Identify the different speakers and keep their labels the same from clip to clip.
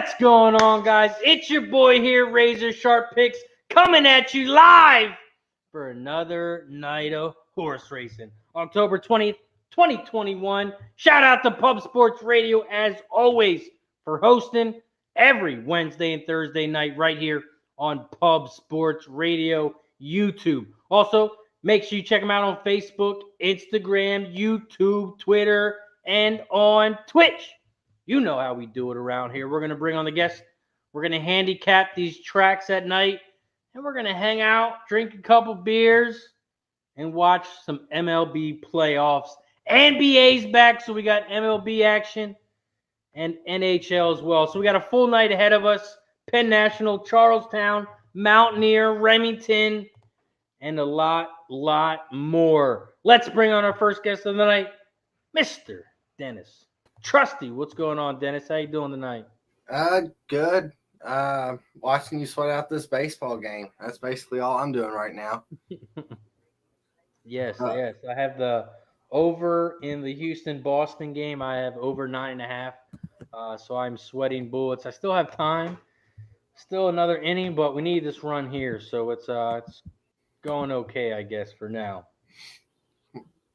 Speaker 1: What's going on, guys? It's your boy here, RazorSharpPicks, coming at you live for another night of horse racing. October 20th, 2021. Shout out to Pub Sports Radio, as always, for hosting every Wednesday and Thursday night right here on Pub Sports Radio YouTube. Also, make sure you check them out on Facebook, Instagram, YouTube, Twitter, and on Twitch. You know how we do it around here. We're going to bring on the guests. We're going to handicap these tracks at night. And we're going to hang out, drink a couple beers, and watch some MLB playoffs. NBA's back, so we got MLB action and NHL as well. So we got a full night ahead of us. Penn National, Charlestown, Mountaineer, Remington, and a lot more. Let's bring on our first guest of the night, Mr. Dennis Trusty. What's going on, Dennis? How you doing tonight?
Speaker 2: Good. Watching you sweat out this baseball game. That's basically all I'm doing right now.
Speaker 1: Yes. I have the over in the Houston-Boston game. I have over 9.5. So I'm sweating bullets. I still have time. Still another inning, but we need this run here. So it's going okay, I guess, for now.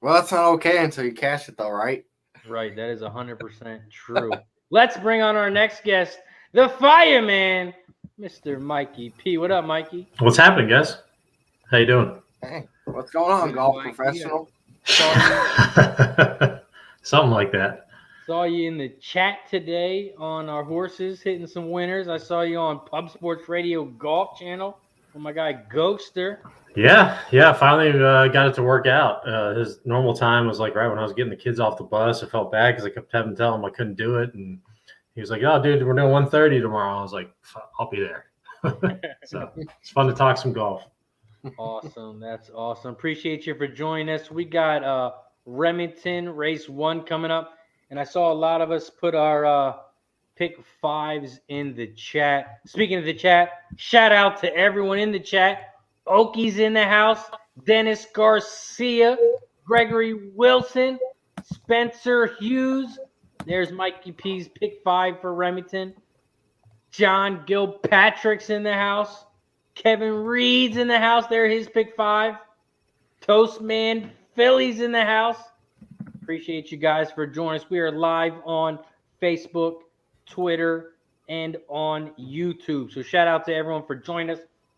Speaker 2: Well, it's not okay until you cash it, though, right?
Speaker 1: Right, that is 100% true. Let's bring on our next guest, the fireman, Mr. Mikey P. What up, Mikey?
Speaker 3: What's happening, guys? How you doing?
Speaker 2: Hey, what's going on, golf professional?
Speaker 3: Something like that.
Speaker 1: Saw you in the chat today on our horses, hitting some winners. I saw you on Pub Sports Radio Golf Channel with my guy Ghoster.
Speaker 3: Yeah. Finally got it to work out. His normal time was like right when I was getting the kids off the bus. I felt bad because I kept having to tell him I couldn't do it, and he was like, "Oh, dude, we're doing 1:30 tomorrow." I was like, "I'll be there." So it's fun to talk some golf.
Speaker 1: Awesome, that's awesome. Appreciate you for joining us. We got Remington Race 1 coming up, and I saw a lot of us put our pick fives in the chat. Speaking of the chat, shout out to everyone in the chat. Oki's in the house, Dennis Garcia, Gregory Wilson, Spencer Hughes. There's Mikey P's pick 5 for Remington. John Gilpatrick's in the house. Kevin Reed's in the house. There, his pick 5. Toastman Philly's in the house. Appreciate you guys for joining us. We are live on Facebook, Twitter, and on YouTube. So shout out to everyone for joining us.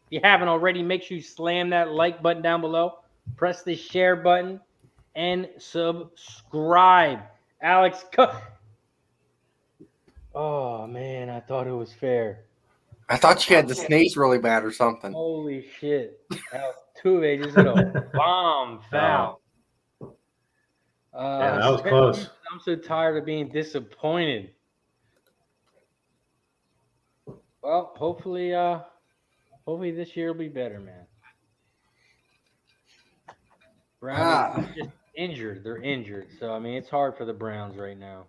Speaker 1: If you haven't already, make sure you slam that like button down below. Press the share button and subscribe. Alex, oh, man, I thought it was fair.
Speaker 2: I thought you had to sneeze really bad or something.
Speaker 1: Holy shit. Altuve just hit a bomb foul.
Speaker 3: Yeah, that was close.
Speaker 1: I'm so tired of being disappointed. Well, hopefully this year will be better, man. Browns are just injured. They're injured. So, I mean, it's hard for the Browns right now.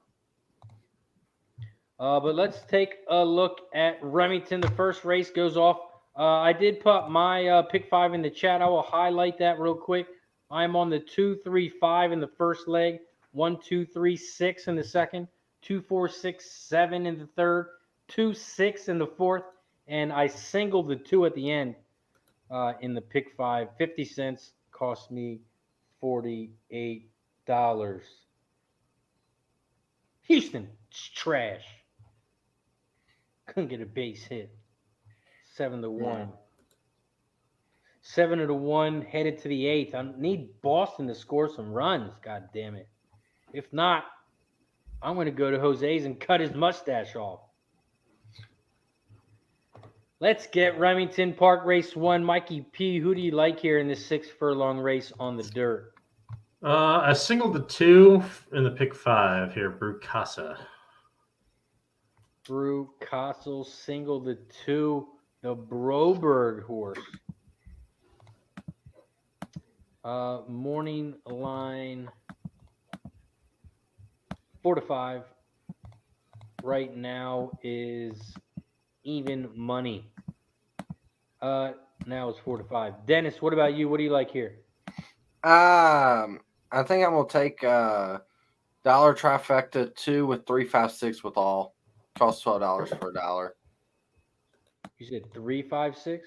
Speaker 1: But let's take a look at Remington. The first race goes off. I did put my pick 5 in the chat. I will highlight that real quick. I'm on the 2-3-5 in the first leg, 1-2-3-6 in the second, 2-4-6-7 in the third, 2-6 in the fourth, and I singled the 2 at the end in the pick 5. 50 cents cost me $48. Houston, it's trash. Couldn't get a base hit. 7-1. 7-1 headed to the 8th. I need Boston to score some runs. God damn it. If not, I'm going to go to Jose's and cut his mustache off. Let's get Remington Park Race 1. Mikey P, who do you like here in this 6-furlong race on the dirt?
Speaker 3: I singled the 2 in the pick 5 here, Brew Casa.
Speaker 1: Brew Castle singled the 2, the Broberg horse. Morning line 4-5 right now is even money. Now it's 4-5. Dennis, what about you? What do you like here?
Speaker 2: I think I'm gonna take dollar trifecta 2 with 3, 5, 6 with all Costs $12 for a dollar.
Speaker 1: You said 356.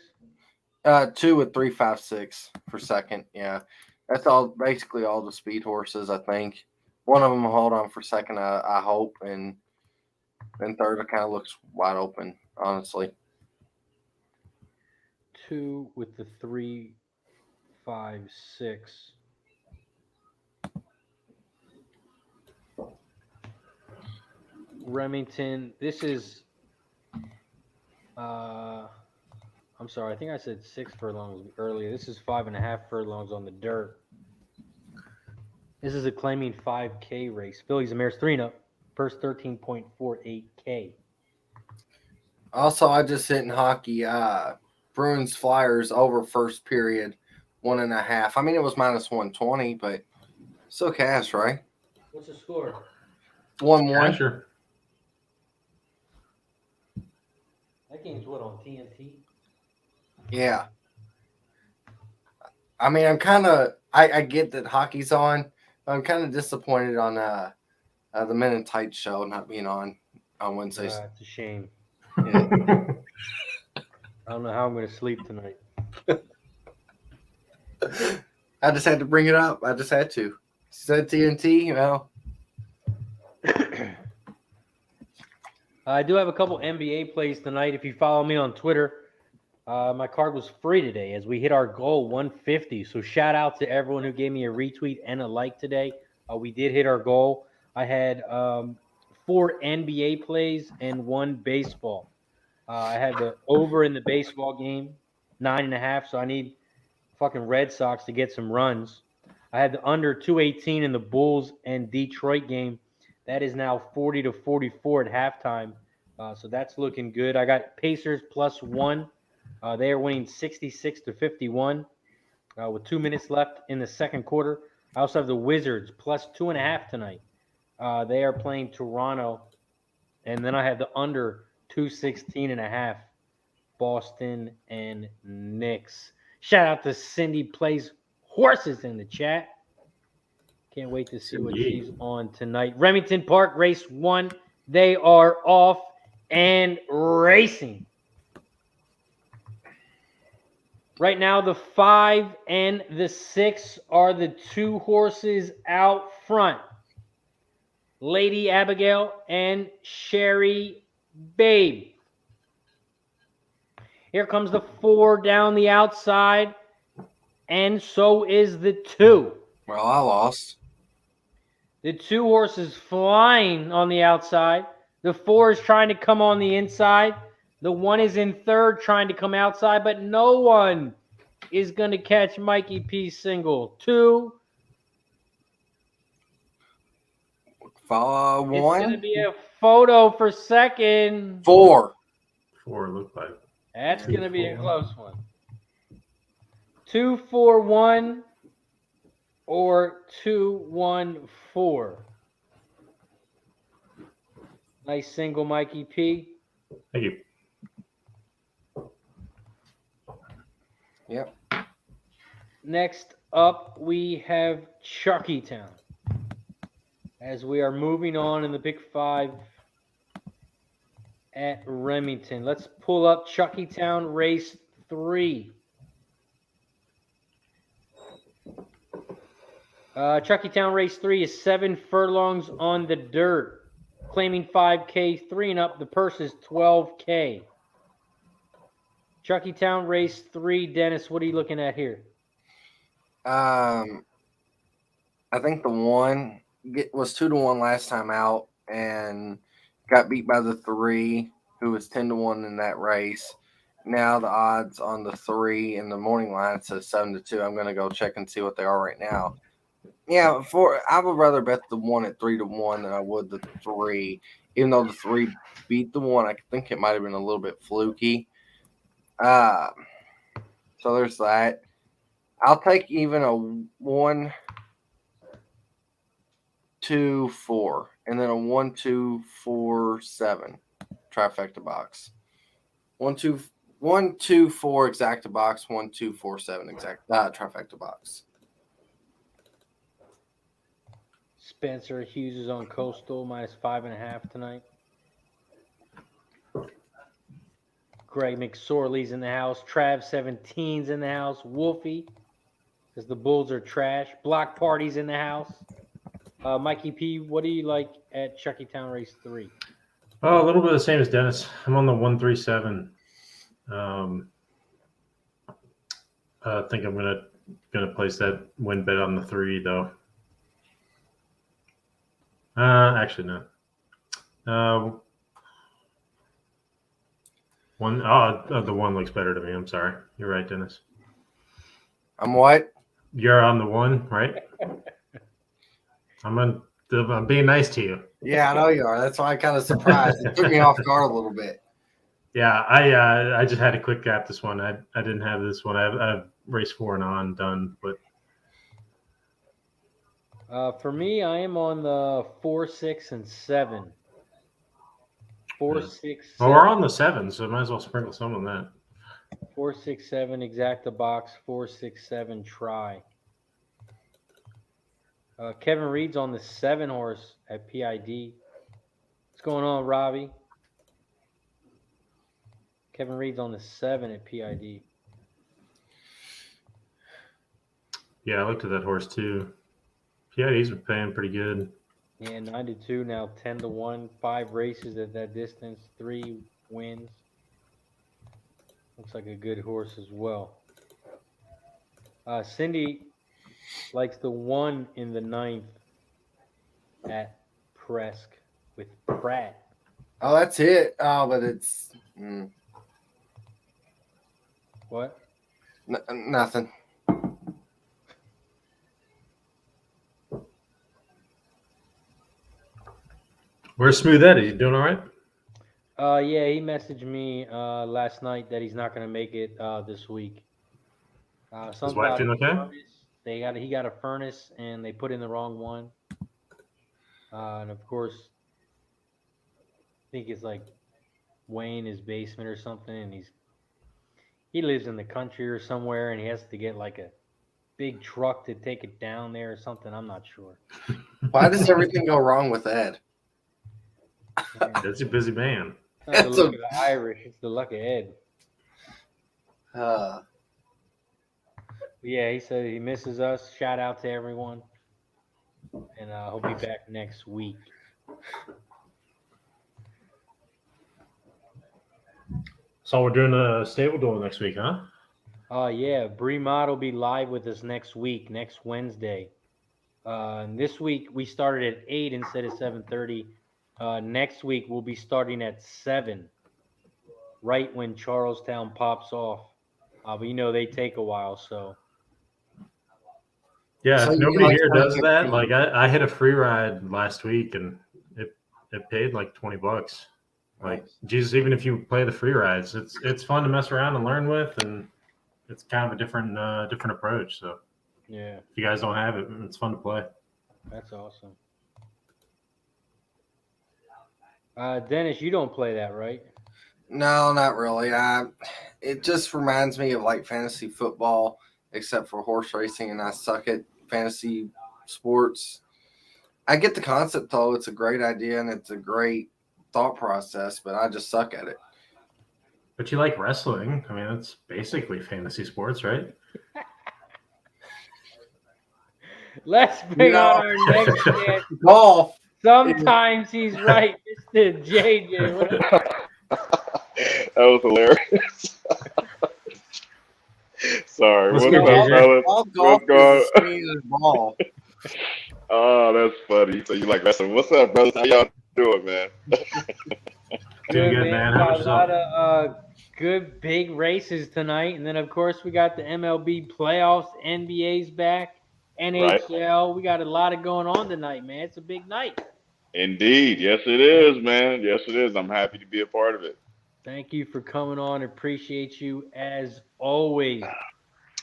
Speaker 2: 2 with 356 for second. Yeah, that's all. Basically, all the speed horses. I think one of them will hold on for second. I hope, and then third, it kind of looks wide open. Honestly,
Speaker 1: 2 with the 356. Remington. This is. I'm sorry. I think I said 6 furlongs earlier. This is 5.5 furlongs on the dirt. This is a claiming 5K race. Fillies and Mares 3-0. First 13.48K.
Speaker 2: also I just hit in hockey. Bruins Flyers over first period 1.5. I mean, it was minus 120, but still cash, right?
Speaker 1: What's the score?
Speaker 2: 1-1.
Speaker 3: Sure.
Speaker 1: That game's what, on TNT?
Speaker 2: Yeah. I mean, I'm kind of I get that hockey's on. I'm kind of disappointed on the Men in Tights show not being on Wednesdays.
Speaker 1: It's a shame.
Speaker 2: Yeah.
Speaker 1: I don't know how I'm going to sleep tonight.
Speaker 2: I just had to bring it up. I just had to. Said TNT, well.
Speaker 1: I do have a couple NBA plays tonight. If you follow me on Twitter, my card was free today as we hit our goal, 150. So shout out to everyone who gave me a retweet and a like today. We did hit our goal. I had 4 NBA plays and 1 baseball. I had the over in the baseball game, 9.5. So I need fucking Red Sox to get some runs. I had the under 218 in the Bulls and Detroit game. That is now 40-44 at halftime. So that's looking good. I got Pacers +1. They are winning 66-51 with 2 minutes left in the second quarter. I also have the Wizards +2.5 tonight. They are playing Toronto. And then I have the under 216.5, Boston and Knicks. Shout out to Cindy Plays Horses in the chat. Can't wait to see what she's on tonight. Remington Park, race 1. They are off and racing. Right now, the 5 and the 6 are the 2 horses out front. Lady Abigail and Sherry Babe. Here comes the 4 down the outside, and so is the 2.
Speaker 2: Well, I lost.
Speaker 1: The 2 horses flying on the outside. The 4 is trying to come on the inside. The 1 is in third trying to come outside, but no one is going to catch Mikey P's single. 2.
Speaker 2: Follow 1.
Speaker 1: It's going to be a photo for second.
Speaker 2: 4.
Speaker 3: 4 look like.
Speaker 1: That's going to be a close one. 2-4-1 or 2-1-4. Nice single, Mikey P.
Speaker 3: Thank you.
Speaker 2: Yep.
Speaker 1: Next up, we have Chuckytown. As we are moving on in the Big 5 at Remington. Let's pull up Chuckytown race 3. Chuckytown race 3 is 7 furlongs on the dirt. Claiming 5K, 3 and up. The purse is 12K. Chuckytown race 3. Dennis, what are you looking at here?
Speaker 2: I think the 1 was 2-1 last time out and got beat by the 3, who was 10-1 in that race. Now the odds on the 3 in the morning line says 7-2. I'm going to go check and see what they are right now. Yeah, I would rather bet the 1 at 3-1 than I would the 3. Even though the 3 beat the 1, I think it might have been a little bit fluky. So there's that. I'll take even a 1, 2, 4, and then a 1, 2, 4, 7 trifecta box. 1, 2, 4 exacta box. 1, 2, 4, 7 exact trifecta box.
Speaker 1: Spencer Hughes is on Coastal -5.5 tonight. Greg McSorley's in the house. Trav 17's in the house. Wolfie, because the Bulls are trash. Block Party's in the house. Mikey P, what do you like at Chucky Town Race 3?
Speaker 3: Oh, a little bit the same as Dennis. I'm on the 137. I think I'm gonna place that win bet on the 3 though. Actually no. The 1 looks better to me. I'm sorry. You're right, Dennis.
Speaker 2: I'm what?
Speaker 3: You're on the 1, right? I'm being nice to you.
Speaker 2: Yeah, I know you are. That's why I'm kind of surprised. It took me off guard a little bit.
Speaker 3: Yeah, I just had a quick gap this one. I didn't have this one. I've race 4 and on done, but
Speaker 1: for me, I am on the 4, 6, and 7. 4, 6, 7.
Speaker 3: Well, we're on the 7, so I might as well sprinkle some on that.
Speaker 1: 4, 6, 7, exacta box. 4, 6, 7, try. Kevin Reed's on the 7 horse at PID. What's going on, Robbie? Kevin Reed's on the 7 at PID.
Speaker 3: Yeah, I looked at that horse too. PID's been paying pretty good.
Speaker 1: Yeah, 9-2 now, 10-1, 5 races at that distance, 3 wins. Looks like a good horse as well. Cindy likes the 1 in the 9th at Presque with Pratt.
Speaker 2: Oh, that's it. Oh, but it's
Speaker 1: What?
Speaker 2: nothing.
Speaker 3: Where's Smooth Eddie? You doing all right?
Speaker 1: Yeah, he messaged me last night that he's not going to make it this week.
Speaker 3: His wife doing okay?
Speaker 1: He got a furnace and they put in the wrong one. And of course, I think it's like weighing his basement or something, and he lives in the country or somewhere, and he has to get like a big truck to take it down there or something. I'm not sure.
Speaker 2: Why does everything go wrong with Ed?
Speaker 3: That's a busy man.
Speaker 1: It's not the luck of the Irish. It's the luck of Ed. Yeah, he said he misses us. Shout out to everyone. And he'll be back next week.
Speaker 3: So we're doing a stable duel next week, huh?
Speaker 1: Yeah, Bree Mott will be live with us next Wednesday. And this week we started at 8 instead of 7:30. Next week we'll be starting at 7, right when Charlestown pops off. But you know they take a while, so.
Speaker 3: Yeah,
Speaker 2: So
Speaker 3: nobody
Speaker 2: like
Speaker 3: here does
Speaker 2: 2015.
Speaker 3: that. Like I hit a free ride last week and it paid like $20. Like Jesus, even if you play the free rides, it's fun to mess around and learn with, and it's kind of a different approach. So
Speaker 1: yeah,
Speaker 3: if you guys don't have it, it's fun to play.
Speaker 1: that's awesome. Dennis, you don't play that, right?
Speaker 2: No, not really. It just reminds me of like fantasy football, except for horse racing, and I suck at fantasy sports. I get the concept though; it's a great idea and it's a great thought process, but I just suck at it.
Speaker 3: But you like wrestling? I mean, that's basically fantasy sports, right?
Speaker 1: Let's bring on our next guest.
Speaker 2: Golf.
Speaker 1: Sometimes he's right, Mr. JJ.
Speaker 4: That was hilarious. Sorry.
Speaker 3: What's
Speaker 4: What's
Speaker 3: good,
Speaker 4: up,
Speaker 3: JJ?
Speaker 4: fellas?
Speaker 2: Golf
Speaker 4: What's
Speaker 2: is
Speaker 4: going
Speaker 2: the speed of the ball.
Speaker 4: Oh, that's funny. So you like wrestling. What's up, brothers? How y'all doing, man?
Speaker 3: Doing good, man. How
Speaker 1: Got
Speaker 3: about
Speaker 1: a
Speaker 3: yourself?
Speaker 1: lot of good big races tonight, and then of course we got the MLB playoffs, NBA's back, NHL. We got a lot of going on tonight, man. It's a big night.
Speaker 4: Indeed. Yes, it is, man. Yes, it is. I'm happy to be a part of it.
Speaker 1: Thank you for coming on. Appreciate you as always.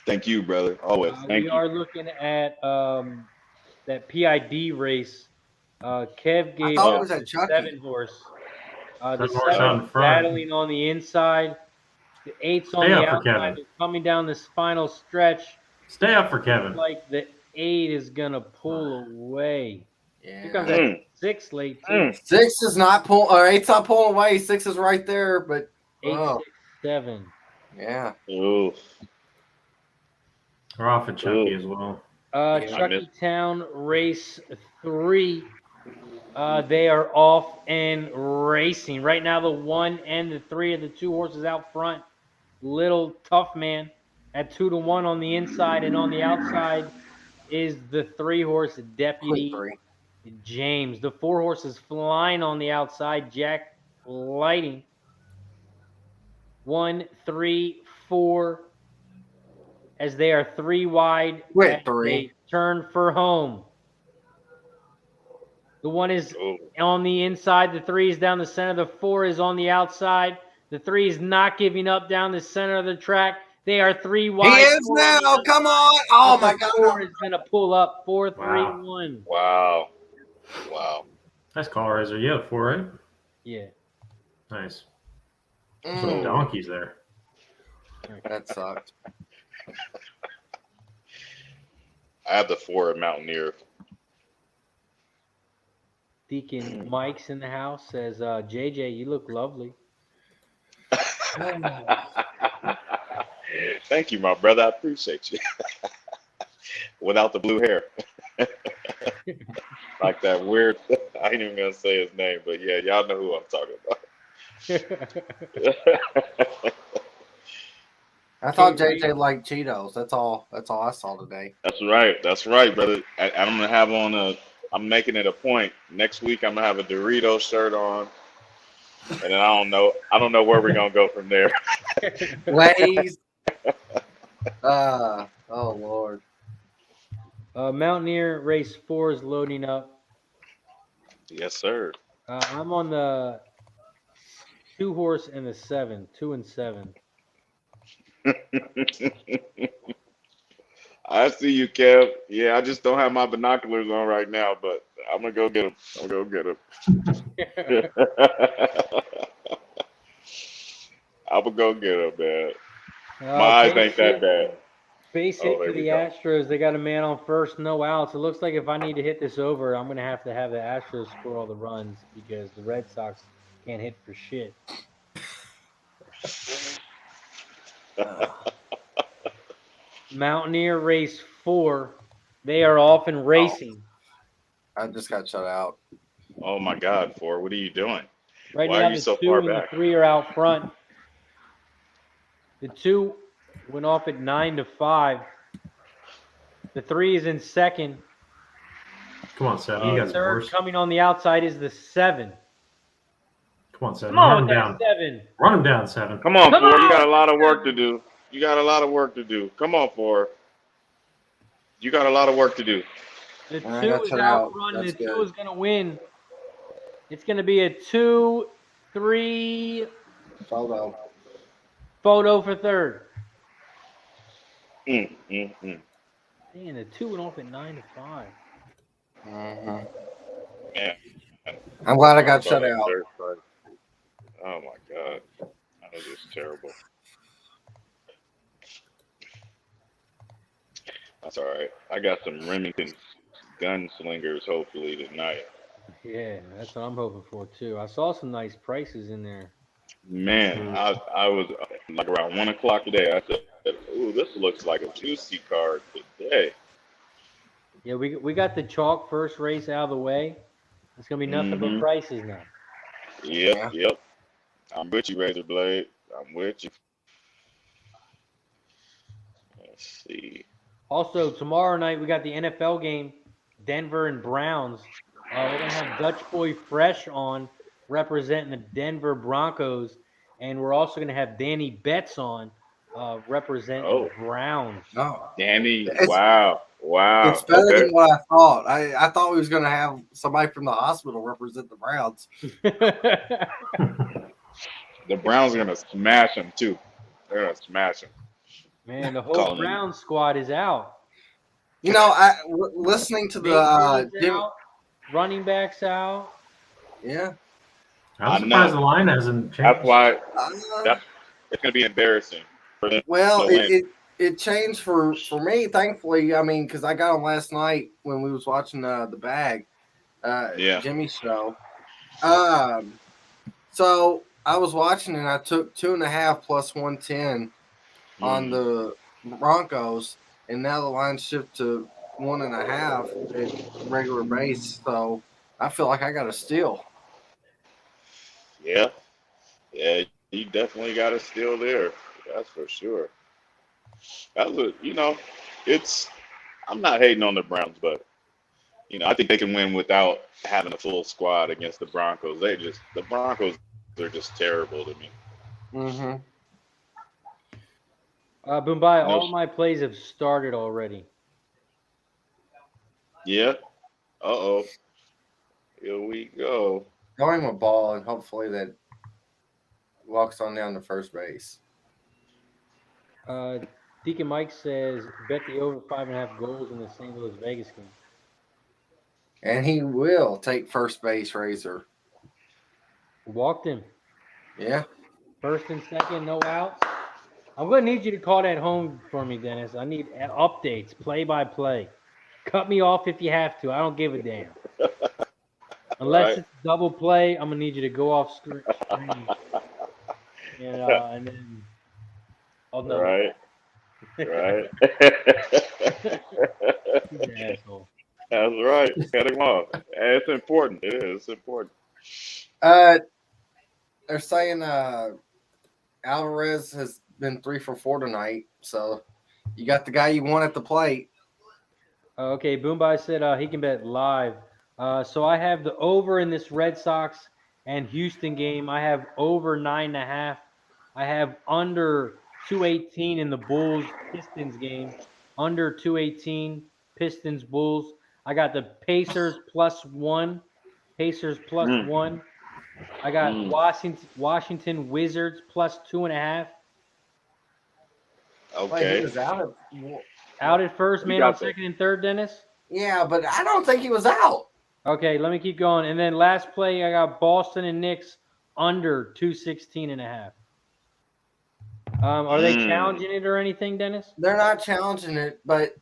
Speaker 4: Thank you, brother. Always. Thank
Speaker 1: We
Speaker 4: you.
Speaker 1: are looking at that PID race. Kev
Speaker 2: I
Speaker 1: gave
Speaker 2: thought it
Speaker 1: us
Speaker 2: was at
Speaker 1: the
Speaker 2: Chucky.
Speaker 1: 7 horse. The
Speaker 3: 7 horse
Speaker 1: 7
Speaker 3: on front.
Speaker 1: battling on the inside. The 8's on
Speaker 3: Stay
Speaker 1: the
Speaker 3: up for
Speaker 1: outside.
Speaker 3: Kevin.
Speaker 1: They're coming down this final stretch.
Speaker 3: Stay up for Kevin.
Speaker 1: Like the 8 is gonna pull away. Here comes
Speaker 2: Yeah.
Speaker 1: that 6 late too.
Speaker 2: 6 is not pulling, or 8's not pulling away. 6 is right there, but
Speaker 1: 8,
Speaker 2: oh.
Speaker 1: 6, 7.
Speaker 2: Yeah.
Speaker 4: Ooh.
Speaker 3: We're off at Chucky
Speaker 4: Ooh.
Speaker 3: as well.
Speaker 2: Yeah.
Speaker 1: Chucky Town race 3. They are off and racing. Right now, the 1 and the 3 of the 2 horses out front. Little Tough Man at 2-1 on the inside, and on the outside is the 3-horse
Speaker 2: Quick
Speaker 1: Deputy
Speaker 2: 3.
Speaker 1: James. The 4 horses flying on the outside. Jack Lighting. 1, 3, 4. As they are 3 wide.
Speaker 2: Quick
Speaker 1: as
Speaker 2: 3.
Speaker 1: they turn for home. The 1 is on the inside. The 3 is down the center. The 4 is on the outside. The 3 is not giving up down the center of the track. They are 3 wide.
Speaker 2: He is now. Come on. Oh, my God.
Speaker 1: 4 is going to pull up. 4, 3, 1.
Speaker 4: Wow.
Speaker 3: Nice call, Razor. You have 4, right?
Speaker 1: Yeah.
Speaker 3: Nice. Some donkeys there.
Speaker 2: That sucked.
Speaker 4: I have the 4 at Mountaineer.
Speaker 1: Deacon Mike's in the house, says, JJ, you look lovely.
Speaker 4: Thank you, my brother. I appreciate you. Without the blue hair. Like that weird, I ain't even going to say his name, but yeah, y'all know who I'm talking about.
Speaker 2: I thought JJ liked Cheetos. That's all I saw today.
Speaker 4: That's right, brother. I'm going to have on I'm making it a point. Next week, I'm going to have a Doritos shirt on. And then I don't know where we're going to go from there.
Speaker 2: Lay's. Oh, Lord.
Speaker 1: Mountaineer race 4 is loading up.
Speaker 4: Yes, sir.
Speaker 1: I'm on the 2-horse and the 7, 2 and 7.
Speaker 4: I see you, Kev. Yeah, I just don't have my binoculars on right now, but I'm going to go get them. I'm going to go get them, man. My eyes ain't that bad.
Speaker 1: Base hit for the Astros. They got a man on first, no outs. It looks like if I need to hit this over, I'm going to have the Astros score all the runs because the Red Sox can't hit for shit. Mountaineer race 4. They are off and racing.
Speaker 2: I just got shut out.
Speaker 4: Oh, my God, Ford. What are you doing?
Speaker 1: Right
Speaker 4: Why
Speaker 1: now,
Speaker 4: are you
Speaker 1: the
Speaker 4: so
Speaker 1: 2
Speaker 4: far
Speaker 1: and
Speaker 4: back?
Speaker 1: the 3 are out front. The 2 went off at 9-5. The 3 is in second.
Speaker 3: Come on, 7. You guys are
Speaker 1: Third
Speaker 3: worse.
Speaker 1: coming on the outside is the 7.
Speaker 3: Come on, 7.
Speaker 1: Come on
Speaker 3: Run him
Speaker 1: with that
Speaker 3: down.
Speaker 1: 7.
Speaker 3: Run him down, 7.
Speaker 4: Come on,
Speaker 1: Come
Speaker 4: Ford.
Speaker 1: on!
Speaker 4: You got a lot of work to do. Come on, Ford. You got a lot of work to do.
Speaker 1: The 2
Speaker 2: I got
Speaker 1: is
Speaker 2: shut
Speaker 1: out
Speaker 2: out.
Speaker 1: front.
Speaker 2: That's
Speaker 1: The 2
Speaker 2: good.
Speaker 1: is going to win. It's going to be a 2-3 photo for third. Man, the 2 went off at 9-5.
Speaker 2: Mhm.
Speaker 4: Man.
Speaker 2: I'm glad I got shut out.
Speaker 4: Oh, my God. That was just terrible. That's all right. I got some Remington gunslingers hopefully tonight.
Speaker 1: Yeah, that's what I'm hoping for, too. I saw some nice prices in there.
Speaker 4: Man, I was like around 1 o'clock today. I said, "Ooh, this looks like a juicy card today."
Speaker 1: Yeah, we got the chalk first race out of the way. It's going to be nothing but prices now.
Speaker 4: Yep. I'm with you, Razor Blade. I'm with you. Let's see.
Speaker 1: Also, tomorrow night we got the NFL game, Denver and Browns. We're going to have Dutch Boy Fresh on representing the Denver Broncos. And we're also going to have Danny Betts on representing the Browns.
Speaker 2: Oh,
Speaker 4: Danny, wow.
Speaker 2: It's better than what I thought. I thought we was going to have somebody from the hospital represent the Browns.
Speaker 4: The Browns are going to smash them, too. They're going to smash them.
Speaker 1: Man, the whole Browns squad is out.
Speaker 2: You know, listening to the
Speaker 1: out, running backs out.
Speaker 2: Yeah.
Speaker 3: I'm surprised the line hasn't changed.
Speaker 4: That's why it's going to be embarrassing for them.
Speaker 2: Well, it changed for me, thankfully. I mean, because I got them last night when we was watching the Bag, Jimmy's show. So I was watching and I took 2.5 plus 110 on the Broncos, and now the line shifted to 1.5 at regular base. So I feel like I got a steal.
Speaker 4: Yeah, yeah, you definitely got a steal there. That's for sure. That's it's. I'm not hating on the Browns, but I think they can win without having a full squad against the Broncos. The Broncos are just terrible to me.
Speaker 2: Mm-hmm.
Speaker 1: Boombai,
Speaker 4: No,
Speaker 1: all my plays have started already.
Speaker 4: yeah. Uh-oh. Here we go.
Speaker 2: Throw him a ball, and hopefully that walks on down to first base.
Speaker 1: Deacon Mike says, bet the over 5.5 goals in the St. Louis Vegas game.
Speaker 2: And he will take first base, Razor.
Speaker 1: Walked him.
Speaker 2: Yeah.
Speaker 1: First and second, no outs. I'm going to need you to call that home for me, Dennis. I need updates, play-by-play. Cut me off if you have to. I don't give a damn. Unless
Speaker 4: Right.
Speaker 1: it's double play, I'm going to need you to go off screen. And then I'll know.
Speaker 4: Right. Right.
Speaker 1: He's an asshole.
Speaker 4: That's right. Cut him off. And it's important. It is. It's important.
Speaker 2: They're saying Alvarez has been 3 for 4 tonight, so you got the guy you want at the plate.
Speaker 1: Okay, Boombai said he can bet live. So I have the over in this Red Sox and Houston game. I have over 9.5. I have under 218 in the Bulls Pistons game. Under 218 Pistons Bulls. I got the Pacers +1. Pacers +1. I got Washington Wizards +2.5.
Speaker 2: Wait,
Speaker 4: Okay.
Speaker 2: he was
Speaker 1: Out at first,
Speaker 4: You
Speaker 1: man
Speaker 4: got
Speaker 1: on
Speaker 4: the-
Speaker 1: second and third, Dennis.
Speaker 2: Yeah, but I don't think he was out.
Speaker 1: Okay, let me keep going. And then last play, I got Boston and Knicks under 216.5. Are they challenging it or anything, Dennis?
Speaker 2: They're not challenging it, but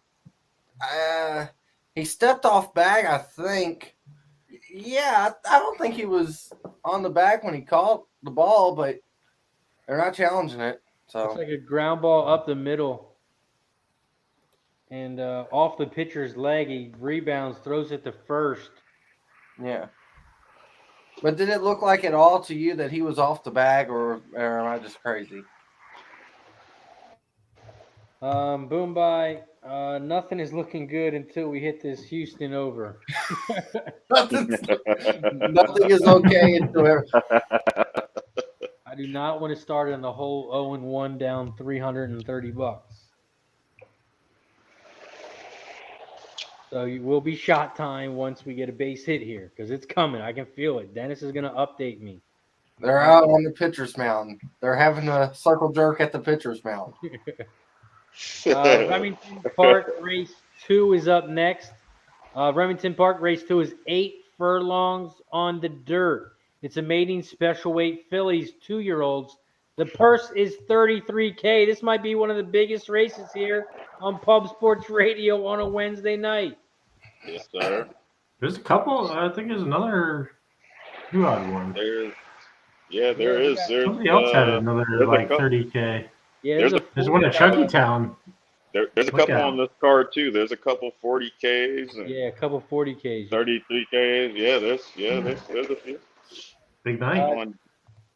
Speaker 2: he stepped off bag, I think. Yeah, I don't think he was on the bag when he caught the ball, but they're not challenging it. So
Speaker 1: Looks like a ground ball up the middle. And off the pitcher's leg, he rebounds, throws it to first.
Speaker 2: yeah. But did it look like at all to you that he was off the bag, or am I just crazy?
Speaker 1: Boombai, nothing is looking good until we hit this Houston over.
Speaker 2: Nothing is okay until
Speaker 1: I do not want to start in the whole 0-1 down $330. So you will be shot time once we get a base hit here because it's coming. I can feel it. Dennis is going to update me.
Speaker 2: they're out on the pitcher's mound. They're having a circle jerk at the pitcher's mound.
Speaker 1: Remington Park Race 2 is up next. Remington Park Race 2 is 8 furlongs on the dirt. It's a mating special weight fillies, 2-year-olds. The purse is $33K. This might be one of the biggest races here on Pub Sports Radio on a Wednesday night.
Speaker 4: Yes, sir.
Speaker 3: There's a couple. I think there's another 2-odd one.
Speaker 4: There
Speaker 1: Yeah,
Speaker 4: is. There's
Speaker 3: Somebody else had another
Speaker 4: there's a
Speaker 3: like
Speaker 4: couple.
Speaker 3: 30K.
Speaker 1: Yeah,
Speaker 3: There's one at Chucky Town.
Speaker 4: There's a
Speaker 3: Look
Speaker 4: couple
Speaker 3: out.
Speaker 4: on this card too. There's a couple 40Ks and
Speaker 1: a couple 40Ks.
Speaker 4: 33Ks. There's a few.
Speaker 3: Big night.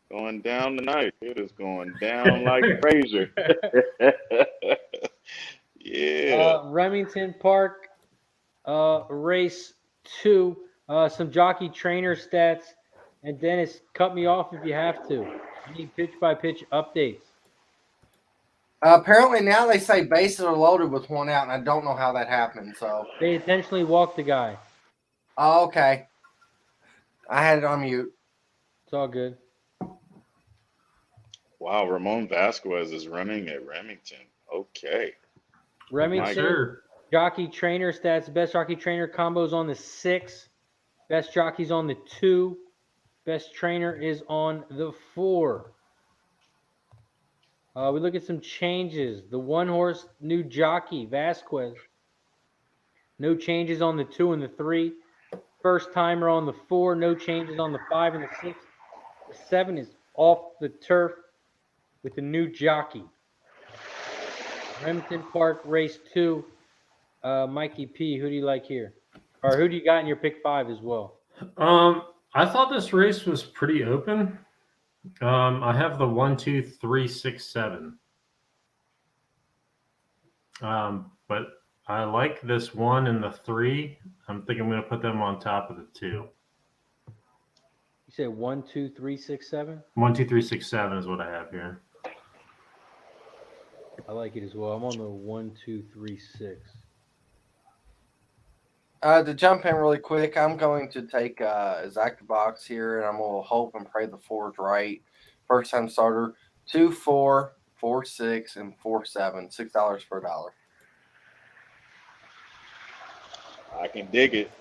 Speaker 4: Going down tonight. It is going down like crazy. Yeah.
Speaker 1: Remington Park Race 2. Some jockey trainer stats. And Dennis, cut me off if you have to. I need pitch-by-pitch updates.
Speaker 2: Apparently now they say bases are loaded with 1 out, and I don't know how that happened. So
Speaker 1: They intentionally walked the guy.
Speaker 2: oh, okay. I had it on mute.
Speaker 1: It's all good.
Speaker 4: Wow, Ramon Vasquez is running at Remington. Okay.
Speaker 1: Remington
Speaker 3: Sure.
Speaker 1: jockey trainer stats. Best jockey trainer combos on the 6. Best jockey's on the 2. Best trainer is on the 4. We look at some changes. The 1-horse new jockey, Vasquez. No changes on the 2 and the 3. First timer on the 4. No changes on the 5 and the 6. The 7 is off the turf with a new jockey. Mountaineer Park Race 2. Mikey P, who do you like here? Or who do you got in your pick 5 as well?
Speaker 3: I thought this race was pretty open. I have the 1, 2, 3, 6, 7. But I like this 1 and the 3. I'm thinking I'm going to put them on top of the 2.
Speaker 1: You said 1, 2, 3, 6, 7?
Speaker 3: 1, 2, 3, 6, 7 is what I have here.
Speaker 1: I like it as well. I'm on the 1, 2, 3, 6.
Speaker 2: To jump in really quick, I'm going to take Zach the Box here, and I'm going to hope and pray the 4's right. First time starter, 2, 4, 4, 6, and 4, 7. $6 for $1.
Speaker 4: I can dig it.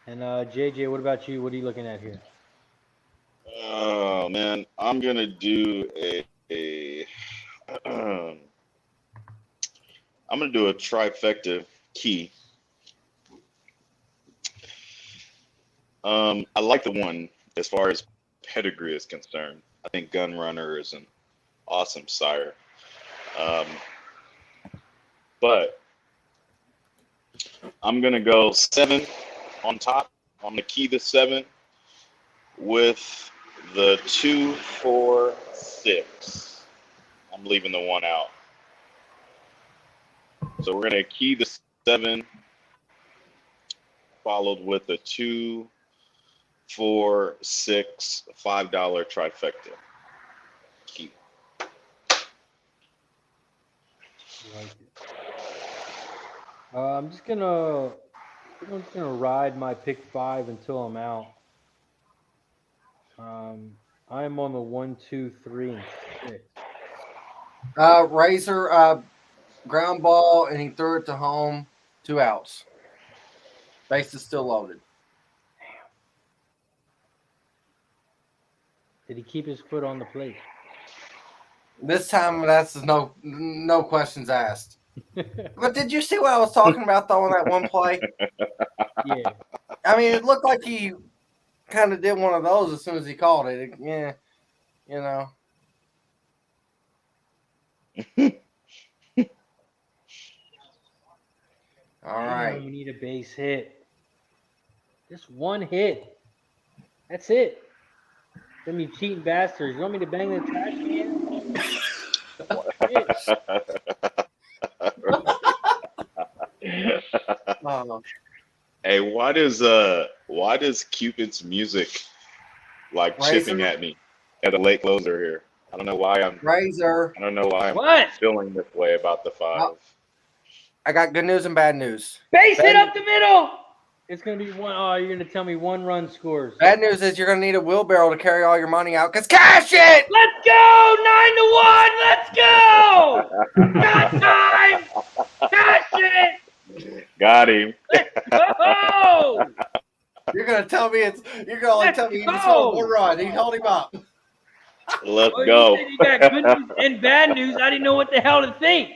Speaker 1: And JJ, what about you? What are you looking at here?
Speaker 4: Oh man, I'm gonna do I'm gonna do a trifecta key. I like the 1 as far as pedigree is concerned. I think Gun Runner is an awesome sire. But I'm gonna go 7 on top. I'm gonna key the 7 with the 2, 4, 6. I'm leaving the 1 out. So we're gonna key the 7, followed with a 2, 4, 6, $5 trifecta. Key.
Speaker 1: Like it. I'm just gonna ride my pick 5 until I'm out. I'm on the 1, 2, 3, and 6.
Speaker 2: Razor, ground ball, and he threw it to home. 2 outs. Base is still loaded.
Speaker 1: Did he keep his foot on the plate?
Speaker 2: This time, that's no questions asked. But did you see what I was talking about, though, on that one play?
Speaker 1: Yeah.
Speaker 2: I mean, it looked like he kind of did one of those as soon as he called it. Yeah, you know. All right.
Speaker 1: We need a base hit. Just 1 hit. That's it. Them you cheating bastards. You want me to bang the trash can?
Speaker 4: Hey, why does Cupid's music like
Speaker 2: Razor?
Speaker 4: chipping at me at the late closer here? I don't know why I'm
Speaker 2: Razor.
Speaker 4: I don't know why I'm
Speaker 1: What?
Speaker 4: feeling this way about the 5.
Speaker 2: I got good news and bad news.
Speaker 1: Base hit up the middle. It's gonna be 1. Oh, you're gonna tell me 1 run scores.
Speaker 2: Bad news is you're gonna need a wheelbarrow to carry all your money out. Cause cash it.
Speaker 1: Let's go! 9-1. Let's go! Got time. Cash it.
Speaker 4: Got him.
Speaker 1: Let's go!
Speaker 2: You're gonna tell me you're gonna only tell me he was on 1 run. He held him up.
Speaker 4: Let's
Speaker 1: Oh,
Speaker 4: go.
Speaker 1: You said you got good news and bad news. I didn't know what the hell to think.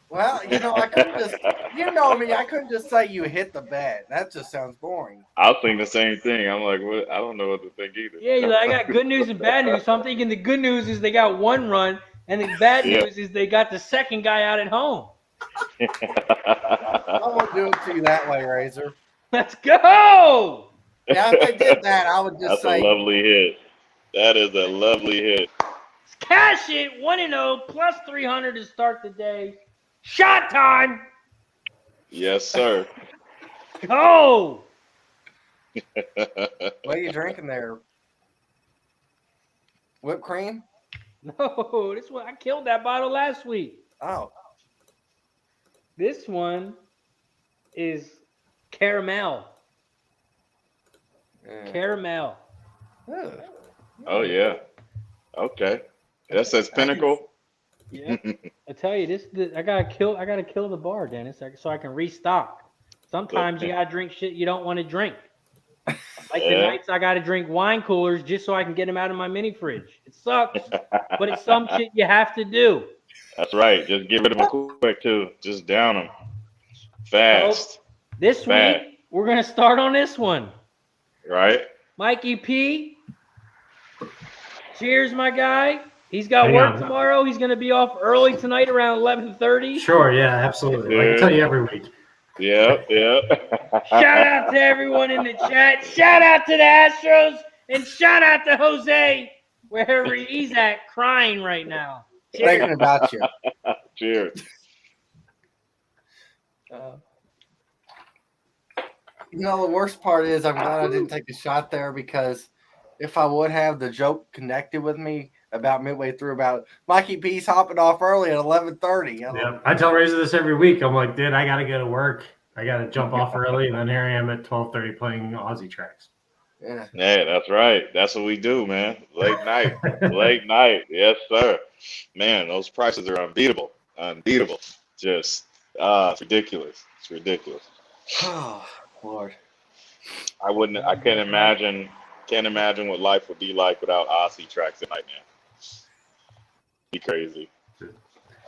Speaker 2: Well, I couldn't just, you know me, I couldn't just say you hit the bed. That just sounds boring.
Speaker 4: I was thinking the same thing. I'm like, what? I don't know what to think either.
Speaker 1: Yeah, you're like, I got good news and bad news. So I'm thinking the good news is they got 1 run, and the bad news is they got the second guy out at home.
Speaker 2: I won't do it to you that way, Razor.
Speaker 1: Let's go!
Speaker 2: Yeah, if they did that, I would just
Speaker 4: That's
Speaker 2: say.
Speaker 4: a lovely hit. That is a lovely hit.
Speaker 1: Cash it 1-0 plus 300 to start the day. Shot time.
Speaker 4: Yes, sir.
Speaker 1: Go.
Speaker 2: What are you drinking there? Whipped cream?
Speaker 1: No, this one I killed that bottle last week.
Speaker 2: Oh.
Speaker 1: This one is caramel.
Speaker 2: Yeah.
Speaker 1: Caramel.
Speaker 2: Ugh.
Speaker 4: Oh yeah. Okay. That says Pinnacle.
Speaker 1: Yeah. I tell you, I gotta kill the bar, Dennis, so I can restock. Sometimes you gotta drink shit you don't want to drink. Like the nights I gotta drink wine coolers just so I can get them out of my mini fridge. It sucks, but it's some shit you have to do.
Speaker 4: That's right. Just get rid of them quick too. Just down them fast.
Speaker 1: So, this week we're gonna start on this one.
Speaker 4: Right.
Speaker 1: Mikey P. Cheers, my guy. He's got
Speaker 3: Hang
Speaker 1: work
Speaker 3: on.
Speaker 1: tomorrow. He's going to be off early tonight around 11:30.
Speaker 3: Sure, yeah, absolutely. Like I tell you every week.
Speaker 4: Yeah.
Speaker 1: Shout out to everyone in the chat. Shout out to the Astros. And shout out to Jose, wherever he's at, crying right now.
Speaker 2: Thinking
Speaker 1: Cheers.
Speaker 2: about you.
Speaker 4: Cheers.
Speaker 2: You know, the worst part is I'm glad I didn't take a shot there because if I would have, the joke connected with me about midway through about Mikey P's hopping off early at 11:30.
Speaker 3: Yeah, I tell Razor this every week. I'm like, dude, I got to go to work. I got to jump off early, and then here I am at 12:30 playing Aussie tracks.
Speaker 2: Yeah.
Speaker 4: Yeah, that's right. That's what we do, man. Late night. Late night. Yes, sir. Man, those prices are unbeatable. Unbeatable. Just it's ridiculous. It's ridiculous.
Speaker 2: Oh, Lord.
Speaker 4: I can't imagine what life would be like without Aussie tracks at night, man. Be crazy.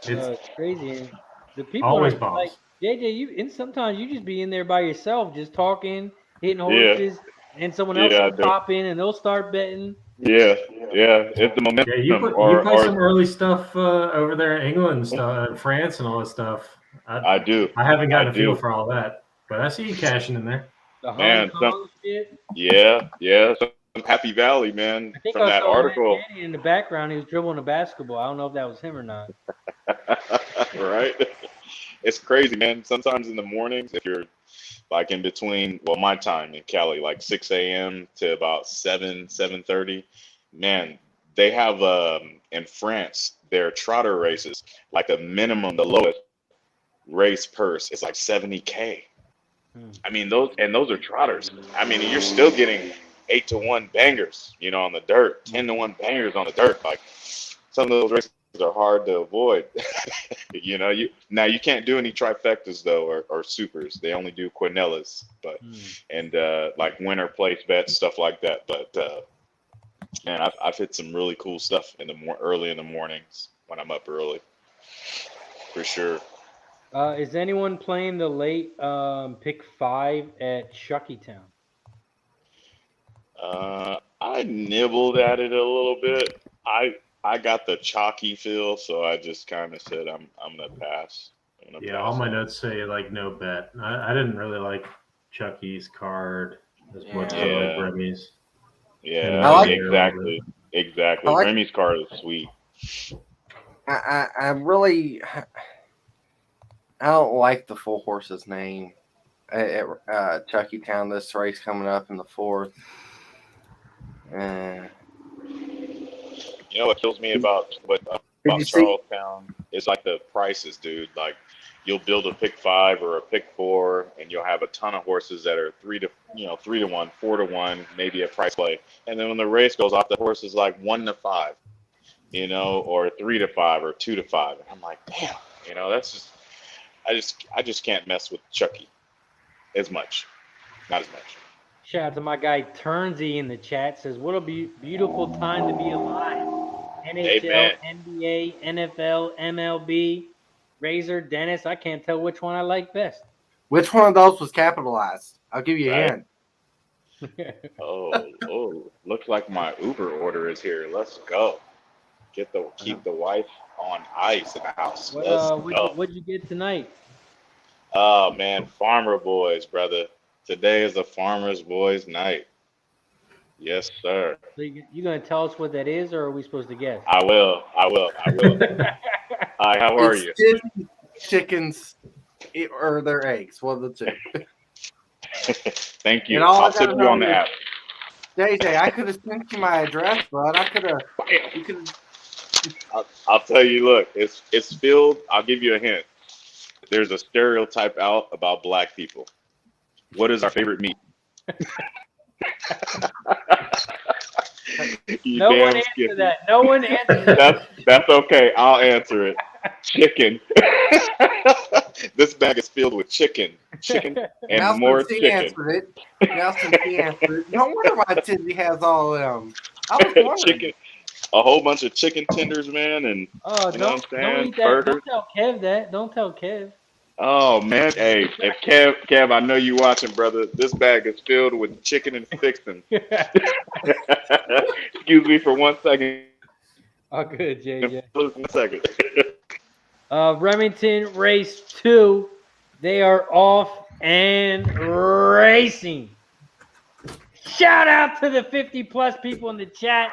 Speaker 1: It's crazy. And the people
Speaker 3: Always
Speaker 1: are
Speaker 3: bombs.
Speaker 1: like, JJ, and sometimes you just be in there by yourself, just talking, hitting horses, and someone else
Speaker 4: Yeah, I
Speaker 1: will
Speaker 4: do.
Speaker 1: pop in and they'll start betting.
Speaker 4: Yeah. It's the momentum.
Speaker 3: Yeah, you play some early stuff over there in England and stuff, in France and all that stuff.
Speaker 4: I do.
Speaker 3: I haven't gotten a feel
Speaker 4: do.
Speaker 3: for all that, but I see you cashing in there.
Speaker 1: The Hong
Speaker 4: Man,
Speaker 1: Kong shit.
Speaker 4: Yeah. Some Happy Valley, man.
Speaker 1: I think
Speaker 4: From
Speaker 1: I
Speaker 4: that
Speaker 1: saw
Speaker 4: article.
Speaker 1: Danny in the background. He was dribbling a basketball. I don't know if that was him or not.
Speaker 4: Right? It's crazy, man. Sometimes in the mornings, if you're like in between, well, my time in Cali, like 6 a.m. to about 7:30, man, they have in France, their trotter races, like the lowest race purse is like $70K. I mean, those are trotters. I mean, you're still getting 8-to-1 bangers, on the dirt, 10-to-1 bangers on the dirt. Like some of those races are hard to avoid. You can't do any trifectas though, or supers. They only do quinellas, and like winner place bets, stuff like that. But man, I've hit some really cool stuff early in the mornings when I'm up early, for sure.
Speaker 1: Is anyone playing the late pick 5 at Shuckytown?
Speaker 4: I nibbled at it a little bit. I got the chalky feel, so I just kind of said I'm gonna pass.
Speaker 3: All my notes say like no bet. I didn't really like Chucky's card as much as I like Remy's.
Speaker 4: Yeah, exactly. Remy's card is sweet.
Speaker 2: I don't like the full horse's name at Chuckytown. This race coming up in the 4th.
Speaker 4: What kills me about Charlestown is like the prices, dude. Like you'll build a pick 5 or a pick 4, and you'll have a ton of horses that are 3 to 1, 4 to 1, maybe a price play. And then when the race goes off, the horse is like 1 to 5, or 3 to 5 or 2 to 5. And I'm like, damn, that's just. I just can't mess with Chucky as much. Not as much.
Speaker 1: Shout out to my guy Turnsy in the chat. Says, what a beautiful time to be alive. NHL,
Speaker 4: Amen.
Speaker 1: NBA, NFL, MLB, Razor, Dennis. I can't tell which one I like best.
Speaker 2: Which one of those was capitalized? I'll give you a hint.
Speaker 4: Oh, looks like my Uber order is here. Let's go. Keep the wife on ice in the house.
Speaker 1: What'd you get tonight?
Speaker 4: Oh man, Farmer Boys, brother. Today is a Farmer's Boys night. Yes, sir.
Speaker 1: So you gonna tell us what that is, or are we supposed to guess?
Speaker 4: I will. Hi, how are you?
Speaker 2: Chickens or their eggs. One of the two.
Speaker 4: Thank you. I'll send you on the app.
Speaker 2: JJ, I could have sent you my address, but I could have. You could.
Speaker 4: I'll tell you. Look, it's filled. I'll give you a hint. There's a stereotype out about black people. What is our favorite meat?
Speaker 1: No one answered that. No one answered that.
Speaker 4: That's okay. I'll answer it. Chicken. This bag is filled with chicken. Chicken and
Speaker 2: now
Speaker 4: more
Speaker 2: since
Speaker 4: chicken.
Speaker 2: Now since he answered it. No wonder why Tizzy has all of them. I was wondering.
Speaker 4: Chicken. A whole bunch of chicken tenders, man, and
Speaker 1: Don't eat that.
Speaker 4: burgers.
Speaker 1: Don't tell Kev that. Don't tell Kev.
Speaker 4: Oh man, hey, if Kev, I know you watching, brother. This bag is filled with chicken and fixins. Excuse me for 1 second.
Speaker 1: Oh, good, JJ.
Speaker 4: 1 second.
Speaker 1: Remington Race 2. They are off and racing. Shout out to the 50-plus people in the chat.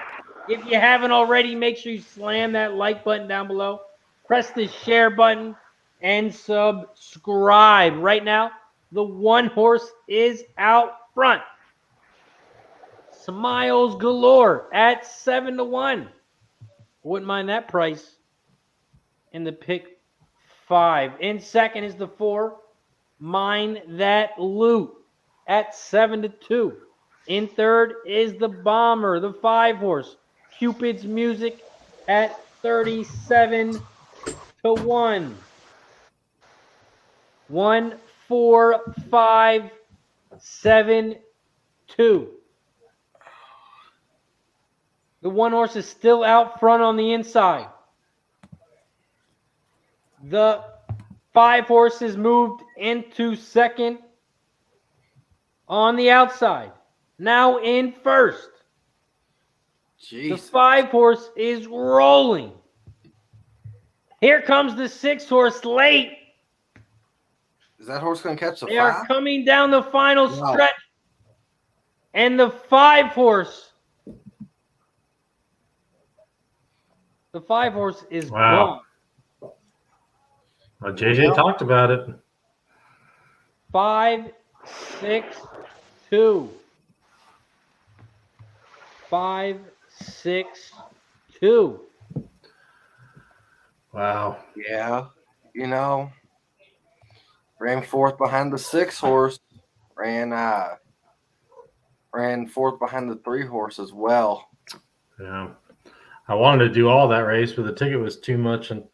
Speaker 1: If you haven't already, make sure you slam that like button down below. Press the share button and subscribe. Right now, the one horse is out front. Smiles galore at 7-1. Wouldn't mind that price in the pick 5. In second is the 4. Mine That Loot at 7-2. In third is the Bomber, the 5 horse. Cupid's Music at 37-1. 1, 4, 5, 7, 2. The one horse is still out front on the inside. The 5 horses moved into second on the outside. Now in first.
Speaker 2: Jeez.
Speaker 1: The 5 horse is rolling. Here comes the 6 horse late.
Speaker 2: Is that horse going to catch the
Speaker 1: They
Speaker 2: 5?
Speaker 1: are coming down the final
Speaker 2: Wow.
Speaker 1: stretch. And the 5 horse. The 5 horse is
Speaker 3: Wow.
Speaker 1: gone.
Speaker 3: Well, JJ talked about it.
Speaker 1: 5, 6, 2. 5, 6, 2.
Speaker 3: Wow.
Speaker 2: Yeah. You know, ran fourth behind the 6 horse. Ran fourth behind the 3 horse as well.
Speaker 3: Yeah. I wanted to do all that race, but the ticket was too much and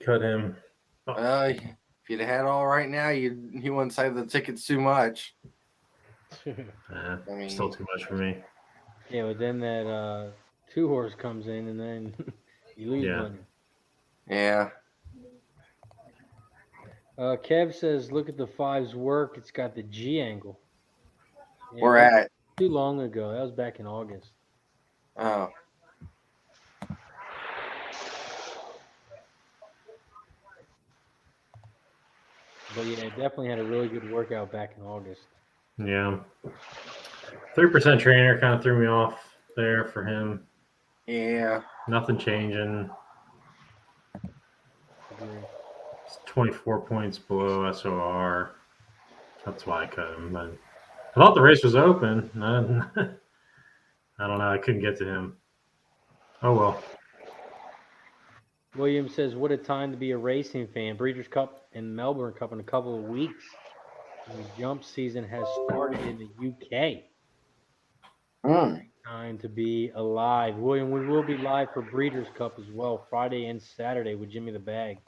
Speaker 3: cut him.
Speaker 2: If you'd had all right now, you wouldn't say the ticket's too much. I mean,
Speaker 3: Still too much for me.
Speaker 1: Yeah, but then that 2 horse comes in and then you lose money.
Speaker 2: Yeah.
Speaker 1: Kev says, look at the 5's work. It's got the G angle. Yeah,
Speaker 2: We're at.
Speaker 1: too long ago. That was back in August.
Speaker 2: Oh.
Speaker 1: But yeah, it definitely had a really good workout back in August.
Speaker 3: Yeah. 3% trainer kind of threw me off there for him.
Speaker 2: Yeah.
Speaker 3: Nothing changing. It's 24 points below SOR. That's why I cut him. But I thought the race was open. I don't know. I couldn't get to him. Oh, well.
Speaker 1: William says, what a time to be a racing fan. Breeders' Cup and Melbourne Cup in a couple of weeks. And the jump season has started in the UK. Time to be alive. William, we will be live for Breeders' Cup as well, Friday and Saturday with Jimmy the Bag.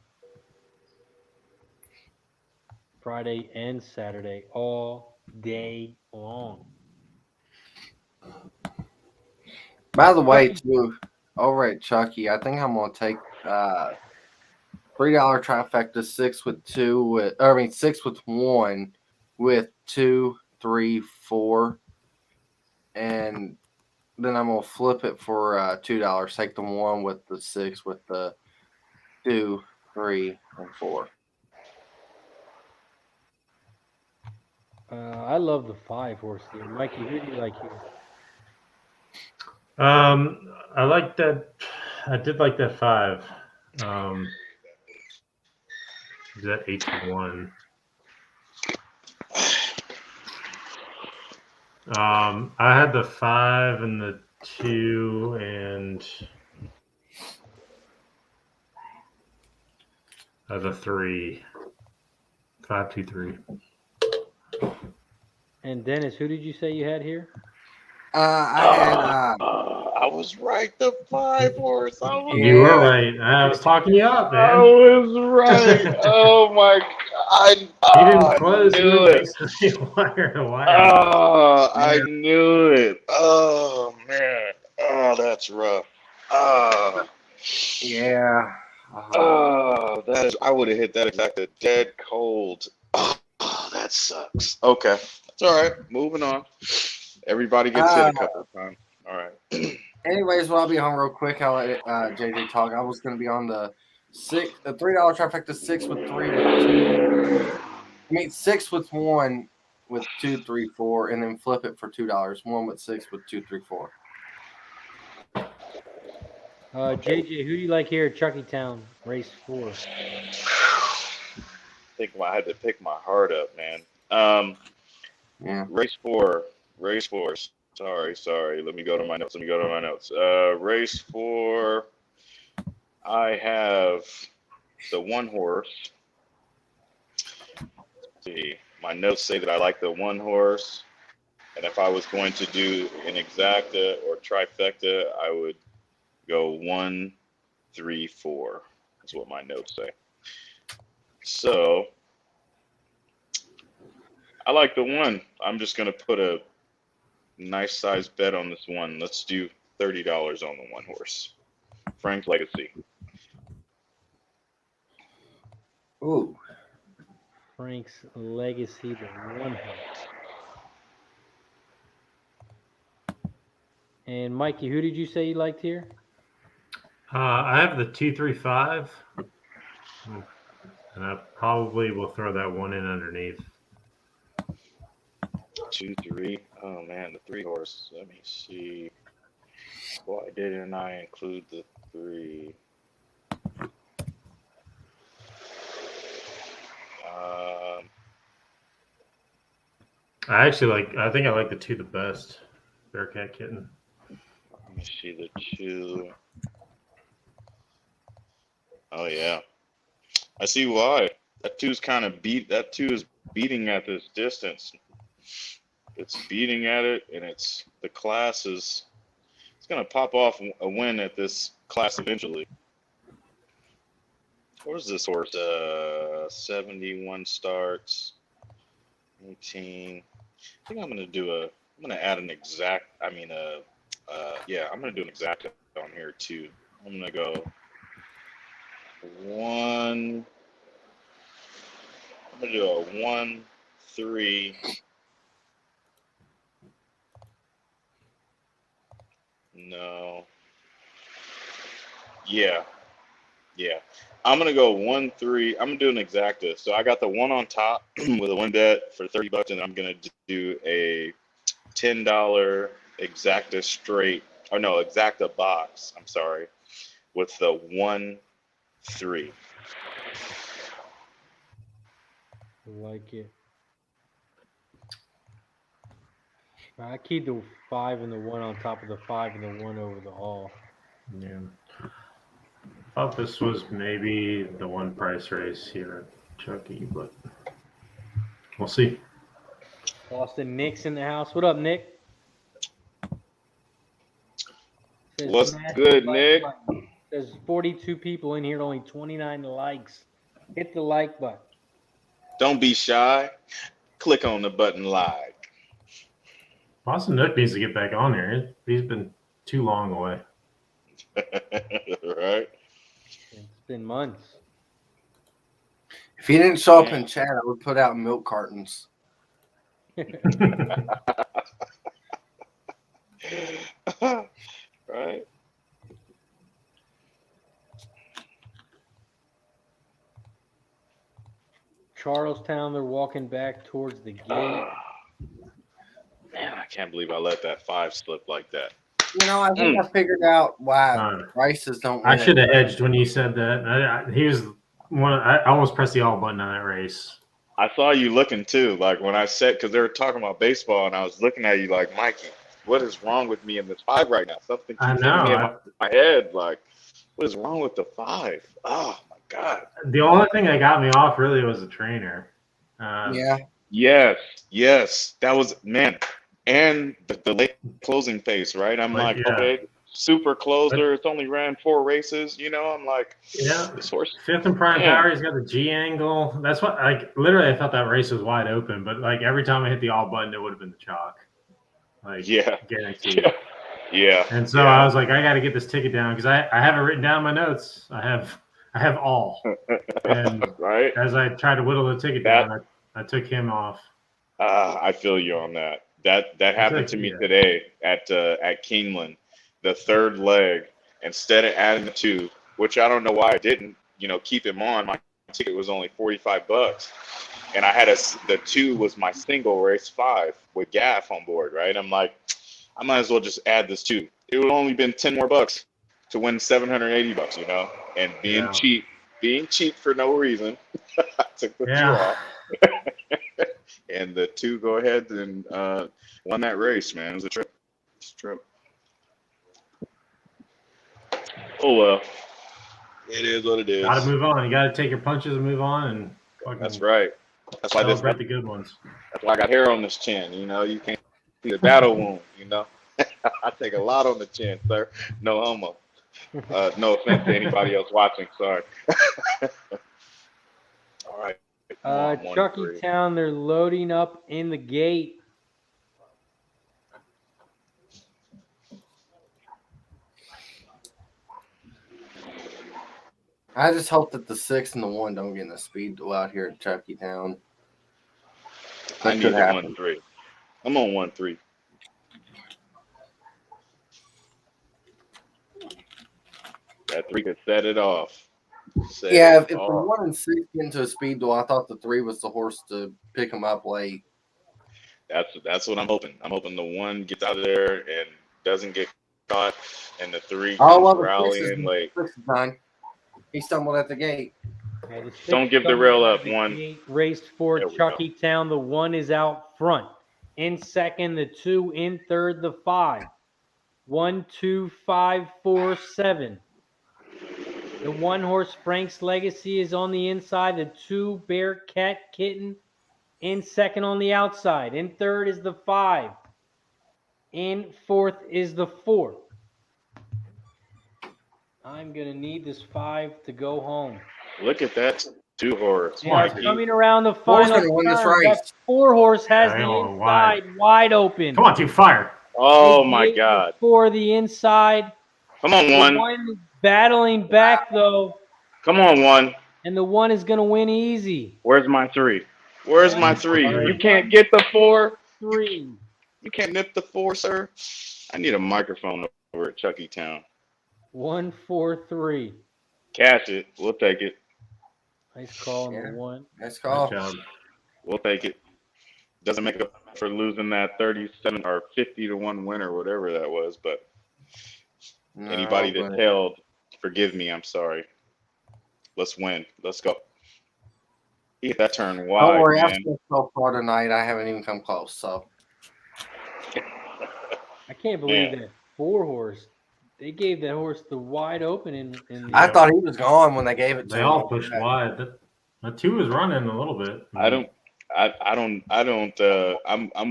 Speaker 1: Friday and Saturday, all day long.
Speaker 2: By the way, too, over at Chucky, I think I'm going to take $3 trifecta 6 with 1 with 2, 3, 4, and then I'm gonna flip it for $2. Take the 1 with the 6 with the 2, 3, and 4.
Speaker 1: I love the 5 horse here. Mikey, who do you like here?
Speaker 3: I like that. I did like that 5. Is that 8-1? I had the 5 and the 2 and the 3. 5, 2, 3.
Speaker 1: And Dennis, who did you say you had here?
Speaker 2: I
Speaker 4: was right. The 5 horse.
Speaker 3: You were right. I was talking you up, man.
Speaker 4: I was right. Oh my God!
Speaker 3: He didn't close. He
Speaker 4: knew
Speaker 3: didn't
Speaker 4: it.
Speaker 3: make wire to wire.
Speaker 4: Oh, I knew it. Oh man. Oh, that's rough. Oh.
Speaker 2: yeah.
Speaker 4: Oh, I would have hit that exactly dead cold. Oh, that sucks. Okay. It's all right. Moving on. Everybody gets hit a couple of times. All right.
Speaker 2: Anyways, well, I'll be home real quick. I'll let JJ talk. I was going to be on the $3 trifecta, 6 with 3 with 2. I mean, 6 with 1 with 2, 3, 4, and then flip it for $2. 1 with 6 with 2, 3, 4.
Speaker 1: JJ, who do you like here at Chuckytown, race 4?
Speaker 4: I think I had to pick my heart up, man.
Speaker 2: Yeah.
Speaker 4: Race 4. Sorry. Let me go to my notes. Race 4. I have the 1 horse. Let's see, my notes say that I like the 1 horse, and if I was going to do an exacta or trifecta, I would go 1, 3, 4. That's what my notes say. So I like the 1. I'm just going to put a nice size bet on this one. Let's do $30 on the 1 horse. Frank's Legacy.
Speaker 2: Ooh.
Speaker 1: Frank's Legacy, the 1 horse. And Mikey, who did you say you liked here?
Speaker 3: I have the 2, 3, 5, and I probably will throw that 1 in underneath.
Speaker 4: 2, 3. Oh man, the 3 horse. Let me see. Why didn't I include the 3?
Speaker 3: I think I like the 2 the best. Bearcat Kitten.
Speaker 4: Let me see the 2. Oh yeah, I see why. That 2's kind of That 2 is beating at this distance. It's beating at it, and the class is. It's gonna pop off a win at this class eventually. Where's this horse? 71 starts. 18. I think I'm gonna add an exact. I'm gonna do an exact on here too. I'm gonna go 1. I'm gonna do a 1, 3. No. Yeah. I'm gonna go 1, 3. I'm gonna do an exacta. So I got the 1 on top with a 1 bet for $30, and I'm gonna do a $10 exacta straight. Oh no, exacta box. I'm sorry, with the 1, 3.
Speaker 1: I like it. I keep the 5 and the 1 on top of the 5 and the 1 over the all.
Speaker 3: Yeah. Thought this was maybe the 1 price race here at Chucky, but we'll see.
Speaker 1: Austin Nick's in the house. What up, Nick?
Speaker 4: What's good, Nick?
Speaker 1: There's 42 people in here, only 29 likes. Hit the like button.
Speaker 4: Don't be shy. Click on the button like.
Speaker 3: Austin Nook needs to get back on here. He's been too long away.
Speaker 4: Right?
Speaker 1: It's been months.
Speaker 2: If he didn't show up in chat, I would put out milk cartons.
Speaker 4: Right?
Speaker 1: Charlestown, they're walking back towards the gate.
Speaker 4: Man, I can't believe I let that 5 slip like that.
Speaker 2: You know, I think I figured out why prices don't win.
Speaker 3: I should have hedged when you said that. He was one. I almost pressed the all button on that race.
Speaker 4: I saw you looking too, like when I said, because they were talking about baseball, and I was looking at you like, Mikey, what is wrong with me in this 5 right now? Something keeps hitting me in my head. Like, what is wrong with the 5? Oh my God.
Speaker 3: The only thing that got me off really was the trainer.
Speaker 2: Yeah.
Speaker 4: Yes. That was, man. And the late closing pace, right? I'm like, okay, super closer. It's only ran 4 races. You know, I'm like, this horse.
Speaker 3: 5th and prime power. He's got the G angle. That's what, like, literally, I thought that race was wide open. But like every time I hit the all button, it would have been the chalk. Like, guaranteed.
Speaker 4: Yeah.
Speaker 3: And so I was like, I got to get this ticket down because I have it written down in my notes. I have I have all. And
Speaker 4: Right?
Speaker 3: as I tried to whittle the ticket down, I took him off.
Speaker 4: I feel you on that. That happened to me
Speaker 3: Yeah.
Speaker 4: today at Keeneland, the third leg. Instead of adding the 2, which I don't know why I didn't, keep him on. My ticket was only $45, and I had the 2 was my single race 5 with Gaff on board. Right? I'm like, I might as well just add this 2. It would only been $10 more to win $780. And being cheap for no reason, I took the 2 off. And the 2 go ahead and won that race, man. It was a trip. It's a trip. Oh, well. It is what it is.
Speaker 3: Got to move on. You got to take your punches and move on. And
Speaker 4: That's right. That's why
Speaker 3: celebrate the good ones.
Speaker 4: That's why I got hair on this chin. You can't see the battle wound. I take a lot on the chin, sir. No homo. No offense to anybody else watching. Sorry. All right.
Speaker 1: Chucky Town, they're loading up in the gate.
Speaker 2: I just hope that the 6 and the 1 don't get in the speed duel out here at Chucky Town.
Speaker 4: I need the 1-3. I'm on 1-3. That 3 could set it off.
Speaker 2: If the 1 and 6 get into a speed duel, I thought the 3 was the horse to pick him up late.
Speaker 4: That's what I'm hoping. I'm hoping the 1 gets out of there and doesn't get caught, and the 3 rallying late.
Speaker 2: He stumbled at the gate.
Speaker 1: Okay,
Speaker 4: don't give the rail up. 1
Speaker 1: raced for Chucky Town. The 1 is out front. In second, the 2. In third, the 5. 1, 2, 5, 4, 7. The 1 horse, Frank's Legacy, is on the inside. The 2, Bear Cat Kitten, in second on the outside. In third is the 5. In fourth is the 4. I'm going to need this 5 to go home.
Speaker 4: Look at that 2 horse.
Speaker 1: Yeah, coming around the final turn. That 4 horse has the inside wide open.
Speaker 3: Come on, 2, fire.
Speaker 4: Oh, my God.
Speaker 1: For the inside.
Speaker 4: Come on, 1.
Speaker 1: 1 battling back, though.
Speaker 4: Come on, 1.
Speaker 1: And the 1 is going to win easy.
Speaker 4: Where's my 3? Where's my 3? You can't get the 4?
Speaker 1: 3.
Speaker 4: You can't nip the 4, sir? I need a microphone over at Chucky Town.
Speaker 1: 1, 4, 3.
Speaker 4: Cash it. We'll take it.
Speaker 1: Nice call on the 1.
Speaker 2: Nice call.
Speaker 4: We'll take it. Doesn't make up for losing that 37 or 50 to 1 winner, whatever that was, but anybody that held, forgive me, I'm sorry. Let's win. Let's go. He hit that turn wide.
Speaker 2: Don't worry,
Speaker 4: man.
Speaker 2: I've seen so far tonight. I haven't even come close. So
Speaker 1: I can't believe that 4 horse. They gave that horse the wide open in
Speaker 2: I thought he was gone when they gave it to him.
Speaker 3: They all pushed wide. The 2 was running a little bit.
Speaker 4: I'm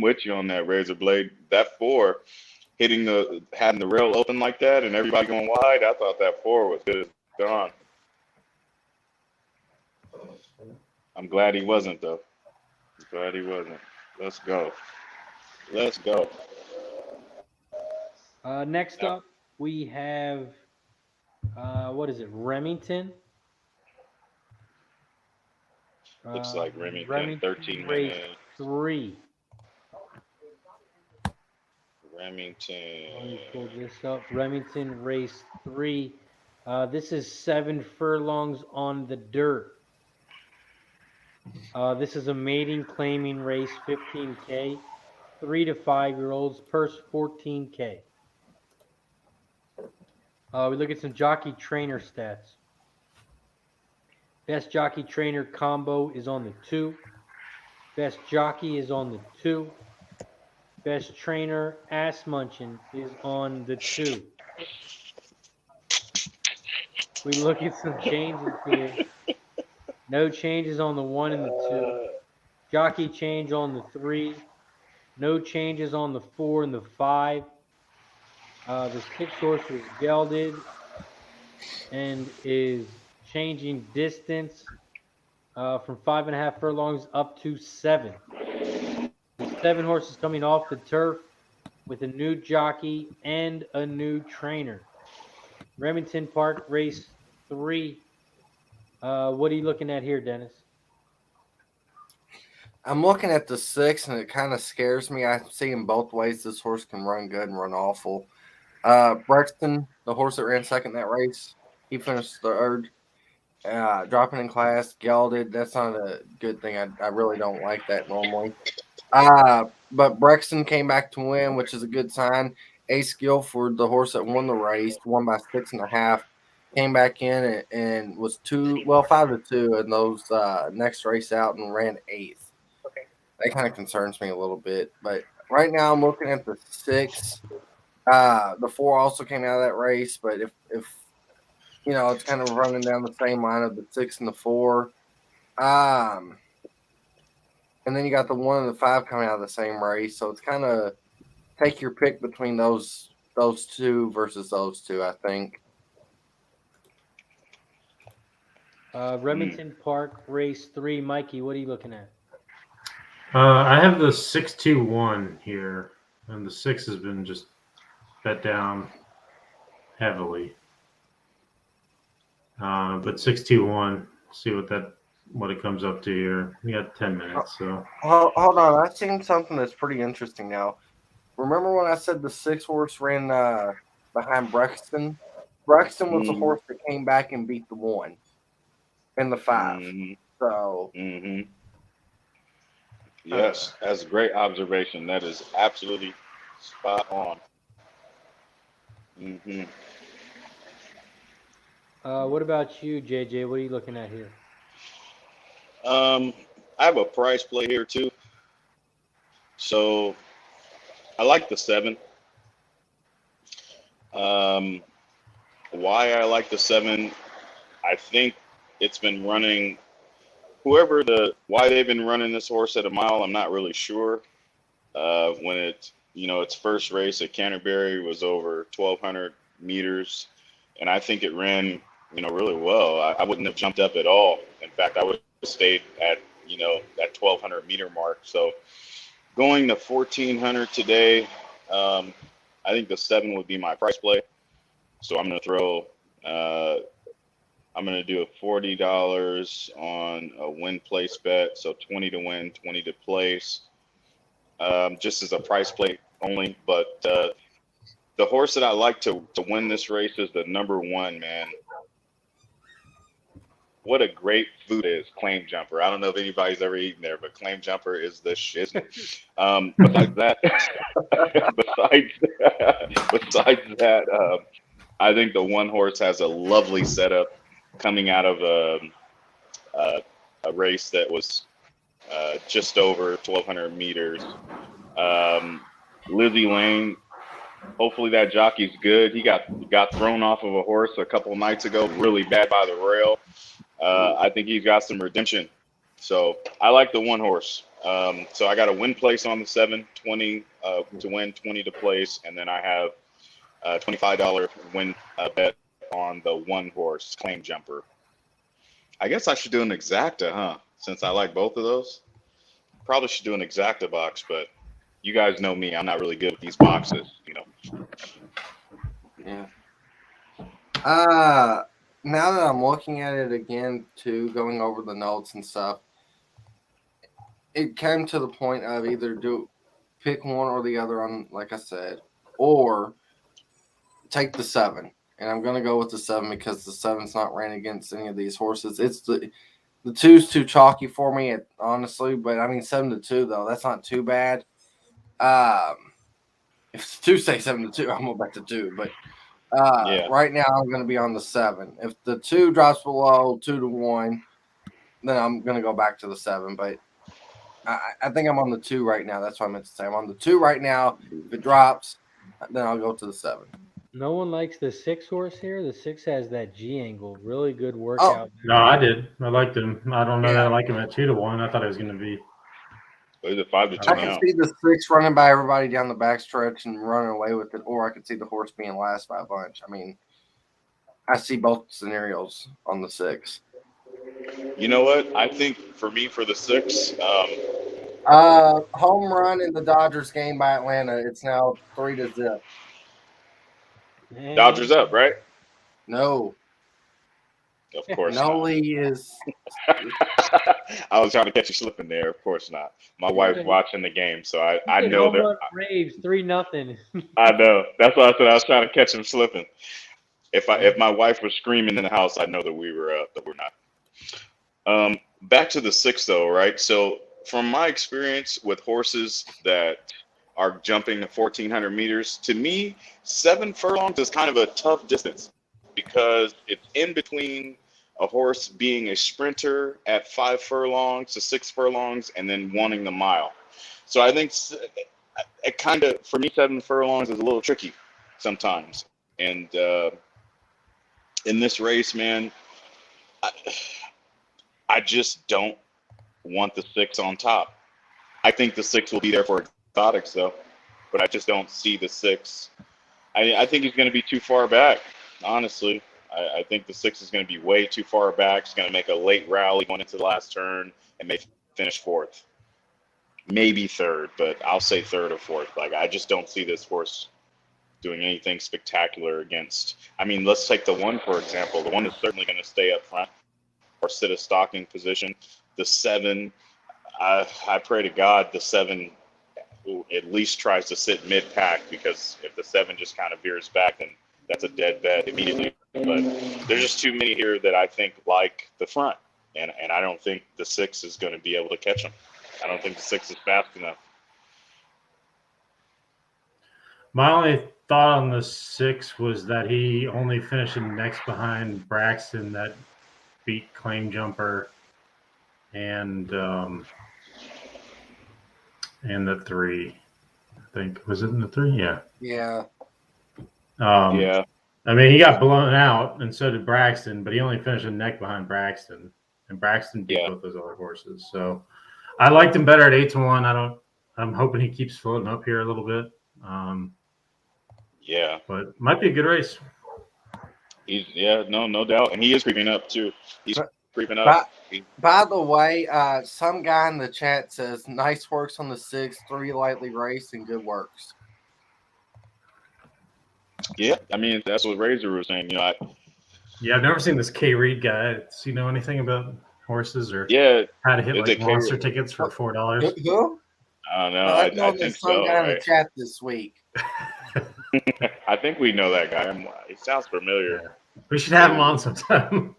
Speaker 4: with you on that, Razor Blade. That 4 having the rail open like that and everybody going wide, I thought that 4 was good as gone. I'm glad he wasn't, though. I'm glad he wasn't. Let's go. Let's go.
Speaker 1: Next up, we have, what is it, Remington?
Speaker 4: Looks like Remington 13 minutes.
Speaker 1: 3.
Speaker 4: Remington.
Speaker 1: Let me pull this up. Remington race 3. This is 7 furlongs on the dirt. This is a maiden claiming race, 15K. 3 to 5-year-olds, purse 14K. We look at some jockey trainer stats. Best jockey trainer combo is on the 2. Best jockey is on the 2. Best trainer ass munching is on the 2. We look at some changes here. No changes on the 1 and the 2. Jockey change on the 3. No changes on the 4 and the 5. The 6 horse was gelded and is changing distance from 5.5 furlongs up to 7. The 7 horse is coming off the turf with a new jockey and a new trainer. Remington Park race 3. What are you looking at here, Dennis?
Speaker 2: I'm looking at the 6, and it kind of scares me. I see him both ways. This horse can run good and run awful. Brexton, the horse that ran second in that race, he finished third. Dropping in class, gelded. That's not a good thing. I really don't like that normally. But Brexton came back to win, which is a good sign. Ace Guilford, the horse that won the race, won by 6.5, came back in and was 5-2 in those next race out and ran 8th. That kind of concerns me a little bit. But right now I'm looking at the 6. The 4 also came out of that race, but if it's kind of running down the same line of the 6 and the 4. And then you got the 1 and the 5 coming out of the same race. So it's kind of take your pick between those 2 versus those 2, I think.
Speaker 1: Remington Park, race 3. Mikey, what are you looking at?
Speaker 3: I have the 6-2-1 here, and the 6 has been just bet down heavily. But 6-2-1, see what it comes up to here. We got 10 minutes, so.
Speaker 2: Hold on, I've seen something that's pretty interesting now. Remember when I said the 6 horse ran behind Brexton? Brexton was the horse that came back and beat the 1 and the 5. So.
Speaker 4: Yes, that's a great observation. That is absolutely spot on.
Speaker 1: What about you, JJ? What are you looking at here?
Speaker 4: I have a price play here too. So I like the 7. Why I like the 7, I think it's been running. Why they've been running this horse at a mile, I'm not really sure. When its first race at Canterbury was over 1,200 meters, and I think it ran, really well. I wouldn't have jumped up at all. In fact, I would have stayed at, that 1,200 meter mark. So going to 1,400 today, I think the 7 would be my price play. So I'm going to throw. I'm going to do a $40 on a win place bet. So 20 to win, 20 to place, just as a price play only. But the horse that I like to win this race is the number 1, man. What a great food is Claim Jumper. I don't know if anybody's ever eaten there, but Claim Jumper is the shit. Besides that, I think the 1 horse has a lovely setup coming out of a race that was just over 1,200 meters. Lizzie Lane, hopefully that jockey's good. He got thrown off of a horse a couple of nights ago, really bad by the rail. I think he's got some redemption. So I like the 1 horse. So I got a win place on the 7, 20 to win, 20 to place, and then I have a $25 win bet on the 1 horse, Claim Jumper. I guess I should do an exacta, huh? Since I like both of those. Probably should do an exacta box, but you guys know me. I'm not really good with these boxes,
Speaker 2: Yeah. Now that I'm looking at it again, too, going over the notes and stuff, it came to the point of either pick one or the other on, like I said, or take the 7. And I'm going to go with the 7 because the 7's not ran against any of these horses. It's the 2's too chalky for me, honestly. But, 7-2, though, that's not too bad. If the 2 say 7-2, I'm going back to 2. But right now I'm going to be on the 7. If the 2 drops below 2-1, then I'm going to go back to the 7. But I think I'm on the 2 right now. That's what I meant to say. I'm on the 2 right now. If it drops, then I'll go to the 7.
Speaker 1: No one likes the 6 horse here. The 6 has that G angle. Really good workout.
Speaker 3: No, I did. I liked him. I don't know that I like him at 2-1. I thought it was going to be.
Speaker 4: Is it 5-2
Speaker 2: I can see the 6 running by everybody down the backstretch and running away with it, or I could see the horse being last by a bunch. I see both scenarios on the 6.
Speaker 4: You know what? I think for me, for the 6,
Speaker 2: home run in the Dodgers game by Atlanta. It's now 3-0.
Speaker 4: Dodgers up, right?
Speaker 2: No.
Speaker 4: Of course
Speaker 2: Noli is.
Speaker 4: I was trying to catch you slipping there. Of course not. My wife's watching the game, so I know
Speaker 1: home
Speaker 4: that.
Speaker 1: run Braves 3-0.
Speaker 4: I know. That's why I said I was trying to catch him slipping. If my wife was screaming in the house, I know that we were not. Back to the 6 though, right? So from my experience with horses that are jumping 1,400 meters, to me, 7 furlongs is kind of a tough distance because it's in between a horse being a sprinter at 5 furlongs to 6 furlongs and then wanting the mile. So I think it kind of, for me, 7 furlongs is a little tricky sometimes. And in this race, man, I just don't want the 6 on top. I think the 6 will be there for exotics, though, but I just don't see the 6. I think he's going to be too far back, honestly. I think the 6 is going to be way too far back. He's going to make a late rally going into the last turn and may finish 4th. Maybe 3rd, but I'll say 3rd or 4th. Like, I just don't see this horse doing anything spectacular against. I mean, let's take the 1, for example. The 1 is certainly going to stay up front or sit a stalking position. The 7, I pray to God the 7 at least tries to sit mid-pack, because if the 7 just kind of veers back, then that's a dead bet immediately. But there's just too many here that I think like the front, and I don't think the 6 is going to be able to catch them. I don't think the 6 is fast enough.
Speaker 3: My only thought on the 6 was that he only finished next behind Braxton, that beat Claim Jumper, and the 3. I think, was it in the 3? Yeah.
Speaker 2: Yeah.
Speaker 4: Yeah.
Speaker 3: I mean, he got blown out, and so did Braxton, but he only finished a neck behind Braxton, and Braxton beat both those other horses. So I liked him better at 8-1. I'm hoping he keeps floating up here a little bit. But might be a good race.
Speaker 4: No doubt, and he is creeping up too. He's creeping up.
Speaker 2: By the way, some guy in the chat says nice works on the 6, 3 lightly raced, and good works.
Speaker 4: Yeah, I mean, that's what Razor was saying.
Speaker 3: I've never seen this K Reed guy. Does he know anything about horses, or how to hit like monster tickets for $4?
Speaker 2: Who?
Speaker 4: I don't know.
Speaker 2: I
Speaker 4: think
Speaker 2: there's
Speaker 4: so.
Speaker 2: Some guy
Speaker 4: right?
Speaker 2: in the chat this week.
Speaker 4: I think we know that guy. He sounds familiar.
Speaker 3: Yeah. We should have him on sometime.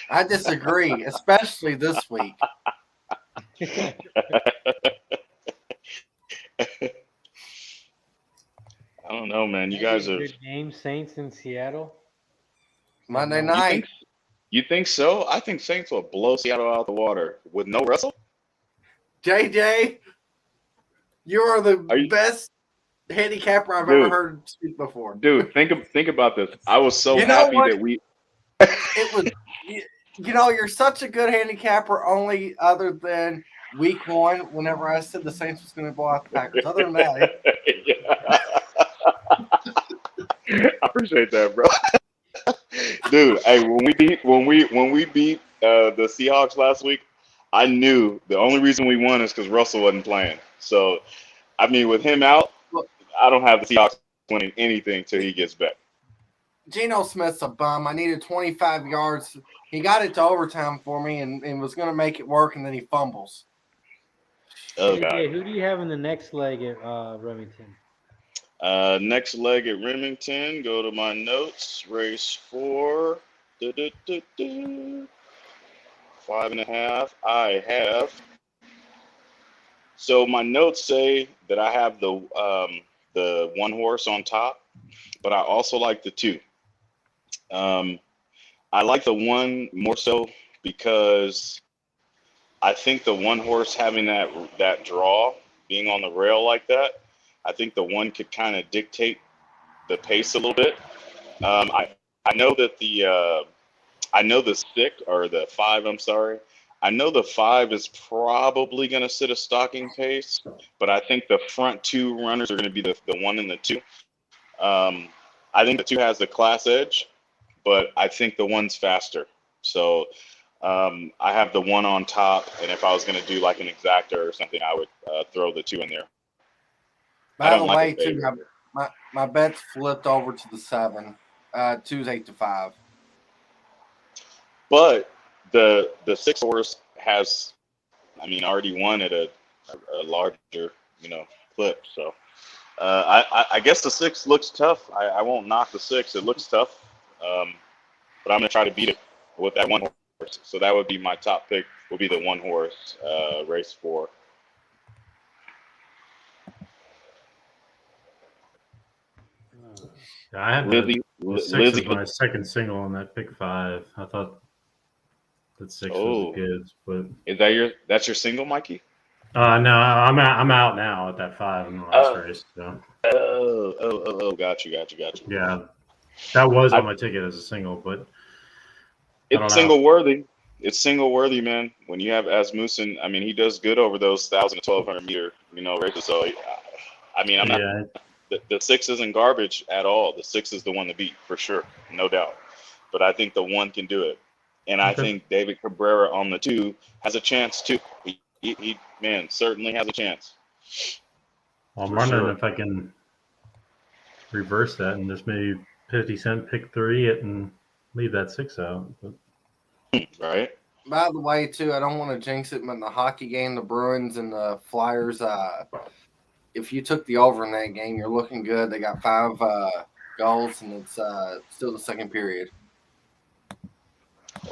Speaker 2: I disagree, especially this week.
Speaker 4: I don't know, man. You guys are.
Speaker 1: Good game, Saints in Seattle.
Speaker 2: Monday night.
Speaker 4: You think so? I think Saints will blow Seattle out the water with no Russell.
Speaker 2: JJ, you are the best handicapper I've ever heard speak before.
Speaker 4: Dude, think about this. I was so happy that we.
Speaker 2: It was. You're such a good handicapper. Only other than week 1, whenever I said the Saints was going to blow out the Packers. Other than that.
Speaker 4: I appreciate that, bro. Dude, hey, when we beat the Seahawks last week, I knew the only reason we won is because Russell wasn't playing. So, I mean, with him out, I don't have the Seahawks winning anything till he gets back.
Speaker 2: Geno Smith's a bum. I needed 25 yards. He got it to overtime for me and was going to make it work, and then he fumbles.
Speaker 4: Oh, God.
Speaker 1: Who do you have in the next leg at Remington?
Speaker 4: Next leg at Remington, go to my notes. Race 4. 5.5. I have. So my notes say that I have the 1 horse on top, but I also like the 2. I like the 1 more so because I think the 1 horse having that draw, being on the rail like that, I think the 1 could kind of dictate the pace a little bit. I know that the 6 or the 5. I'm sorry. I know the 5 is probably going to sit a stalking pace, but I think the front 2 runners are going to be the 1 and the 2. I think the 2 has the class edge, but I think the 1's faster. So I have the 1 on top, and if I was going to do like an exacta or something, I would throw the 2 in there.
Speaker 2: By the way, too, my bet's flipped over to the 7. 2's 8-5.
Speaker 4: But the 6 horse has, I mean, already won at a larger, clip. So I guess the 6 looks tough. I won't knock the 6. It looks tough. But I'm gonna try to beat it with that 1 horse. So that would be my top pick. Will be the 1 horse, race 4.
Speaker 3: Yeah, I had the 6 as my second single on that pick 5. I thought that 6 was good, but
Speaker 4: that's your single, Mikey?
Speaker 3: No, I'm out now at that 5 in the last race. So.
Speaker 4: Got you.
Speaker 3: Yeah, that was on my ticket as a single, but
Speaker 4: it's single worthy. It's single worthy, man. When you have Asmussen, I mean, he does good over those 1,000 to 1,200 meter, races. So, I mean, I'm not. The 6 isn't garbage at all. The 6 is the one to beat for sure, no doubt. But I think the 1 can do it, and I think David Cabrera on the 2 has a chance too. He certainly has a chance.
Speaker 3: Well, I'm wondering if I can reverse that and just maybe 50 Cent pick 3 it and leave that 6 out. But.
Speaker 4: Right.
Speaker 2: By the way, too, I don't want to jinx it, but in the hockey game, the Bruins and the Flyers, if you took the over in that game, you're looking good. They got 5 goals, and it's still the second period.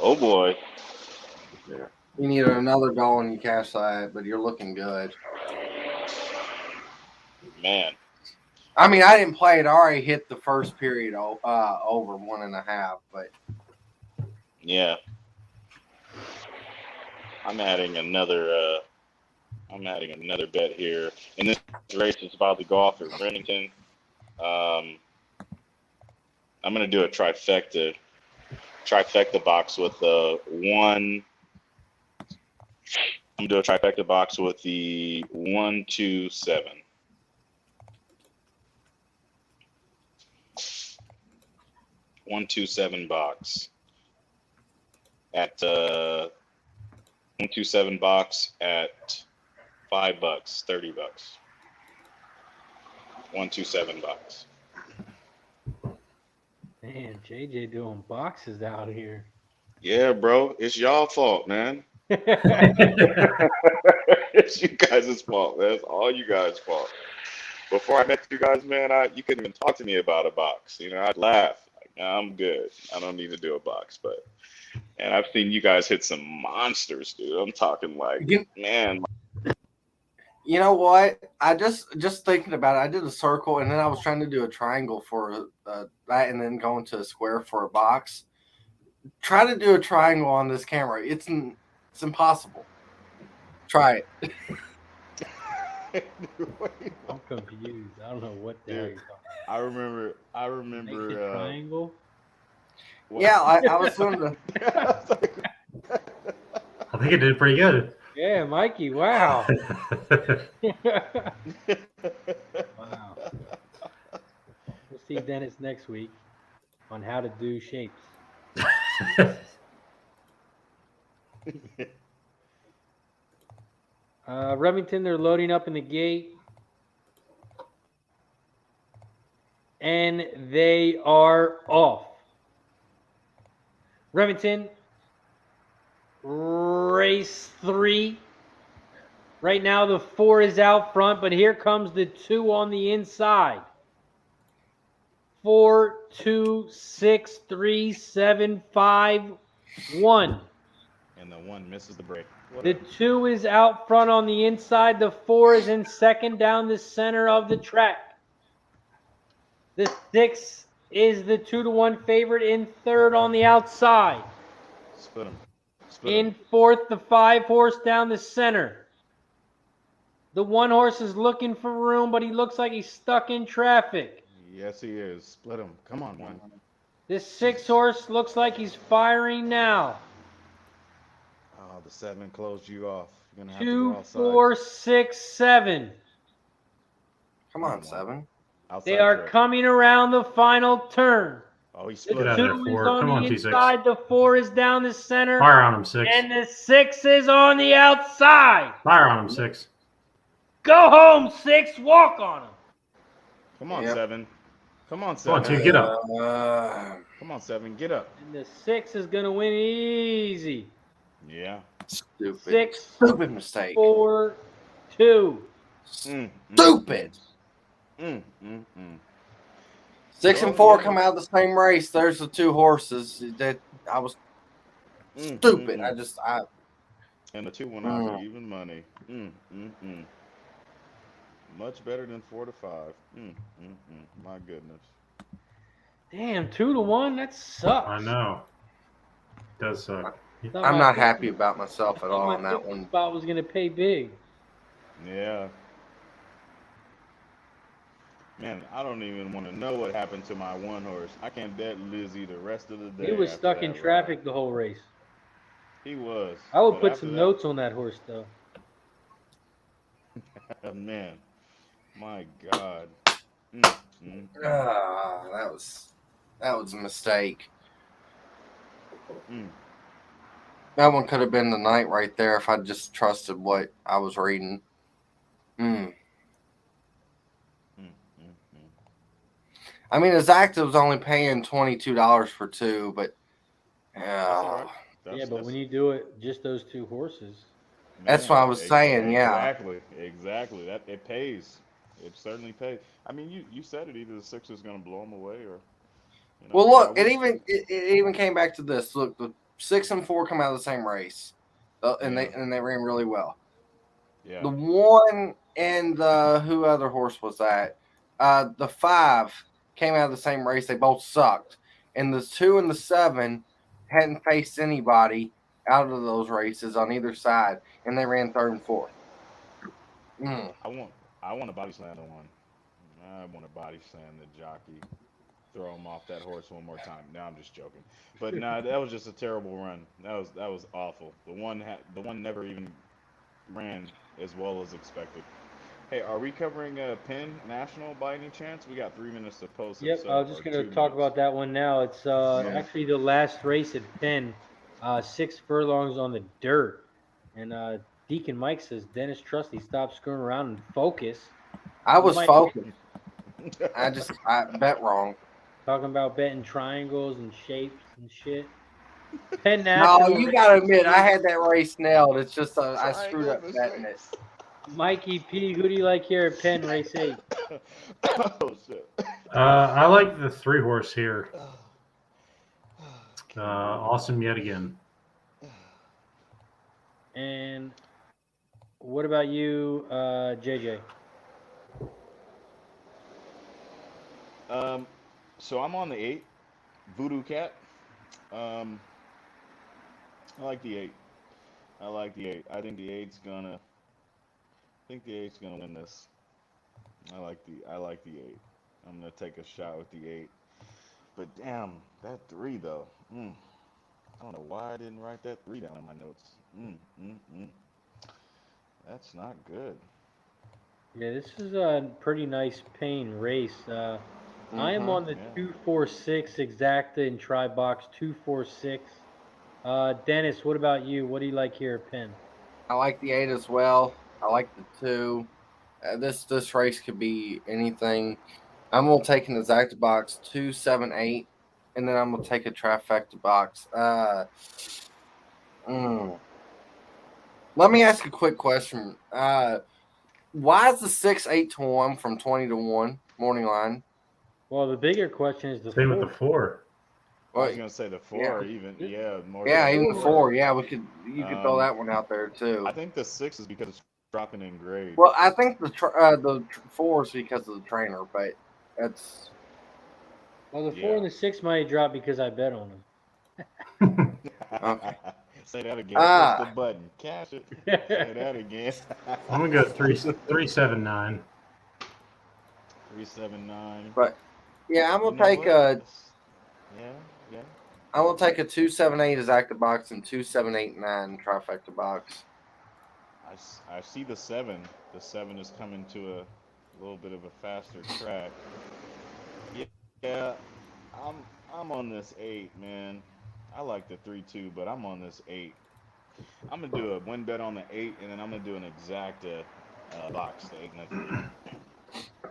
Speaker 4: Oh, boy.
Speaker 2: Yeah. You need another goal and you cash that, but you're looking good.
Speaker 4: Man.
Speaker 2: I mean, I didn't play it. I already hit the first period over 1.5, but.
Speaker 4: Yeah. I'm adding another bet here. And this race is about to go off at Remington. I'm going to do a trifecta box with the 1. I'm going to do a trifecta box with the 1, 2, 7. One, 2, 7 box at 1, 2, 7 box at $5, $30. 1, 2, 7 box.
Speaker 1: Man, JJ doing boxes out here.
Speaker 4: Yeah, bro, it's y'all fault, man. It's you guys' fault, man. It's all you guys' fault. Before I met you guys, man, you couldn't even talk to me about a box. I'd laugh. I'm good. I don't need to do a box, and I've seen you guys hit some monsters, dude. I'm talking man.
Speaker 2: You know what? I just thinking about it. I did a circle, and then I was trying to do a triangle for that, and then going to a square for a box. Try to do a triangle on this camera. It's impossible. Try it.
Speaker 1: I'm confused. I don't know what the hell you're talking about.
Speaker 4: I remember.
Speaker 1: Make a triangle.
Speaker 2: What? Yeah, I was doing the.
Speaker 3: I think it did pretty good.
Speaker 1: Yeah, Mikey. Wow. Wow. We'll see Dennis next week on how to do shapes. Remington, they're loading up in the gate. And they are off. Remington, race 3. Right now the 4 is out front, but here comes the 2 on the inside. 4, 2, 6, 3, 7, 5, 1.
Speaker 4: And the 1 misses the break.
Speaker 1: The 2 is out front on the inside. The 4 is in second down the center of the track. The 6 is the 2-1 favorite in third on the outside.
Speaker 4: Split them.
Speaker 1: In fourth, the 5 horse down the center. The 1 horse is looking for room, but he looks like he's stuck in traffic.
Speaker 4: Yes, he is. Split him. Come on, 1.
Speaker 1: This 6 horse looks like he's firing now.
Speaker 4: Oh, the 7 closed you off. You're gonna have
Speaker 1: 2,
Speaker 4: to go outside.
Speaker 1: 4, 6, 7.
Speaker 2: Come on, 7.
Speaker 1: Outside they are coming around the final turn.
Speaker 4: Oh, he split.
Speaker 1: The 2 is on the
Speaker 3: T6.
Speaker 1: inside. The 4 is down the center.
Speaker 3: Fire on him, 6.
Speaker 1: And the 6 is on the outside.
Speaker 3: Fire on him, 6.
Speaker 1: Go home, 6. Walk on him.
Speaker 4: Come on, 7.
Speaker 5: Come on,
Speaker 3: Come on,
Speaker 5: 7.
Speaker 3: two, get up.
Speaker 5: Come on, 7. Get up.
Speaker 1: And the 6 is going to win easy.
Speaker 5: Yeah.
Speaker 2: Stupid.
Speaker 1: 6,
Speaker 2: Stupid mistake.
Speaker 1: 4, 2.
Speaker 2: Stupid. 6 and 4 come out of the same race. There's the 2 horses that I was stupid.
Speaker 5: And the 2 went off for even money. Much better than 4 to 5. My goodness.
Speaker 1: Damn, 2 to 1. That sucks.
Speaker 3: I know. It does suck.
Speaker 2: I'm not happy about myself at all on that one.
Speaker 1: Spot was gonna pay big.
Speaker 5: Yeah. Man, I don't even want to know what happened to my 1 horse. I can't bet Lizzie the rest of the day.
Speaker 1: He was stuck in traffic the whole race.
Speaker 5: He was.
Speaker 1: I would put some notes on that horse though.
Speaker 5: Man, my God.
Speaker 2: That was a mistake. That one could have been the night right there if I just trusted what I was reading. I mean, Exacta was only paying $22 for 2, but
Speaker 5: That's
Speaker 1: but when you do it, just those 2 horses.
Speaker 2: That's what I was saying. Yeah,
Speaker 5: exactly. That it pays. It certainly pays. I mean, you said it. Either the 6 is going to blow them away, or.
Speaker 2: Well, look, it even came back to this. Look, the 6 and 4 come out of the same race, and they ran really well.
Speaker 5: Yeah.
Speaker 2: The 1 and who other horse was that? The 5 came out of the same race. They both sucked, and the 2 and the 7 hadn't faced anybody out of those races on either side, and they ran 3rd and 4th.
Speaker 5: I want to body slam the 1. I want to body slam the jockey. Throw him off that horse one more time. No, I'm just joking. But no, that was just a terrible run. That was awful. The one never even ran as well as expected. Hey, are we covering Penn National by any chance? We got 3 minutes to post it.
Speaker 1: Yep, I was just going to talk about that one now. It's actually the last race at Penn, 6 furlongs on the dirt. And Deacon Mike says, Dennis Trusty, stop screwing around and focus.
Speaker 2: I was focused. I bet wrong.
Speaker 1: Talking about betting triangles and shapes and shit. Penn National.
Speaker 2: No, you got to admit, I had that race nailed. It's just I screwed up betting it.
Speaker 1: Mikey P, who do you like here at Penn Race 8?
Speaker 5: Oh, shit.
Speaker 3: I like the 3 horse here. Awesome yet again.
Speaker 1: And what about you, JJ?
Speaker 5: So I'm on the 8, Voodoo Cat. I like the 8. I think the 8's gonna win this. I like the 8. I'm gonna take a shot with the 8. But damn, that 3 though. I don't know why I didn't write that 3 down in my notes. That's not good.
Speaker 1: Yeah, this is a pretty nice pain race. I am on the 246 Exacta and try box 246. Dennis, what about you? What do you like here at Penn?
Speaker 2: I like the 8 as well. I like the 2. This race could be anything. I'm gonna take an Exacta box 2, 7, 8, and then I'm gonna take a trifecta box. Let me ask a quick question. Why is the 6 8 to 1 from 20 to 1 morning line?
Speaker 1: Well, the bigger question is the
Speaker 3: Same
Speaker 1: 4.
Speaker 3: with the 4.
Speaker 5: I was gonna say the 4 even. Yeah, more.
Speaker 2: Yeah, even the 4. Yeah, you could throw that one out there too.
Speaker 5: I think the 6 is because it's dropping in grade.
Speaker 2: Well, I think the 4 is because of the trainer, but that's.
Speaker 1: Well, the 4 and the 6 might drop because I bet on them.
Speaker 2: Okay.
Speaker 5: Say that again. Press the button. Cash it. Say that again.
Speaker 3: I'm gonna go 379.
Speaker 5: 379.
Speaker 2: But yeah, I'm gonna take a.
Speaker 5: Yeah.
Speaker 2: I'm gonna take a 278 Exacta box and 2789 trifecta box.
Speaker 5: I see the 7. The 7 is coming to a little bit of a faster track. Yeah, I'm on this 8, man. I like the 3 too, but I'm on this 8. I'm gonna do a win bet on the 8, and then I'm gonna do an Exacta box, the 8 and the 3.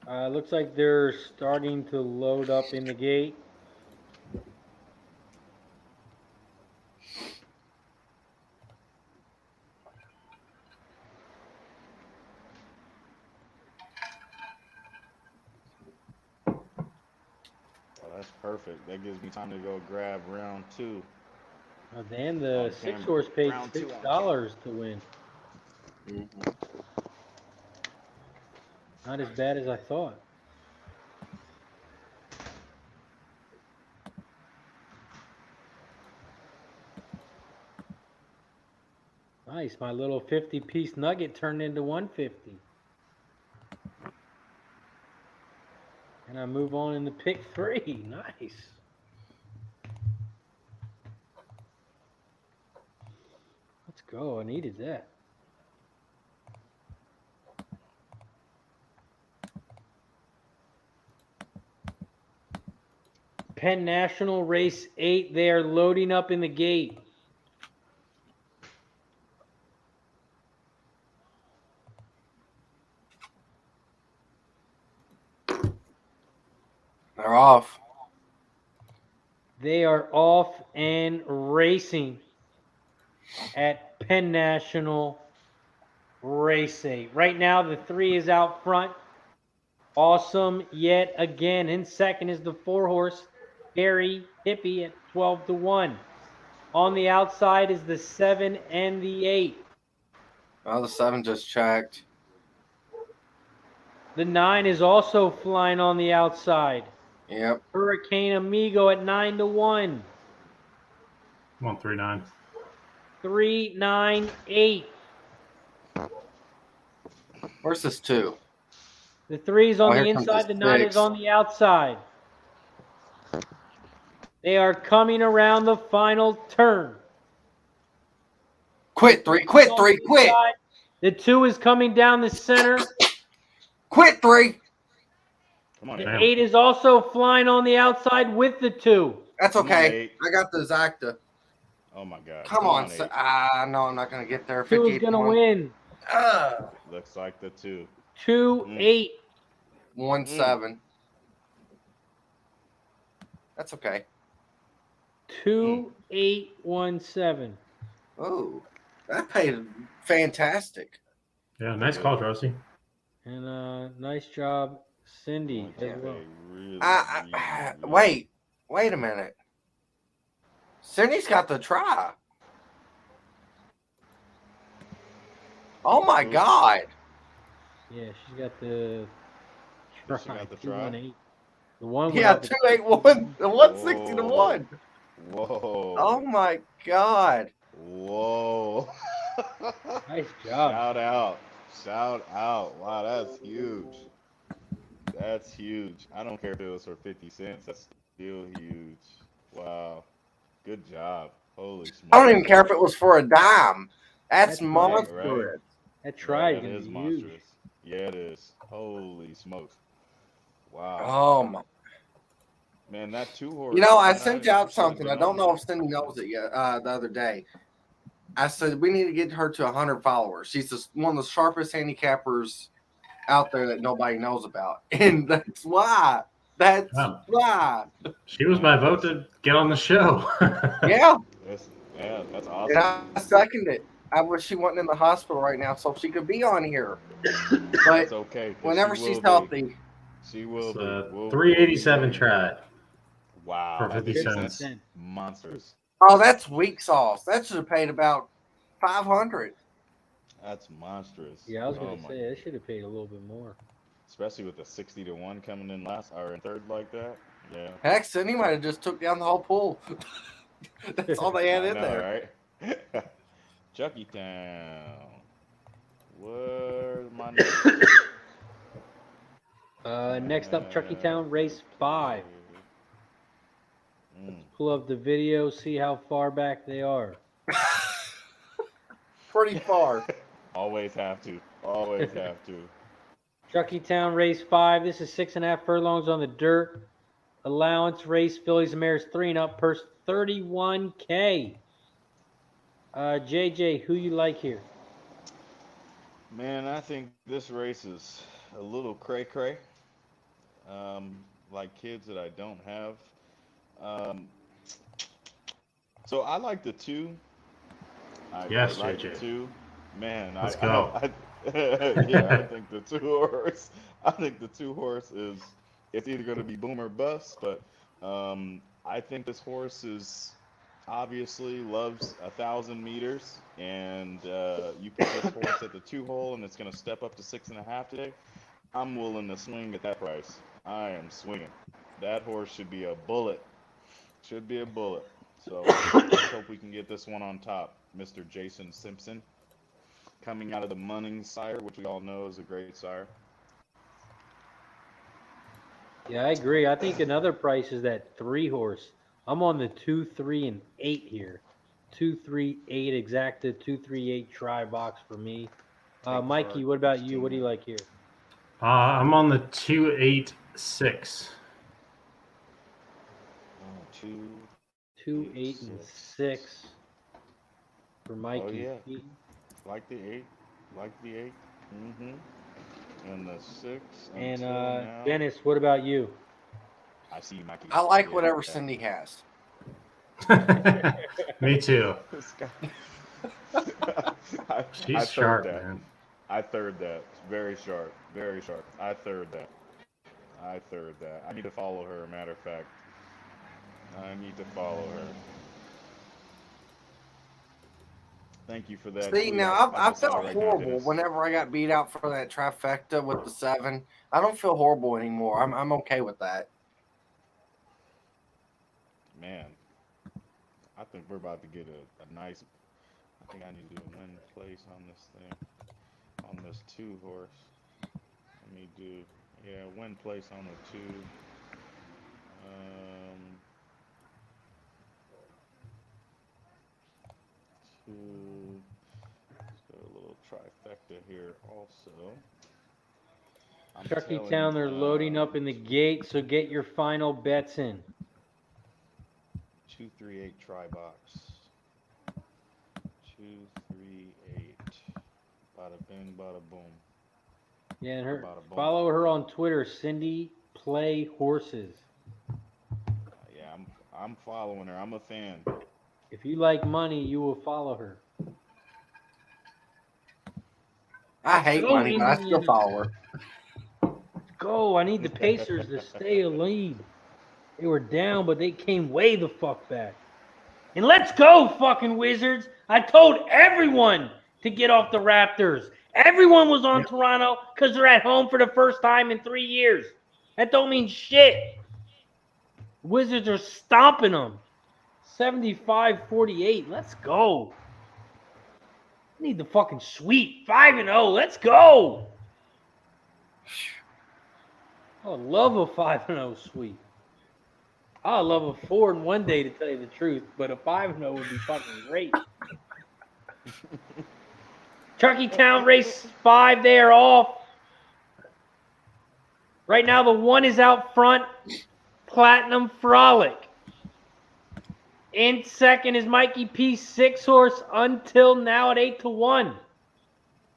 Speaker 1: Looks like they're starting to load up in the gate.
Speaker 5: Oh, that's perfect. That gives me time to go grab round 2.
Speaker 1: Then the
Speaker 5: On
Speaker 1: 6
Speaker 5: camera.
Speaker 1: horse paid
Speaker 5: Round 2 on
Speaker 1: $6 to win.
Speaker 2: Mhm.
Speaker 1: Not as bad as I thought. Nice. My little 50-piece nugget turned into 150. And I move on into pick 3. Nice. Let's go. I needed that. Penn National Race 8. They are loading up in the gate.
Speaker 2: They're off.
Speaker 1: They are off and racing at Penn National Race 8. Right now, the 3 is out front. Awesome yet again. In second is the 4 horse, Harry Hippie at 12-1. On the outside is the 7 and the 8.
Speaker 2: Well, the 7 just checked.
Speaker 1: The 9 is also flying on the outside.
Speaker 2: Yep.
Speaker 1: Hurricane Amigo at 9-1.
Speaker 3: I'm on 3-9.
Speaker 1: 3, 9, 8.
Speaker 2: Where's this 2?
Speaker 1: The 3 is on
Speaker 2: here
Speaker 1: the
Speaker 2: comes
Speaker 1: inside.
Speaker 2: the
Speaker 1: The 9 is
Speaker 2: 6.
Speaker 1: on the outside. They are coming around the final turn.
Speaker 2: Quit 3, quit 3, quit.
Speaker 1: The 2 is coming down the center.
Speaker 2: Quit 3.
Speaker 5: Come on,
Speaker 1: The
Speaker 3: Damn.
Speaker 1: 8 is also flying on the outside with the 2.
Speaker 2: That's
Speaker 5: Come on,
Speaker 2: okay.
Speaker 5: 8.
Speaker 2: I got the Zacta.
Speaker 5: Oh my God.
Speaker 2: Come on.
Speaker 5: 8.
Speaker 2: No, I'm not going to get there.
Speaker 1: 2 is
Speaker 2: 58
Speaker 1: going to
Speaker 2: 1.
Speaker 1: win.
Speaker 5: Looks like the 2.
Speaker 1: 2, 8.
Speaker 2: 1 7. That's okay.
Speaker 1: 2, 8, 1, 7.
Speaker 2: Oh, that paid fantastic.
Speaker 3: Yeah, nice call, Drosy.
Speaker 1: And nice job, Cindy, as well.
Speaker 2: Wait a minute. Cindy's got the try. Oh my God.
Speaker 1: Yeah, she's got the try.
Speaker 5: She got the
Speaker 1: 2, 1,
Speaker 5: try?
Speaker 1: 8. The one
Speaker 2: Yeah,
Speaker 1: without the
Speaker 2: 281. The 160 to 1.
Speaker 5: Whoa.
Speaker 2: Oh my God.
Speaker 5: Whoa.
Speaker 1: Nice job.
Speaker 5: Shout out. Wow, that's huge. That's huge. I don't care if it was for 50 cents. That's still huge. Wow. Good job. Holy smokes.
Speaker 2: I don't even care if it was for a dime. That's
Speaker 1: That's
Speaker 2: monstrous.
Speaker 5: right.
Speaker 1: That try is
Speaker 5: That
Speaker 1: going to
Speaker 5: is
Speaker 1: be huge.
Speaker 5: monstrous. Yeah, it is. Holy smokes. Wow.
Speaker 2: Oh my.
Speaker 5: Man, that 2 horse.
Speaker 2: You know, I
Speaker 5: man,
Speaker 2: sent you out
Speaker 5: should've
Speaker 2: something.
Speaker 5: been
Speaker 2: I don't
Speaker 5: on
Speaker 2: know
Speaker 5: there.
Speaker 2: if Cindy knows it yet. The other day, I said we need to get her to 100 followers. She's one of the sharpest handicappers out there that nobody knows about, and that's why. That's
Speaker 3: Wow.
Speaker 2: why.
Speaker 3: She was my vote to get on the show.
Speaker 2: Yeah,
Speaker 5: That's
Speaker 2: and
Speaker 5: awesome.
Speaker 2: I second it. I wish she wasn't in the hospital right now so she could be on here. But
Speaker 5: That's okay. 'cause
Speaker 2: whenever
Speaker 5: she
Speaker 2: she's
Speaker 5: will be.
Speaker 2: healthy,
Speaker 5: She will
Speaker 3: It's,
Speaker 5: be. We'll
Speaker 3: 387
Speaker 5: be.
Speaker 3: try.
Speaker 5: Wow.
Speaker 3: For
Speaker 5: that's
Speaker 3: 50 cents.
Speaker 5: Monsters.
Speaker 2: oh, that's weak sauce. That should have paid about 500.
Speaker 5: That's monstrous.
Speaker 1: Yeah, I was
Speaker 5: Oh
Speaker 1: going to
Speaker 5: my-
Speaker 1: say, I should have paid a little bit more.
Speaker 5: Especially with the 60 to 1 coming in last or in third like that. Yeah.
Speaker 2: Heck, Cindy might have just took down the whole pool. That's all they had
Speaker 5: I
Speaker 2: in
Speaker 5: know,
Speaker 2: there.
Speaker 5: right? Chucky Town. Where's my
Speaker 1: Next up, Chuckytown Race 5.
Speaker 5: Mm.
Speaker 1: Pull up the video, see how far back they are.
Speaker 2: Pretty far.
Speaker 5: Always have to. Always have to.
Speaker 1: Chuckytown Race 5. This is 6.5 furlongs on the dirt. Allowance race, fillies and mares 3 and up, purse $31K. JJ, who you like here?
Speaker 5: Man, I think this race is a little cray-cray. like kids that I don't have. So I like the 2.
Speaker 3: Yes,
Speaker 5: I like
Speaker 3: JJ.
Speaker 5: the 2. Man,
Speaker 3: Let's go.
Speaker 5: Yeah, I think the 2 horse. I think the 2 horse is it's either going to be boom or bust. But I think this horse is obviously loves 1,000 meters, and you put this horse at the 2 hole, and it's going to step up to 6.5 today. I'm willing to swing at that price. I am swinging. That horse should be a bullet. Should be a bullet. So let's hope we can get this one on top. Mr. Jason Simpson, coming out of the Munning sire, which we all know is a great sire.
Speaker 1: Yeah, I agree. I think another price is that 3 horse. I'm on the 2, 3, and 8 here. 2, 3, 8 exacta, 2, 3, 8 try box for me. Mikey, what about you? What do you like here?
Speaker 3: I'm on the 2, 8, 6.
Speaker 5: 2,
Speaker 1: 8, and 6 for Mikey.
Speaker 5: Oh yeah, like the 8, like the 8. And the 6.
Speaker 1: And
Speaker 5: now,
Speaker 1: Dennis, what about you?
Speaker 5: I see Mikey.
Speaker 2: I like whatever Cindy has.
Speaker 3: Me too.
Speaker 5: She's
Speaker 3: sharp, man.
Speaker 5: I third that. Very sharp. Very sharp. I third that. I need to follow her, matter of fact. I need to follow her. Thank you for that.
Speaker 2: See,
Speaker 5: tweet.
Speaker 2: now I
Speaker 5: just saw
Speaker 2: felt
Speaker 5: it right now,
Speaker 2: horrible
Speaker 5: Dennis.
Speaker 2: whenever I got beat out for that trifecta with the 7. I don't feel horrible anymore. I'm okay with that.
Speaker 5: Man, I think we're about to get a nice. I think I need to do a win place on this thing, on this 2 horse. Let me do, win place on the 2. Let's go a little trifecta here also.
Speaker 1: Chucky Town, they're loading up in the gate, so get your final bets in.
Speaker 5: 2, 3, 8 try box. 2, 3, 8. Bada bing, bada boom.
Speaker 1: Yeah, and her
Speaker 5: Bada boom.
Speaker 1: follow her on Twitter, Cindy Play Horses.
Speaker 5: Yeah, I'm following her. I'm a fan.
Speaker 1: If you like money, you will follow her.
Speaker 2: I hate
Speaker 1: Go,
Speaker 2: money, but I still
Speaker 1: Indiana.
Speaker 2: follow her.
Speaker 1: Go. I need the Pacers to stay a lead. They were down, but they came way the fuck back. And let's go, fucking Wizards. I told everyone to get off the Raptors. Everyone was on Toronto because they're at home for the first time in 3 years. That don't mean shit. Wizards are stomping them. 75-48. Let's go. I need the fucking sweep. 5-0. Let's go. I would love a 5-0 sweep. I would love a 4-1 day, to tell you the truth, but a 5-0 would be fucking great. Chucky Town race 5, they are off. Right now, the 1 is out front. Platinum Frolic. In second is Mikey P. 6 horse until now at 8-1.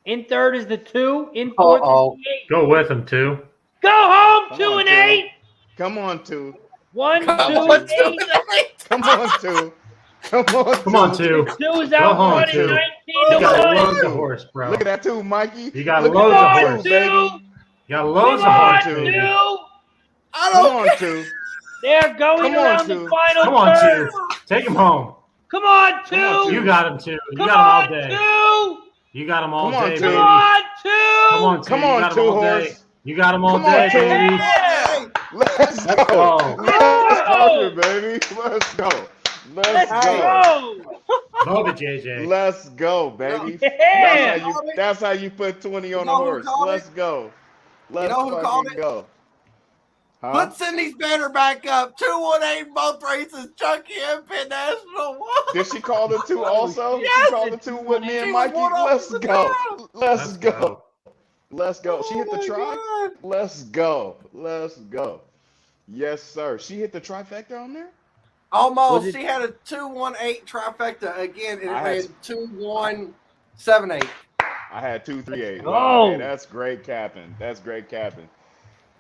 Speaker 1: In third is the 2. In fourth is the 8.
Speaker 3: Go with him, too.
Speaker 1: Go home,
Speaker 5: Come
Speaker 1: 2
Speaker 5: on,
Speaker 1: and
Speaker 5: Tim.
Speaker 1: 8.
Speaker 5: Come on, 2.
Speaker 1: 1, 2,
Speaker 2: Come on,
Speaker 1: and 8.
Speaker 5: Come on, 2. Come on,
Speaker 3: 2.
Speaker 1: 2 is
Speaker 3: Go
Speaker 1: out
Speaker 3: home,
Speaker 1: front at
Speaker 3: 2.
Speaker 1: 19
Speaker 3: You
Speaker 1: to
Speaker 3: got
Speaker 1: 1.
Speaker 3: loads of horse, bro.
Speaker 5: Look at that, 2, Mikey.
Speaker 3: You got
Speaker 5: Look
Speaker 3: loads
Speaker 5: at
Speaker 3: of
Speaker 5: that,
Speaker 3: horse.
Speaker 5: 2, baby.
Speaker 3: You got loads of
Speaker 1: Come on,
Speaker 3: horse,
Speaker 1: 2.
Speaker 3: baby.
Speaker 5: Come on, 2.
Speaker 1: They're going
Speaker 5: Come on,
Speaker 1: around
Speaker 5: 2.
Speaker 1: the final
Speaker 3: Come on,
Speaker 1: turn.
Speaker 3: 2. Take him home.
Speaker 1: Come on, 2.
Speaker 5: Come on, 2.
Speaker 3: You got him, 2. You
Speaker 1: Come
Speaker 3: got him all
Speaker 1: on,
Speaker 3: day.
Speaker 1: 2.
Speaker 3: You got him all
Speaker 5: Come on,
Speaker 3: day,
Speaker 5: 2.
Speaker 3: baby.
Speaker 1: Come on, 2.
Speaker 3: Come on, 2.
Speaker 5: Come
Speaker 3: You
Speaker 5: on,
Speaker 3: got
Speaker 5: 2
Speaker 3: him all day.
Speaker 5: horse.
Speaker 3: You got him all
Speaker 5: Come on,
Speaker 3: day,
Speaker 5: 2.
Speaker 3: baby.
Speaker 1: Yeah.
Speaker 5: Let's
Speaker 3: Let's
Speaker 5: go.
Speaker 3: go.
Speaker 5: Let's go, baby. Let's go.
Speaker 1: Let's
Speaker 5: Let's go.
Speaker 1: go.
Speaker 3: Love it, JJ.
Speaker 5: Let's go, baby.
Speaker 1: Yeah.
Speaker 5: That's how you put 20 on a
Speaker 2: know who
Speaker 5: horse.
Speaker 2: called
Speaker 5: Let's go. Let's
Speaker 2: know who called
Speaker 5: fucking
Speaker 2: it?
Speaker 5: go. Huh?
Speaker 2: Put Cindy's banner back up. 2-1-8 both races. Chucky and Penn National.
Speaker 5: Did she call the 2 also?
Speaker 2: Yes.
Speaker 5: She called the 2 with me and
Speaker 2: She was
Speaker 5: Mikey.
Speaker 2: one off
Speaker 5: Let's
Speaker 2: the
Speaker 5: go.
Speaker 2: top.
Speaker 5: Let's go. Let's go. She hit
Speaker 2: Oh
Speaker 5: the
Speaker 2: my
Speaker 5: try.
Speaker 2: God.
Speaker 5: Let's go. Let's go. Yes, sir. She hit the trifecta on there?
Speaker 2: Almost.
Speaker 1: Was it-
Speaker 2: She had a 2-1-8 trifecta again. It
Speaker 5: I
Speaker 2: ran
Speaker 5: had-
Speaker 2: 2-1-7-8.
Speaker 5: I had 2-3-8.
Speaker 1: Oh.
Speaker 5: Wow, man, that's great capping. That's great capping.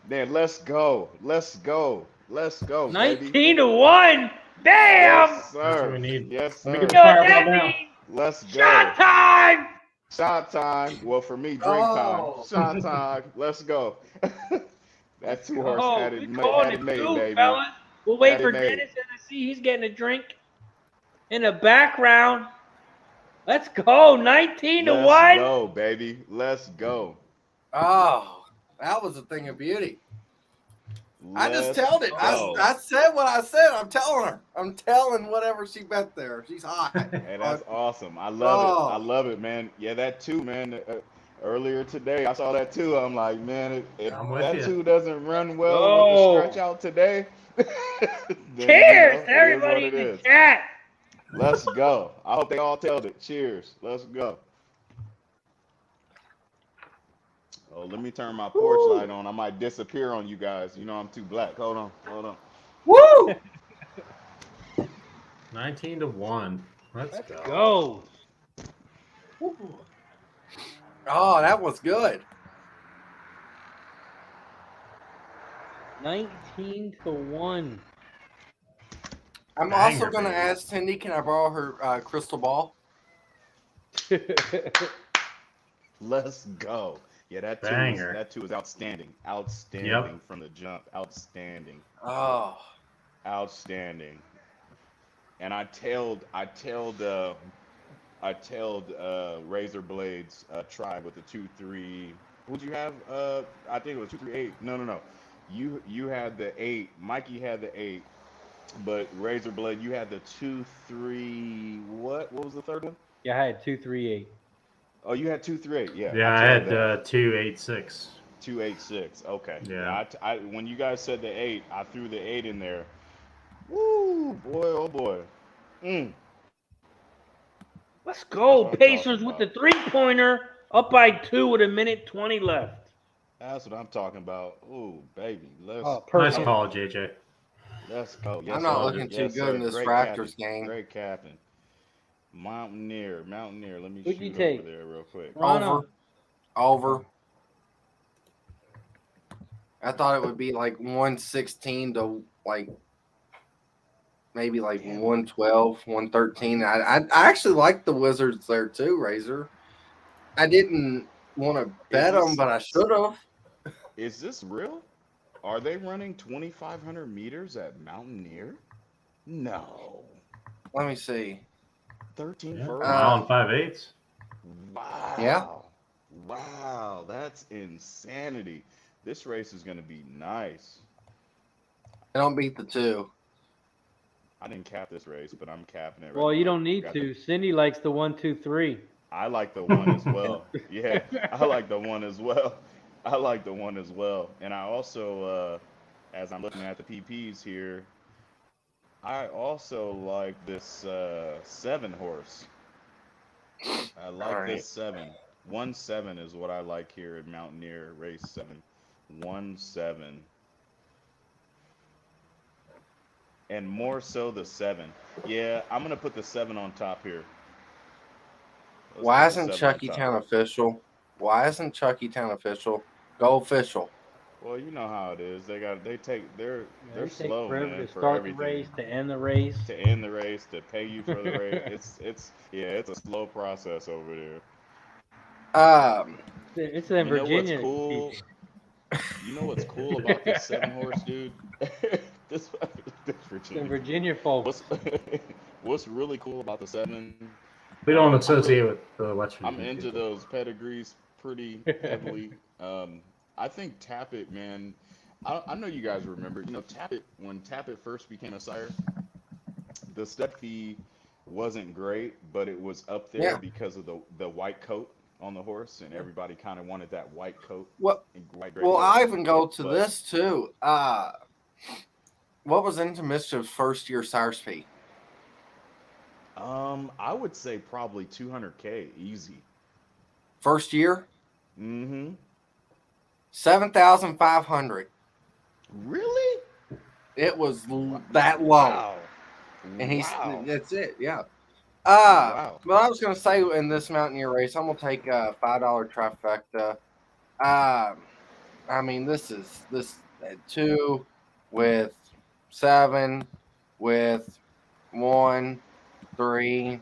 Speaker 5: Man, let's go. Let's go. Let's go, baby.
Speaker 1: 19-1. Damn.
Speaker 5: Yes,
Speaker 3: That's what
Speaker 5: sir.
Speaker 3: we need.
Speaker 5: Yes,
Speaker 3: Let me
Speaker 5: sir.
Speaker 3: get the
Speaker 1: You know what
Speaker 3: fireball
Speaker 1: that
Speaker 3: down.
Speaker 1: means?
Speaker 5: Let's
Speaker 1: Shot
Speaker 5: go.
Speaker 1: time.
Speaker 5: Shot time. Well, for me, drink time.
Speaker 2: Oh.
Speaker 5: Shot time. Let's go. That two horse
Speaker 1: Oh,
Speaker 5: had
Speaker 1: we
Speaker 5: it,
Speaker 1: calling
Speaker 5: had
Speaker 1: it
Speaker 5: it made,
Speaker 1: too,
Speaker 5: baby.
Speaker 1: fellas. We'll wait
Speaker 5: Had it
Speaker 1: for
Speaker 5: made.
Speaker 1: Dennis and to see he's getting a drink in the background. Let's go. 19-1.
Speaker 5: Let's go, baby. Let's go.
Speaker 2: Oh, that was a thing of beauty. I just told it.
Speaker 5: go.
Speaker 2: I said what I said. I'm telling her. I'm telling whatever she bet there. She's hot.
Speaker 5: Hey, that's awesome. I love
Speaker 2: Oh.
Speaker 5: it. I love it, man. Yeah, that too, man. Earlier today, I saw that too. I'm like, man, if
Speaker 3: I'm with
Speaker 5: that
Speaker 3: you.
Speaker 5: two doesn't run well
Speaker 1: Oh.
Speaker 5: with the stretch out today, then,
Speaker 1: Cheers,
Speaker 5: it is
Speaker 1: everybody
Speaker 5: what
Speaker 1: in
Speaker 5: it
Speaker 1: the
Speaker 5: is.
Speaker 1: chat.
Speaker 5: Let's go. I hope they all tell it. Cheers. Let's go. Oh, let me turn my porch light on. I might disappear on you guys. You know I'm too black. Hold on. Hold on.
Speaker 2: Woo!
Speaker 3: 19-1. Let's
Speaker 1: Let's
Speaker 3: go.
Speaker 1: go.
Speaker 2: Oh, that was good.
Speaker 1: 19-1.
Speaker 2: I'm
Speaker 3: Banger,
Speaker 2: also going to
Speaker 3: baby.
Speaker 2: ask Cindy, can I borrow her crystal ball?
Speaker 5: Let's go. Yeah,
Speaker 3: Banger.
Speaker 5: that two is outstanding. Outstanding
Speaker 3: Yep.
Speaker 5: from the jump. Outstanding.
Speaker 2: Oh.
Speaker 5: Outstanding. And I tailed Razor Blades tribe with the 2-3. Who'd you have? I think it was 2-3-8. No. You had the 8. Mikey had the 8. But Razor Blade, you had the 2-3. What? What was the third one?
Speaker 1: Yeah, I had 2-3-8.
Speaker 5: Oh, you had 2-3-8. Yeah.
Speaker 3: Yeah, I
Speaker 5: tailed
Speaker 3: had
Speaker 5: that.
Speaker 3: 2-8-6.
Speaker 5: 2-8-6. Okay.
Speaker 3: Yeah.
Speaker 5: I when you guys said the 8, I threw the 8 in there. Woo, boy, oh boy.
Speaker 1: Let's go.
Speaker 5: That's what I'm
Speaker 1: Pacers
Speaker 5: talking
Speaker 1: with the three-pointer. Up by 2 with 1:20 left.
Speaker 5: That's what I'm talking about. Ooh, baby.
Speaker 1: Oh,
Speaker 3: Nice
Speaker 1: perfect.
Speaker 3: call, JJ.
Speaker 5: Let's go. Yes,
Speaker 2: I'm not
Speaker 5: sir.
Speaker 2: looking too
Speaker 5: Yes,
Speaker 2: good
Speaker 5: sir.
Speaker 2: in this
Speaker 5: Great
Speaker 2: Raptors
Speaker 5: captain.
Speaker 2: game.
Speaker 5: Great captain. Mountaineer. Let me
Speaker 1: Who'd you
Speaker 5: shoot
Speaker 1: take?
Speaker 5: over there real quick.
Speaker 1: Toronto.
Speaker 2: Over. I thought it would be like 116 to like maybe like
Speaker 5: Damn.
Speaker 2: 112, 113. I actually like the Wizards there too, Razor. I didn't want to bet them, but I should have.
Speaker 5: Is this real? Are they running 2,500 meters at Mountaineer? No.
Speaker 2: Let me see.
Speaker 5: 13
Speaker 3: Yeah.
Speaker 5: first.
Speaker 3: Mile and 5/8.
Speaker 5: Wow.
Speaker 2: Yeah.
Speaker 5: Wow. That's insanity. This race is going to be nice.
Speaker 2: I don't beat the 2.
Speaker 5: I didn't cap this race, but I'm capping it right
Speaker 1: Well, you
Speaker 5: now.
Speaker 1: don't need
Speaker 5: Got
Speaker 1: to. Cindy likes the 1-2-3.
Speaker 5: I like the 1 as well. Yeah, I like the 1 as well. I like the 1 as well. And I also, as I'm looking at the PPs here, I also like this 7 horse. I like
Speaker 2: All right.
Speaker 5: this 7. 1-7 is what I like here at Mountaineer Race 7. 1-7. And more so the 7. Yeah, I'm gonna put the 7 on top here. Let's
Speaker 2: Why
Speaker 5: put the
Speaker 2: isn't
Speaker 5: 7 on
Speaker 2: Chucky
Speaker 5: top.
Speaker 2: Town official? Why isn't Chucky Town official? Go official.
Speaker 5: Well, you know how it is. They're
Speaker 1: They
Speaker 5: slow,
Speaker 1: take forever
Speaker 5: man,
Speaker 1: to
Speaker 5: for
Speaker 1: start
Speaker 5: everything.
Speaker 1: the race, to end the race.
Speaker 5: To end the race, to pay you for the race. It's a slow process over there.
Speaker 1: It's in
Speaker 5: You know what's
Speaker 1: Virginia.
Speaker 5: cool? You know what's cool about this 7 horse, dude? this
Speaker 1: It's in
Speaker 5: Virginia.
Speaker 1: Virginia, folks.
Speaker 5: What's really cool about the 7?
Speaker 3: We don't associate with the West
Speaker 5: I'm
Speaker 3: Virginia
Speaker 5: into
Speaker 3: people.
Speaker 5: those pedigrees pretty heavily. I think Tappet, man. I know you guys remember. You know, Tappet, when Tappet first became a sire, the stud fee wasn't great, but it was up there
Speaker 2: Yeah.
Speaker 5: because of the white coat on the horse, and everybody kind of wanted that white coat.
Speaker 2: What?
Speaker 5: And white gray
Speaker 2: Well,
Speaker 5: coat.
Speaker 2: I even go to
Speaker 5: But-
Speaker 2: this too. What was Into Mischief's first year sire fee?
Speaker 5: I would say probably 200K easy.
Speaker 2: First year,
Speaker 5: Mm-hmm.
Speaker 2: 7,500.
Speaker 5: Really?
Speaker 2: It was that low,
Speaker 5: Wow.
Speaker 2: and
Speaker 5: Wow.
Speaker 2: that's it. Yeah.
Speaker 5: Wow.
Speaker 2: But I was gonna say in this Mountaineer race, I'm gonna take a $5 trifecta. I I mean, this 2 with 7 with 1, 3,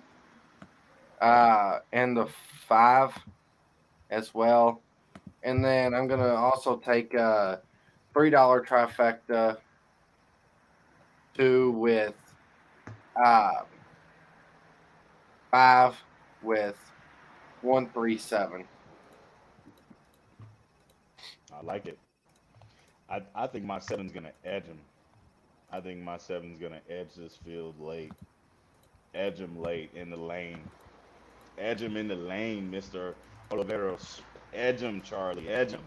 Speaker 2: and the 5 as well. And then I'm gonna also take a $3 trifecta 2 with 5 with 1, 3, 7.
Speaker 5: I like it. I think my 7's gonna edge him. I think my 7's gonna edge this field late. Edge him late in the lane. Edge him in the lane, Mr. Oliveros. Edge him, Charlie. Edge him.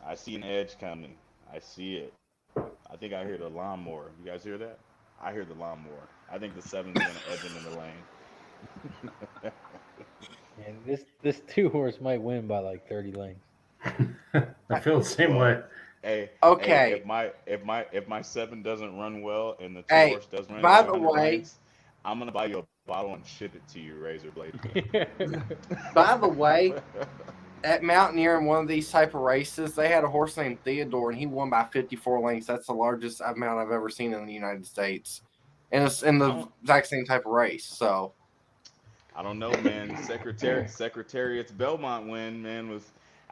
Speaker 5: I see an edge coming. I see it. I think I hear the lawnmower. You guys hear that? I hear the lawnmower. I think the 7's gonna edge him in the lane.
Speaker 1: And this 2-horse might win by like 30 lengths.
Speaker 3: I feel the same way.
Speaker 5: Hey,
Speaker 2: Okay.
Speaker 5: Hey, if my 7 doesn't run well and the 2
Speaker 2: Hey,
Speaker 5: horse does run
Speaker 2: by
Speaker 5: well,
Speaker 2: the way,
Speaker 5: I'm gonna buy you a bottle and ship it to you, Razor Blade.
Speaker 2: by the way, at Mountaineer in one of these type of races, they had a horse named Theodore, and he won by 54 lengths. That's the largest amount I've ever seen in the United States, and it's in the exact same type of race. So
Speaker 5: I don't know, man. Secretariat's Belmont win, man,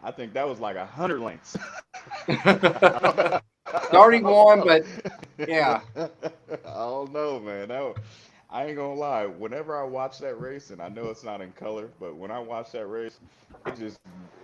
Speaker 5: I think that was like 100 lengths.
Speaker 2: 31, but yeah.
Speaker 5: I don't know, man. I ain't gonna lie. Whenever I watch that race, and I know it's not in color, but when I watch that race,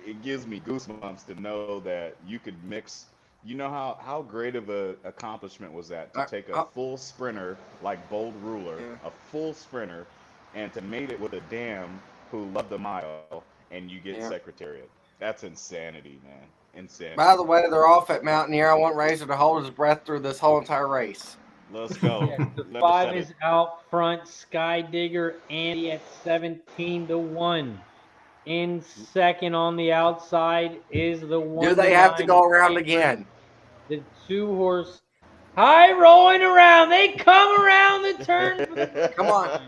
Speaker 5: it gives me goosebumps to know that you could mix. You know how great of a accomplishment was that to take a full sprinter like Bold Ruler, a full sprinter, and to mate it with a dam who loved the mile, and you get Secretariat. That's insanity, man. Insanity.
Speaker 2: By the way, they're off at Mountaineer. I want Razor to hold his breath through this whole entire race.
Speaker 5: Let's go.
Speaker 1: Yes, the 5 is out front. Sky Digger Andy at 17-1. In second on the outside is the 1.
Speaker 2: Do they have to go around again?
Speaker 1: The 2-horse high rolling around. They come around the turn.
Speaker 2: Come on.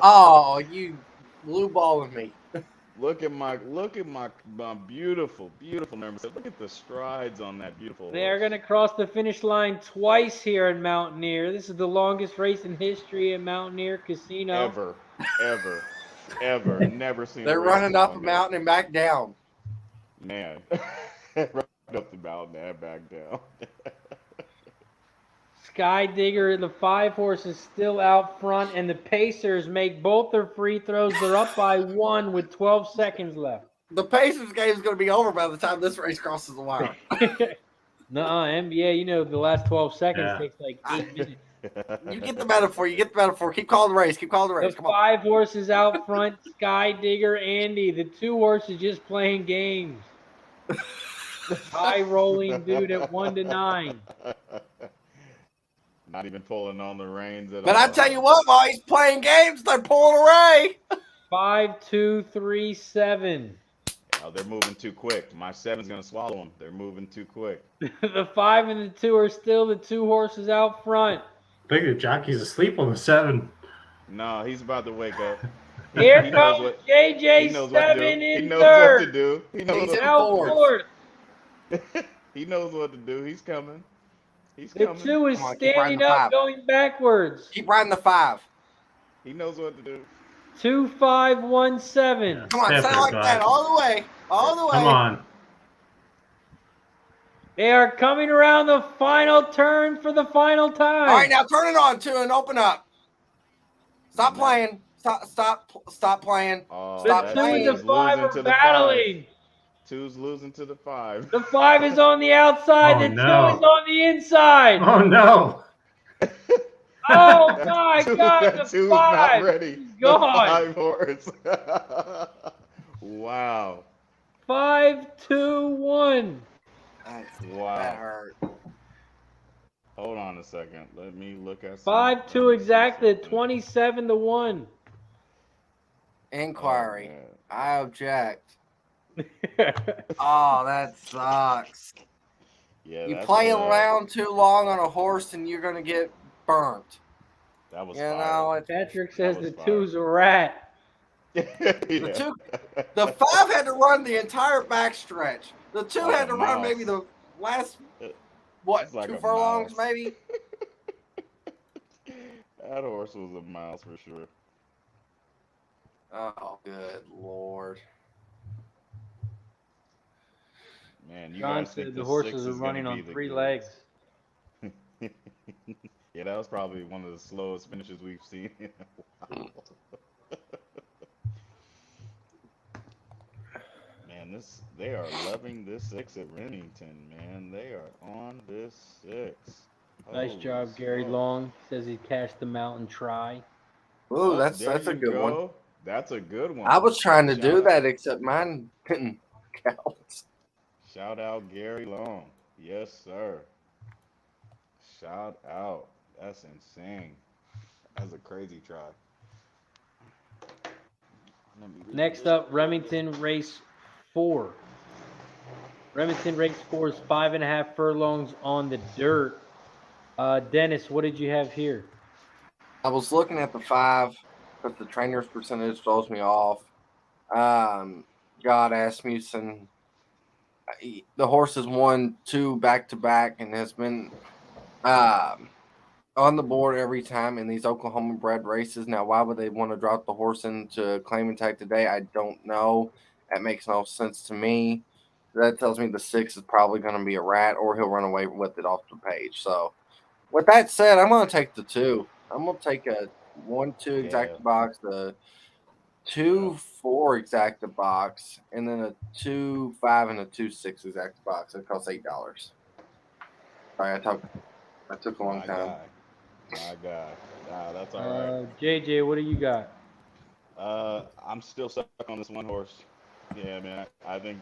Speaker 2: Oh, you blue ball with me.
Speaker 5: Look at my beautiful number. Look at the strides on that beautiful horse.
Speaker 1: They are going to cross the finish line twice here at Mountaineer. This is the longest race in history at Mountaineer Casino.
Speaker 5: Ever. Never seen.
Speaker 2: They're running up a mountain and back down.
Speaker 5: Man, run up the mountain and back down.
Speaker 1: Sky Digger, the 5-horse, is still out front, and the Pacers make both their free throws. They're up by 1 with 12 seconds left.
Speaker 2: The Pacers game is going to be over by the time this race crosses the wire.
Speaker 1: Nuh-uh, NBA, you know the last 12 seconds takes like 8 minutes.
Speaker 2: You get the metaphor. Keep calling the race.
Speaker 1: The 5-horse is out front. Sky Digger Andy. The 2-horse is just playing games. High rolling dude at 1-9.
Speaker 5: Not even pulling on the reins at all.
Speaker 2: But I tell you what, while he's playing games, they're pulling away.
Speaker 1: 5, 2, 3, 7.
Speaker 5: Oh, they're moving too quick. My 7's going to swallow them. They're moving too quick.
Speaker 1: The 5 and the 2 are still the 2 horses out front.
Speaker 3: Bigger jockey's asleep on the 7.
Speaker 5: No, he's about to wake up.
Speaker 1: Here comes JJ 7 in third.
Speaker 5: He knows what to do. He knows
Speaker 2: He's
Speaker 1: out fourth.
Speaker 5: He knows what to do. He's coming.
Speaker 1: The 2 is standing up, going backwards.
Speaker 2: Keep riding the 5.
Speaker 5: He knows what to do.
Speaker 1: 2, 5, 1, 7.
Speaker 2: Come on, sound like that all the way. All the way.
Speaker 3: Come on.
Speaker 1: They are coming around the final turn for the final time.
Speaker 2: All right, now turn it on, 2, and open up. Stop playing. Stop playing.
Speaker 5: Oh,
Speaker 1: the 2 and the 5 are battling.
Speaker 5: 2's losing to the 5.
Speaker 1: The 5 is on the outside. The 2 is on the inside.
Speaker 3: Oh, no.
Speaker 1: Oh, my God. The
Speaker 5: 2's
Speaker 1: 5
Speaker 5: not ready.
Speaker 1: is gone.
Speaker 5: The 5 horse. Wow.
Speaker 1: 5, 2, 1.
Speaker 5: Wow.
Speaker 2: That hurt.
Speaker 5: Hold on a second. Let me look at
Speaker 1: 5, 2 exactly. 27-1.
Speaker 2: Inquiry.
Speaker 5: Oh,
Speaker 2: I object. Oh, that sucks.
Speaker 5: yeah,
Speaker 2: You play around too long on a horse and you're going to get burnt.
Speaker 5: That was
Speaker 1: Patrick says the 2's a rat.
Speaker 2: The 5 had to run the entire backstretch. The 2
Speaker 5: Like
Speaker 2: had
Speaker 5: a
Speaker 2: to run
Speaker 5: mouse.
Speaker 2: maybe the last,
Speaker 5: It-
Speaker 2: what,
Speaker 5: it's like
Speaker 2: 2
Speaker 5: a
Speaker 2: furlongs
Speaker 5: mouse.
Speaker 2: maybe?
Speaker 5: That horse was a mouse for sure.
Speaker 2: Oh, good Lord.
Speaker 5: Man, you
Speaker 1: John
Speaker 5: guys think
Speaker 1: said the
Speaker 5: the
Speaker 1: horses
Speaker 5: 6
Speaker 1: are
Speaker 5: is going to
Speaker 1: running
Speaker 5: be
Speaker 1: on
Speaker 5: the
Speaker 1: 3
Speaker 5: goods?
Speaker 1: legs.
Speaker 5: Yeah, that was probably one of the slowest finishes we've seen in a while. Man, they are loving this 6 at Remington, man. They are on this 6.
Speaker 1: Nice
Speaker 5: Holy
Speaker 1: job, Gary
Speaker 5: smokes.
Speaker 1: Long. Says he cashed the Mountain Try.
Speaker 2: Ooh,
Speaker 5: Oh,
Speaker 2: that's
Speaker 5: there
Speaker 2: a
Speaker 5: you
Speaker 2: good one.
Speaker 5: go. That's a good one.
Speaker 2: I was trying to do
Speaker 5: Shout out,
Speaker 2: that, except mine didn't count.
Speaker 5: shout out Gary Long. Yes, sir. Shout out. That's insane. That's a crazy try. Let me read
Speaker 1: Next
Speaker 5: this
Speaker 1: up,
Speaker 5: real quick.
Speaker 1: Remington Race 4. Remington Race 4 is 5.5 furlongs on the dirt. Dennis, what did you have here?
Speaker 2: I was looking at the 5, but the trainer's percentage throws me off. God Asmussen. The horse has won 2 back-to-back and has been on the board every time in these Oklahoma bred races. Now, why would they want to drop the horse into claiming tag today? I don't know. That makes no sense to me. That tells me the 6 is probably going to be a rat, or he'll run away with it off the page. So, with that said, I'm going to take the 2. I'm going to take a 1-2
Speaker 5: Yeah.
Speaker 2: exacta box, a 2-4 exacta box, and then a 2-5 and a 2-6 exacta box. It costs $8. Sorry, I took a long
Speaker 5: My
Speaker 2: time.
Speaker 5: guy. My guy. Nah, that's all right.
Speaker 1: JJ, what do you got?
Speaker 5: I'm still stuck on this one horse. Yeah, man. I think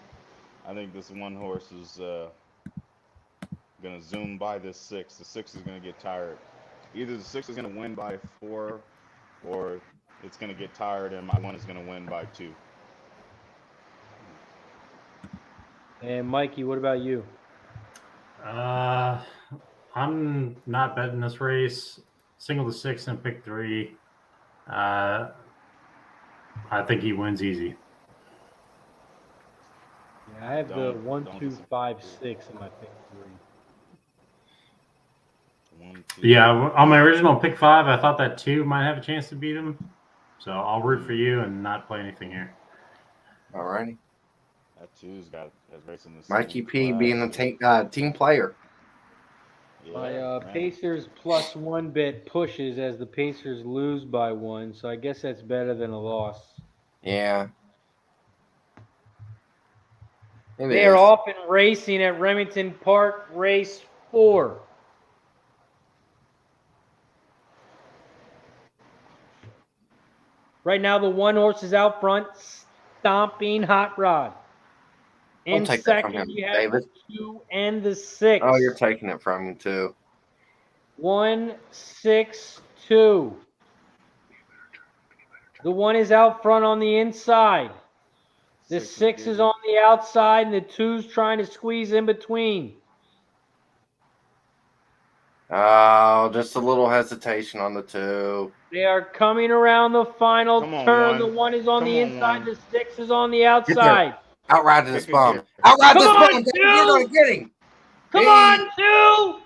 Speaker 5: this one horse is gonna zoom by this 6. The 6 is gonna get tired. Either the 6 is gonna win by 4, or it's gonna get tired, and my 1 is gonna win by 2.
Speaker 1: And Mikey, what about you?
Speaker 3: I'm not betting this race. Single to 6 and pick 3. I think he wins easy.
Speaker 1: Yeah, I have the
Speaker 5: Don't
Speaker 1: 1, 2,
Speaker 5: listen.
Speaker 1: 5, 6 in my pick 3.
Speaker 5: 1, 2.
Speaker 3: Yeah, on my original pick 5, I thought that 2 might have a chance to beat him. So I'll root for you and not play anything here.
Speaker 2: All righty.
Speaker 5: That 2's has racing the
Speaker 2: Mikey
Speaker 5: same
Speaker 2: P
Speaker 5: class,
Speaker 2: being the
Speaker 5: man.
Speaker 2: team player.
Speaker 5: Yeah,
Speaker 1: My
Speaker 5: man.
Speaker 1: Pacers +1 bet pushes as the Pacers lose by 1, so I guess that's better than a loss.
Speaker 2: Yeah.
Speaker 1: They are off and racing at Remington Park, race 4. Right now, the 1 horse is out front, stomping Hot Rod. In
Speaker 2: take that from
Speaker 1: second,
Speaker 2: him,
Speaker 1: you have
Speaker 2: David.
Speaker 1: the 2 and the 6.
Speaker 2: Oh, you're taking it from me too.
Speaker 1: 1, 6, 2. The 1 is out front on the inside. The 6 is on the outside, and the 2's trying to squeeze in between.
Speaker 2: Oh, just a little hesitation on the 2.
Speaker 1: They are coming around the final
Speaker 5: Come on,
Speaker 1: turn.
Speaker 5: 1.
Speaker 1: The 1 is on
Speaker 5: Come
Speaker 1: the
Speaker 5: on,
Speaker 1: inside.
Speaker 5: 1.
Speaker 1: The 6 is on the outside.
Speaker 2: Outride this
Speaker 5: Pick a
Speaker 2: bum.
Speaker 5: gear.
Speaker 2: Outride
Speaker 1: Come
Speaker 2: this
Speaker 1: on,
Speaker 2: bum.
Speaker 1: 2.
Speaker 2: You're going to get him.
Speaker 1: Come
Speaker 2: He
Speaker 1: on, 2.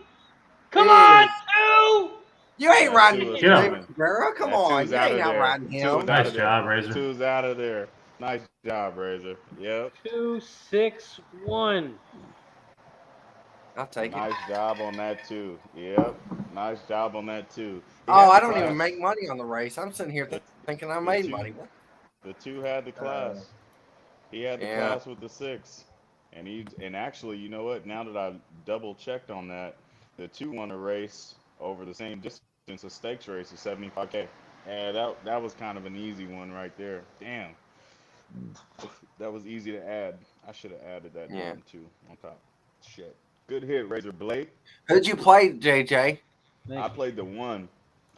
Speaker 1: Come on,
Speaker 2: is.
Speaker 1: 2.
Speaker 2: You ain't
Speaker 5: That
Speaker 2: riding
Speaker 5: 2 is
Speaker 3: Get him.
Speaker 2: David
Speaker 5: coming.
Speaker 2: Cabrera. Come
Speaker 5: That
Speaker 2: on.
Speaker 5: 2's
Speaker 2: You
Speaker 5: out
Speaker 2: ain't
Speaker 5: of there.
Speaker 2: outriding
Speaker 5: 2
Speaker 2: him.
Speaker 5: is out
Speaker 3: Nice
Speaker 5: of there.
Speaker 3: job, Razor.
Speaker 5: 2's out of there. Nice job, Razor. Yep.
Speaker 1: 2, 6, 1.
Speaker 2: I'll take it.
Speaker 5: Nice job on that 2. Yep. Nice job on that 2. He
Speaker 2: Oh,
Speaker 5: had
Speaker 2: I
Speaker 5: the
Speaker 2: don't even
Speaker 5: class.
Speaker 2: make money on the race. I'm sitting here
Speaker 5: The-
Speaker 2: thinking I
Speaker 5: the
Speaker 2: made
Speaker 5: 2
Speaker 2: money. What?
Speaker 5: The 2 had the class. He had the
Speaker 2: Yeah.
Speaker 5: class with the 6. And actually, you know what? Now that I double checked on that, the 2 won a race over the same distance, a stakes race of 75K. And that was kind of an easy one right there. Damn. That was easy to add. I should have added that
Speaker 2: Yeah.
Speaker 5: one too on top. Shit. Good hit, Razor Blade.
Speaker 2: Who'd you play, JJ?
Speaker 5: I played the 1.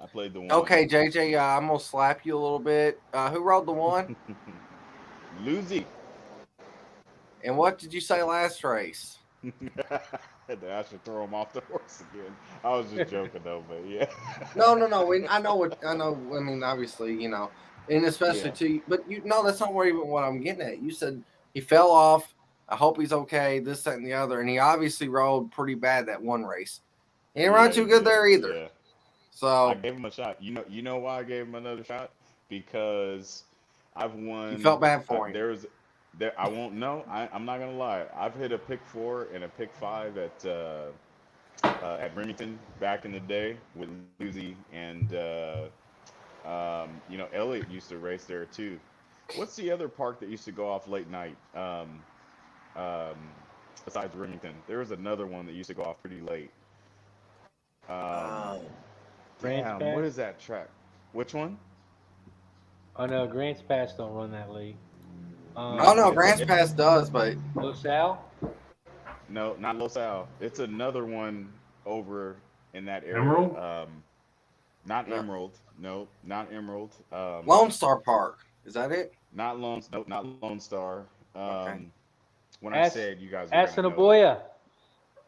Speaker 2: Okay, JJ, I'm going to slap you a little bit. Who rode the 1?
Speaker 5: Lucy.
Speaker 2: And what did you say last race?
Speaker 5: I should throw him off the horse again. I was just joking though, but yeah.
Speaker 2: No. I know. I mean, obviously, and especially
Speaker 5: Yeah.
Speaker 2: too. But that's not even what I'm getting at. You said he fell off I hope he's okay, this, that, and the other. And he obviously rode pretty bad that one race. He didn't
Speaker 5: Yeah,
Speaker 2: ride too
Speaker 5: he
Speaker 2: good
Speaker 5: did.
Speaker 2: there either.
Speaker 5: Yeah. I
Speaker 2: So
Speaker 5: gave him a shot. You know why I gave him another shot? Because I've
Speaker 2: you
Speaker 5: won.
Speaker 2: felt bad for him.
Speaker 5: There. I won't know. I'm not gonna lie. I've hit a pick 4 and a pick 5 at Remington back in the day with Lucy and Elliot used to race there too. What's the other park that used to go off late night? Um, besides Remington, there was another one that used to go off pretty late. Um,
Speaker 2: Um,
Speaker 1: Grants
Speaker 5: damn, what
Speaker 1: Pass?
Speaker 5: is that track? Which one?
Speaker 1: Oh no, Grants Pass don't run that league.
Speaker 2: oh, no,
Speaker 5: It's a
Speaker 2: Grants Pass does, but
Speaker 1: LaSalle?
Speaker 5: no, not Los Al. It's another one over in that area.
Speaker 3: Emerald?
Speaker 5: Not
Speaker 2: no.
Speaker 5: Emerald. No, not Emerald.
Speaker 2: Lone Star Park. Is that it?
Speaker 5: Not Lone. Nope, not Lone Star.
Speaker 2: Okay.
Speaker 5: When I said you guys were gonna know it.
Speaker 1: Assiniboia.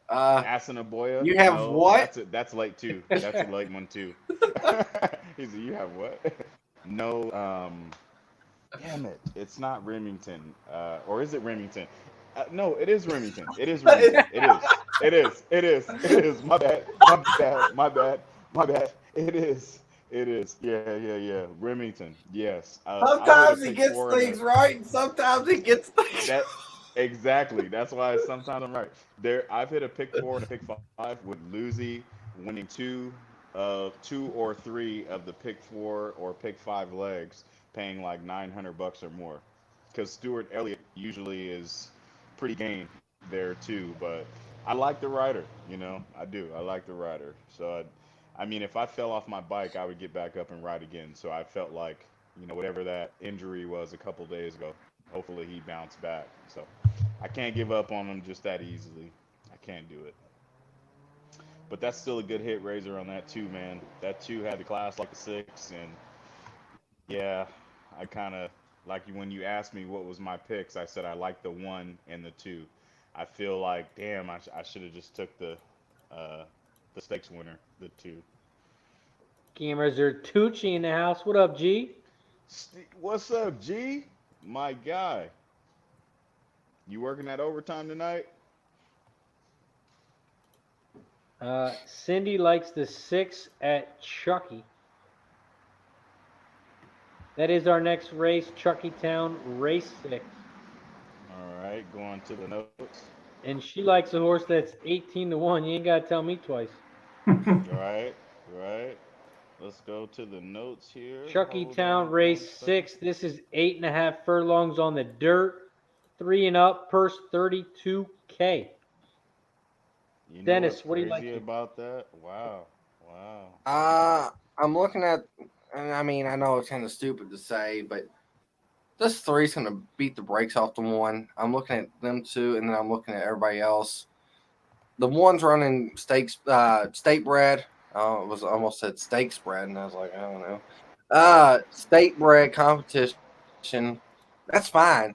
Speaker 5: Assiniboia?
Speaker 2: You have
Speaker 5: No,
Speaker 2: what?
Speaker 5: that's late too. That's a late one too. He said, "You have what?" No, damn it, it's not Remington, or is it Remington? No, it is Remington. It is Remington. It is. It is. It is. It is. My bad. My bad. My bad. My bad. It is. It is. Yeah, yeah, yeah. Remington. Yes. I hit a
Speaker 2: Sometimes he
Speaker 5: pick
Speaker 2: gets
Speaker 5: 4 and
Speaker 2: things right, and sometimes he gets things
Speaker 5: that exactly. That's why sometimes I'm right. I've hit a pick 4 and a pick 5 with Lucy winning two or three of the pick 4 or pick 5 legs, paying like $900 or more. Because Stuart Elliott usually is pretty game there too, but I like the rider. I do. I like the rider. So I mean, if I fell off my bike, I would get back up and ride again. So I felt like, whatever that injury was a couple days ago, hopefully he bounced back. So I can't give up on him just that easily. I can't do it. But that's still a good hit Razor on that too, man. That two had the class like a 6, and yeah, I kind of like when you asked me what was my picks, I said I like the 1 and the 2. I feel like, damn, I should have just took uh, the stakes winner, the 2.
Speaker 1: Gamers are Tucci in the house. What up, G?
Speaker 5: What's up, G? My guy. You working that overtime tonight?
Speaker 1: Cindy likes the 6 at Chucky. That is our next race, Chucky Town Race 6.
Speaker 5: All right, going to the notes.
Speaker 1: And she likes a horse that's 18-1. You ain't got to tell me twice.
Speaker 5: Right, right. Let's go to the notes here.
Speaker 1: Chucky
Speaker 5: Hold
Speaker 1: Town
Speaker 5: on one
Speaker 1: Race
Speaker 5: second.
Speaker 1: 6. This is 8.5 furlongs on the dirt. 3 and up, purse 32K.
Speaker 5: You know
Speaker 1: Dennis,
Speaker 5: what's
Speaker 1: what do you like
Speaker 5: crazy
Speaker 1: here?
Speaker 5: about that? Wow, wow.
Speaker 2: I'm looking at, and I mean, I know it's kind of stupid to say, but this 3's going to beat the brakes off the 1. I'm looking at them 2, and then I'm looking at everybody else. The 1's running state bred. It was almost said stakes bred, and I was like, I don't know. State bred competition, that's fine.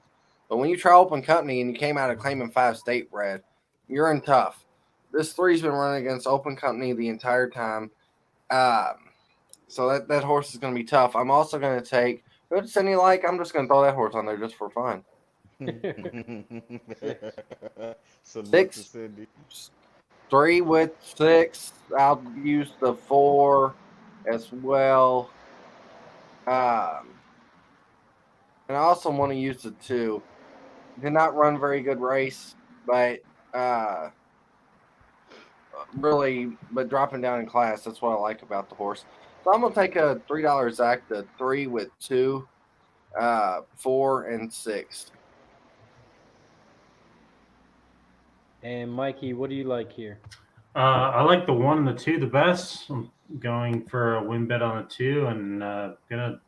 Speaker 2: But when you try open company and you came out of claiming 5 state bred, you're in tough. This 3's been running against open company the entire time. So that horse is going to be tough. I'm also going to take, who does Cindy like? I'm just going to throw that horse on there just for fun.
Speaker 5: Salute to
Speaker 2: 6,
Speaker 5: Cindy.
Speaker 2: 3 with 6. I'll use the 4 as well. And I also want to use the 2. Did not run very good race, but but dropping down in class, that's what I like about the horse. So I'm gonna take a $3 Zach, the 3 with 2, 4, and 6.
Speaker 1: And Mikey, what do you like here?
Speaker 3: I like the 1 and the 2 the best. I'm going for a win bet on the 2 and gonna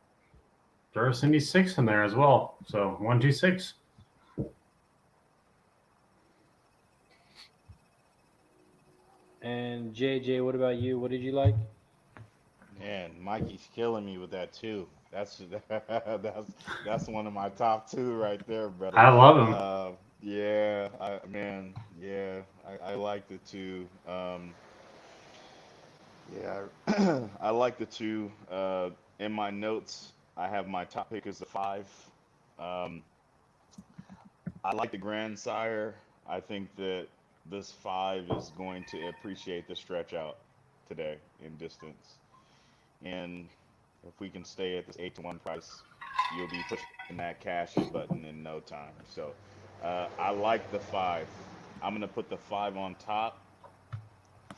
Speaker 3: throw Cindy 6 in there as well. So 1, 2, 6.
Speaker 1: And JJ, what about you? What did you like?
Speaker 5: Man, Mikey's killing me with that too. That's that's one of my top 2 right there, brother.
Speaker 3: I love him.
Speaker 5: Yeah, man, yeah, I like the 2. Yeah, I like the 2. In my notes, I have my top pick as the 5. Um, I like the grandsire. I think that this 5 is going to appreciate the stretch out today in distance. And if we can stay at this 8-to-1 price, you'll be pushing that cash in button in no time. So I like the 5. I'm going to put the 5 on top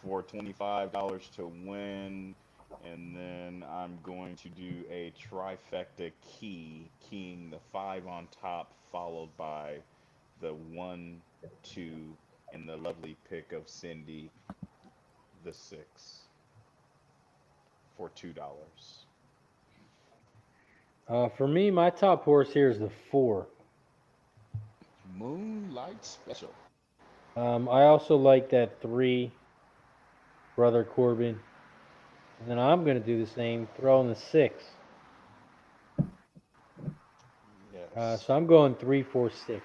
Speaker 5: for $25 to win. And then I'm going to do a trifecta keying the 5 on top, followed by the 1, 2, and the lovely pick of Cindy, the 6, for $2.
Speaker 1: For me, my top horse here is the 4.
Speaker 5: Moonlight Special.
Speaker 1: I also like that 3, Brother Corbin. And then I'm going to do the same, throw in the 6.
Speaker 5: Yes.
Speaker 1: So I'm going 3, 4, 6.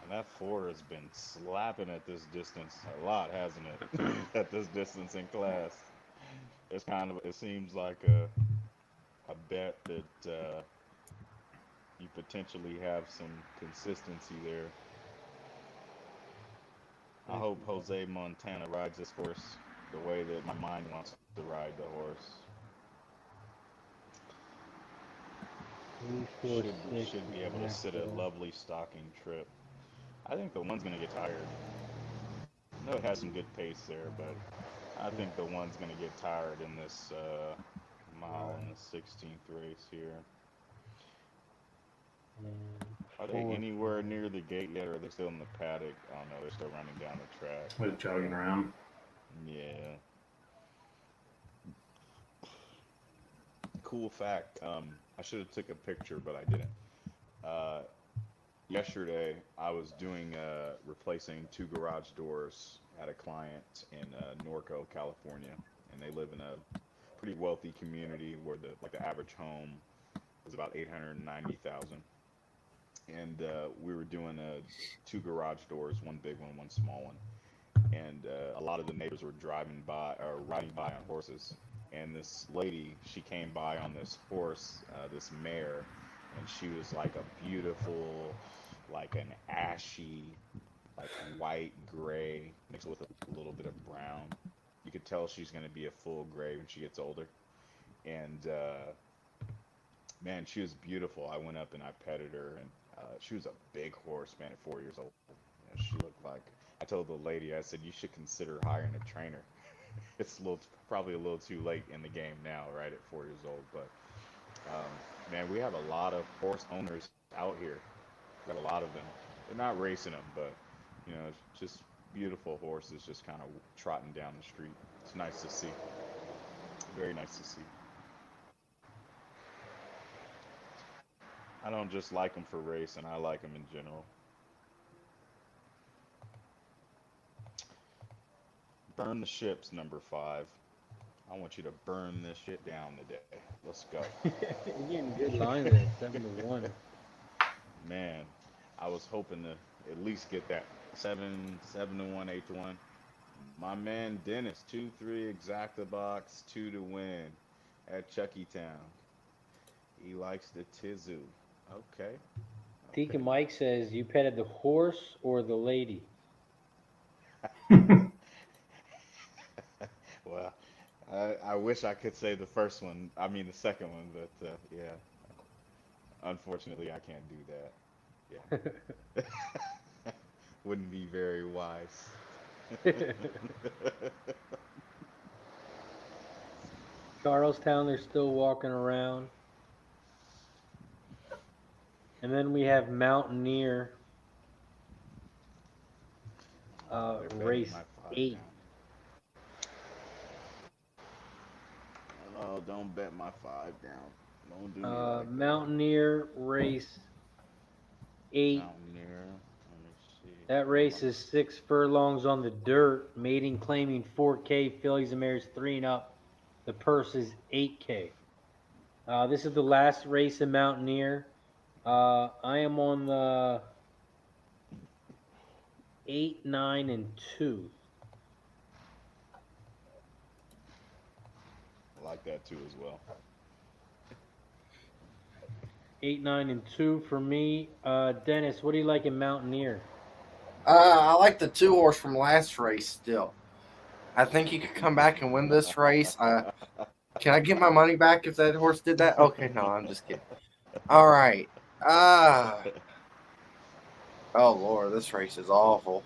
Speaker 5: And that 4 has been slapping at this distance a lot, hasn't it? At this distance in class. It's kind of, it seems like a bet that you potentially have some consistency there. I hope Jose Montana rides this horse the way that my mind wants to ride the horse.
Speaker 1: 3, 4, 6.
Speaker 5: Should be able to sit a lovely stalking trip. I think the 1's going to get tired. I know it has some good pace there, but I think the 1's going to get tired in this mile in the 16th race here. Are they anywhere near the gate yet, or are they still in the paddock? Oh no, they're still running down the track.
Speaker 3: They're jogging around.
Speaker 5: Yeah. Cool fact. I should have took a picture, but I didn't. Yesterday, I was doing replacing 2 garage doors at a client in Norco, California, and they live in a pretty wealthy community where the average home is about 890,000. And we were doing 2 garage doors, 1 big one, 1 small one. And a lot of the neighbors were driving by or riding by on horses. And this lady, she came by on this horse, this mare, and she was like a beautiful, like an ashy, like white gray mixed with a little bit of brown. You could tell she's going to be a full gray when she gets older. And man, she was beautiful. I went up and I petted her, and she was a big horse, man, at 4 years old. You know, she looked like, I told the lady, I said, you should consider hiring a trainer. It's probably a little too late in the game now, right, at 4 years old. But man, we have a lot of horse owners out here. We got a lot of them. They're not racing them, but you know, it's just beautiful horses just kind of trotting down the street. It's nice to see. Very nice to see. I don't just like them for racing. I like them in general. Burn the ships, number 5. I want you to burn this shit down today. Let's go.
Speaker 1: You're getting good lines at 7-1.
Speaker 5: Man, I was hoping to at least get that 7-1, 8-1. My man Dennis, 2-3 exacta box, 2 to win at Chucky Town. He likes the Tizu. Okay.
Speaker 1: Deacon Mike says, you petted the horse or the lady?
Speaker 5: Well, I wish I could say the first one. I mean the second one, but yeah. Unfortunately, I can't do that. Yeah. Wouldn't be very wise.
Speaker 1: Charlestown, they're still walking around. And then we have Mountaineer, race 8.
Speaker 5: Oh, don't bet my 5 down. Don't do me like
Speaker 1: Mountaineer race 8.
Speaker 5: Mountaineer. Let me see.
Speaker 1: That race is 6 furlongs on the dirt. Maiden claiming 4K. Fillies and mares 3 and up. The purse is 8K. This is the last race in Mountaineer. I am on the 8, 9, and 2.
Speaker 5: I like that too as well.
Speaker 1: 8, 9, and 2 for me. Dennis, what do you like in Mountaineer?
Speaker 2: I like the 2-horse from last race still. I think he could come back and win this race. Can I get my money back if that horse did that? Okay, no, I'm just kidding. All right. Oh, Lord, this race is awful.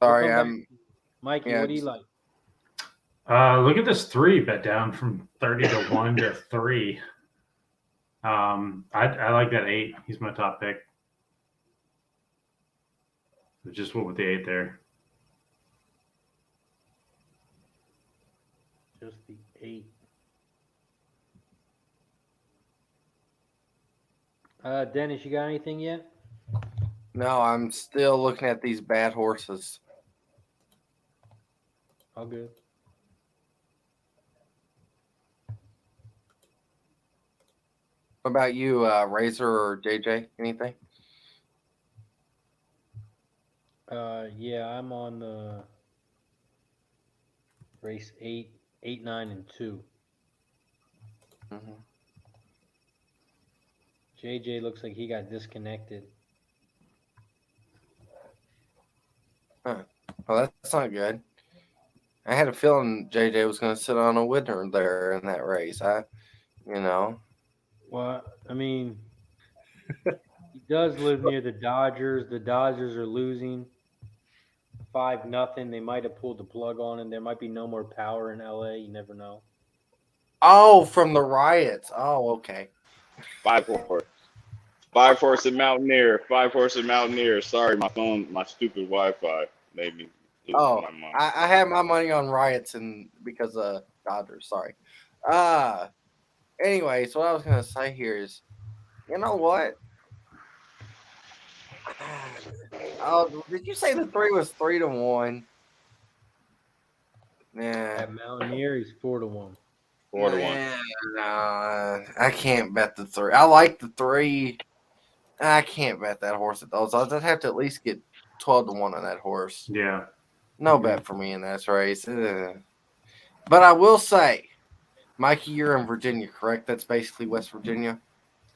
Speaker 2: Sorry,
Speaker 1: We'll come
Speaker 2: I'm.
Speaker 1: back. Mikey,
Speaker 2: yeah,
Speaker 1: what do you
Speaker 2: just-
Speaker 1: like?
Speaker 3: Look at this 3 bet down from 30 to 1 to 3. I like that 8. He's my top pick. Just went with the 8 there.
Speaker 1: Just the 8. Dennis, you got anything yet?
Speaker 2: No, I'm still looking at these bad horses.
Speaker 1: All good.
Speaker 2: What about you, Razor or JJ? Anything?
Speaker 1: Yeah, I'm on the race 8, 8, 9, and 2.
Speaker 2: Mm-hmm.
Speaker 1: JJ looks like he got disconnected.
Speaker 2: Well, that's not good. I had a feeling JJ was going to sit on a winner there in that race.
Speaker 1: Well, I mean, he does live near the Dodgers. The Dodgers are losing 5-0. They might have pulled the plug on him. There might be no more power in LA. You never know.
Speaker 2: Oh, from the riots. Oh, okay.
Speaker 4: 5-horse. 5-horse and Mountaineer. 5-horse and Mountaineer. Sorry, my phone, my stupid Wi-Fi made me lose my mind.
Speaker 2: I had my money on riots and because of Dodgers. Sorry. Anyways, what I was gonna say here is, you know what? Oh, did you say the 3 was 3 to 1? Yeah.
Speaker 1: At Mountaineer, he's 4-1.
Speaker 4: 4-1.
Speaker 2: No, I can't bet the 3. I like the 3. I can't bet that horse at those. I'd have to at least get 12 to 1 on that horse.
Speaker 3: Yeah.
Speaker 2: No bet for me in this race. But I will say, Mikey, you're in Virginia, correct? That's basically West Virginia.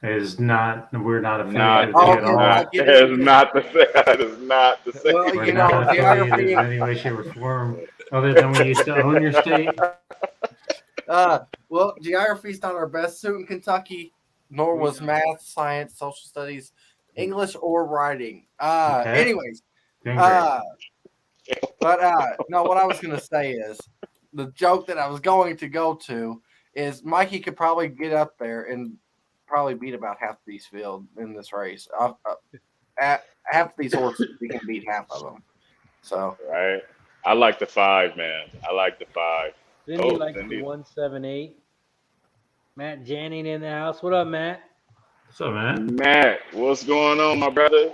Speaker 3: It is not. We're not
Speaker 4: Not,
Speaker 3: affiliated
Speaker 2: Oh,
Speaker 3: at
Speaker 2: okay,
Speaker 3: all.
Speaker 2: well,
Speaker 4: it is not the same. That is not the same.
Speaker 2: Well,
Speaker 3: We're
Speaker 2: you
Speaker 3: not
Speaker 2: know,
Speaker 3: affiliated
Speaker 2: geography.
Speaker 3: in any way, shape, or form. Other than we used to own your state.
Speaker 2: Well, geography's not our best suit in Kentucky, nor was math, science, social studies, English, or writing.
Speaker 3: Okay.
Speaker 2: Anyways,
Speaker 3: Doing great.
Speaker 2: no, what I was gonna say is the joke that I was going to go to is Mikey could probably get up there and probably beat about half these field in this race. Half these horses, he can beat half of them. So
Speaker 4: Right. I like the 5, man. I like the 5.
Speaker 1: Cindy
Speaker 4: Oh,
Speaker 1: likes
Speaker 4: Cindy.
Speaker 1: the 178. Matt Janning in the house. What up, Matt?
Speaker 3: What's up, man?
Speaker 4: Matt, what's going on, my brother?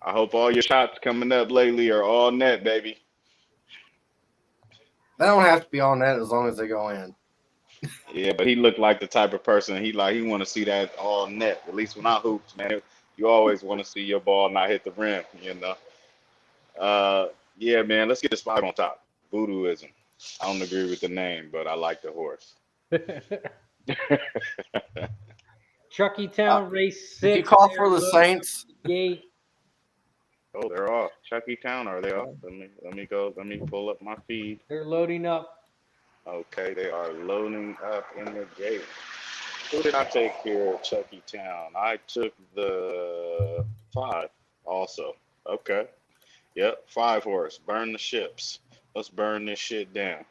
Speaker 4: I hope all your shots coming up lately are all net, baby.
Speaker 2: they don't have to be on that as long as they go in.
Speaker 4: Yeah, but he looked like the type of person he want to see that all net. At least when I hoops, man, you always want to see your ball not hit the rim, you know. Yeah, man, let's get the 5 on top. Voodooism. I don't agree with the name, but I like the horse.
Speaker 1: Chucky Town race 6.
Speaker 2: Did you call for the
Speaker 1: Look,
Speaker 2: Saints?
Speaker 1: Gate.
Speaker 4: Oh, they're off. Chucky Town, are they off? Let me go. Let me pull up my feed.
Speaker 1: They're loading up.
Speaker 4: Okay, they are loading up in the gate. Who did I take here at Chucky Town? I took the 5 also. Okay. Yep, 5-horse. Burn the ships. Let's burn this shit down.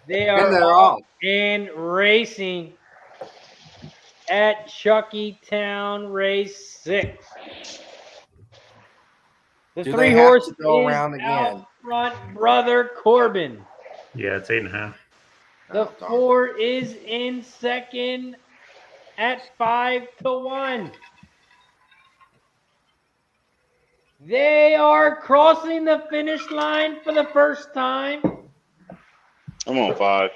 Speaker 1: They
Speaker 2: And
Speaker 1: are
Speaker 2: they're
Speaker 1: off
Speaker 2: off.
Speaker 1: and racing at Chucky Town race 6. The
Speaker 2: Do
Speaker 1: 3
Speaker 2: they have
Speaker 1: horse
Speaker 2: to go
Speaker 1: is
Speaker 2: around again?
Speaker 1: out front, Brother Corbin.
Speaker 3: Yeah, it's 8.5.
Speaker 1: The
Speaker 2: Oh, darn.
Speaker 1: 4 is in second at 5 to 1. They are crossing the finish line for the first time.
Speaker 4: I'm on 5.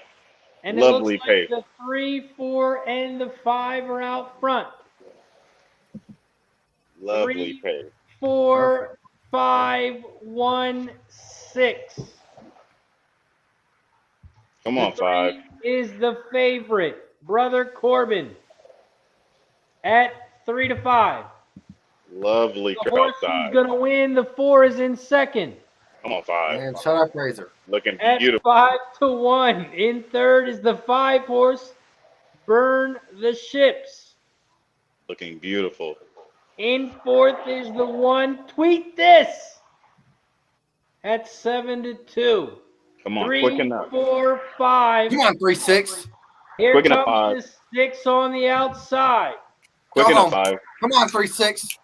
Speaker 1: And it looks
Speaker 4: Lovely
Speaker 1: like
Speaker 4: pace.
Speaker 1: the 3, 4, and the 5 are out front.
Speaker 4: Lovely
Speaker 1: 3,
Speaker 4: pace.
Speaker 1: 4, 5, 1, 6.
Speaker 4: Come
Speaker 1: The
Speaker 4: on, 5.
Speaker 1: 3 is the favorite, Brother Corbin, at 3 to 5.
Speaker 4: Lovely
Speaker 1: The horse who's
Speaker 4: outside.
Speaker 1: going to win, the 4 is in second.
Speaker 4: Come on, 5.
Speaker 2: And shut up, Razor.
Speaker 4: Looking
Speaker 1: At
Speaker 4: beautiful.
Speaker 1: 5 to 1. In third is the 5 horse, Burn the Ships.
Speaker 4: Looking beautiful.
Speaker 1: In fourth is the 1, Tweet This, at 7 to 2.
Speaker 4: Come on,
Speaker 1: 3,
Speaker 4: quicken up.
Speaker 1: 4, 5.
Speaker 2: Come on, 3-6.
Speaker 1: Here
Speaker 4: Quicken up,
Speaker 1: comes
Speaker 4: 5.
Speaker 1: the 6 on the outside.
Speaker 4: Quicken
Speaker 2: Go
Speaker 4: up, 5.
Speaker 2: Come on, 3-6.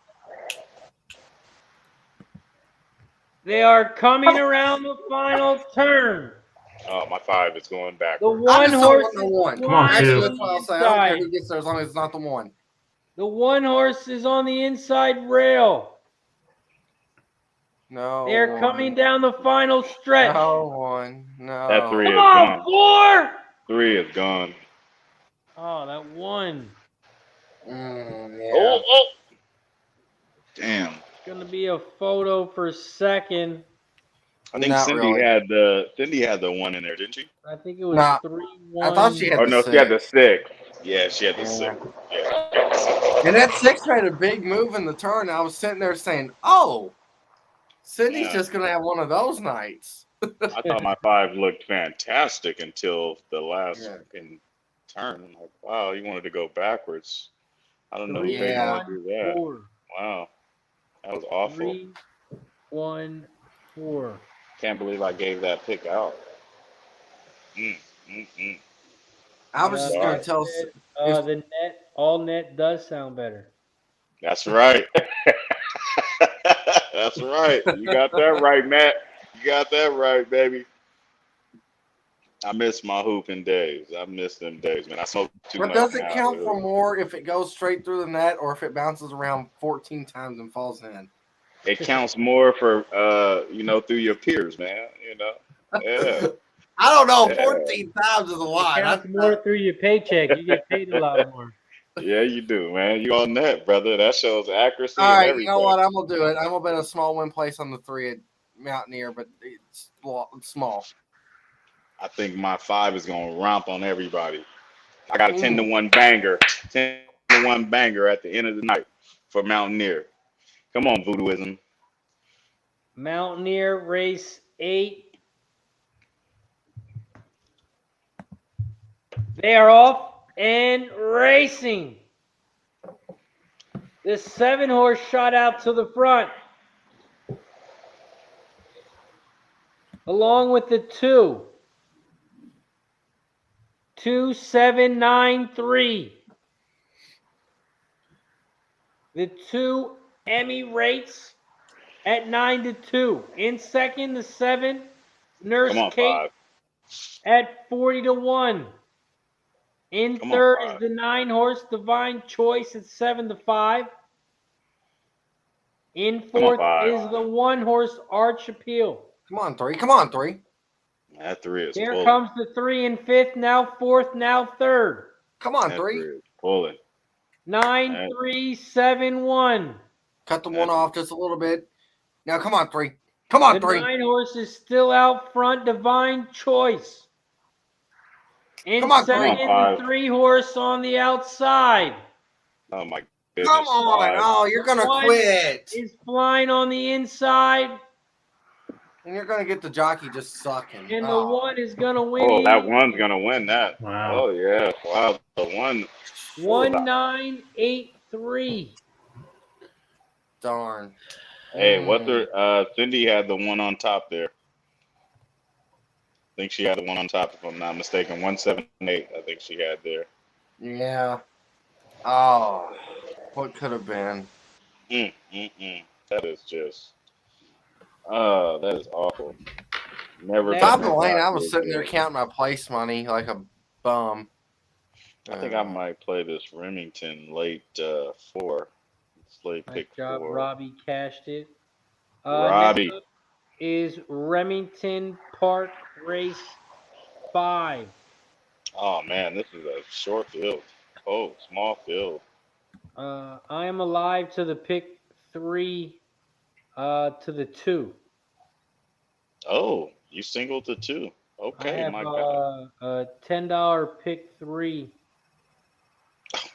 Speaker 1: They are coming around the final turn.
Speaker 4: Oh, my 5 is going back.
Speaker 1: The
Speaker 2: I
Speaker 1: one
Speaker 2: just
Speaker 1: horse
Speaker 2: don't want
Speaker 1: is
Speaker 2: the one.
Speaker 3: Come on,
Speaker 1: flying
Speaker 3: two.
Speaker 2: Actually,
Speaker 1: on
Speaker 2: that's what
Speaker 1: the
Speaker 2: I'll say. I don't care
Speaker 1: inside.
Speaker 2: who gets there as long as it's not the one.
Speaker 1: The one horse is on the inside rail.
Speaker 2: No.
Speaker 1: They're
Speaker 2: one.
Speaker 1: coming down the final stretch.
Speaker 2: No one. No.
Speaker 4: That 3
Speaker 1: Come
Speaker 4: is
Speaker 1: on,
Speaker 4: gone.
Speaker 1: 4.
Speaker 4: 3 is gone.
Speaker 1: Oh, that 1.
Speaker 2: Yeah.
Speaker 4: Oh. Damn.
Speaker 1: It's going to be a photo for second.
Speaker 4: I think
Speaker 2: Not
Speaker 4: Cindy
Speaker 2: really.
Speaker 4: had the 1 in there, didn't she?
Speaker 1: I think it was
Speaker 2: Nah,
Speaker 1: 3, 1.
Speaker 2: I thought she had
Speaker 4: Oh
Speaker 2: the
Speaker 4: no,
Speaker 2: 6.
Speaker 4: she had the 6. Yeah, she had the
Speaker 2: Yeah.
Speaker 4: 6. Yeah.
Speaker 2: And that 6 made a big move in the turn. I was sitting there saying, "Oh, Cindy's
Speaker 4: Yeah.
Speaker 2: just gonna have one of those nights."
Speaker 4: I thought my 5 looked fantastic until the last
Speaker 2: Yeah.
Speaker 4: fucking turn. I'm like, wow, he wanted to go backwards. I don't know who
Speaker 1: 3,
Speaker 4: made him
Speaker 2: Yeah.
Speaker 4: want to do that.
Speaker 1: 4.
Speaker 4: Wow, that was awful.
Speaker 1: 3, 1, 4.
Speaker 4: Can't believe I gave that pick out.
Speaker 2: I was just
Speaker 4: Yeah.
Speaker 2: gonna tell.
Speaker 1: The all net does sound better.
Speaker 4: That's right. That's right. You got that right, Matt. You got that right, baby. I miss my hooping days. I miss them days, man. I smoked too
Speaker 2: But
Speaker 4: much.
Speaker 2: does it
Speaker 4: now,
Speaker 2: count
Speaker 4: dude.
Speaker 2: for more if it goes straight through the net or if it bounces around 14 times and falls in?
Speaker 4: It counts more for through your peers, man. Yeah.
Speaker 2: I don't know.
Speaker 4: Yeah.
Speaker 2: 14 times is a lot.
Speaker 1: It counts more through your paycheck. You get paid a lot more.
Speaker 4: Yeah, you do, man. You on that, brother. That shows accuracy
Speaker 2: All
Speaker 4: and
Speaker 2: right,
Speaker 4: everything.
Speaker 2: you know what? I'm gonna do it. I'm gonna bet a small win place on the 3 at Mountaineer, but it's small.
Speaker 4: I think my 5 is gonna romp on everybody. I got a 10-1 banger. 10-1 banger at the end of the night for Mountaineer. Come on, Voodooism.
Speaker 1: Mountaineer race 8. They are off and racing. The 7 horse shot out to the front, along with the 2. 2793. The 2 Emmy rates at 9 to 2. In second, the 7 Nurse
Speaker 4: Come on,
Speaker 1: Kate
Speaker 4: 5.
Speaker 1: at 40 to 1. In
Speaker 4: Come on,
Speaker 1: third
Speaker 4: 5.
Speaker 1: is the 9 horse Divine Choice at 7 to 5. In fourth
Speaker 4: 5.
Speaker 1: is the 1 horse Arch Appeal.
Speaker 2: Come on, 3. Come on, 3.
Speaker 4: That 3 is
Speaker 1: Here
Speaker 4: pulling.
Speaker 1: comes the 3 in fifth, now fourth, now third.
Speaker 2: Come on,
Speaker 4: That
Speaker 2: 3.
Speaker 4: 3 is pulling.
Speaker 1: 9, 3, 7, 1.
Speaker 2: Cut the 1 off just a little bit. Now, come on, 3. Come on,
Speaker 1: The
Speaker 2: 3.
Speaker 1: 9 horse is still out front, Divine Choice. In
Speaker 2: Come on,
Speaker 1: second,
Speaker 4: come on,
Speaker 1: the
Speaker 4: 5.
Speaker 1: 3 horse on the outside.
Speaker 4: Oh my goodness.
Speaker 2: Come on.
Speaker 4: 5.
Speaker 2: Oh, you're going to
Speaker 1: One
Speaker 2: quit.
Speaker 1: is flying on the inside,
Speaker 2: And you're going to get the jockey just sucking.
Speaker 1: and the
Speaker 2: Oh.
Speaker 1: 1 is going to win.
Speaker 4: Oh, that 1's gonna win that.
Speaker 3: Wow.
Speaker 4: Oh yeah. Wow. The 1.
Speaker 1: 1983.
Speaker 2: Darn.
Speaker 4: Hey, Cindy had the 1 on top there. I think she had the 1 on top, if I'm not mistaken. 178, I think she had there.
Speaker 2: Yeah. Oh, what could have been?
Speaker 4: That is just that is awful. Never
Speaker 2: Top of
Speaker 1: Never
Speaker 2: the lane, I
Speaker 4: thought
Speaker 2: was
Speaker 4: it
Speaker 2: sitting there
Speaker 4: good.
Speaker 2: counting my place money like a bum.
Speaker 4: I think I might play this Remington late 4. It's late
Speaker 1: Nice
Speaker 4: pick
Speaker 1: job,
Speaker 4: 4.
Speaker 1: Robbie cashed it.
Speaker 4: Robbie.
Speaker 1: Next up is Remington Park Race 5.
Speaker 4: Oh man, this is a short field. Oh, small field.
Speaker 1: I am alive to the pick 3 to the 2.
Speaker 4: Oh, you singled the 2.
Speaker 1: I
Speaker 4: Okay,
Speaker 1: have
Speaker 4: my God.
Speaker 1: a $10 pick 3.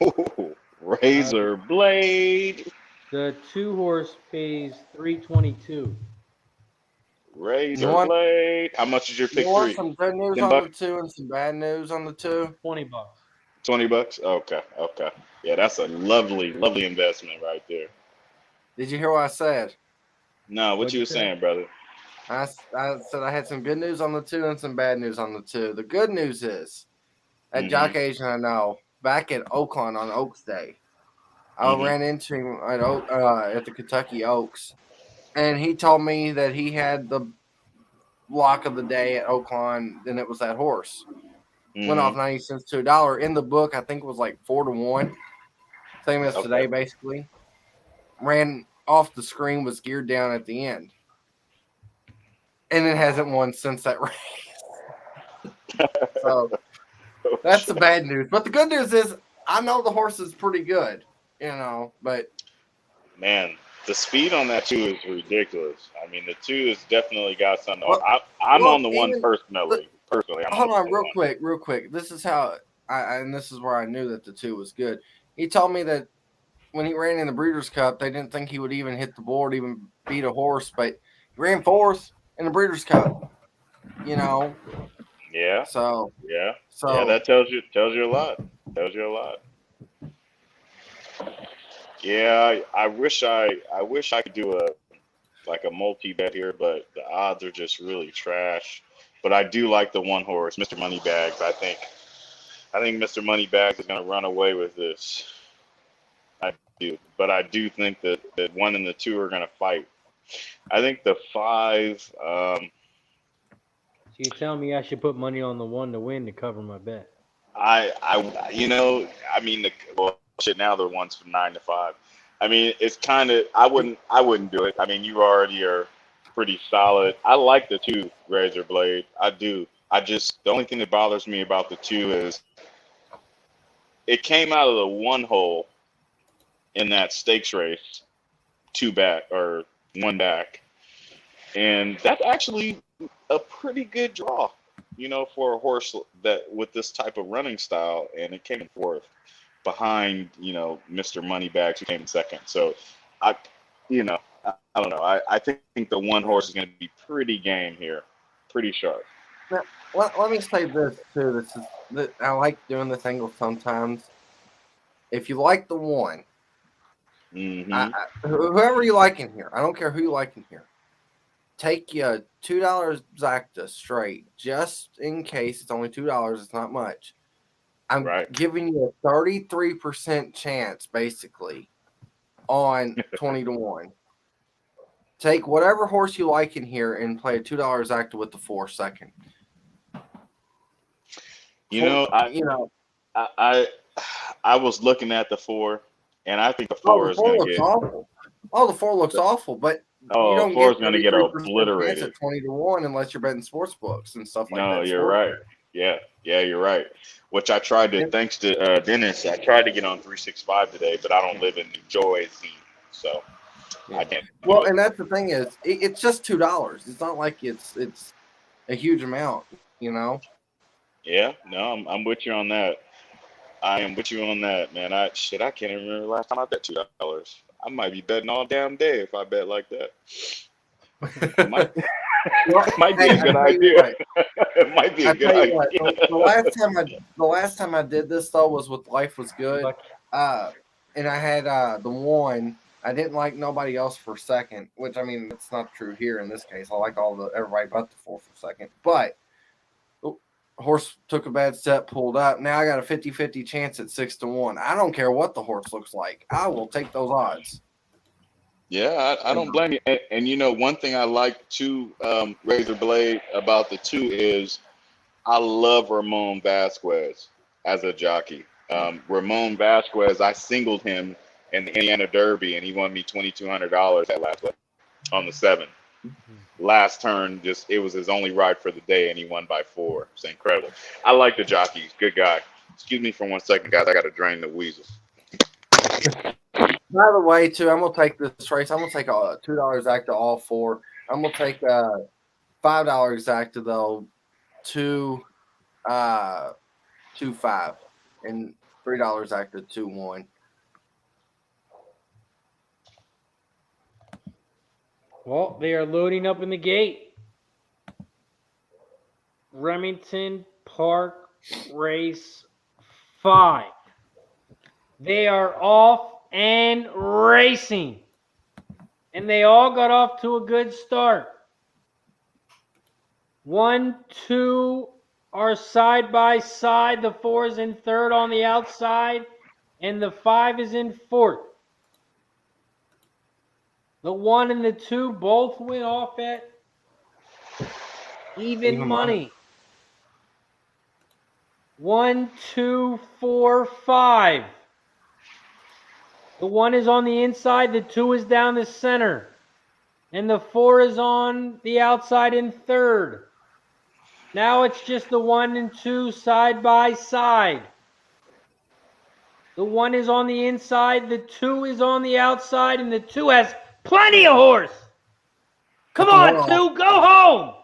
Speaker 4: Oh, Razor Blade.
Speaker 1: The 2-horse pays $3.22.
Speaker 4: Razor
Speaker 2: want
Speaker 4: Blade. How much is your
Speaker 2: you
Speaker 4: pick
Speaker 2: want
Speaker 4: 3?
Speaker 2: some good news
Speaker 4: 10
Speaker 2: on the
Speaker 4: bucks?
Speaker 2: 2 and some bad news on the 2?
Speaker 1: $20.
Speaker 4: $20? Okay, okay. Yeah, that's a lovely, lovely investment right there.
Speaker 2: Did you hear what I said?
Speaker 4: No, what
Speaker 1: What'd
Speaker 4: you
Speaker 1: you
Speaker 4: were
Speaker 1: say?
Speaker 4: saying, brother?
Speaker 2: I said I had some good news on the 2 and some bad news on the 2. The good news is, at Jock Asian, I know, back at Oakland on Oaks Day, I
Speaker 4: Mhm.
Speaker 2: ran into him at the Kentucky Oaks, and he told me that he had the block of the day at Oakland, and it was that horse. Went off
Speaker 4: Mhm.
Speaker 2: 90 cents to $1. In the book, I think it was like 4-1. Same as
Speaker 4: Okay.
Speaker 2: today, basically. Ran off the screen, was geared down at the end. And it hasn't won since that race. So that's the bad news. But the good news is I know the horse is pretty good, but
Speaker 4: Man, the speed on that 2 is ridiculous. I mean, the 2 has definitely got something.
Speaker 2: well,
Speaker 4: I'm on the 1
Speaker 2: even
Speaker 4: personally. Personally, I'm
Speaker 2: hold on
Speaker 4: the 1.
Speaker 2: real quick. This is how and this is where I knew that the 2 was good. He told me that when he ran in the Breeders' Cup, they didn't think he would even hit the board, even beat a horse, but he ran 4th in the Breeders' Cup.
Speaker 4: Yeah,
Speaker 2: So
Speaker 4: yeah, yeah.
Speaker 2: so
Speaker 4: That tells you a lot. Tells you a lot. Yeah, I wish I could do a multi bet here, but the odds are just really trash. But I do like the 1 horse, Mr. Moneybags. I think Mr. Moneybags is going to run away with this. I do, but I do think that 1 and the 2 are going to fight. I think the 5.
Speaker 1: So you tell me I should put money on the 1 to win to cover my bet.
Speaker 4: I mean, shit. Now the one's from 9 to 5. I mean, it's kind of. I wouldn't do it. I mean, you already are pretty solid. I like the 2 Razor Blade. I do. The only thing that bothers me about the 2 is it came out of the 1 hole in that stakes race, 2 back or 1 back, and that's actually a pretty good draw, for a horse that with this type of running style, and it came in 4th behind, Mr. Moneybags, who came in 2nd. So I don't know. I think the 1 horse is going to be pretty game here, pretty sharp.
Speaker 2: let me say this too. I like doing this angle sometimes. If you like the 1, whoever you like in here, I don't care who you like in here, take you $2 Zacta straight, just in case. It's only $2. It's not much. I'm giving you a 33% chance, basically, on 20-1. Take whatever horse you like in here and play a $2 Zacta with the 4 second.
Speaker 4: I was looking at the 4, and I think the 4 is going to get
Speaker 2: awful. Oh, the 4 looks awful, but you don't
Speaker 4: 4
Speaker 2: get
Speaker 4: is going to get
Speaker 2: 33%
Speaker 4: obliterated
Speaker 2: at 20-1 unless you're betting sports books and stuff like that.
Speaker 4: No, you're right. Yeah, you're right. Which I tried to, thanks to Dennis, I tried to get on 365 today, but I don't live in New Jersey, so I can't.
Speaker 2: Well, and that's the thing is, it's just $2. It's not like it's a huge amount,
Speaker 4: Yeah, no, I'm with you on that. I am with you on that, man. I can't even remember the last time I bet $2. I might be betting all damn day if I bet like that. It might be a good idea. It might be a good idea.
Speaker 2: The last time I did this though was with Life Was Good, and I had the 1. I didn't like nobody else for 2nd, which I mean it's not true here in this case. I like everybody but the 4 for 2nd, but horse took a bad step, pulled up. Now I got a 50-50 chance at 6-1. I don't care what the horse looks like. I will take those odds.
Speaker 4: Yeah, I don't blame you. And one thing I like too, Razor Blade, about the 2 is I love Ramon Vasquez as a jockey. Ramon Vasquez, I singled him in the Indiana Derby, and he won me $2,200 that last week on the 7. last turn, just it was his only ride for the day, and he won by 4. It's incredible. I like the jockey. Good guy. Excuse me for 1 second, guys. I got to drain the weasel.
Speaker 2: By the way, too, I'm gonna take this race. I'm gonna take a $2 exact to all 4. I'm gonna take $5 exact to the 2, 2-5, and $3 exact to 2-1.
Speaker 1: Well, they are loading up in the gate. Remington Park Race 5. They are off and racing. And they all got off to a good start. 1, 2 are side by side. The 4 is in third on the outside. And the 5 is in fourth. The 1 and the 2 both went off at even money. 1, 2, 4, 5. The 1 is on the inside, the 2 is down the center, and the 4 is on the outside in third. Now it's just the 1 and 2 side by side. The 1 is on the inside, the 2 is on the outside, and the 2 has plenty of horse. Come on, 2, go home.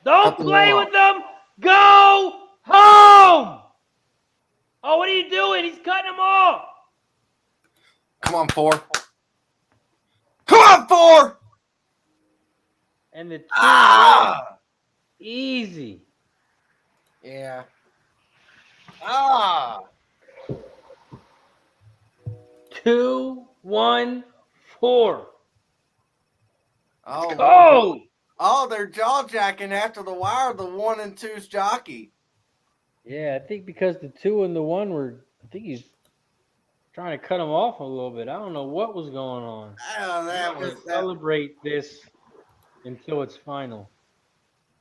Speaker 1: Don't play with them. Go home. Oh, what are you doing? He's cutting them off.
Speaker 2: Come on, 4. Come on, 4.
Speaker 1: And the 2 easy.
Speaker 2: Yeah.
Speaker 1: 2, 1, 4.
Speaker 2: Oh,
Speaker 1: Go!
Speaker 2: Oh, they're jaw jacking after the wire. The 1 and 2's jockey.
Speaker 1: Yeah, I think because the 2 and the 1 were, I think he's trying to cut him off a little bit. I don't know what was going on.
Speaker 2: Oh,
Speaker 1: Celebrate this until it's final.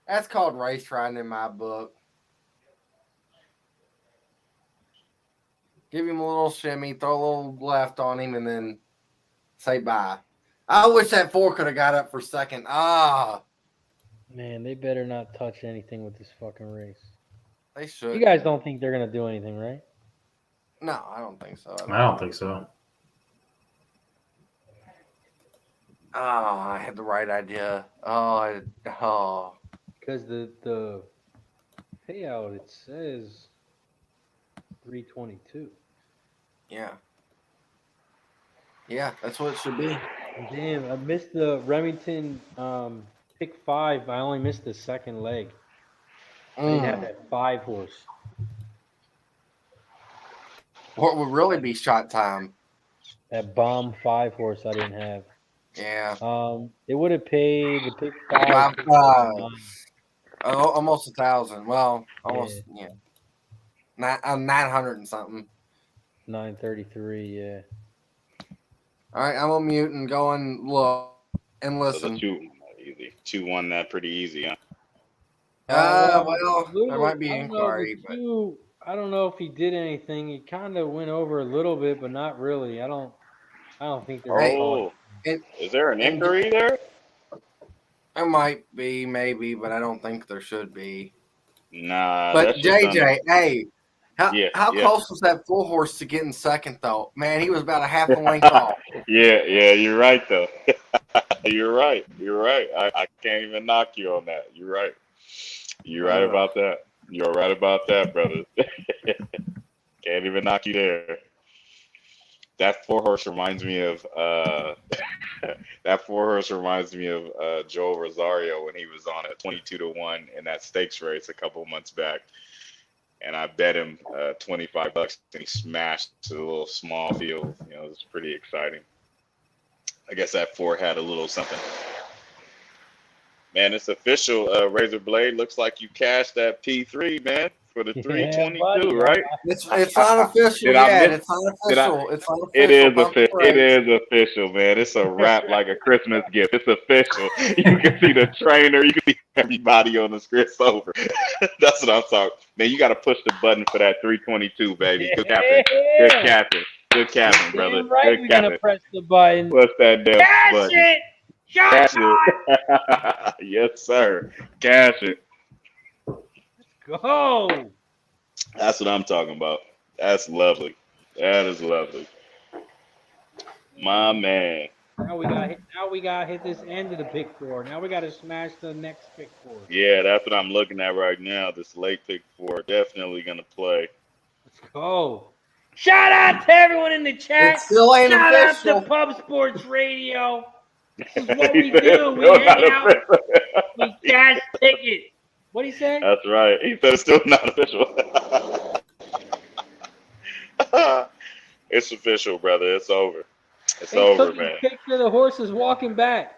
Speaker 2: That's called race riding in my book. Give him a little shimmy, throw a little left on him, and then say bye. I wish that 4 could have got up for second.
Speaker 1: Man, they better not touch anything with this fucking race.
Speaker 2: They should.
Speaker 1: You guys don't think they're going to do anything, right?
Speaker 2: No, I don't think so.
Speaker 3: I don't think so.
Speaker 2: Oh, I had the right idea. Because
Speaker 1: the payout, it says 322.
Speaker 2: Yeah. Yeah, that's what it should be.
Speaker 1: Damn, I missed the Remington pick 5. I only missed the second leg. They had that 5 horse.
Speaker 2: What would really be shot time?
Speaker 1: That bomb 5 horse I didn't have.
Speaker 2: Yeah.
Speaker 1: It would have paid the pick 5.
Speaker 2: Almost 1,000. Well, almost, yeah. 900 and something.
Speaker 1: 933, yeah.
Speaker 2: All right, I'm on mute and go and look and listen.
Speaker 4: So the 2 won that pretty easy, huh?
Speaker 2: Well, there might be inquiry, but
Speaker 1: I don't know if he did anything. He kind of went over a little bit, but not really. I don't think they're.
Speaker 4: Is there an inquiry there?
Speaker 2: There might be, maybe, but I don't think there should be.
Speaker 4: Nah.
Speaker 2: But JJ, hey, how close was that 4 horse to getting second though? Man, he was about a half a length off.
Speaker 4: Yeah, you're right though. You're right. I can't even knock you on that. You're right. You're right about that. You're right about that, brother. Can't even knock you there. That 4 horse reminds me of Joel Rosario when he was on at 22-1 in that stakes race a couple months back. And I bet him $25 and he smashed a little small field. You know, it was pretty exciting. I guess that 4 had a little something. Man, it's official. Razor Blade, looks like you cashed that P3, man, for the 322, right?
Speaker 2: It's not official yet. It's not official. It's not official.
Speaker 4: It is official. It is official, man. It's a wrap like a Christmas gift. It's official. You can see the trainer. You can see everybody on the screen. It's over. That's what I'm talking. Man, you got to push the button for that 322, baby. Good captain. Good captain. Good captain, brother.
Speaker 1: Right,
Speaker 4: Good
Speaker 1: we're
Speaker 4: captain.
Speaker 1: gonna press the button.
Speaker 4: What's that damn
Speaker 1: Cash
Speaker 4: button?
Speaker 1: it. Shot
Speaker 4: Cash it. Yes, sir. Cash it.
Speaker 1: go.
Speaker 4: That's what I'm talking about. That's lovely. That is lovely. My man.
Speaker 1: Now we got to hit this end of the pick four. Now we got to smash the next pick four.
Speaker 4: Yeah, that's what I'm looking at right now. This late pick four definitely gonna play.
Speaker 1: Let's go. Shout out to everyone in the chat.
Speaker 2: It still ain't
Speaker 1: Shout
Speaker 2: official.
Speaker 1: out to Pub Sports Radio. This is what
Speaker 4: He
Speaker 1: we
Speaker 4: said
Speaker 1: do.
Speaker 4: it's
Speaker 1: We
Speaker 4: still
Speaker 1: hang
Speaker 4: not
Speaker 1: out.
Speaker 4: official.
Speaker 1: We cash tickets. What he say?
Speaker 4: That's right. He said it's still not official. It's official, brother. It's over. It's
Speaker 1: They
Speaker 4: over,
Speaker 1: took
Speaker 4: man.
Speaker 1: a picture of the horses walking back.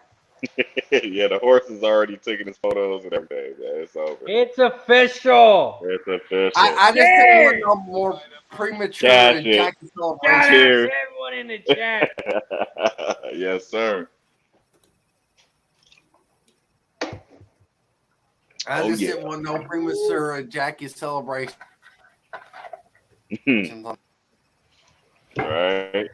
Speaker 4: Yeah, the horse is already taking his photos and everything, man. It's over.
Speaker 1: It's official.
Speaker 4: It's official.
Speaker 2: I just didn't want no more premature
Speaker 4: Cash
Speaker 2: and
Speaker 4: it.
Speaker 2: tacky
Speaker 1: Shout
Speaker 2: celebration.
Speaker 1: out
Speaker 4: Cheers.
Speaker 1: to everyone in the chat.
Speaker 4: Yes, sir.
Speaker 2: I
Speaker 4: Oh,
Speaker 2: just
Speaker 4: yeah.
Speaker 2: didn't want no premature Jackie celebration.
Speaker 4: Right.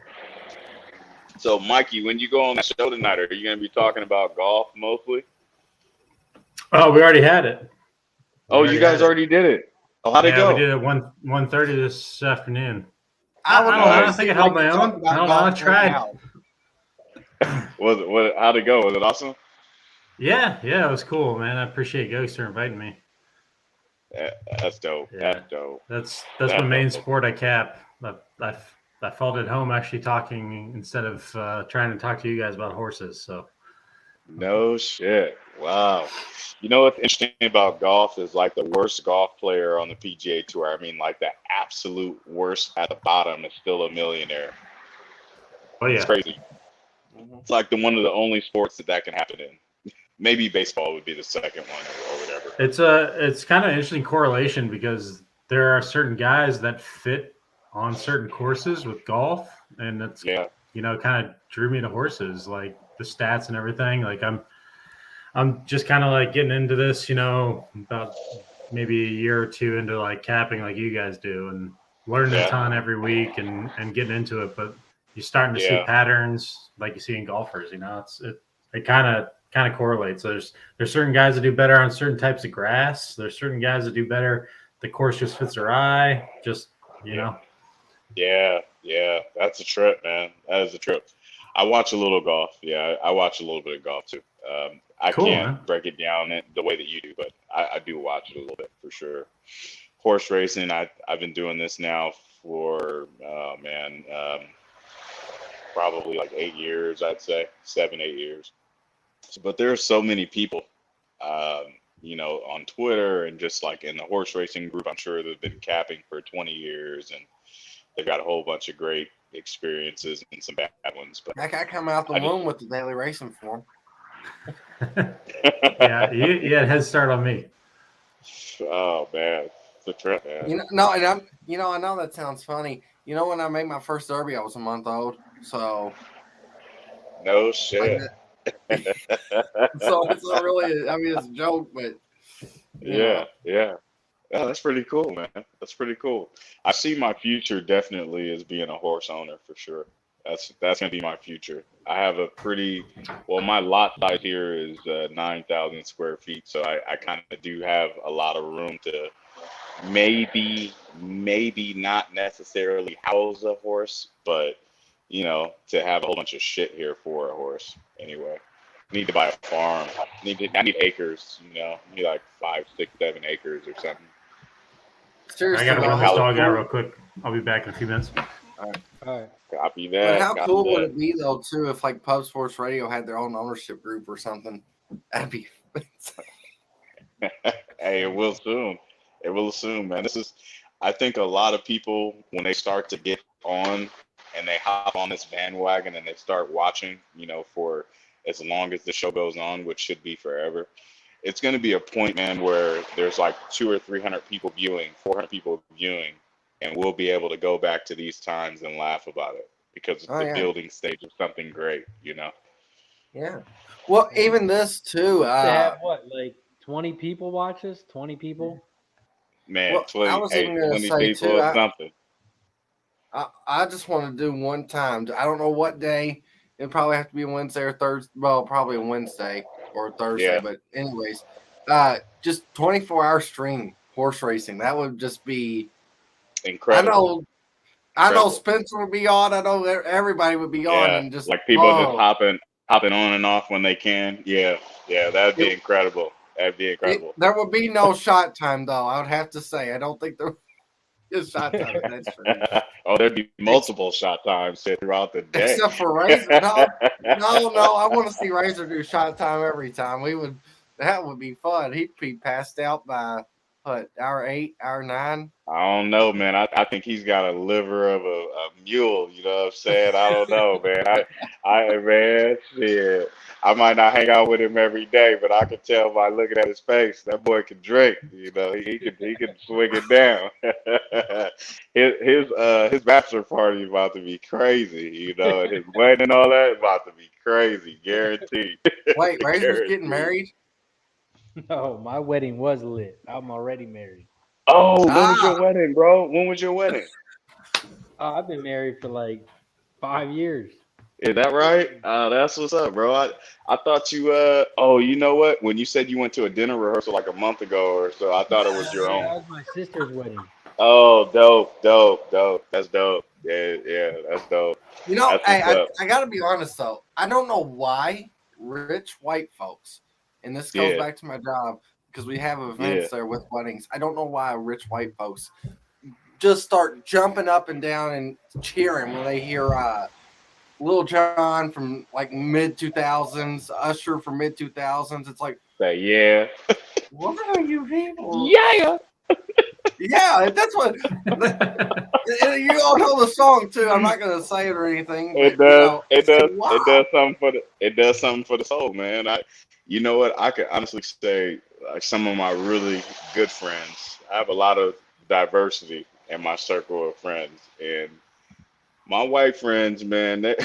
Speaker 4: So, Mikey, when you go on the show tonight, are you going to be talking about golf mostly?
Speaker 3: Oh, we already had it.
Speaker 4: Oh,
Speaker 3: We
Speaker 4: you guys
Speaker 3: had it.
Speaker 4: already did it. Oh, how'd it
Speaker 3: Yeah,
Speaker 4: go?
Speaker 3: we did it 1:30 this afternoon.
Speaker 2: I would
Speaker 3: I don't know. I
Speaker 2: always
Speaker 3: think I
Speaker 2: like
Speaker 3: held
Speaker 2: to
Speaker 3: my
Speaker 2: talk
Speaker 3: own.
Speaker 2: about
Speaker 3: I don't know. I
Speaker 2: golf
Speaker 3: tried.
Speaker 2: now.
Speaker 4: How'd it go? Was it awesome?
Speaker 3: Yeah, it was cool, man. I appreciate Ghost for inviting me.
Speaker 4: Yeah, that's dope.
Speaker 3: Yeah.
Speaker 4: That's dope.
Speaker 3: That's
Speaker 4: That's
Speaker 3: my main
Speaker 4: dope.
Speaker 3: sport I cap. I felt at home actually talking instead of trying to talk to you guys about horses. So
Speaker 4: No shit. Wow. You know what's interesting about golf is like the worst golf player on the PGA Tour. I mean, like the absolute worst at the bottom is still a millionaire.
Speaker 3: oh
Speaker 4: It's
Speaker 3: yeah,
Speaker 4: crazy. It's like one of the only sports that can happen in. Maybe baseball would be the second one or whatever.
Speaker 3: it's kind of an interesting correlation because there are certain guys that fit on certain courses with golf, and that's
Speaker 4: Yeah.
Speaker 3: kind of drew me to horses, like the stats and everything. Like I'm just kind of like getting into this, about maybe a year or two into like capping like you guys do and learning
Speaker 4: Yeah.
Speaker 3: a ton every week and getting into it. But you're starting to see
Speaker 4: Yeah.
Speaker 3: patterns like you see in golfers, it kind of correlates. So there's certain guys that do better on certain types of grass. There's certain guys that do better. The course just fits their eye. Just,
Speaker 4: Yeah. That's a trip, man. That is a trip. I watch a little golf. Yeah, I watch a little bit of golf too. I
Speaker 3: Cool,
Speaker 4: can't
Speaker 3: man.
Speaker 4: break it down the way that you do, but I do watch it a little bit for sure. Horse racing, I've been doing this now for, probably like 8 years, I'd say 7, 8 years. But there are so many people, on Twitter and just like in the horse racing group, I'm sure they've been capping for 20 years and they've got a whole bunch of great experiences and some bad ones. But
Speaker 2: Heck, I come out the womb with the daily racing form.
Speaker 3: yeah, you had a head start on me.
Speaker 4: oh man, it's a trip, man.
Speaker 2: I know that sounds funny. When I made my first derby, I was a month old. So,
Speaker 4: No shit.
Speaker 2: so it's not really. I mean, it's a joke, but
Speaker 4: Yeah. Oh, that's pretty cool, man. That's pretty cool. I see my future definitely as being a horse owner for sure. That's gonna be my future. I have my lot size here is 9,000 square feet, so I kind of do have a lot of room to maybe not necessarily house a horse, but to have a whole bunch of shit here for a horse. Anyway, need to buy a farm. I need acres. Need like 5, 6, 7 acres or something.
Speaker 2: seriously,
Speaker 3: I gotta run
Speaker 2: how
Speaker 3: this dog
Speaker 2: cool-
Speaker 3: out real quick. I'll be back in a few minutes.
Speaker 1: All right.
Speaker 4: Copy
Speaker 2: But
Speaker 4: that.
Speaker 2: how
Speaker 4: copy
Speaker 2: cool would
Speaker 4: that.
Speaker 2: it be though, too, if like Pub Sports Radio had their own ownership group or something? That'd be.
Speaker 4: Hey, it will soon. It will soon, man. I think a lot of people, when they start to get on and they hop on this bandwagon and they start watching, for as long as the show goes on, which should be forever, it's going to be a point, man, where there's like 200 or 300 people viewing, 400 people viewing, and we'll be able to go back to these times and laugh about it because it's the building stage of something great,
Speaker 2: Yeah. Well, even this too.
Speaker 1: They have what, like 20 people watch us? 20 people?
Speaker 4: Man,
Speaker 2: Well,
Speaker 4: 20,
Speaker 2: I was even gonna
Speaker 4: 20
Speaker 2: say,
Speaker 4: people
Speaker 2: too,
Speaker 4: or something.
Speaker 2: I just want to do one time. I don't know what day. It'd probably have to be Wednesday or Thursday. Well, probably a Wednesday or Thursday.
Speaker 4: Yeah.
Speaker 2: But anyways, just 24-hour stream horse racing. That would just be
Speaker 4: Incredible.
Speaker 2: I know Spencer would be on. I know everybody would be on,
Speaker 4: Yeah,
Speaker 2: and just
Speaker 4: like people just hopping on and off when they can. Yeah, that'd be incredible. That'd be incredible.
Speaker 2: There would be no shot time, though. I would have to say, I don't think there is shot time. That's true.
Speaker 4: Oh, there'd be multiple shot times throughout the day.
Speaker 2: Except for Razor. No. I want to see Razor do shot time every time. That would be fun. He'd be passed out by hour 8, hour 9.
Speaker 4: I don't know, man. I think he's got a liver of a mule. You know what I'm saying? I don't know, man. Shit. I might not hang out with him every day, but I can tell by looking at his face that boy can drink. You know, he can swing it down. his bachelor party is about to be crazy. You know, and his wedding and all that is about to be crazy, guaranteed.
Speaker 2: Wait, Razor's getting married?
Speaker 1: No, my wedding was lit. I'm already married.
Speaker 4: Oh, when was your wedding, bro? When was your wedding?
Speaker 1: I've been married for like 5 years.
Speaker 4: Is that right? That's what's up, bro. I thought you you know what? When you said you went to a dinner rehearsal like a month ago or so, I thought it was your own.
Speaker 1: That was my sister's wedding.
Speaker 4: Oh, dope. That's dope. Yeah, that's dope.
Speaker 2: You know, I gotta be honest though. I don't know why rich white folks, and this goes back to my job, because we have events there with weddings. I don't know why rich white folks just start jumping up and down and cheering when they hear Lil Jon from like mid 2000s, Usher from mid 2000s. It's like,
Speaker 4: yeah.
Speaker 2: What are you people?
Speaker 4: Yeah.
Speaker 2: Yeah, that's what. You all know the song too. I'm not gonna say it or anything.
Speaker 4: It does. It does something for the soul, man. You know what? I could honestly say, like, some of my really good friends, I have a lot of diversity in my circle of friends, and my white friends, man, they're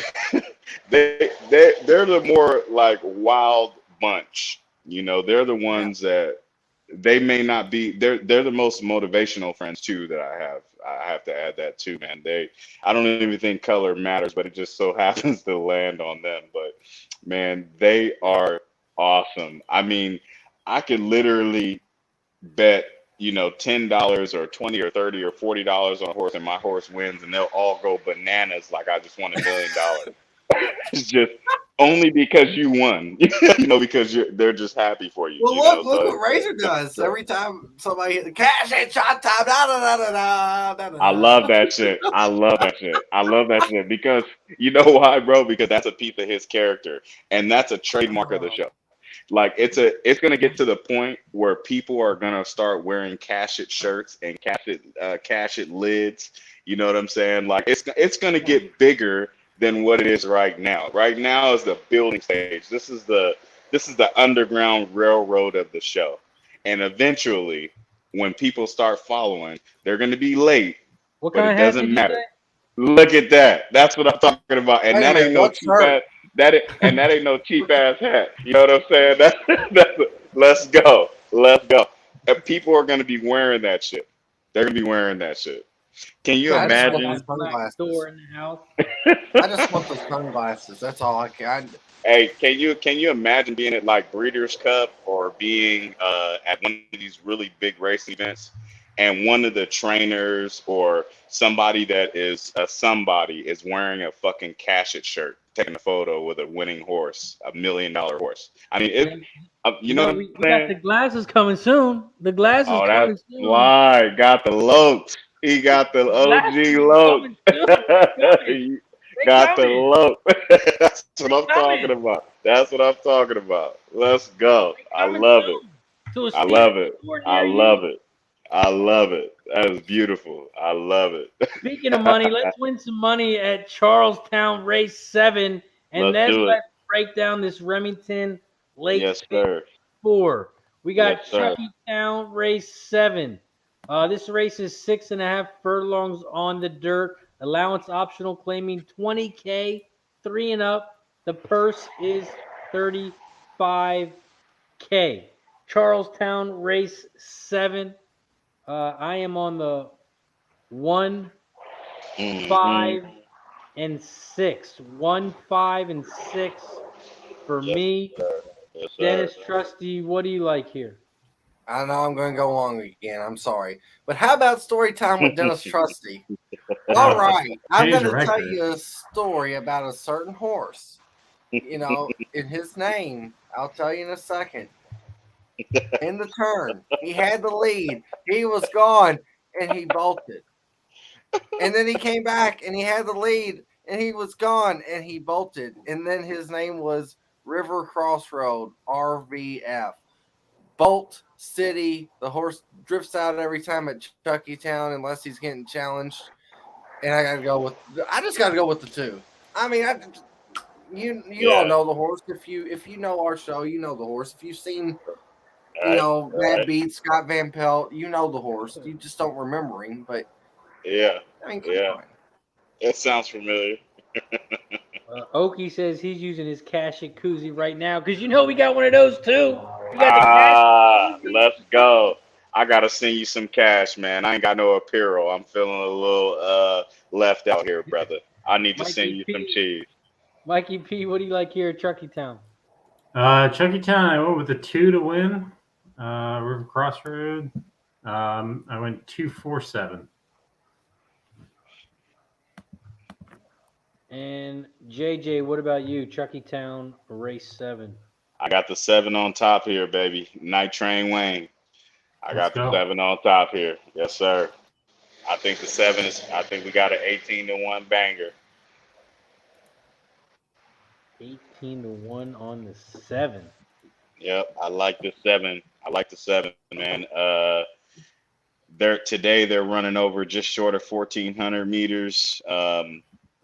Speaker 4: the more like wild bunch. You know, they're the ones that they may not be. They're the most motivational friends too that I have. I have to add that too, man. I don't even think color matters, but it just so happens to land on them. But man, they are awesome. I mean, I could literally bet, $10 or $20 or $30 or $40 on a horse, and my horse wins, and they'll all go bananas like I just won $1 million. It's just only because you won, because they're just happy for you.
Speaker 2: Well, look what Razor does every time somebody hits the cash and shot time.
Speaker 4: I love that shit. I love that shit because you know why, bro? Because that's a piece of his character, and that's a trademark of the show. Like it's gonna get to the point where people are gonna start wearing cash it shirts and cash it lids. You know what I'm saying? Like it's gonna get bigger than what it is right now. Right now is the building stage. This is the underground railroad of the show. And eventually, when people start following, they're going to be late.
Speaker 1: What
Speaker 4: but
Speaker 1: kind
Speaker 4: it
Speaker 1: of hat
Speaker 4: doesn't
Speaker 1: did
Speaker 4: matter.
Speaker 1: you
Speaker 4: Look at that. That's what I'm talking about. And that ain't no cheap ass. That ain't no cheap ass hat. You know what I'm saying? Let's go. And people are going to be wearing that shit. They're going to be wearing that shit. Can you imagine?
Speaker 1: Store in the house.
Speaker 2: I just want the sunglasses. That's all I can.
Speaker 4: Hey, can you imagine being at like Breeders' Cup or being at one of these really big race events, and one of the trainers or somebody that is wearing a fucking cash it shirt, taking a photo with a winning horse, $1 million horse. I mean, you know what I'm saying?
Speaker 1: We got the glasses coming soon. The glasses coming soon.
Speaker 4: Oh, that's why. Got the Lokes. He got the OG Lokes. Got the Loke. That's what I'm talking about. Let's go. I love it. That is beautiful. I love it.
Speaker 1: Speaking of money, let's win some money at Charlestown Race 7. And let's break down this Remington Lake 4. We got Chuckytown Race 7. This race is 6.5 furlongs on the dirt. Allowance optional, claiming $20K, 3 and up. The purse is $35K. Charlestown Race 7. I am on the 1, 5, and 6. 1, 5, and 6 for
Speaker 4: Yes,
Speaker 1: me.
Speaker 4: sir. Yes, sir.
Speaker 1: Dennis Trusty, what do you like here?
Speaker 2: I know I'm going to go long again. I'm sorry. But how about story time with Dennis Trusty? All right. I'm
Speaker 3: Change
Speaker 2: going
Speaker 3: the
Speaker 2: to tell
Speaker 3: record.
Speaker 2: you a story about a certain horse. You know, in his name. I'll tell you in a second. In the turn, he had the lead. He was gone, and he bolted. And then he came back, and he had the lead, and he was gone, and he bolted. And then his name was River Crossroad, RVF. Bolt City. The horse drifts out every time at Chucky Town unless he's getting challenged. And I just gotta go with the 2. I mean, you all know the horse. If you know our show, you know the horse. If you've seen Mad Beat, Scott Van Pelt, you know the horse. You just don't remember him. But
Speaker 4: Yeah.
Speaker 2: I mean, come
Speaker 4: Yeah.
Speaker 2: on.
Speaker 4: That sounds familiar.
Speaker 1: Okie says he's using his cash at koozie right now because we got one of those too. We got the cash.
Speaker 4: Let's go. I gotta send you some cash, man. I ain't got no apparel. I'm feeling a little left out here, brother. I need to send you some cheese.
Speaker 1: Mikey P, what do you like here at Chucky Town?
Speaker 3: Chucky Town, I went with the 2 to win. River Crossroad. I went 2, 4, 7.
Speaker 1: And JJ, what about you? Chucky Town, race 7.
Speaker 4: I got the 7 on top here, baby. Night Train Wayne. I got the 7 on top here. Yes, sir. I think the 7 is. I think we got an 18-1 banger.
Speaker 1: 18-1 on the 7.
Speaker 4: Yep, I like the 7. I like the 7, man. They're running over just short of 1,400 meters.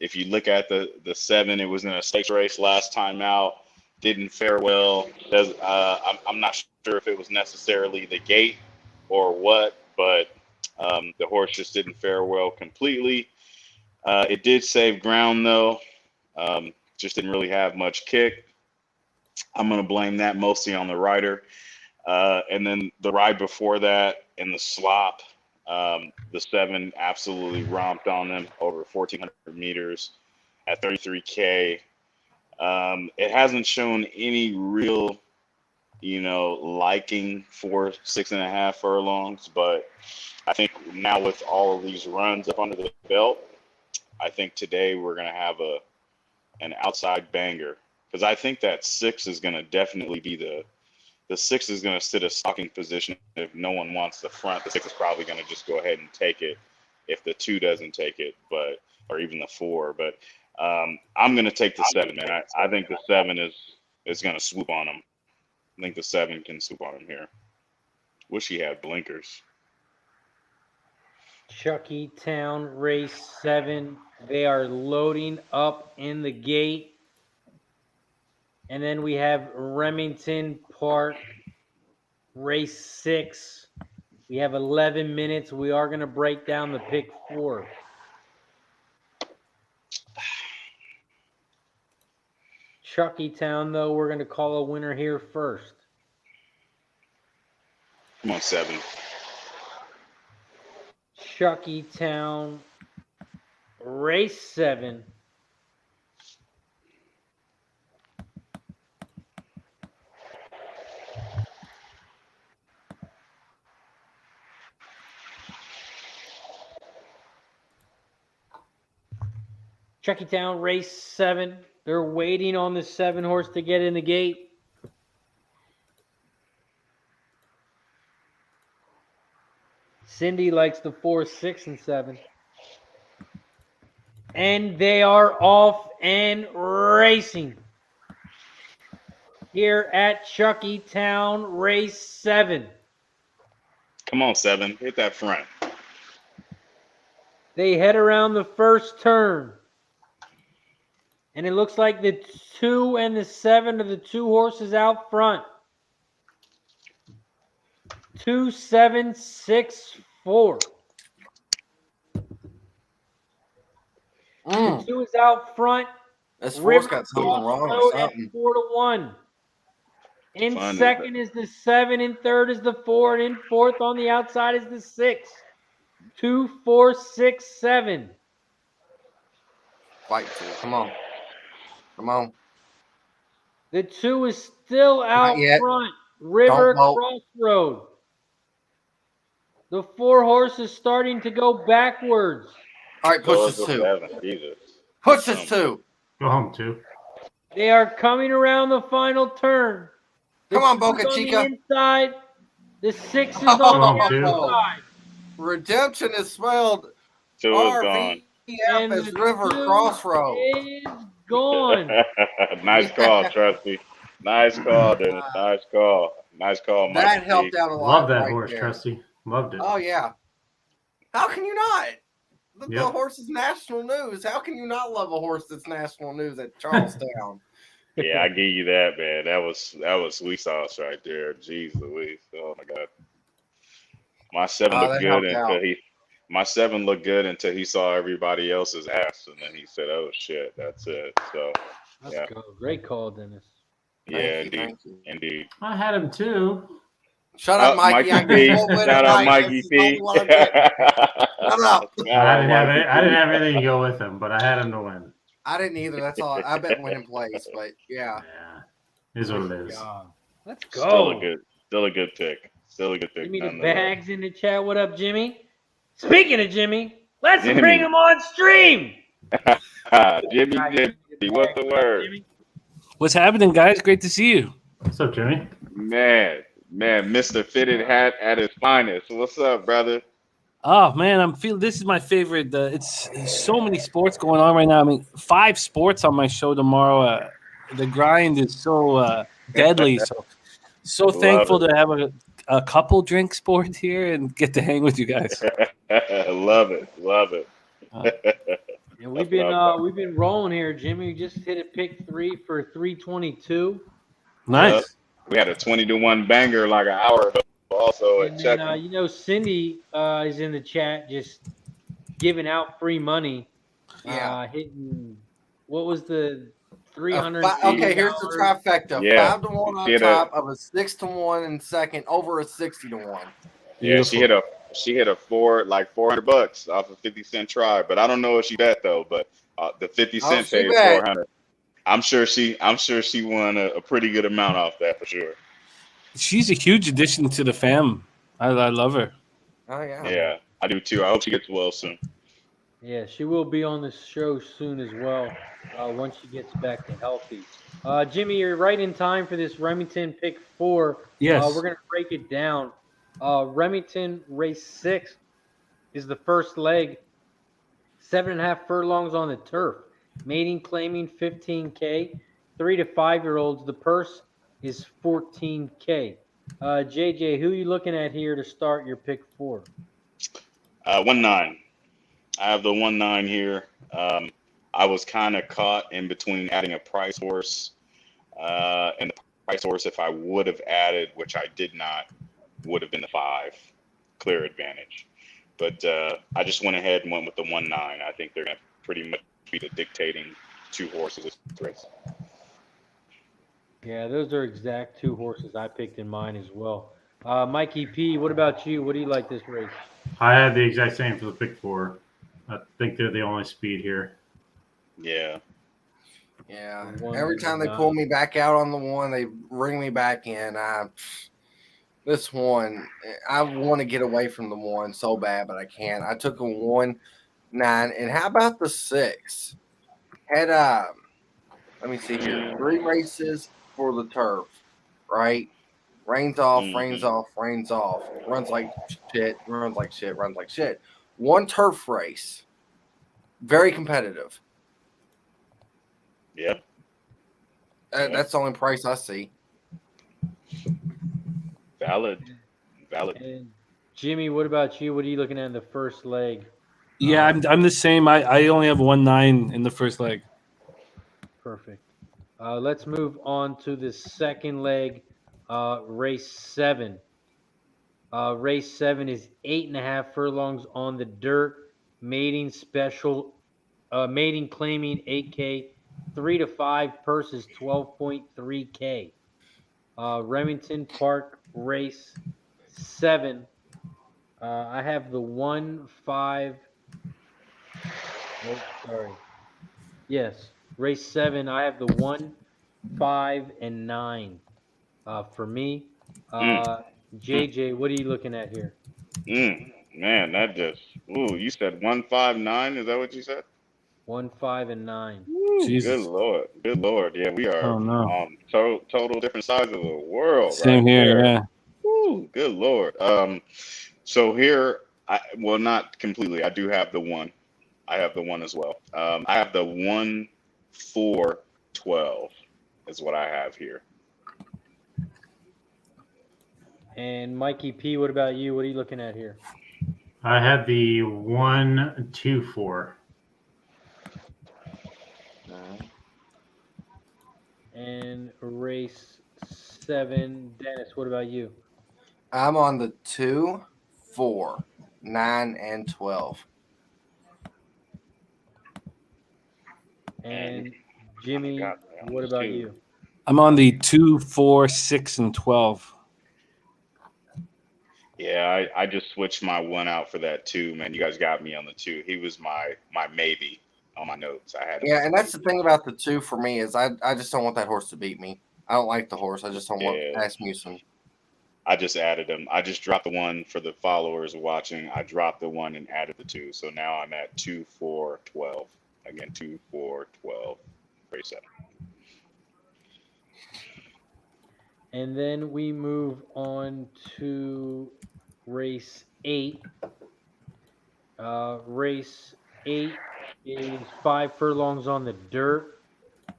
Speaker 4: If you look at the 7, it was in a stakes race last time out. Didn't fare well. I'm not sure if it was necessarily the gate or what, but the horse just didn't fare well completely. It did save ground though. Just didn't really have much kick. I'm going to blame that mostly on the rider. And then the ride before that in the slop, the 7 absolutely romped on them over 1,400 meters at 33K. It hasn't shown any real, liking for 6.5 furlongs, but I think now with all of these runs up under the belt, I think today we're going to have an outside banger, because I think that 6 is going to definitely be the 6 is going to sit a stalking position. If no one wants the front, the 6 is probably going to just go ahead and take it if the 2 doesn't take it, or even the 4. But I'm going to take the 7, man. I think the 7 is going to swoop on him. I think the 7 can swoop on him here. Wish he had blinkers.
Speaker 1: Chucky Town, race 7. They are loading up in the gate. And then we have Remington Park, race 6. We have 11 minutes. We are going to break down the pick 4. Chucky Town, though, we're going to call a winner here first.
Speaker 4: Come on, 7.
Speaker 1: Chucky Town, race 7. Chucky Town, race 7. They're waiting on the 7 horse to get in the gate. Cindy likes the 4, 6, and 7. And they are off and racing here at Chucky Town, race 7.
Speaker 4: Come on, 7. Hit that front.
Speaker 1: They head around the first turn. And it looks like the 2 and the 7 are the 2 horses out front. 2, 7, 6, 4. The 2 is out front.
Speaker 2: This 4's got something wrong or something.
Speaker 1: 4-1. In second is the 7, in third is the 4, and in fourth on the outside is the 6. 2, 4, 6, 7.
Speaker 2: fight to. Come on. Come on.
Speaker 1: The 2 is still out
Speaker 2: yet.
Speaker 1: front. River
Speaker 2: Don't vote.
Speaker 1: Crossroad. The 4 horse is starting to go backwards.
Speaker 2: All right, push
Speaker 4: So
Speaker 2: this
Speaker 4: is the
Speaker 2: 2.
Speaker 4: 7. Jesus.
Speaker 2: Push this 2.
Speaker 3: Go home too.
Speaker 1: They are coming around the final turn. The
Speaker 2: Come on,
Speaker 1: 2's
Speaker 2: Boca
Speaker 1: on
Speaker 2: Chica.
Speaker 1: the inside. The 6 is
Speaker 2: Oh,
Speaker 1: on the
Speaker 3: dude.
Speaker 1: outside.
Speaker 2: Redemption is spelled
Speaker 4: 2 is gone.
Speaker 2: RVF
Speaker 1: And
Speaker 2: as
Speaker 1: the
Speaker 2: River
Speaker 1: 2
Speaker 2: Crossroad.
Speaker 1: is gone.
Speaker 4: Nice call, Trusty. Nice call, Dennis. Nice call. Nice call, Mike.
Speaker 2: That helped out a lot.
Speaker 3: Love that
Speaker 2: right
Speaker 3: horse,
Speaker 2: there.
Speaker 3: Trusty. Loved it.
Speaker 2: Oh, yeah. How can you not? The
Speaker 3: Yep.
Speaker 2: horse is national news. How can you not love a horse that's national news at Charlestown?
Speaker 4: Yeah, I give you that, man. That was sweet sauce right there. Jeez Louise. Oh my God. My 7 looked
Speaker 2: that
Speaker 4: good
Speaker 2: helped out.
Speaker 4: my 7 looked good until he saw everybody else's ass, and then he said, "Oh shit, that's it." So
Speaker 1: Let's
Speaker 4: yeah,
Speaker 1: go. Great call, Dennis.
Speaker 4: yeah,
Speaker 2: Thank you.
Speaker 4: indeed.
Speaker 3: I had him too.
Speaker 2: Shut up, Mikey. I
Speaker 4: P.
Speaker 2: get full win
Speaker 4: Shout out
Speaker 2: tonight.
Speaker 4: Mikey
Speaker 2: This is
Speaker 4: P.
Speaker 2: only what I'm getting. Shut up.
Speaker 3: I didn't have anything to go with him, but I had him to win.
Speaker 2: I didn't either. That's all. I bet winning plays, but yeah.
Speaker 3: Yeah, is what it is.
Speaker 1: God. Let's
Speaker 4: Still
Speaker 1: go.
Speaker 4: a good pick. Still a good pick.
Speaker 1: Jimmy the
Speaker 4: nonetheless.
Speaker 1: Bags in the chat. What up, Jimmy? Speaking of Jimmy, let's
Speaker 4: Jimmy.
Speaker 1: bring him on stream.
Speaker 4: Jimmy, what's the word?
Speaker 1: Jimmy?
Speaker 6: What's happening, guys? Great to see you.
Speaker 3: What's up, Jimmy?
Speaker 4: Man, Mr. Fitted Hat at his finest. What's up, brother?
Speaker 6: Oh man, I'm feeling this is my favorite. It's so many sports going on right now. I mean, 5 sports on my show tomorrow. The grind is so deadly. So
Speaker 4: Love
Speaker 6: thankful
Speaker 4: it.
Speaker 6: to have a couple drink sport here and get to hang with you guys.
Speaker 4: Love it.
Speaker 1: Yeah, we've been rolling here, Jimmy. We just hit a pick 3 for 322.
Speaker 6: Nice.
Speaker 4: We had a 20-1 banger like an hour ago. Also,
Speaker 1: And then, Cindy is in the chat just giving out free money.
Speaker 2: Yeah.
Speaker 1: Hitting, what was the 300?
Speaker 2: Okay, here's the trifecta.
Speaker 4: Yeah.
Speaker 2: 5 to 1 on top of a 6 to 1 in second, over a 60 to 1.
Speaker 4: Yeah, she hit a $400 off a 50-cent try, but I don't know if she bet though. But the 50-cent paid 400. I'm sure she won a pretty good amount off that for sure.
Speaker 6: She's a huge addition to the fam. I love her.
Speaker 2: Oh yeah.
Speaker 4: Yeah, I do too. I hope she gets well soon.
Speaker 1: Yeah, she will be on the show soon as well, once she gets back to healthy. Jimmy, you're right in time for this Remington pick 4.
Speaker 6: Yes.
Speaker 1: We're going to break it down. Remington race 6 is the first leg. 7.5 furlongs on the turf. Mating claiming 15K. 3 to 5-year-olds, the purse is 14K. JJ, who are you looking at here to start your pick 4?
Speaker 4: 1-9. I have the 1-9 here. I was kind of caught in between adding a price horse and the price horse. If I would have added, which I did not, would have been the 5, clear advantage. But I just went ahead and went with the 1-9. I think they're going to pretty much be the dictating 2 horses this race.
Speaker 1: Yeah, those are exact 2 horses I picked in mine as well. Mikey P, what about you? What do you like this race?
Speaker 3: I had the exact same for the pick 4. I think they're the only speed here.
Speaker 4: Yeah.
Speaker 2: Yeah.
Speaker 1: One
Speaker 2: Every time they
Speaker 1: 9.
Speaker 2: pull me back out on the 1, they bring me back in. This one, I want to get away from the 1 so bad, but I can't. I took a 1-9, and how about the 6? Had let me see here, 3 races for the turf, right? Rains off, rains off, rains off. Runs like shit, runs like shit, runs like shit. 1 turf race, very competitive.
Speaker 4: Yeah.
Speaker 2: That's the only price I see.
Speaker 4: Valid.
Speaker 1: And Jimmy, what about you? What are you looking at in the first leg?
Speaker 6: Yeah, I'm the same. I only have 1-9 in the first leg.
Speaker 1: Perfect. Let's move on to the second leg, race 7. Race 7 is 8.5 furlongs on the dirt. Mating special, mating claiming 8K. 3 to 5 purses 12.3K. Remington Park race 7. I have the 1-5. Oh, sorry. Yes. Race 7, I have the 1, 5, and 9. For me, JJ, what are you looking at here?
Speaker 4: Man, that just. Ooh, you said 159. Is that what you said?
Speaker 1: 1, 5, and 9.
Speaker 4: Woo, good
Speaker 6: Jesus.
Speaker 4: lord, good lord. Yeah, we are
Speaker 6: Oh no.
Speaker 4: on total different sides of the world
Speaker 6: Same
Speaker 4: right
Speaker 6: here.
Speaker 4: there.
Speaker 6: Yeah.
Speaker 4: Woo, good lord. So here, well, not completely. I do have the 1. I have the 1 as well. I have the 1, 4, 12 is what I have here.
Speaker 1: And Mikey P, what about you? What are you looking at here?
Speaker 3: I had the 1, 2, 4.
Speaker 1: And race 7, Dennis, what about you?
Speaker 2: I'm on the 2, 4, 9, and 12.
Speaker 1: And Jimmy,
Speaker 4: got me on
Speaker 1: what
Speaker 4: this
Speaker 1: about
Speaker 4: too.
Speaker 1: you?
Speaker 6: I'm on the 2, 4, 6, and 12.
Speaker 4: Yeah, I just switched my 1 out for that 2, man. You guys got me on the 2. He was my maybe on my notes. I had him
Speaker 2: Yeah,
Speaker 4: as a
Speaker 2: and that's the
Speaker 4: maybe.
Speaker 2: thing about the 2 for me is I just don't want that horse to beat me. I don't like the horse. I just don't want
Speaker 4: Yeah,
Speaker 2: Asmussen.
Speaker 4: I just added him. I just dropped the 1 for the followers watching. I dropped the 1 and added the 2. So now I'm at 2, 4, 12. Again, 2, 4, 12. Race 7.
Speaker 1: And then we move on to race 8. Race 8 is 5 furlongs on the dirt.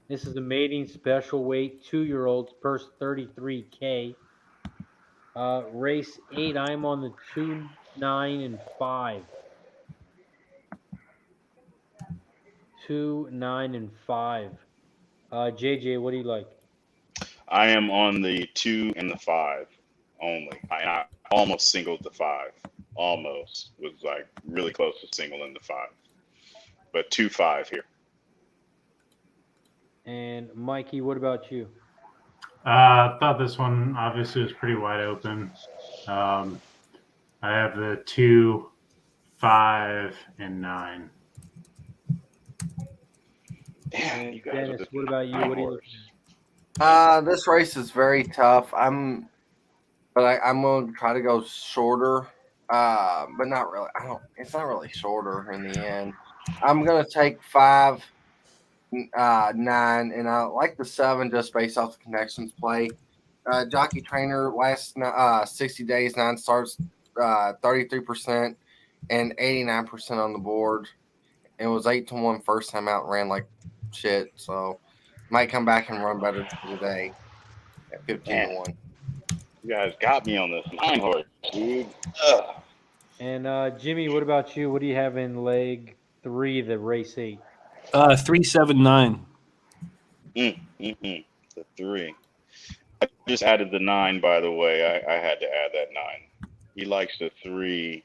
Speaker 1: This is the mating special weight, 2-year-olds, purse 33K. Race 8, I'm on the 2, 9, and 5. 2, 9, and 5. JJ, what do you like?
Speaker 4: I am on the 2 and the 5 only. I almost singled the 5. Almost. Was like really close to singling the 5. But 2, 5 here.
Speaker 1: And Mikey, what about you?
Speaker 3: I thought this one obviously was pretty wide open. I have the 2, 5, and 9.
Speaker 4: Damn,
Speaker 1: And
Speaker 4: you guys
Speaker 1: Dennis,
Speaker 4: are the
Speaker 1: what about you?
Speaker 4: 9
Speaker 1: What are you
Speaker 4: horse.
Speaker 1: looking at?
Speaker 2: This race is very tough. I'm going to try to go shorter, but not really. It's not really shorter in the end. I'm going to take 5, 9, and I like the 7 just based off the connections play. Jockey trainer last 60 days, 9 starts, 33% and 89% on the board. It was 8-1 first time out and ran like shit. So might come back and run better today at 15-1.
Speaker 4: You guys got me on this 9 horse, dude. Ugh.
Speaker 1: And Jimmy, what about you? What do you have in leg 3, the race 8?
Speaker 6: 3, 7, 9.
Speaker 4: The 3. I just added the 9, by the way. I had to add that 9. He likes the 3.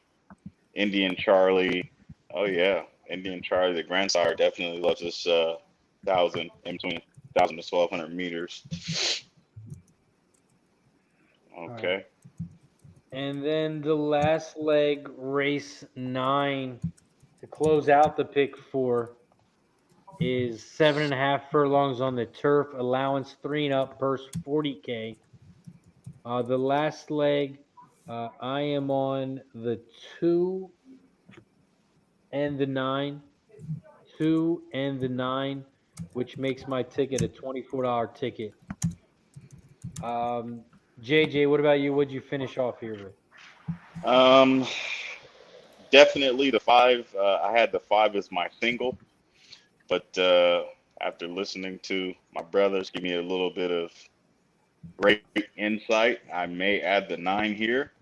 Speaker 4: Indian Charlie. Oh, yeah. Indian Charlie, the grandsire, definitely loves this 1,000, in between 1,000 to 1,200 meters. Okay.
Speaker 1: Right. And then the last leg, race 9, to close out the pick 4, is 7.5 furlongs on the turf, allowance 3 and up, purse 40K. The last leg, I am on the 2 and the 9, 2 and the 9, which makes my ticket a $24 ticket. JJ, what about you? What'd you finish off here with?
Speaker 4: Definitely the 5. I had the 5 as my single, but after listening to my brothers give me a little bit of great insight, I may add the 9 here,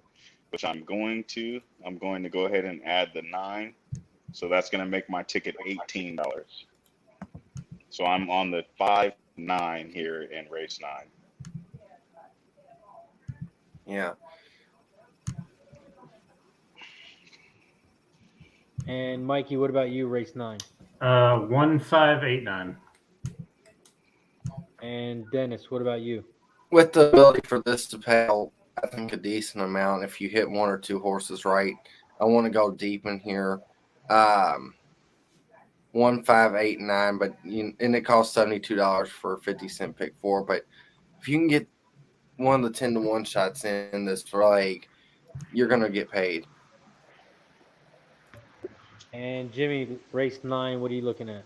Speaker 4: which I'm going to. I'm going to go ahead and add the 9. So that's going to make my ticket $18. So I'm on the 5, 9 here in race 9.
Speaker 2: Yeah.
Speaker 1: And Mikey, what about you, race 9?
Speaker 3: 1, 5, 8, 9.
Speaker 1: And Dennis, what about you?
Speaker 2: With the ability for this to pay, I think a decent amount if you hit 1 or 2 horses right. I want to go deep in here. 1, 5, 8, and 9, and it costs $72 for a 50-cent pick 4. But if you can get one of the 10-to-1 shots in this leg, you're gonna get paid.
Speaker 1: And Jimmy, race 9. What are you looking at?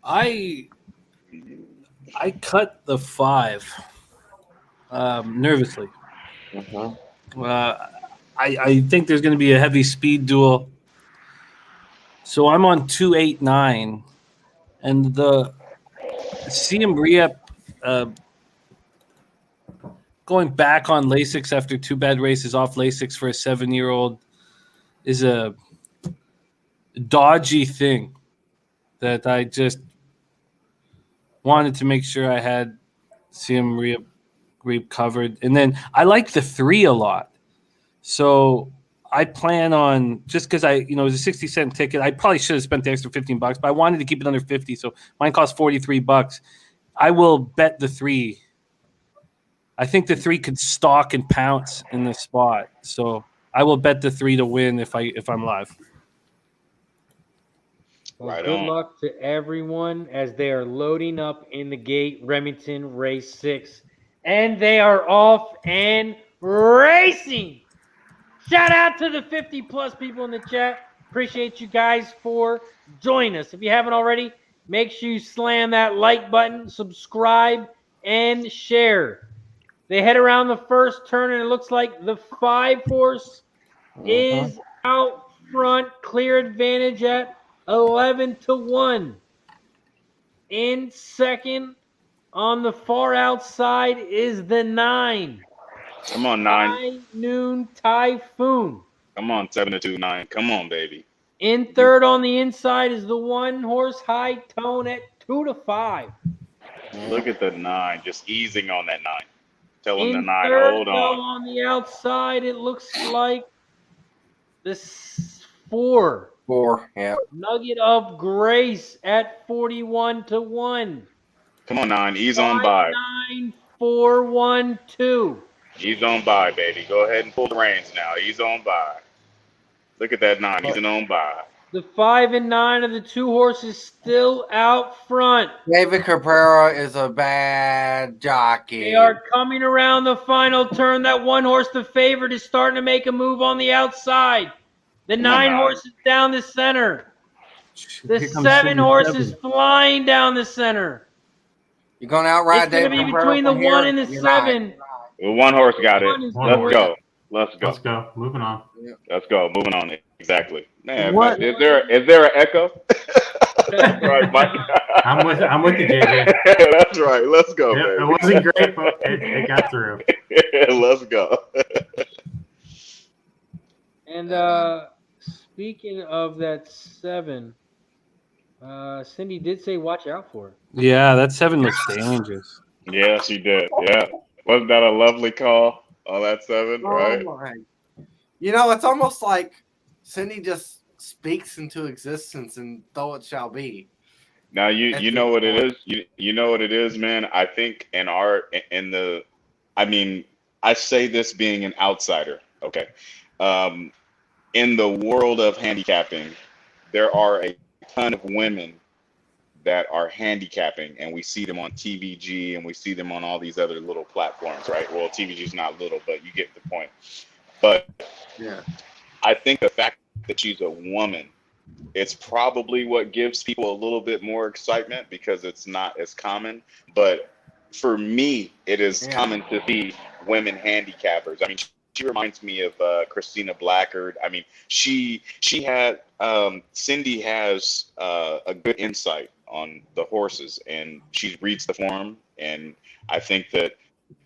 Speaker 6: I cut the 5 nervously. I think there's going to be a heavy speed duel. So I'm on 2, 8, 9. And the CM Rep going back on Lasix after 2 bad races off Lasix for a 7-year-old is a dodgy thing that I just wanted to make sure I had CM Rep covered. And then I like the 3 a lot. So I plan on, just because it was a 60-cent ticket. I probably should have spent the extra $15, but I wanted to keep it under 50. So mine cost $43. I will bet the 3. I think the 3 could stalk and pounce in the spot. So I will bet the 3 to win if I'm live.
Speaker 1: Well,
Speaker 4: Right
Speaker 1: good
Speaker 4: on.
Speaker 1: luck to everyone as they are loading up in the gate, Remington race 6. And they are off and racing. Shout out to the 50-plus people in the chat. Appreciate you guys for joining us. If you haven't already, make sure you slam that like button, subscribe, and share. They head around the first turn, and it looks like the 5-horse is out front. Clear advantage at 11-1. In second, on the far outside, is the 9.
Speaker 4: Come on, 9.
Speaker 1: High Noon Typhoon.
Speaker 4: Come on, 7-2, 9. Come on, baby.
Speaker 1: In third on the inside is the 1-horse High Tone at 2-5.
Speaker 4: Look at the 9, just easing on that 9. Telling the
Speaker 1: In
Speaker 4: 9,
Speaker 1: third,
Speaker 4: hold
Speaker 1: though,
Speaker 4: on.
Speaker 1: on the outside, it looks like the 4.
Speaker 2: 4, yeah.
Speaker 1: Nugget of Grace at 41-1.
Speaker 4: Come on, 9, ease on by.
Speaker 1: 5-9-4-1-2.
Speaker 4: Ease on by, baby. Go ahead and pull the reins now. Ease on by. Look at that 9, easing on by.
Speaker 1: The 5 and 9 of the 2 horses still out front.
Speaker 2: David Cabrera is a bad jockey.
Speaker 1: They are coming around the final turn. That 1 horse, the favorite, is starting to make a move on the outside. The 9 horse is down the center. The 7 horse is flying down the center.
Speaker 2: You're going to outride
Speaker 1: It's going to
Speaker 2: David
Speaker 1: be
Speaker 2: Cabrera
Speaker 1: between the
Speaker 2: from
Speaker 1: 1
Speaker 2: here?
Speaker 1: and the
Speaker 2: You're
Speaker 1: 7.
Speaker 2: right.
Speaker 4: Well, 1 horse got it.
Speaker 1: One is
Speaker 3: One
Speaker 4: Let's
Speaker 3: horse.
Speaker 4: go. Let's go.
Speaker 3: Let's go. Moving on.
Speaker 4: Let's go. Moving on. Exactly. Man,
Speaker 6: What?
Speaker 4: is there an echo? That's right, Mike.
Speaker 3: I'm with you, JJ.
Speaker 4: That's right. Let's go,
Speaker 3: It
Speaker 4: baby.
Speaker 3: wasn't great, but it got through.
Speaker 4: Let's go.
Speaker 1: And speaking of that 7, Cindy did say watch out for it.
Speaker 6: Yeah, that 7 looks dangerous.
Speaker 4: Yeah, she did. Yeah. Wasn't that a lovely call on that 7, right?
Speaker 2: Oh, my. It's almost like Cindy just speaks into existence and though it shall be.
Speaker 4: Now you know what it is. You know what it is, man. I think I say this being an outsider. Okay, in the world of handicapping, there are a ton of women that are handicapping, and we see them on TVG and we see them on all these other little platforms, right? Well, TVG is not little, but you get the point. But
Speaker 2: Yeah.
Speaker 4: I think the fact that she's a woman, it's probably what gives people a little bit more excitement because it's not as common. But for me, it is common to see women handicappers. I mean, she reminds me of Christina Blackard. I mean, Cindy has a good insight on the horses, and she reads the form, and I think that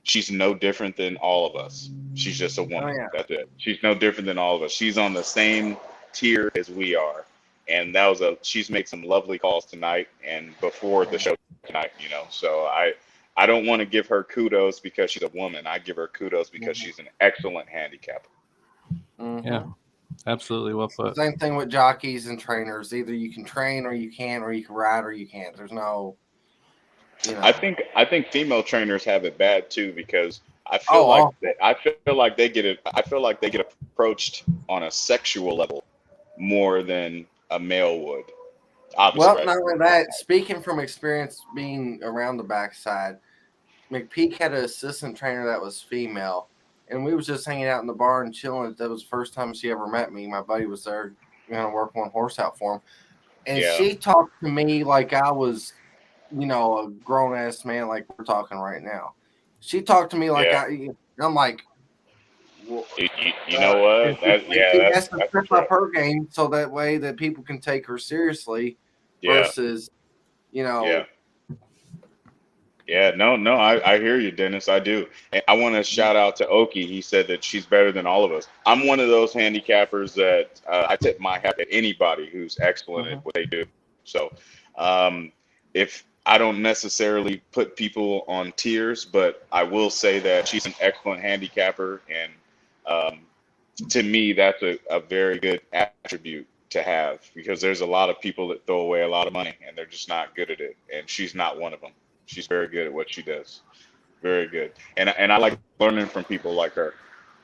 Speaker 4: she's no different than all of us. She's just a woman.
Speaker 2: Oh, yeah.
Speaker 4: That's it. She's no different than all of us. She's on the same tier as we are. And she's made some lovely calls tonight and before the show tonight, So I don't want to give her kudos because she's a woman. I give her kudos because she's an excellent handicapper.
Speaker 2: Mhm.
Speaker 6: Yeah, absolutely. Well put.
Speaker 2: Same thing with jockeys and trainers. Either you can train or you can't, or you can ride or you can't. There's no,
Speaker 4: I think female trainers have it bad too because I feel like they get approached on a sexual level more than a male would.
Speaker 2: Well,
Speaker 4: Obviously.
Speaker 2: not only that, speaking from experience being around the backside, McPeak had an assistant trainer that was female, and we was just hanging out in the bar and chilling. That was the first time she ever met me. My buddy was there going to work one horse out for him. And
Speaker 4: Yeah.
Speaker 2: she talked to me like I was, a grown-ass man like we're talking right now. She talked to me like
Speaker 4: Yeah.
Speaker 2: I'm like,
Speaker 4: You know what?
Speaker 2: she has to
Speaker 4: That's
Speaker 2: step
Speaker 4: true.
Speaker 2: up her game so that way that people can take her seriously
Speaker 4: Yeah.
Speaker 2: versus,
Speaker 4: Yeah. Yeah, no, I hear you, Dennis. I do. And I want to shout out to Oki. He said that she's better than all of us. I'm one of those handicappers that I tip my hat at anybody who's excellent at what they do. So if I don't necessarily put people on tiers, but I will say that she's an excellent handicapper. And to me, that's a very good attribute to have, because there's a lot of people that throw away a lot of money and they're just not good at it. And she's not one of them. She's very good at what she does. Very good. And I like learning from people like her.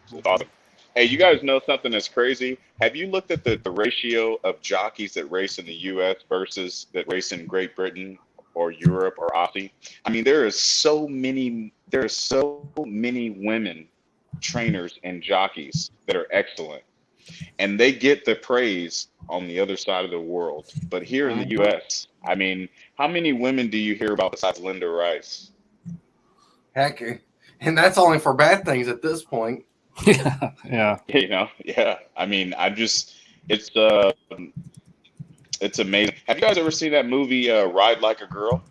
Speaker 4: It's awesome. Hey, you guys know something that's crazy? Have you looked at the ratio of jockeys that race in the U.S. versus that race in Great Britain or Europe or Aussie? I mean, there are so many women trainers and jockeys that are excellent, and they get the praise on the other side of the world. But here in the U.S., I mean, how many women do you hear about besides Linda Rice?
Speaker 2: heck, and that's only for bad things at this point.
Speaker 6: Yeah.
Speaker 4: Yeah. I mean, it's amazing. Have you guys ever seen that movie, Ride Like a Girl?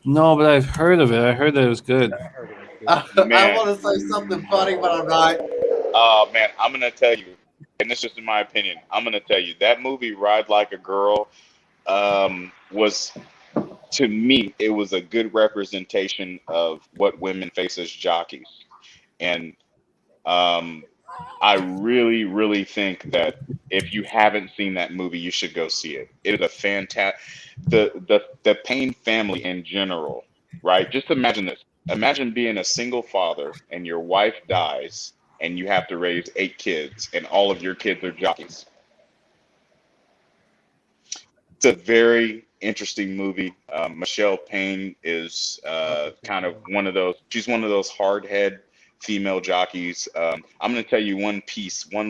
Speaker 6: No, but I've heard of it. I heard that it was good.
Speaker 2: I want to say something funny, but I'm not.
Speaker 4: Oh, man, I'm going to tell you, and this is just my opinion, I'm going to tell you, that movie, Ride Like a Girl, was, to me, it was a good representation of what women face as jockeys. And I really, really think that if you haven't seen that movie, you should go see it. It is a fantastic, the Payne family in general, right? Just imagine this. Imagine being a single father and your wife dies and you have to raise 8 kids and all of your kids are jockeys. It's a very interesting movie. Michelle Payne is kind of one of those hard-head female jockeys. I'm going to tell you one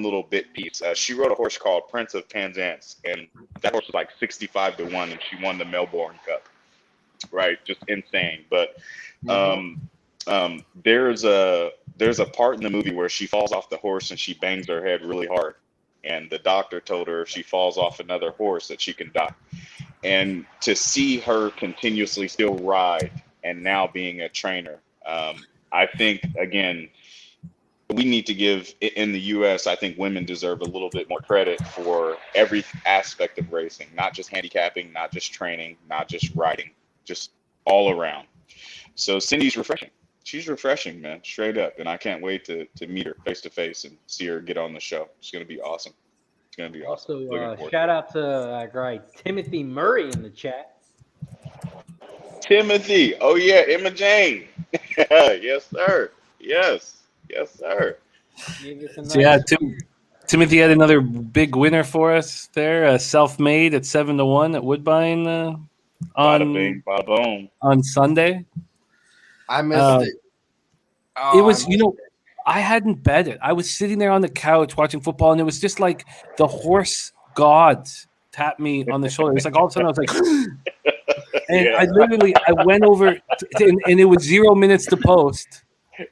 Speaker 4: little bit piece. She rode a horse called Prince of Penzance, and that horse was like 65-1, and she won the Melbourne Cup. Right, just insane. But there's a part in the movie where she falls off the horse and she bangs her head really hard, and the doctor told her if she falls off another horse that she can die. And to see her continuously still ride and now being a trainer, I think, again, we need to give, in the U.S., I think women deserve a little bit more credit for every aspect of racing, not just handicapping, not just training, not just riding, just all around. So Cindy's refreshing. She's refreshing, man, straight up. And I can't wait to meet her face to face and see her get on the show. It's going to be awesome. It's going to be awesome.
Speaker 1: Also, shout out to our guy Timothy Murray in the chat.
Speaker 4: Timothy. Oh, yeah. Emma Jane. Yes, sir. Yes, sir.
Speaker 6: So yeah, Timothy had another big winner for us there. Self-made at 7-1 at Woodbine
Speaker 4: Bada bing, bada boom.
Speaker 6: on Sunday.
Speaker 2: I missed it.
Speaker 6: It was, I hadn't bet it. I was sitting there on the couch watching football, and it was just like the horse gods tapped me on the shoulder. It was like all of a sudden I was like, and
Speaker 4: Yeah.
Speaker 6: I went over, and it was 0 minutes to post.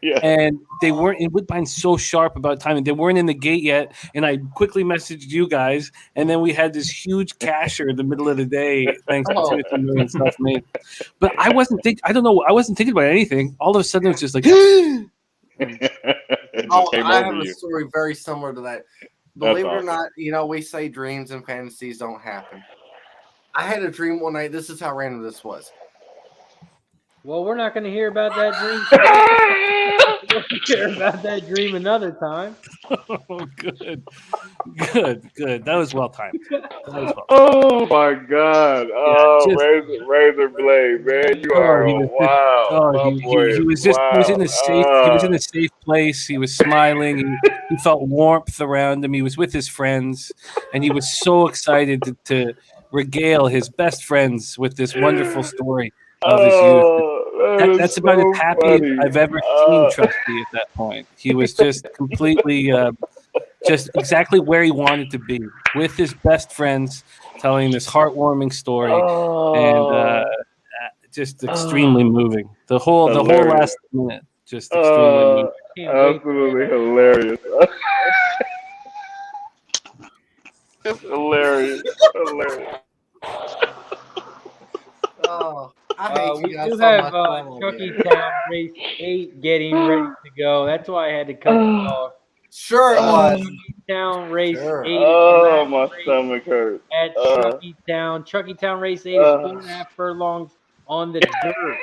Speaker 4: Yeah.
Speaker 6: And they weren't in Woodbine so sharp about timing. They weren't in the gate yet. And I quickly messaged you guys. And then we had this huge casher in the middle of the day, thanks to Timothy Murray and Self-Made. But I wasn't thinking about anything. All of a sudden it was just like
Speaker 2: I have a story very similar to that. Believe it or
Speaker 4: awesome.
Speaker 2: not, we say dreams and fantasies don't happen. I had a dream one night. This is how random this was.
Speaker 1: Well, we're not going to hear about that dream today. We'll hear about that dream another time.
Speaker 6: Oh, good. That was well timed.
Speaker 4: Oh my God! Oh,
Speaker 6: just-
Speaker 4: razor blade, man, you
Speaker 6: Oh,
Speaker 4: are
Speaker 6: he
Speaker 4: a
Speaker 6: was
Speaker 4: wow. My boy
Speaker 6: he
Speaker 4: is
Speaker 6: was just he was in
Speaker 4: wow.
Speaker 6: a safe place. He was smiling. He felt warmth around him. He was with his friends, and he was so excited to regale his best friends with this wonderful story of his youth. That's about as
Speaker 4: so
Speaker 6: happy as
Speaker 4: funny.
Speaker 6: I've ever seen Trusty at that point. He was just completely, just exactly where he wanted to be with his best friends, telling this heartwarming story, and just extremely moving. The whole
Speaker 4: Hilarious.
Speaker 6: last minute, just extremely moving.
Speaker 1: Can't wait
Speaker 4: Absolutely
Speaker 1: for that.
Speaker 4: hilarious. It's hilarious.
Speaker 2: Oh, I hate
Speaker 1: We
Speaker 2: you guys
Speaker 1: do
Speaker 2: so
Speaker 1: have
Speaker 2: much. I love
Speaker 1: Chucky
Speaker 2: you.
Speaker 1: Town Race 8 getting ready to go. That's why I had to cut you off.
Speaker 2: Sure it was.
Speaker 1: Chucky Town Race
Speaker 2: Sure.
Speaker 1: 8 is
Speaker 4: Oh,
Speaker 1: the
Speaker 4: my
Speaker 1: last race
Speaker 4: stomach hurts.
Speaker 1: at Chucky Town. Chucky Town Race 8 is 4.5 furlongs on the dirt.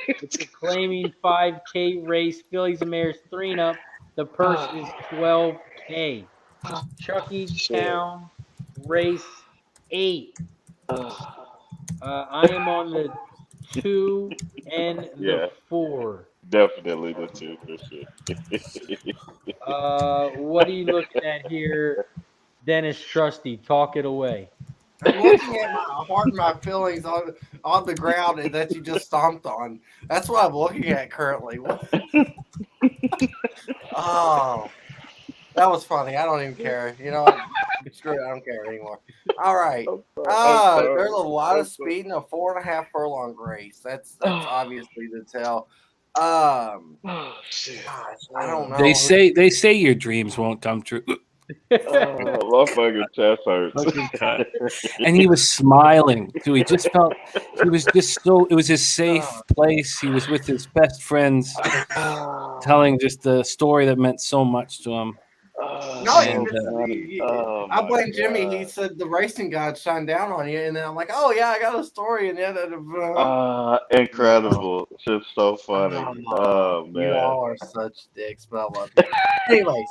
Speaker 1: It's a claiming 5K race. Fillies and mares 3 and up. The purse is $12K. Chucky Town Race 8. I am on the 2 and the
Speaker 4: Yeah.
Speaker 1: 4.
Speaker 4: Definitely the two for sure.
Speaker 1: What are you looking at here, Dennis Trusty? Talk it away.
Speaker 2: I'm looking at my heart and my feelings on the ground that you just stomped on. That's what I'm looking at currently. Oh, that was funny. I don't even care. You know what? Screw it. I don't care anymore. All right. There's a lot of speed in a 4.5 furlong race. That's obviously the tell. Gosh, I don't know.
Speaker 6: They say your dreams won't come true.
Speaker 4: My fucking chest hurts.
Speaker 6: And he was smiling too. He just felt he was just so. It was his safe place. He was with his best friends, telling just the story that meant so much to him.
Speaker 2: No,
Speaker 6: And,
Speaker 2: I blame Jimmy. He said the racing god shined down on you, and then I'm like, oh yeah, I got a story, and then
Speaker 4: incredible, just so funny. Oh man,
Speaker 2: you all are such dicks, but I love you. Anyways,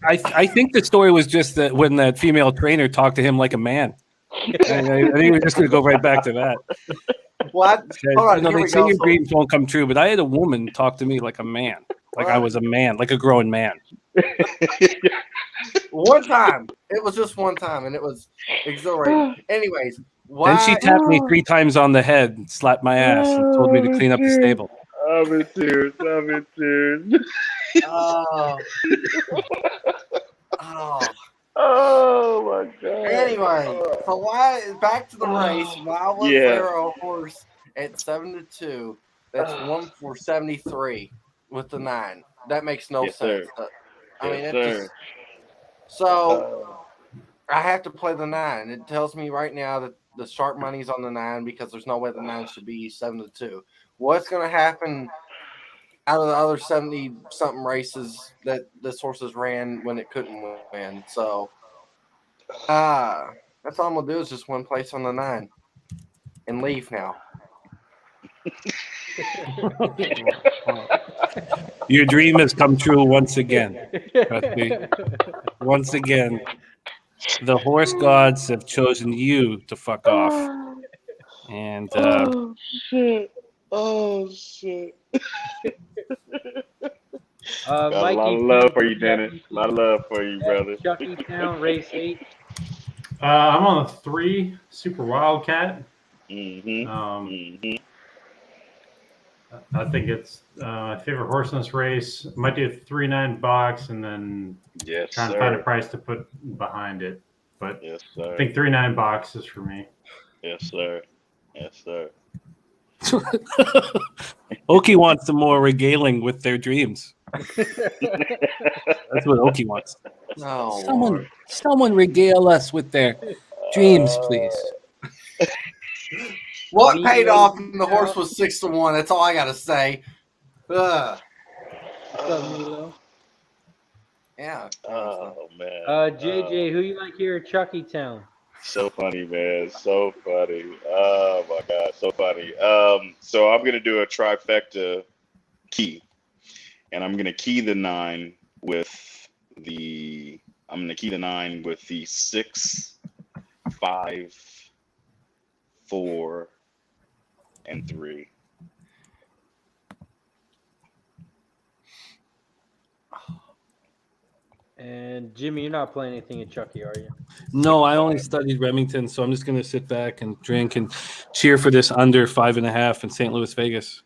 Speaker 6: I think the story was just that when that female trainer talked to him like a man. I think we're just going to go right back to that.
Speaker 2: What? Hold on,
Speaker 6: You know,
Speaker 2: here
Speaker 6: they
Speaker 2: we
Speaker 6: say
Speaker 2: go.
Speaker 6: your dreams won't come true, but I had a woman talk to me like a man, like I was a man, like a grown man.
Speaker 2: One time, it was just one time, and it was exhilarating. Anyways,
Speaker 6: Then she tapped me 3 times on the head, and slapped my ass, and told me to clean up the stable.
Speaker 4: I'm in tears. Oh my god.
Speaker 2: Anyway, so back to the race. Why was there a horse at 7-2? That's 1 for 73 with the 9. That makes no sense. I mean, just, so I have to play the 9. It tells me right now that the sharp money's on the 9 because there's no way the 9 should be 7-2. What's going to happen out of the other 70-something races that this horse has ran when it couldn't win? So that's all I'm going to do is just win place on the 9 and leave now.
Speaker 6: Your dream has come true once again. Once again, the horse gods have chosen you to fuck off. And
Speaker 4: Oh shit. Got a
Speaker 1: Mikey,
Speaker 4: lot of love for you, Dennis. A lot of love for you, brother.
Speaker 1: Chucky Town Race 8.
Speaker 3: I'm on a 3 Super Wildcat.
Speaker 4: Mm-hmm.
Speaker 3: I think it's my favorite horse in this race. Might do a 3-9 box and then trying to find a price to put behind it. But
Speaker 4: yes, sir.
Speaker 3: I think 3-9 box is for me.
Speaker 4: Yes, sir.
Speaker 6: Okie wants some more regaling with their dreams. That's what Okie wants.
Speaker 2: No,
Speaker 6: Someone regale us with their dreams, please.
Speaker 2: What paid off and the horse was 6-1. That's all I got to say.
Speaker 1: What's up, Milo?
Speaker 2: Yeah.
Speaker 4: Oh man.
Speaker 1: JJ, who you like here at Chucky Town?
Speaker 4: So funny, man. So funny. Oh my God, so funny. So I'm gonna do a trifecta key, and I'm gonna key the 9 with the. I'm gonna key the 9 with the 6, 5, 4, and 3.
Speaker 1: And Jimmy, you're not playing anything at Chucky, are you?
Speaker 6: No, I only studied Remington, so I'm just going to sit back and drink and cheer for this under 5.5 in St. Louis, Vegas.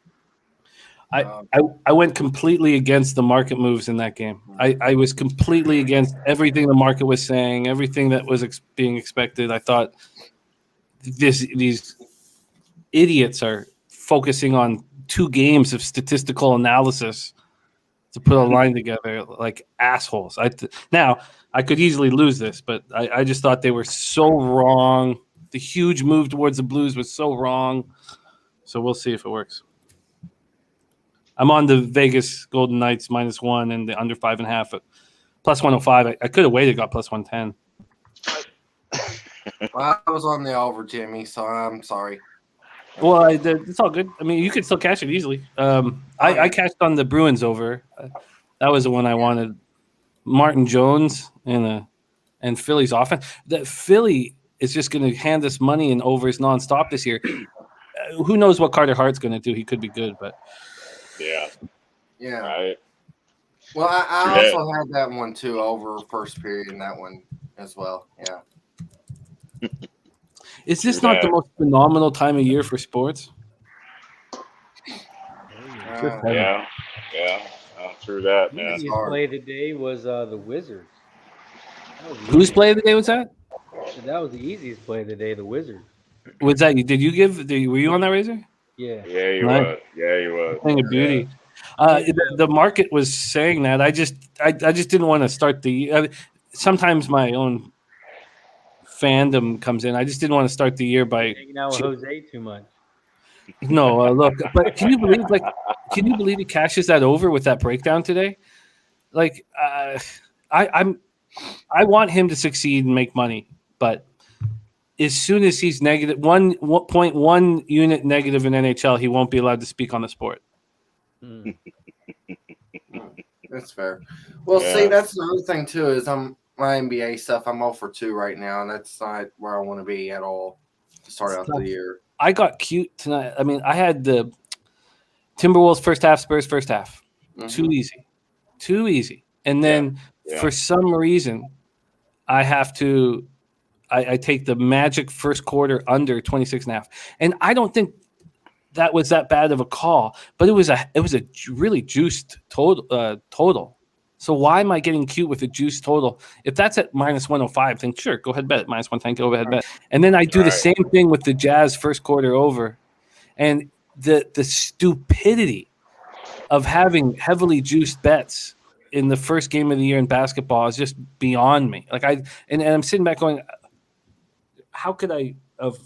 Speaker 6: I went completely against the market moves in that game. I was completely against everything the market was saying, everything that was being expected. I thought these idiots are focusing on 2 games of statistical analysis to put a line together like assholes. Now, I could easily lose this, but I just thought they were so wrong. The huge move towards the Blues was so wrong. So we'll see if it works. I'm on the Vegas Golden Knights -1 and the under 5.5 at +105. I could have waited, got +110.
Speaker 2: Well, I was on the over, Jimmy, so I'm sorry.
Speaker 6: Well, it's all good. I mean, you could still cash it easily. I cashed on the Bruins over. That was the one I wanted. Martin Jones and Philly's offense. That Philly is just going to hand us money and overs nonstop this year. Who knows what Carter Hart's going to do? He could be good, but
Speaker 2: Yeah.
Speaker 4: Right.
Speaker 2: Well, I also had that one too over first period in that one as well. Yeah.
Speaker 6: is this not the most phenomenal time of year for sports?
Speaker 4: Yeah. True that,
Speaker 1: The
Speaker 4: man.
Speaker 1: easiest play of the day was the Wizards.
Speaker 6: Whose play of the day was that?
Speaker 1: That was the easiest play of the day, the Wizards.
Speaker 6: Was that you? Did you were you on that, Razor?
Speaker 1: Yeah.
Speaker 4: Yeah, you
Speaker 6: Nice.
Speaker 4: was. Yeah, you was.
Speaker 6: Thing of beauty. The market was saying that. I just didn't want to start the. Sometimes my own fandom comes in. I just didn't want to start the year by
Speaker 1: hanging out with Jose too much.
Speaker 6: No, look, but can you believe he cashes that over with that breakdown today? Like, I want him to succeed and make money, but as soon as he's negative 1.1 unit negative in NHL, he won't be allowed to speak on the sport.
Speaker 2: That's fair. Well, see, that's the other thing too is my NBA stuff. I'm 0-2 right now, and that's not where I want to be at all to start out the year.
Speaker 6: I got cute tonight. I mean, I had the Timberwolves first half, Spurs first half.
Speaker 2: Mm-hmm.
Speaker 6: Too easy. And then for some reason, I have to. I take the Magic first quarter under 26.5, and I don't think that was that bad of a call. But it was a really juiced total. So why am I getting cute with a juiced total? If that's at -105, then sure, go ahead bet -110. Go ahead bet. And then I do the same thing with the Jazz first quarter over, and the stupidity of having heavily juiced bets in the first game of the year in basketball is just beyond me. Like and I'm sitting back going, how could I have?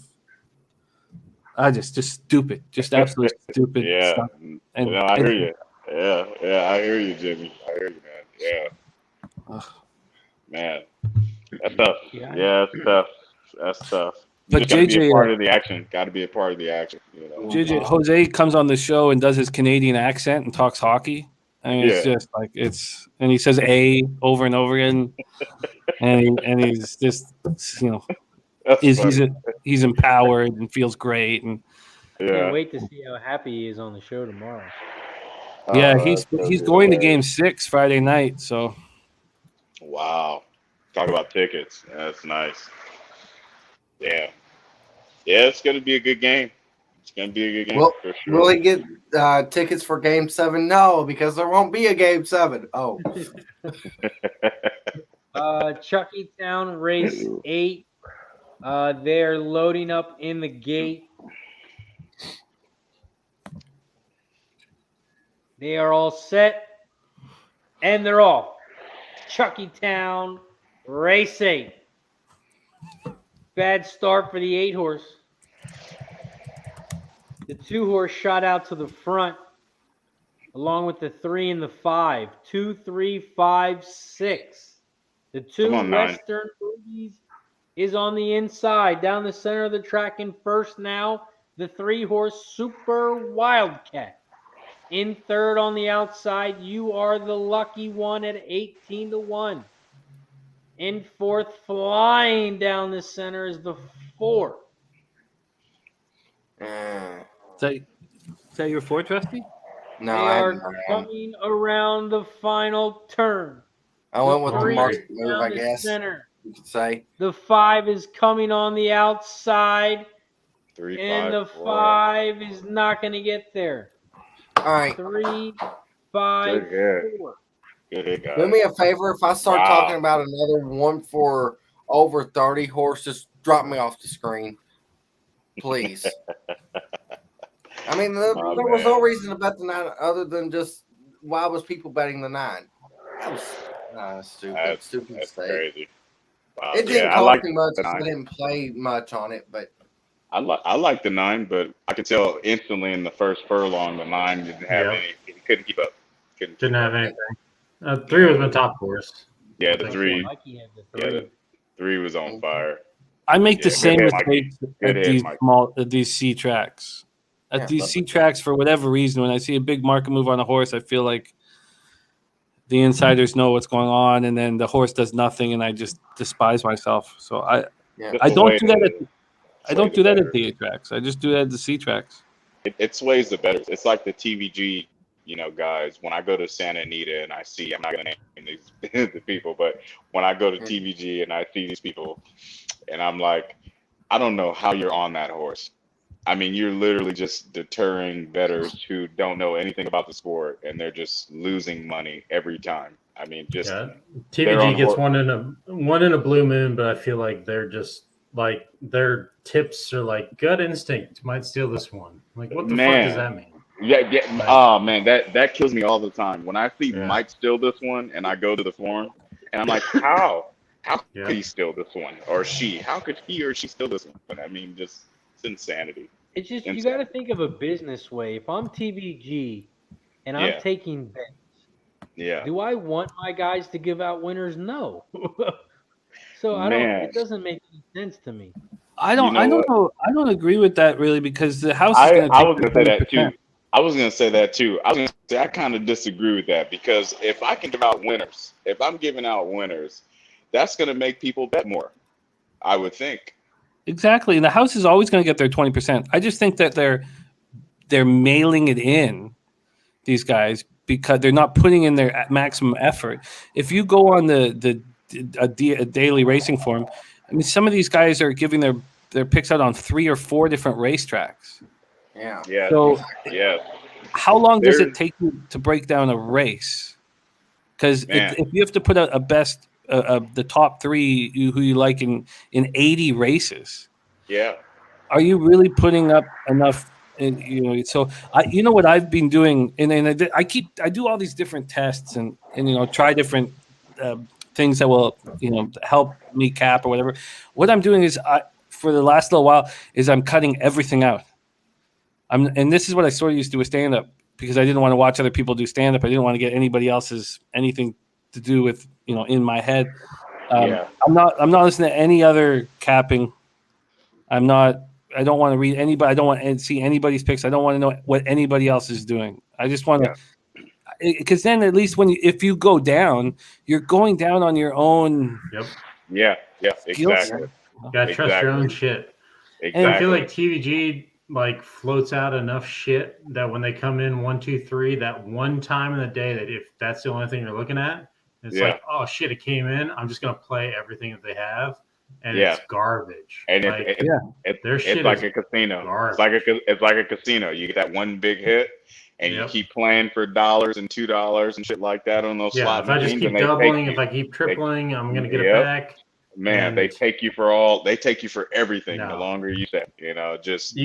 Speaker 6: I just stupid, just absolutely stupid stuff.
Speaker 4: And I hear you. Yeah, I hear you, Jimmy. I hear you, man. Yeah. Man, that's tough. Yeah, that's tough. That's tough.
Speaker 6: But JJ,
Speaker 4: be a part of the action. Got to be a part of the action. You know?
Speaker 6: JJ Jose comes on the show and does his Canadian accent and talks hockey. I mean, it's just like and he says "a" over and over again, and he's just he's empowered and feels great and
Speaker 1: can't wait to see how happy he is on the show tomorrow.
Speaker 6: Yeah, he's going to Game 6 Friday night. So,
Speaker 4: wow, talk about tickets. That's nice. Yeah, it's going to be a good game. It's going to be a good game for sure.
Speaker 2: Will he get tickets for Game 7? No, because there won't be a Game 7. Oh.
Speaker 1: Chucky Town Race 8. They're loading up in the gate. They are all set, and they're off. Chucky Town Race 8. Bad start for the 8-horse. The 2-horse shot out to the front, along with the 3 and the 5. 2, 3, 5, 6. The 2 Western Boogies is on the inside, down the center of the track in first now, the 3-horse Super Wildcat. In third on the outside, You Are the Lucky One at 18-1. In fourth, flying down the center, is the 4.
Speaker 6: Is that your fourth, Rusty?
Speaker 2: No,
Speaker 1: They
Speaker 2: I
Speaker 1: are
Speaker 2: haven't.
Speaker 1: coming around the final turn.
Speaker 2: I went with the
Speaker 1: 3
Speaker 2: market
Speaker 1: is
Speaker 2: move,
Speaker 1: down
Speaker 2: I
Speaker 1: the
Speaker 2: guess
Speaker 1: center.
Speaker 2: you could say.
Speaker 1: The 5 is coming on the outside,
Speaker 4: 3,
Speaker 1: and
Speaker 4: 5,
Speaker 1: the
Speaker 4: 4.
Speaker 1: 5 is not going to get there.
Speaker 2: All right.
Speaker 1: 3, 5,
Speaker 4: Good hit.
Speaker 1: 4.
Speaker 4: Good hit, guys.
Speaker 2: Do me a favor. If I start
Speaker 4: Wow.
Speaker 2: talking about another one for over 30 horse, just drop me off the screen, please. I mean, there was no reason to bet the 9 other than just why was people betting the 9? That was stupid. Stupid
Speaker 4: That's
Speaker 2: mistake.
Speaker 4: crazy. Wow.
Speaker 2: It didn't
Speaker 4: I
Speaker 2: cost
Speaker 4: like
Speaker 2: me much
Speaker 4: the
Speaker 2: because I
Speaker 4: 9.
Speaker 2: didn't play much on it, but
Speaker 4: I like the 9, but I could tell instantly in the first furlong the 9 didn't have any. He couldn't keep up.
Speaker 3: Didn't have anything. 3 was my top horse.
Speaker 4: Yeah, the 3.
Speaker 1: Mikey had the 3.
Speaker 4: Yeah, the 3 was on fire.
Speaker 6: I make the
Speaker 4: Yeah,
Speaker 6: same
Speaker 4: good hit,
Speaker 6: mistakes
Speaker 4: Good
Speaker 6: at
Speaker 4: hit,
Speaker 6: these C tracks. At
Speaker 2: Yeah,
Speaker 6: these C tracks, for whatever reason, when I see a big market move on a horse, I feel like the insiders know what's going on, and then the horse does nothing, and I just despise myself. So I don't do that. I don't do that at the A tracks. I just do that at the C tracks.
Speaker 4: It sways the better. It's like the TVG, guys. When I go to Santa Anita and I see, I'm not going to name these the people, but when I go to TVG and I see these people, and I'm like, I don't know how you're on that horse. I mean, you're literally just deterring bettors who don't know anything about the sport, and they're just losing money every time. I mean, just
Speaker 3: TVG gets one in a blue moon, but I feel like they're just like their tips are like gut instinct might steal this one. Like, what the fuck does that mean?
Speaker 4: Yeah. Oh man, that kills me all the time when I see Mike steal this one, and I go to the forum, and I'm like, how could he steal this one, or she? How could he or she steal this one? But I mean, just it's insanity.
Speaker 1: It's just you got to think of a business way. If I'm TVG and I'm taking bets, do I want my guys to give out winners? No. So I don't. It doesn't make any sense to me.
Speaker 6: I don't know. I don't agree with that really, because the house is going to.
Speaker 4: I was going to say that too. I was going to say I kind of disagree with that, because if I can give out winners, if I'm giving out winners, that's going to make people bet more, I would think.
Speaker 6: Exactly, and the house is always going to get their 20%. I just think that they're mailing it in, these guys, because they're not putting in their maximum effort. If you go on a daily racing forum, I mean, some of these guys are giving their picks out on 3 or 4 different racetracks.
Speaker 2: Yeah.
Speaker 6: So how long does it take you to break down a race? Because if you have to put out a best. The top 3 who you like in 80 races.
Speaker 4: Yeah.
Speaker 6: Are you really putting up enough? So you know what I've been doing, and I do all these different tests and try different things that will help me cap or whatever. What I'm doing is for the last little while is I'm cutting everything out. And this is what I sort of used to do with stand up, because I didn't want to watch other people do stand up. I didn't want to get anybody else's anything to do with in my head. I'm not listening to any other capping. I don't want to read anybody. I don't want to see anybody's picks. I don't want to know what anybody else is doing. I just want to, because then at least if you go down, you're going down on your own.
Speaker 4: Yeah, exactly.
Speaker 3: You gotta trust your own shit.
Speaker 4: Exactly.
Speaker 3: And I feel like TVG floats out enough shit that when they come in 1, 2, 3, that one time in the day, that if that's the only thing you're looking at, it's like, oh shit, it came in. I'm just gonna play everything that they have, and it's garbage.
Speaker 4: And
Speaker 3: it's
Speaker 4: like a casino.
Speaker 3: Garbage.
Speaker 4: It's like a casino. You get that one big hit, and you keep playing for $1 and $2 and shit like that on those slot
Speaker 3: if I just keep doubling, if I keep tripling, I'm gonna get it back.
Speaker 4: Man, they take you for everything. The longer you set, you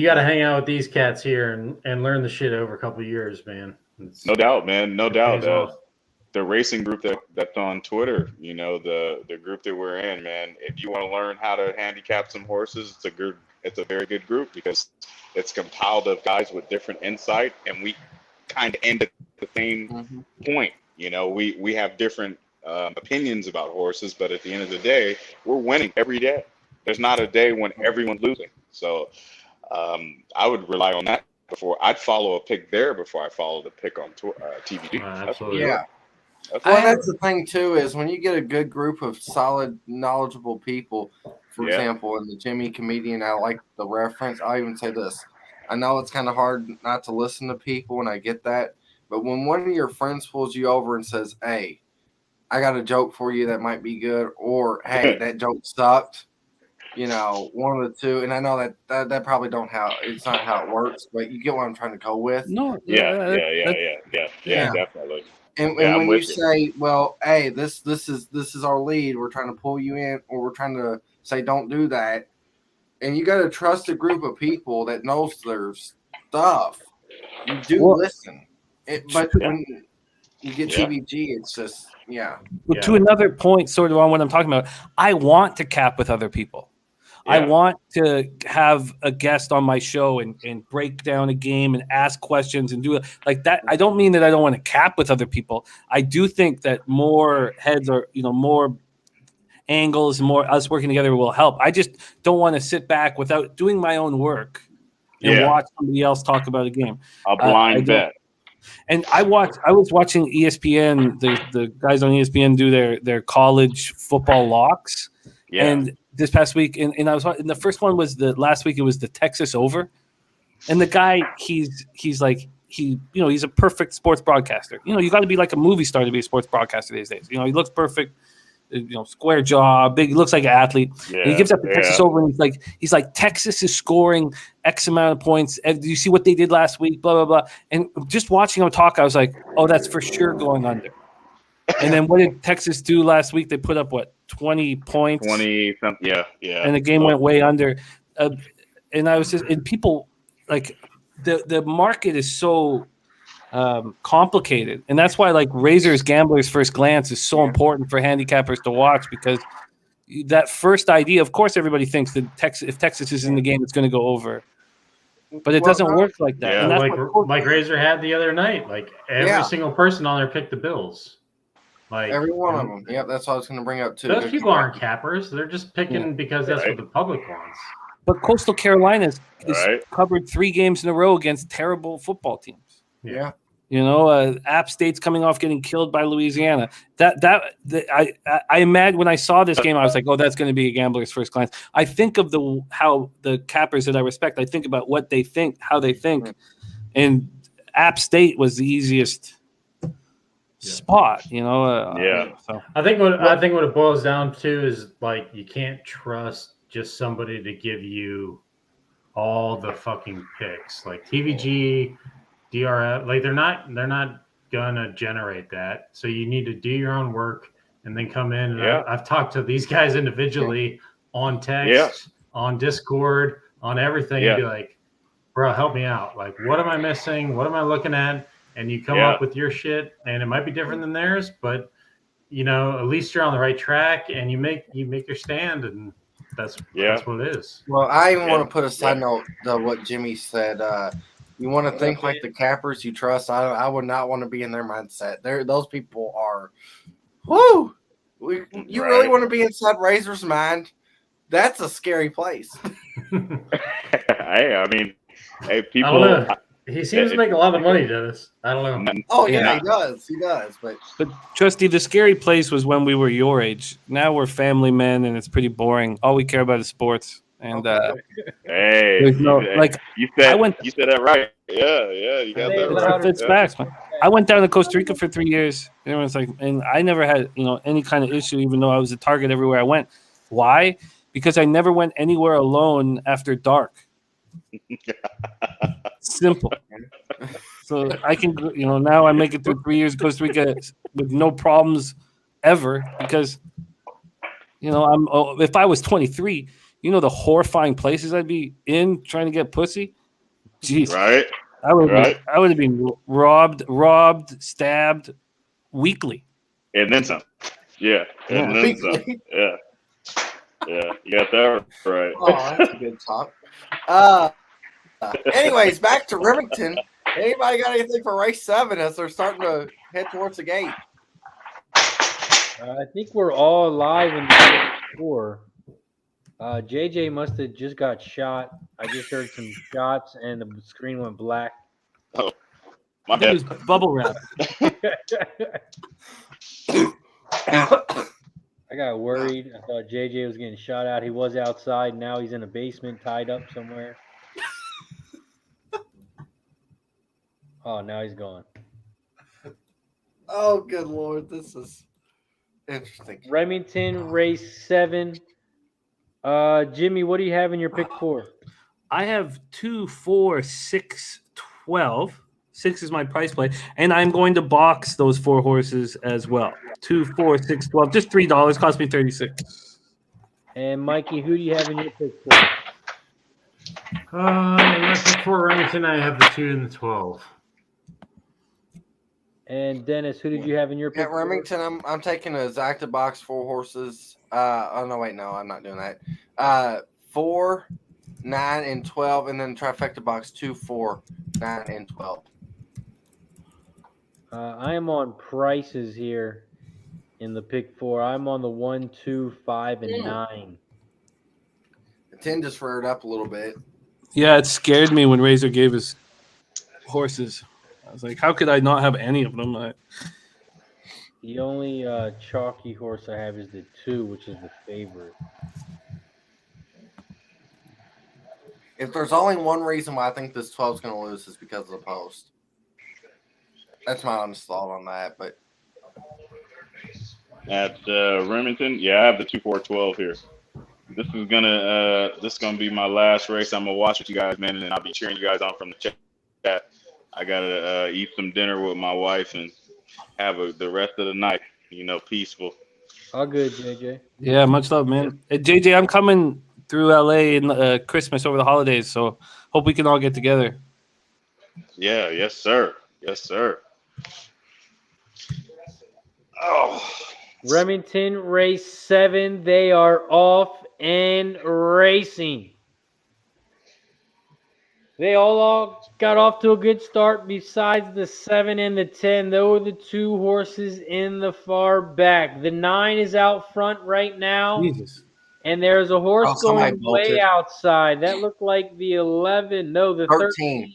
Speaker 4: got
Speaker 3: to hang out with these cats here and learn the shit over a couple of years, man.
Speaker 4: No doubt, man. No doubt. The racing group that's on Twitter, the group that we're in, man. If you want to learn how to handicap some horses, it's a very good group, because it's compiled of guys with different insight, and we kind of end at the same point. We have different opinions about horses, but at the end of the day, we're winning every day. There's not a day when everyone's losing. So I would rely on that before I'd follow a pick there before I follow the pick on TVG. That's for
Speaker 3: absolutely.
Speaker 4: sure.
Speaker 2: Yeah.
Speaker 4: That's
Speaker 2: Well,
Speaker 4: for
Speaker 2: that's
Speaker 4: sure.
Speaker 2: the thing too is when you get a good group of solid, knowledgeable people. For
Speaker 4: Yeah.
Speaker 2: example, in the Jimmy comedian, I like the reference. I'll even say this: I know it's kind of hard not to listen to people, and I get that. But when one of your friends pulls you over and says, "Hey, I got a joke for you that might be good," or "Hey, that joke sucked," one of the two. And I know that probably it's not how it works, but you get what I'm trying to go with.
Speaker 6: No,
Speaker 4: Yeah,
Speaker 2: Yeah.
Speaker 4: definitely.
Speaker 2: And
Speaker 4: Yeah, I'm
Speaker 2: when you
Speaker 4: with you.
Speaker 2: say, "Well, hey, this is our lead. We're trying to pull you in," or we're trying to say, "Don't do that," and you got to trust a group of people that knows their stuff. You do
Speaker 6: Well,
Speaker 2: listen, but
Speaker 4: Yeah.
Speaker 2: when you get
Speaker 4: Yeah.
Speaker 2: TVG, it's just
Speaker 6: Well, to another point, sort of on what I'm talking about, I want to cap with other people. I
Speaker 4: Yeah.
Speaker 6: want to have a guest on my show and break down a game and ask questions and do it like that. I don't mean that I don't want to cap with other people. I do think that more heads or more angles, more us working together will help. I just don't want to sit back without doing my own work and
Speaker 4: Yeah.
Speaker 6: watch somebody else talk about a game.
Speaker 4: A
Speaker 6: I
Speaker 4: blind
Speaker 6: don't-
Speaker 4: bet.
Speaker 6: And I was watching ESPN. The guys on ESPN do their college football locks.
Speaker 4: Yeah.
Speaker 6: And this past week, and I was watching, the first one was last week. It was the Texas over, and the guy he's like he's a perfect sports broadcaster. You got to be like a movie star to be a sports broadcaster these days. He looks perfect. Square jaw, big. He looks like an athlete.
Speaker 4: Yeah.
Speaker 6: And he gives up the Texas over, and he's like Texas is scoring X amount of points. Do you see what they did last week? Blah blah blah. And just watching him talk, I was like, oh, that's for sure going under. And then what did Texas do last week? They put up 20 points.
Speaker 4: 20 something. Yeah.
Speaker 6: And the game went way under. And I was and people like the market is so complicated, and that's why like Razor's Gambler's First Glance is so important for handicappers to watch, because that first idea, of course, everybody thinks that if Texas is in the game, it's going to go over, but it doesn't work like that.
Speaker 4: Yeah.
Speaker 6: And that's
Speaker 3: like Razor had the other night. Like every single person on there picked the Bills. Like
Speaker 2: every one of them. Yep, that's what I was going to bring up too.
Speaker 3: Those people aren't cappers. They're just picking because that's what the public wants.
Speaker 6: But Coastal Carolina is
Speaker 4: Right.
Speaker 6: covered 3 games in a row against terrible football teams.
Speaker 2: Yeah.
Speaker 6: App State's coming off getting killed by Louisiana. I imagine when I saw this game, I was like, oh, that's going to be a gambler's first glance. I think of how the cappers that I respect, I think about what they think, how they think, and App State was the easiest spot. So.
Speaker 3: I think what it boils down to is like you can't trust just somebody to give you all the fucking picks. Like TVG, DRF, like they're not gonna generate that. So you need to do your own work and then come in. And I've talked to these guys individually on text, on Discord, on everything, and be like, bro, help me out. Like, what am I missing? What am I looking at? And you come up with your shit, and it might be different than theirs, but at least you're on the right track, and you make your stand, and that's what it is.
Speaker 2: Well, I even want to put a side note to what Jimmy said. You want to think like the cappers you trust. I would not want to be in their mindset. Those people are, whoo. You really want to be inside Razor's mind? That's a scary place.
Speaker 4: I mean, people.
Speaker 3: He seems to make a lot of money, Dennis. I don't know.
Speaker 2: Oh yeah, he does. But
Speaker 6: Trusty, the scary place was when we were your age. Now we're family men, and it's pretty boring. All we care about is sports. And
Speaker 4: hey,
Speaker 6: there's no
Speaker 4: you said that right. Yeah, you got that right.
Speaker 6: It's facts, man. I went down to Costa Rica for 3 years. And everyone's like, and I never had any kind of issue, even though I was a target everywhere I went. Why? Because I never went anywhere alone after dark. Simple. So I can, now I make it through 3 years in Costa Rica with no problems ever, because, if I was 23, the horrifying places I'd be in trying to get pussy. Jeez.
Speaker 4: Right.
Speaker 6: I would have been robbed, stabbed weekly.
Speaker 4: And then some. Yeah. And then some. Yeah. Yeah. You got that right.
Speaker 2: Oh, that's a good talk. Anyways, back to Remington. Anybody got anything for race 7 as they're starting to head towards the gate?
Speaker 1: I think we're all live in the score. JJ must have just got shot. I just heard some shots and the screen went black.
Speaker 4: Oh, my
Speaker 6: It was
Speaker 4: bad.
Speaker 6: bubble wrap.
Speaker 1: I got worried. I thought JJ was getting shot out. He was outside. Now he's in a basement tied up somewhere. Oh, now he's gone.
Speaker 2: Oh, good Lord. This is interesting.
Speaker 1: Remington, race 7. Jimmy, what do you have in your pick 4?
Speaker 6: I have 2, 4, 6, 12. 6 is my price play, and I'm going to box those 4 horses as well. 2, 4, 6, 12. Just $3. Cost me 36.
Speaker 1: And Mikey, who do you have in your pick 4?
Speaker 3: In my pick 4 Remington, I have the 2 and the 12.
Speaker 1: And Dennis, who did you have in your pick
Speaker 2: At Remington, I'm taking a Exacta box 4 horses. Oh no, wait, no, I'm not doing that. 4, 9, and 12, and then trifecta box 2, 4, 9, and 12.
Speaker 1: I am on prices here in the pick 4. I'm on the 1, 2, 5, and 9.
Speaker 2: The 10 just reared up a little bit.
Speaker 6: Yeah, it scared me when Razor gave his horses. I was like, how could I not have any of them?
Speaker 1: The only chalky horse I have is the 2, which is the favorite.
Speaker 2: If there's only one reason why I think this 12 is going to lose is because of the post. That's my honest thought on that. But
Speaker 4: At Remington, yeah, I have the 2, 4, 12 here. This is gonna be my last race. I'm gonna watch with you guys, man, and then I'll be cheering you guys on from the chat. I gotta eat some dinner with my wife and have the rest of the night, peaceful.
Speaker 1: All good, JJ.
Speaker 6: Yeah, much love, man. JJ, I'm coming through LA in Christmas over the holidays, so hope we can all get together.
Speaker 4: Yeah, yes, sir. Yes, sir. Oh.
Speaker 1: Remington, race 7. They are off and racing. They all got off to a good start besides the 7 and the 10. Those are the 2 horses in the far back. The 9 is out front right now.
Speaker 6: Jesus.
Speaker 1: And there's a horse
Speaker 2: somebody
Speaker 1: going way
Speaker 2: bolted.
Speaker 1: outside. That looked like the 11. No, the 13.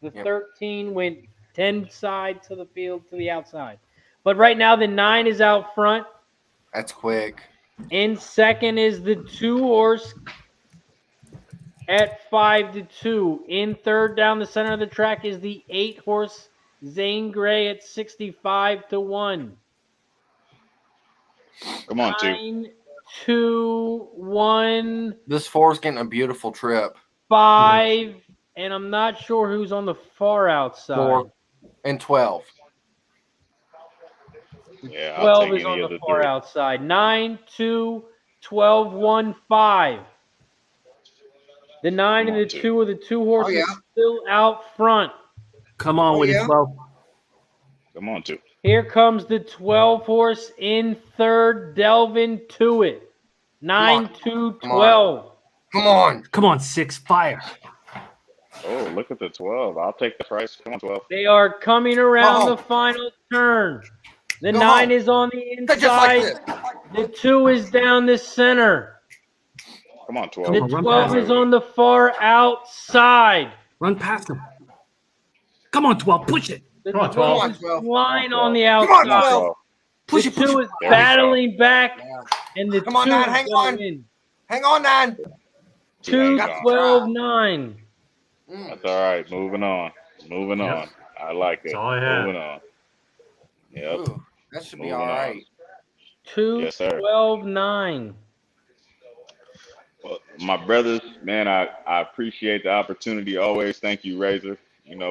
Speaker 1: The
Speaker 2: Yep.
Speaker 1: 13 went 10 side to the field to the outside. But right now the 9 is out front.
Speaker 2: that's quick.
Speaker 1: In second is the 2 horse at 5-2. In third down the center of the track is the 8 horse Zane Grey at 65-1.
Speaker 4: Come on, 2.
Speaker 1: 9, 2, 1,
Speaker 2: This 4 is getting a beautiful trip.
Speaker 1: 5, and I'm not sure who's on the far outside.
Speaker 2: 4 and 12.
Speaker 4: Yeah, I'll
Speaker 1: 12
Speaker 4: take
Speaker 1: is
Speaker 4: any
Speaker 1: on
Speaker 4: of
Speaker 1: the
Speaker 4: the
Speaker 1: far
Speaker 4: 3.
Speaker 1: outside. 9, 2, 12, 1, 5. The 9
Speaker 4: Come
Speaker 1: and
Speaker 4: on,
Speaker 1: the
Speaker 4: 2.
Speaker 1: 2 are the 2 horses
Speaker 2: yeah.
Speaker 1: still out front.
Speaker 6: Come on with
Speaker 2: yeah.
Speaker 6: it, 12.
Speaker 4: Come on, 2.
Speaker 1: Here comes the 12 horse in third, delving to it. 9, 2,
Speaker 2: Come on.
Speaker 1: 12.
Speaker 2: Come on.
Speaker 6: Come on, 6, fire.
Speaker 4: Oh, look at the 12. I'll take the price. Come on, 12.
Speaker 1: They are coming around
Speaker 2: Go
Speaker 1: the final turn. The
Speaker 2: Go
Speaker 1: 9
Speaker 2: home.
Speaker 1: is on the
Speaker 2: Just like
Speaker 1: inside.
Speaker 2: this.
Speaker 1: The 2 is down the center.
Speaker 4: Come on, 12.
Speaker 1: The
Speaker 6: on, run
Speaker 1: 12
Speaker 6: past
Speaker 1: is on the far outside.
Speaker 6: Run past him. Come on, 12, push it.
Speaker 1: The
Speaker 3: Come on,
Speaker 1: 12
Speaker 2: 12.
Speaker 1: is
Speaker 2: Come on, 12.
Speaker 1: flying on the
Speaker 2: Come on,
Speaker 4: Come on,
Speaker 1: outside.
Speaker 4: 12.
Speaker 6: Push
Speaker 1: The
Speaker 6: it, push
Speaker 1: 2
Speaker 6: it.
Speaker 1: is
Speaker 4: There we go.
Speaker 1: battling back,
Speaker 2: Yeah.
Speaker 1: and the
Speaker 2: Come on,
Speaker 1: 2
Speaker 2: Nine,
Speaker 1: is
Speaker 2: hang
Speaker 1: going
Speaker 2: on.
Speaker 1: in.
Speaker 2: Hang on, 9.
Speaker 1: 2,
Speaker 4: Hang on.
Speaker 1: 12, 9.
Speaker 4: That's all right. Moving on. Moving
Speaker 3: Yep.
Speaker 4: on. I like it.
Speaker 3: That's all I have.
Speaker 4: Moving on. Yep.
Speaker 2: Ooh, that should be
Speaker 4: Moving
Speaker 2: all
Speaker 4: on.
Speaker 2: right.
Speaker 1: 2,
Speaker 4: Yes, sir.
Speaker 1: 12, 9.
Speaker 4: Well, my brothers, man, I appreciate the opportunity. Always thank you, Razor,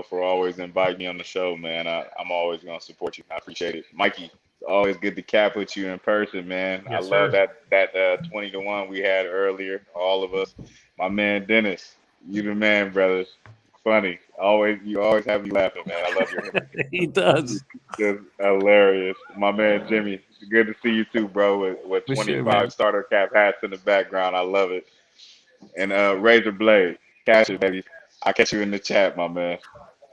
Speaker 4: for always inviting me on the show, man. I'm always going to support you. I appreciate it. Mikey, it's always good to cap with you in person, man.
Speaker 3: Yes,
Speaker 4: I love
Speaker 3: sir.
Speaker 4: that 20-1 we had earlier, all of us. My man, Dennis, you the man, brothers. Funny. You always have me laughing, man. I love your
Speaker 6: He does.
Speaker 4: just hilarious. My man, Jimmy, it's good to see you too, bro, with
Speaker 6: For sure,
Speaker 4: 25
Speaker 6: man.
Speaker 4: starter cap hats in the background. I love it. And Razor Blade, cash it, baby. I'll catch you in the chat, my man.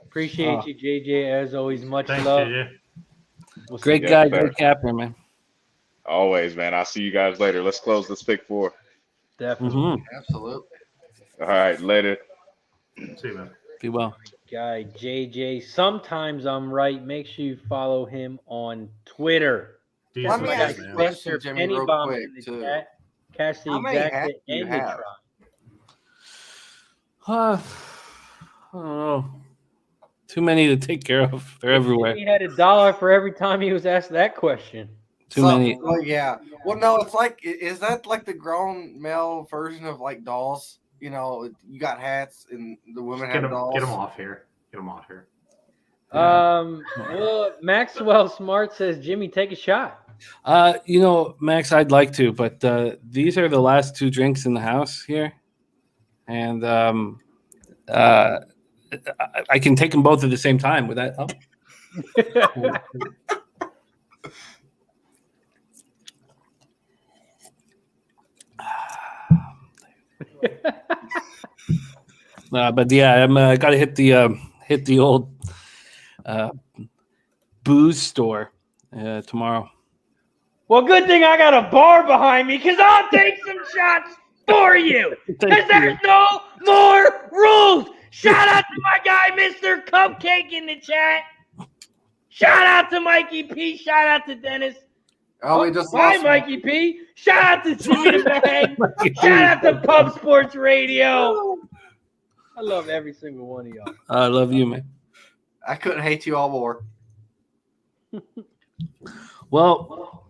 Speaker 1: Appreciate you, JJ. As always, much
Speaker 3: Thanks,
Speaker 1: love.
Speaker 3: JJ.
Speaker 1: We'll see
Speaker 6: Great
Speaker 4: Yes,
Speaker 6: guy,
Speaker 4: sir.
Speaker 6: great captain, man.
Speaker 4: Always, man. I'll see you guys later. Let's close this pick 4.
Speaker 1: Definitely.
Speaker 6: Mm-hmm.
Speaker 2: Absolutely.
Speaker 4: All right, later.
Speaker 3: See you, man.
Speaker 6: Be well.
Speaker 1: Guy JJ. Sometimes I'm right. Make sure you follow him on Twitter.
Speaker 3: Decent
Speaker 2: Let me
Speaker 1: My
Speaker 3: shit,
Speaker 1: guy
Speaker 2: ask you a
Speaker 3: man.
Speaker 2: question,
Speaker 1: Spencer
Speaker 2: Jimmy,
Speaker 1: Penny
Speaker 2: real
Speaker 1: Bombs
Speaker 2: quick,
Speaker 1: in the
Speaker 2: too.
Speaker 1: chat. Catch the
Speaker 2: How many
Speaker 1: exacta
Speaker 2: hats do you
Speaker 1: and the
Speaker 2: have?
Speaker 1: try.
Speaker 6: I don't know. Too many to take care of. They're everywhere.
Speaker 1: He had $1 for every time he was asked that question.
Speaker 6: Too many.
Speaker 2: Well, yeah. Well, no, it's like, is that like the grown male version of like dolls? You know, you got hats and the women have dolls.
Speaker 3: Get them off here. Get them off here.
Speaker 1: Well, Maxwell Smart says, Jimmy, take a shot.
Speaker 6: Max, I'd like to, but these are the last 2 drinks in the house here, and I can take them both at the same time. Would that help? But yeah, I'm got to hit the old booze store tomorrow.
Speaker 1: Well, good thing I got a bar behind me because I'll take some shots for you. Because there's no more rules. Shout out to my guy, Mr. Cupcake, in the chat. Shout out to Mikey P. Shout out to Dennis.
Speaker 2: Oh, we just
Speaker 1: Bye,
Speaker 2: lost
Speaker 1: Mikey P. Shout out to Jimmy the Bag. Shout out to Pub Sports Radio. I love every single one of y'all.
Speaker 6: I love you, man.
Speaker 2: I couldn't hate you all more.
Speaker 6: Well,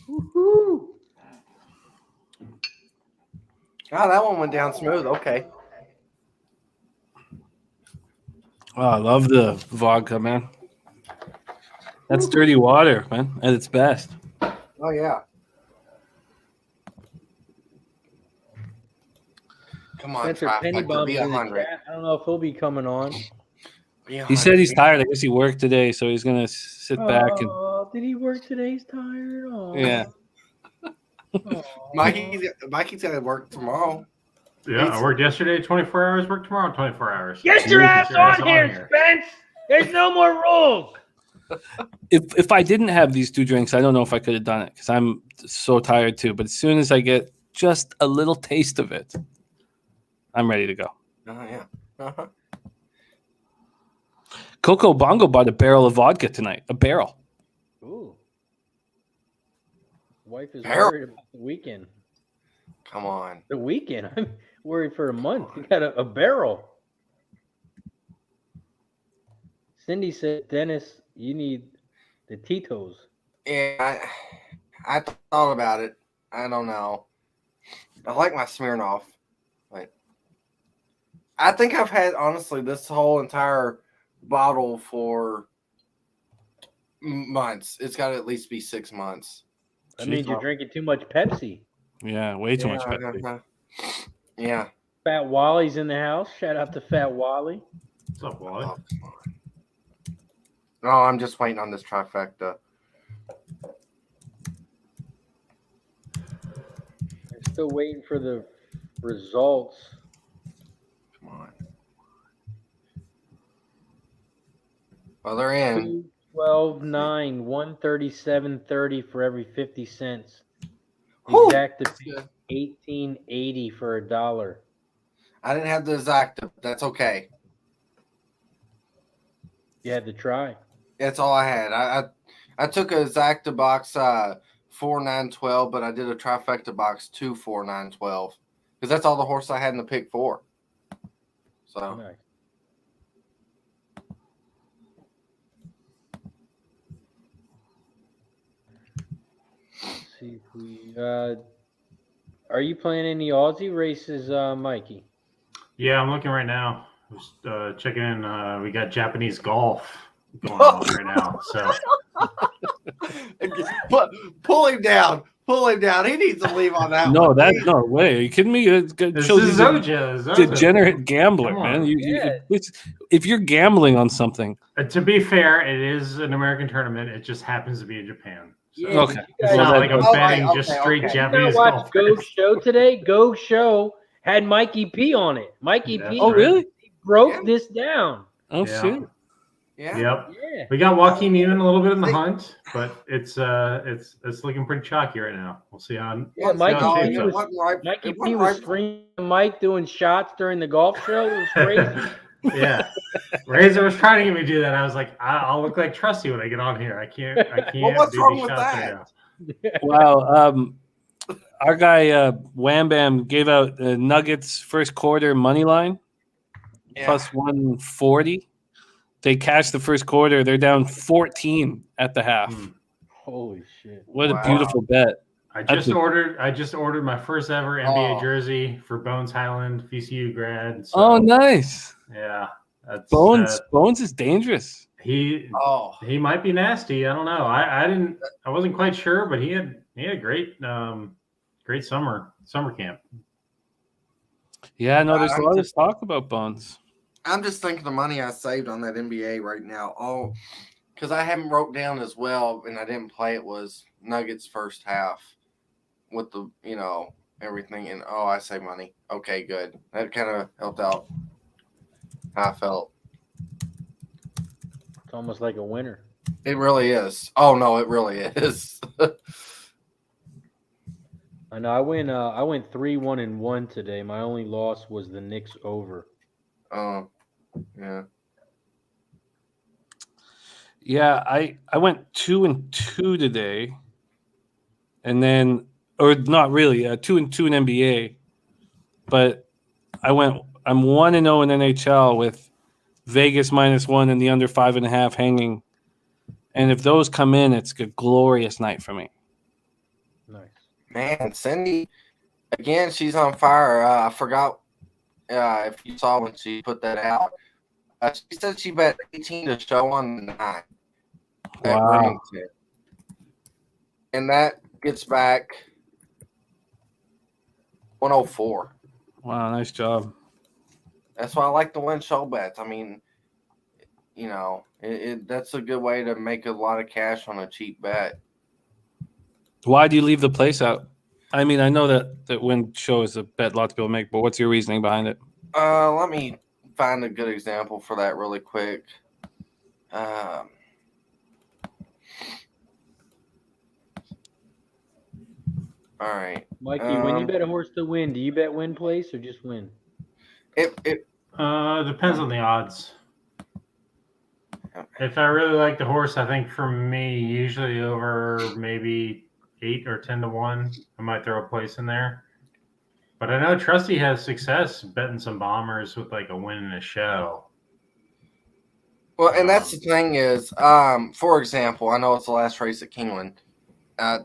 Speaker 1: Woo-hoo.
Speaker 2: Oh, that one went down smooth. Okay.
Speaker 6: I love the vodka, man. That's dirty water, man, at its best.
Speaker 2: Oh, yeah. Come on,
Speaker 1: Spencer Penny
Speaker 2: trifecta.
Speaker 1: Bombs
Speaker 2: Be
Speaker 1: in the
Speaker 2: 100.
Speaker 1: chat. I don't know if he'll be coming on.
Speaker 2: Be 100.
Speaker 6: He said he's tired. I guess he worked today, so he's gonna sit back and.
Speaker 1: Oh, did he work today? He's tired. Oh.
Speaker 6: Yeah.
Speaker 2: Mikey's got to work tomorrow.
Speaker 3: Yeah, I worked yesterday 24 hours, work tomorrow 24 hours.
Speaker 1: Get your ass on here, Spence. There's no more rules.
Speaker 6: If I didn't have these 2 drinks, I don't know if I could have done it because I'm so tired too. But as soon as I get just a little taste of it, I'm ready to go.
Speaker 2: Yeah. Uh-huh.
Speaker 6: Coco Bongo bought a barrel of vodka tonight. A barrel.
Speaker 1: Ooh. Wife is
Speaker 2: Barrel?
Speaker 1: worried about the weekend.
Speaker 2: Come on.
Speaker 1: The weekend? I'm worried for a month. You got a barrel. Cindy said, Dennis, you need the Tito's.
Speaker 2: Yeah, I thought about it. I don't know. I like my Smirnoff. But I think I've had, honestly, this whole entire bottle for months. It's got to at least be 6 months.
Speaker 1: That means you're drinking too much Pepsi.
Speaker 6: Yeah, way too much Pepsi.
Speaker 2: Yeah.
Speaker 1: Fat Wally's in the house. Shout out to Fat Wally.
Speaker 3: What's up, Wally?
Speaker 2: Oh, come on. No, I'm just waiting on this trifecta.
Speaker 1: I'm still waiting for the results.
Speaker 2: Come on. Well, they're in.
Speaker 1: 12.9, 137.30 for every 50 cents.
Speaker 2: Whew,
Speaker 1: Exacta
Speaker 2: that's good.
Speaker 1: $18.80 for $1.
Speaker 2: I didn't have the Exacta. That's okay.
Speaker 1: You had to try.
Speaker 2: That's all I had. I took a Exacta box 4-9-12, but I did a trifecta box 2-4-9-12 because that's all the horse I had in the pick 4. So
Speaker 1: Nice. Let's see if we are you playing any Aussie races, Mikey?
Speaker 3: Yeah, I'm looking right now. Just checking in. We got Japanese golf going on right now. So
Speaker 2: pull him down. Pull him down. He needs to leave on that one.
Speaker 6: No, that's no way. Are you kidding me? It
Speaker 3: this
Speaker 6: shows
Speaker 3: is
Speaker 6: he's a
Speaker 3: Zoja.
Speaker 6: degenerate gambler,
Speaker 3: Come on.
Speaker 6: man.
Speaker 1: Yeah.
Speaker 6: If you're gambling on something,
Speaker 3: To be fair, it is an American tournament. It just happens to be in Japan. So
Speaker 1: Yeah,
Speaker 6: Okay.
Speaker 1: but you
Speaker 3: It's
Speaker 1: guys-
Speaker 3: not like I'm
Speaker 2: Okay,
Speaker 3: betting
Speaker 2: okay,
Speaker 3: just straight
Speaker 2: okay.
Speaker 1: You gotta
Speaker 3: Japanese
Speaker 1: watch
Speaker 3: golf.
Speaker 1: Go's show today. Go's show had Mikey P on it. Mikey
Speaker 3: That's
Speaker 1: P
Speaker 6: oh really?
Speaker 1: broke
Speaker 2: Yeah.
Speaker 1: this down.
Speaker 6: Oh
Speaker 3: Yeah.
Speaker 6: shit!
Speaker 2: Yeah.
Speaker 3: Yep.
Speaker 1: Yeah.
Speaker 3: We got Joaquin Newman a little bit in the hunt, but it's looking pretty chalky right now. We'll see how.
Speaker 1: Yeah, Mikey
Speaker 3: how it
Speaker 1: P
Speaker 3: shapes
Speaker 1: was
Speaker 3: up.
Speaker 1: Mikey P was streaming the mic doing shots during the golf show. It was crazy.
Speaker 3: Yeah. Razor was trying to get me to do that. I was like, I'll look like Trusty when I get on here. I can't
Speaker 2: Well, what's
Speaker 3: do
Speaker 2: wrong
Speaker 3: these
Speaker 2: with
Speaker 3: shots
Speaker 2: that?
Speaker 3: right now.
Speaker 6: Wow. Our guy Wham Bam gave out the Nuggets first quarter money line plus 140. They cashed the first quarter. They're down 14 at the half.
Speaker 1: Holy shit!
Speaker 6: What a beautiful bet.
Speaker 3: I just ordered my first ever NBA jersey for Bones Highland, VCU grad. So,
Speaker 6: oh, nice.
Speaker 3: Yeah, that's
Speaker 6: Bones is dangerous.
Speaker 3: He might be nasty. I don't know. I wasn't quite sure, but he had great summer camp.
Speaker 6: Yeah, no, there's a lot of talk about Bones.
Speaker 2: I'm just thinking the money I saved on that NBA right now, because I haven't wrote down as well, and I didn't play it, was Nuggets first half with the, everything. And, I saved money. Okay, good. That kind of helped out how I felt.
Speaker 1: It's almost like a winner.
Speaker 2: It really is. Oh, no, it really is.
Speaker 1: I know. I went 3-1-1 today. My only loss was the Knicks over.
Speaker 2: Oh, yeah.
Speaker 6: Yeah, I went 2-2 today, and then, or not really, 2-2 in NBA, but I'm 1-0 in NHL with Vegas -1 and the under 5.5 hanging, and if those come in, it's a glorious night for me.
Speaker 1: Nice,
Speaker 2: man. Cindy, again, she's on fire. I forgot if you saw when she put that out. She said she bet 18 to show on the 9 at Remington. And that gets back 104.
Speaker 6: Wow, nice job.
Speaker 2: That's why I like to win show bets. I mean, that's a good way to make a lot of cash on a cheap bet.
Speaker 6: Why do you leave the place out? I mean, I know that win show is a bet lots of people make, but what's your reasoning behind it?
Speaker 2: Let me find a good example for that really quick. All right,
Speaker 1: Mikey. When you bet a horse to win, do you bet win place or just win?
Speaker 2: It
Speaker 3: depends on the odds. If I really like the horse, I think for me, usually over maybe 8 or 10 to 1, I might throw a place in there. But I know Trusty has success betting some bombers with like a win in a show.
Speaker 2: Well, and that's the thing is, for example, I know it's the last race at Kingland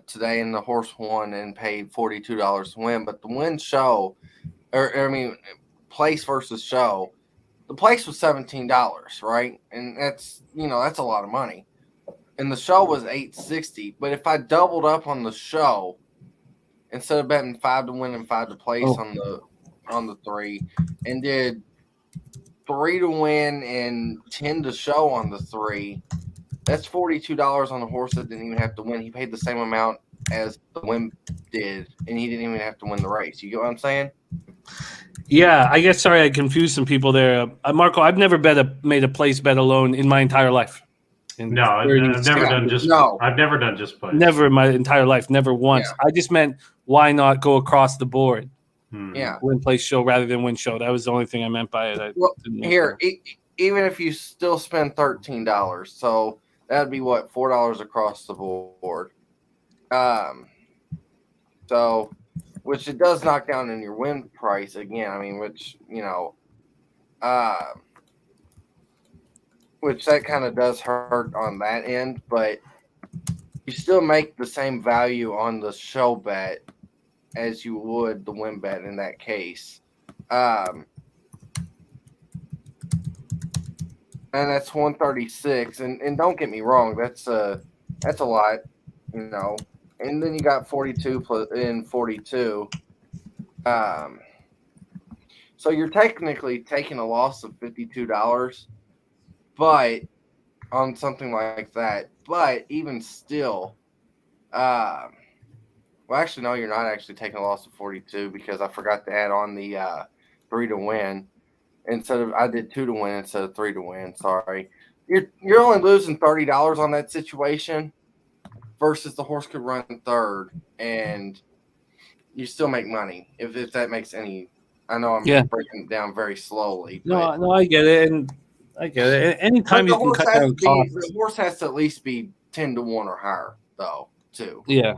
Speaker 2: today, and the horse won and paid $42 to win. But the win show, place versus show, the place was $17, right? And that's a lot of money. And the show was $860. But if I doubled up on the show, instead of betting 5 to win and 5 to place on the 3, and did 3 to win and 10 to show on the 3, that's $42 on the horse that didn't even have to win. He paid the same amount as the win did, and he didn't even have to win the race. You get what I'm saying?
Speaker 6: Yeah, I guess. Sorry, I confused some people there. Marco, I've never made a place bet alone in my entire life.
Speaker 3: I've never done just place.
Speaker 6: Never in my entire life, never once.
Speaker 2: Yeah.
Speaker 6: I just meant why not go across the board?
Speaker 2: Yeah,
Speaker 6: win place show rather than win show. That was the only thing I meant by it.
Speaker 2: Even if you still spend $13, so that would be what, $4 across the board. So, which it does knock down in your win price again. I mean, which that kind of does hurt on that end, but you still make the same value on the show bet as you would the win bet in that case. And that's 136. And don't get me wrong, that's a lot, And then you got 42 and 42. So you're technically taking a loss of $52, but on something like that. But even still, well, actually, no, you're not actually taking a loss of 42 because I forgot to add on the 3 to win. I did 2 to win instead of 3 to win. Sorry. you're only losing $30 on that situation versus the horse could run third and you still make money if that makes any. I know I'm breaking it down very slowly.
Speaker 6: No, I get it, and I get it. Anytime you can cut down costs,
Speaker 2: the horse has to at least be 10-1 or higher, though, too.
Speaker 6: Yeah.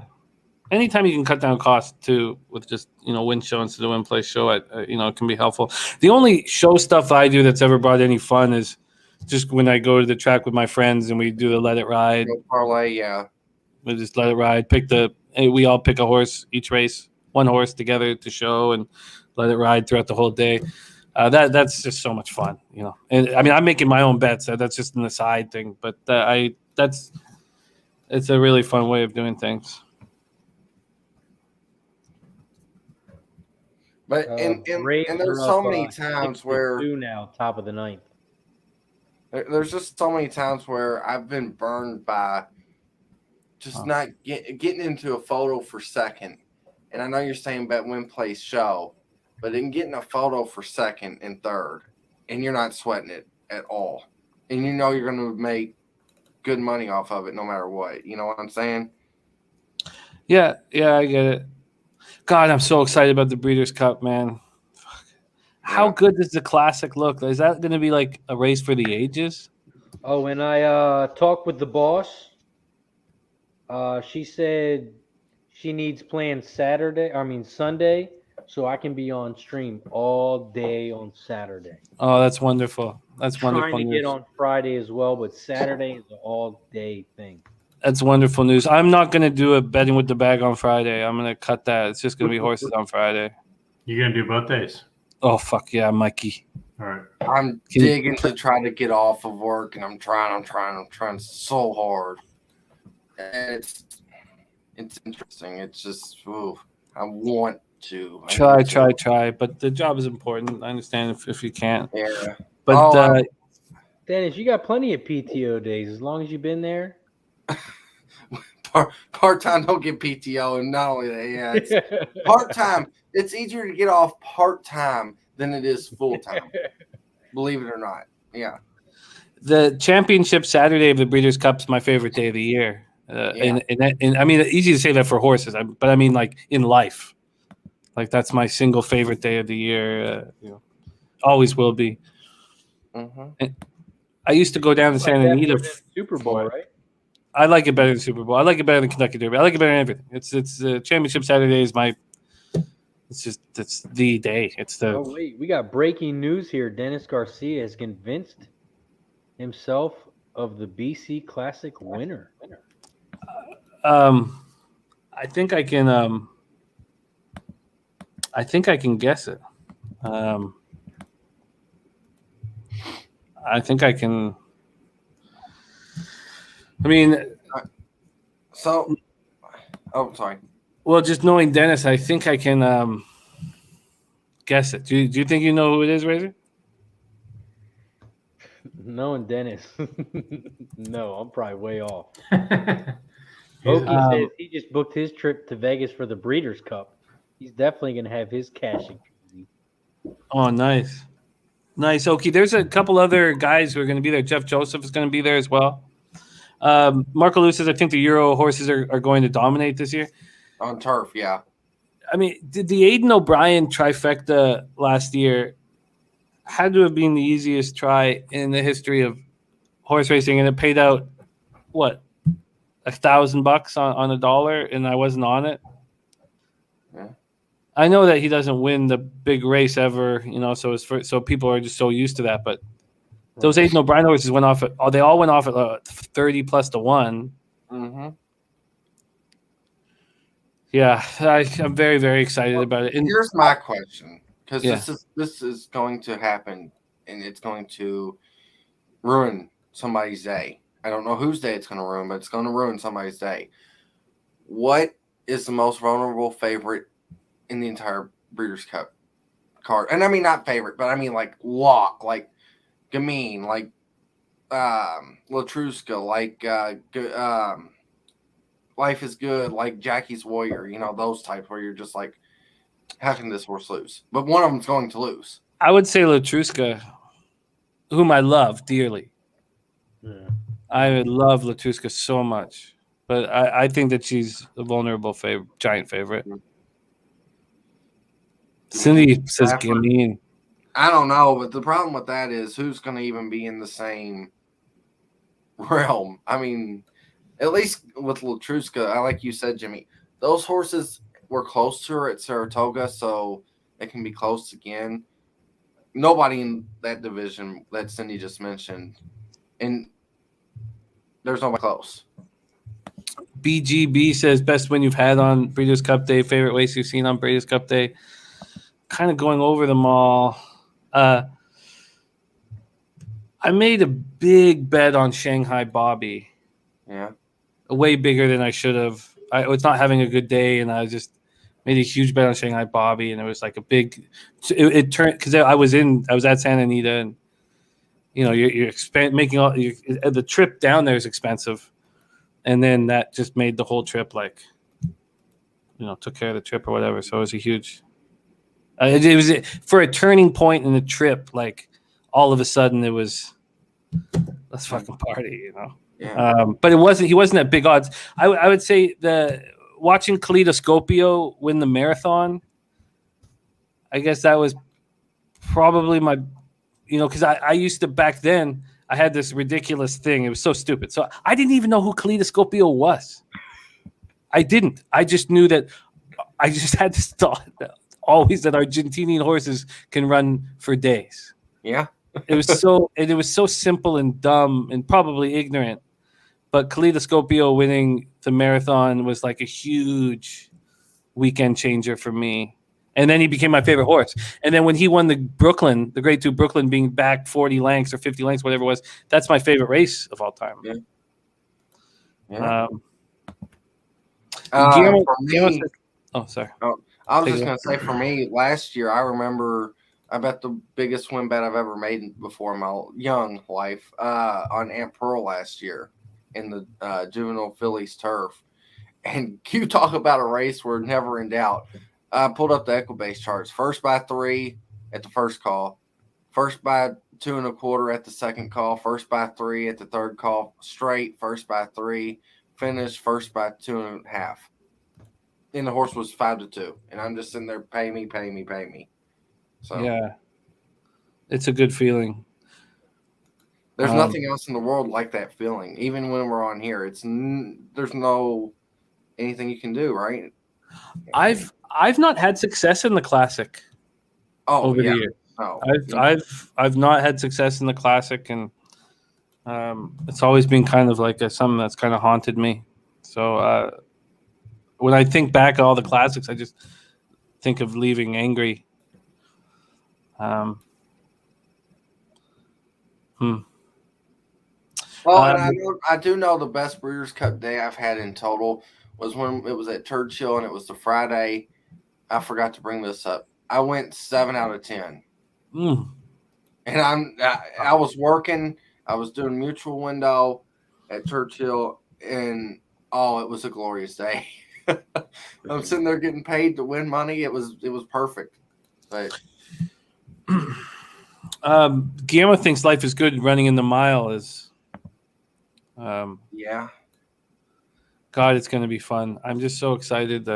Speaker 6: Anytime you can cut down costs too, with just win show instead of win play show, it can be helpful. The only show stuff I do that's ever brought any fun is just when I go to the track with my friends and we do the let it ride.
Speaker 2: Parlay, yeah.
Speaker 6: We just let it ride. We all pick a horse each race, one horse together to show and let it ride throughout the whole day. That's just so much fun, And I mean, I'm making my own bets. That's just an aside thing, but it's a really fun way of doing things.
Speaker 2: But and there's so many times where
Speaker 1: now top of the ninth.
Speaker 2: There's just so many times where I've been burned by just not getting into a photo for second. And I know you're saying bet win place show, but in getting a photo for second and third, and you're not sweating it at all, and you're going to make good money off of it no matter what. You know what I'm saying?
Speaker 6: Yeah, I get it. God, I'm so excited about the Breeders' Cup, man. How good does the Classic look? Is that going to be like a race for the ages?
Speaker 1: Oh, when I talked with the boss, she said she needs plans Sunday, so I can be on stream all day on Saturday.
Speaker 6: Oh, that's wonderful. That's wonderful.
Speaker 1: Trying to get on Friday as well, but Saturday is an all-day thing.
Speaker 6: That's wonderful news. I'm not going to do a betting with the bag on Friday. I'm going to cut that. It's just going to be horses on Friday.
Speaker 3: You're going to do both days?
Speaker 6: Oh, fuck yeah, Mikey.
Speaker 3: All right.
Speaker 2: I'm digging to try to get off of work, and I'm trying so hard. And it's interesting. It's just, I want to.
Speaker 6: Try. But the job is important. I understand if you can't.
Speaker 2: Yeah.
Speaker 6: But
Speaker 1: Dennis, you got plenty of PTO days as long as you've been there.
Speaker 2: Part-time don't get PTO, and not only that, it's part-time. It's easier to get off part-time than it is full-time. Believe it or not. Yeah.
Speaker 6: The championship Saturday of the Breeders' Cup is my favorite day of the year. And I mean, it's easy to say that for horses, but I mean, like in life, like that's my single favorite day of the year. Always will be.
Speaker 2: Mm-hmm.
Speaker 6: I used to go down to Santa Anita.
Speaker 1: Super Bowl, right?
Speaker 6: I like it better than Super Bowl. I like it better than Kentucky Derby. I like it better than everything. It's championship Saturday is my. It's the day. It's the.
Speaker 1: Oh wait, we got breaking news here. Dennis Garcia has convinced himself of the BC Classic winner.
Speaker 6: I think I can. I think I can guess it. I think I can. I mean,
Speaker 2: so. Oh, sorry.
Speaker 6: Well, just knowing Dennis, I think I can guess it. Do you think you know who it is, Razor?
Speaker 1: Knowing Dennis, no, I'm probably way off. Okie says he just booked his trip to Vegas for the Breeders' Cup. He's definitely going to have his cashing.
Speaker 6: Oh, nice. Okie, there's a couple other guys who are going to be there. Jeff Joseph is going to be there as well. Marco Lou says, I think the Euro horses are going to dominate this year.
Speaker 2: On turf, yeah.
Speaker 6: I mean, did the Aidan O'Brien trifecta last year had to have been the easiest try in the history of horse racing, and it paid out, what, $1,000 on $1, and I wasn't on it?
Speaker 2: Yeah.
Speaker 6: I know that he doesn't win the big race ever, so people are just so used to that, but those Aidan O'Brien horses went off they all went off at 30 plus to 1.
Speaker 2: Mm-hmm.
Speaker 6: Yeah, I'm very, very excited about it. And
Speaker 2: here's my question, because this is going to happen, and it's going to ruin somebody's day. I don't know whose day it's going to ruin, but it's going to ruin somebody's day. What is the most vulnerable favorite in the entire Breeders' Cup card? And I mean not favorite, but I mean like lock, like Gamine, like Latruska, like Life is Good, like Jackie's Warrior, those types where you're just like, how can this horse lose? But one of them's going to lose.
Speaker 6: I would say Latruska, whom I love dearly.
Speaker 1: Yeah.
Speaker 6: I would love Latruska so much, but I think that she's a vulnerable giant favorite. Cindy says
Speaker 2: Stafford.
Speaker 6: Gamine.
Speaker 2: I don't know, but the problem with that is who's going to even be in the same realm. I mean, at least with Latruska, like you said, Jimmy, those horses were close to her at Saratoga, so they can be close again. Nobody in that division that Cindy just mentioned, and there's nobody close.
Speaker 6: BGB says best win you've had on Breeders' Cup Day. Favorite race you've seen on Breeders' Cup Day. Kind of going over them all. I made a big bet on Shanghai Bobby.
Speaker 2: Yeah.
Speaker 6: Way bigger than I should have. I was not having a good day, and I just made a huge bet on Shanghai Bobby, and it was like a big. It turned because I was at Santa Anita, and you're making all the trip down there is expensive, and then that just made the whole trip took care of the trip or whatever. So it was a huge. It was for a turning point in the trip. Like all of a sudden, it was let's fucking party,
Speaker 2: Yeah.
Speaker 6: But he wasn't at big odds. I would say watching Kaleidoscopio win the marathon, I guess that was probably my, because I used to back then, I had this ridiculous thing. It was so stupid. So I didn't even know who Kaleidoscopio was. I didn't. I just knew that I just had this thought always that Argentinian horses can run for days.
Speaker 2: Yeah.
Speaker 6: It was so simple and dumb and probably ignorant. But Kaleidoscopio winning the marathon was like a huge weekend changer for me. And then he became my favorite horse. And then when he won the Grade 2 Brooklyn, being back 40 lengths or 50 lengths, whatever it was, that's my favorite race of all time.
Speaker 2: Yeah. Yeah.
Speaker 6: Guillermo,
Speaker 2: For me,
Speaker 6: sorry.
Speaker 2: I was just going to say, for me, last year, I remember, I bet the biggest win bet I've ever made before in my young life on Aunt Pearl last year in the juvenile Phillies turf. And you talk about a race where never in doubt. I pulled up the Equibase charts. First by 3 at the first call. First by 2 1/4 at the second call. First by 3 at the third call. Straight. First by 3. Finish. First by 2 1/2. And the horse was 5-2. And I'm just sitting there, pay me. So
Speaker 6: yeah, it's a good feeling.
Speaker 2: there's nothing else in the world like that feeling. Even when we're on here, there's no anything you can do, right?
Speaker 6: I've not had success in the Classic over the years.
Speaker 2: No.
Speaker 6: I've not had success in the Classic, and it's always been kind of like something that's kind of haunted me. So when I think back at all the Classics, I just think of leaving angry.
Speaker 2: Well, and I do know the best Breeders' Cup Day I've had in total was when it was at Churchill, and it was the Friday. I forgot to bring this up. I went 7 out of 10. And I was working. I was doing mutual window at Churchill, and it was a glorious day. I'm sitting there getting paid to win money. It was perfect. But
Speaker 6: Guillermo thinks life is good. Running in the mile is.
Speaker 2: Yeah.
Speaker 6: God, it's going to be fun. I'm just so excited.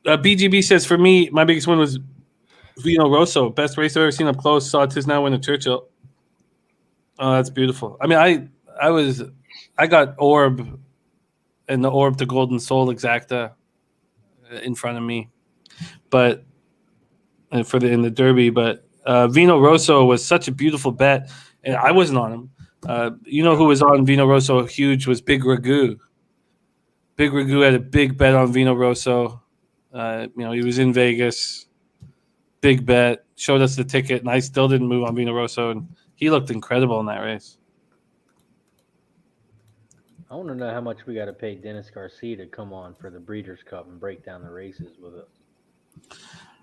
Speaker 6: BGB says, for me, my biggest win was Vino Rosso. Best race I've ever seen up close. Saw Tis Now win at Churchill. Oh, that's beautiful. I mean, I got Orb and the Orb to Golden Soul Exacta in front of me, but in the Derby. But Vino Rosso was such a beautiful bet, and I wasn't on him. Who was on Vino Rosso huge was Big Ragu. Big Ragu had a big bet on Vino Rosso. He was in Vegas. Big bet. Showed us the ticket, and I still didn't move on Vino Rosso, and he looked incredible in that race.
Speaker 1: I want to know how much we got to pay Dennis Garcia to come on for the Breeders' Cup and break down the races with us.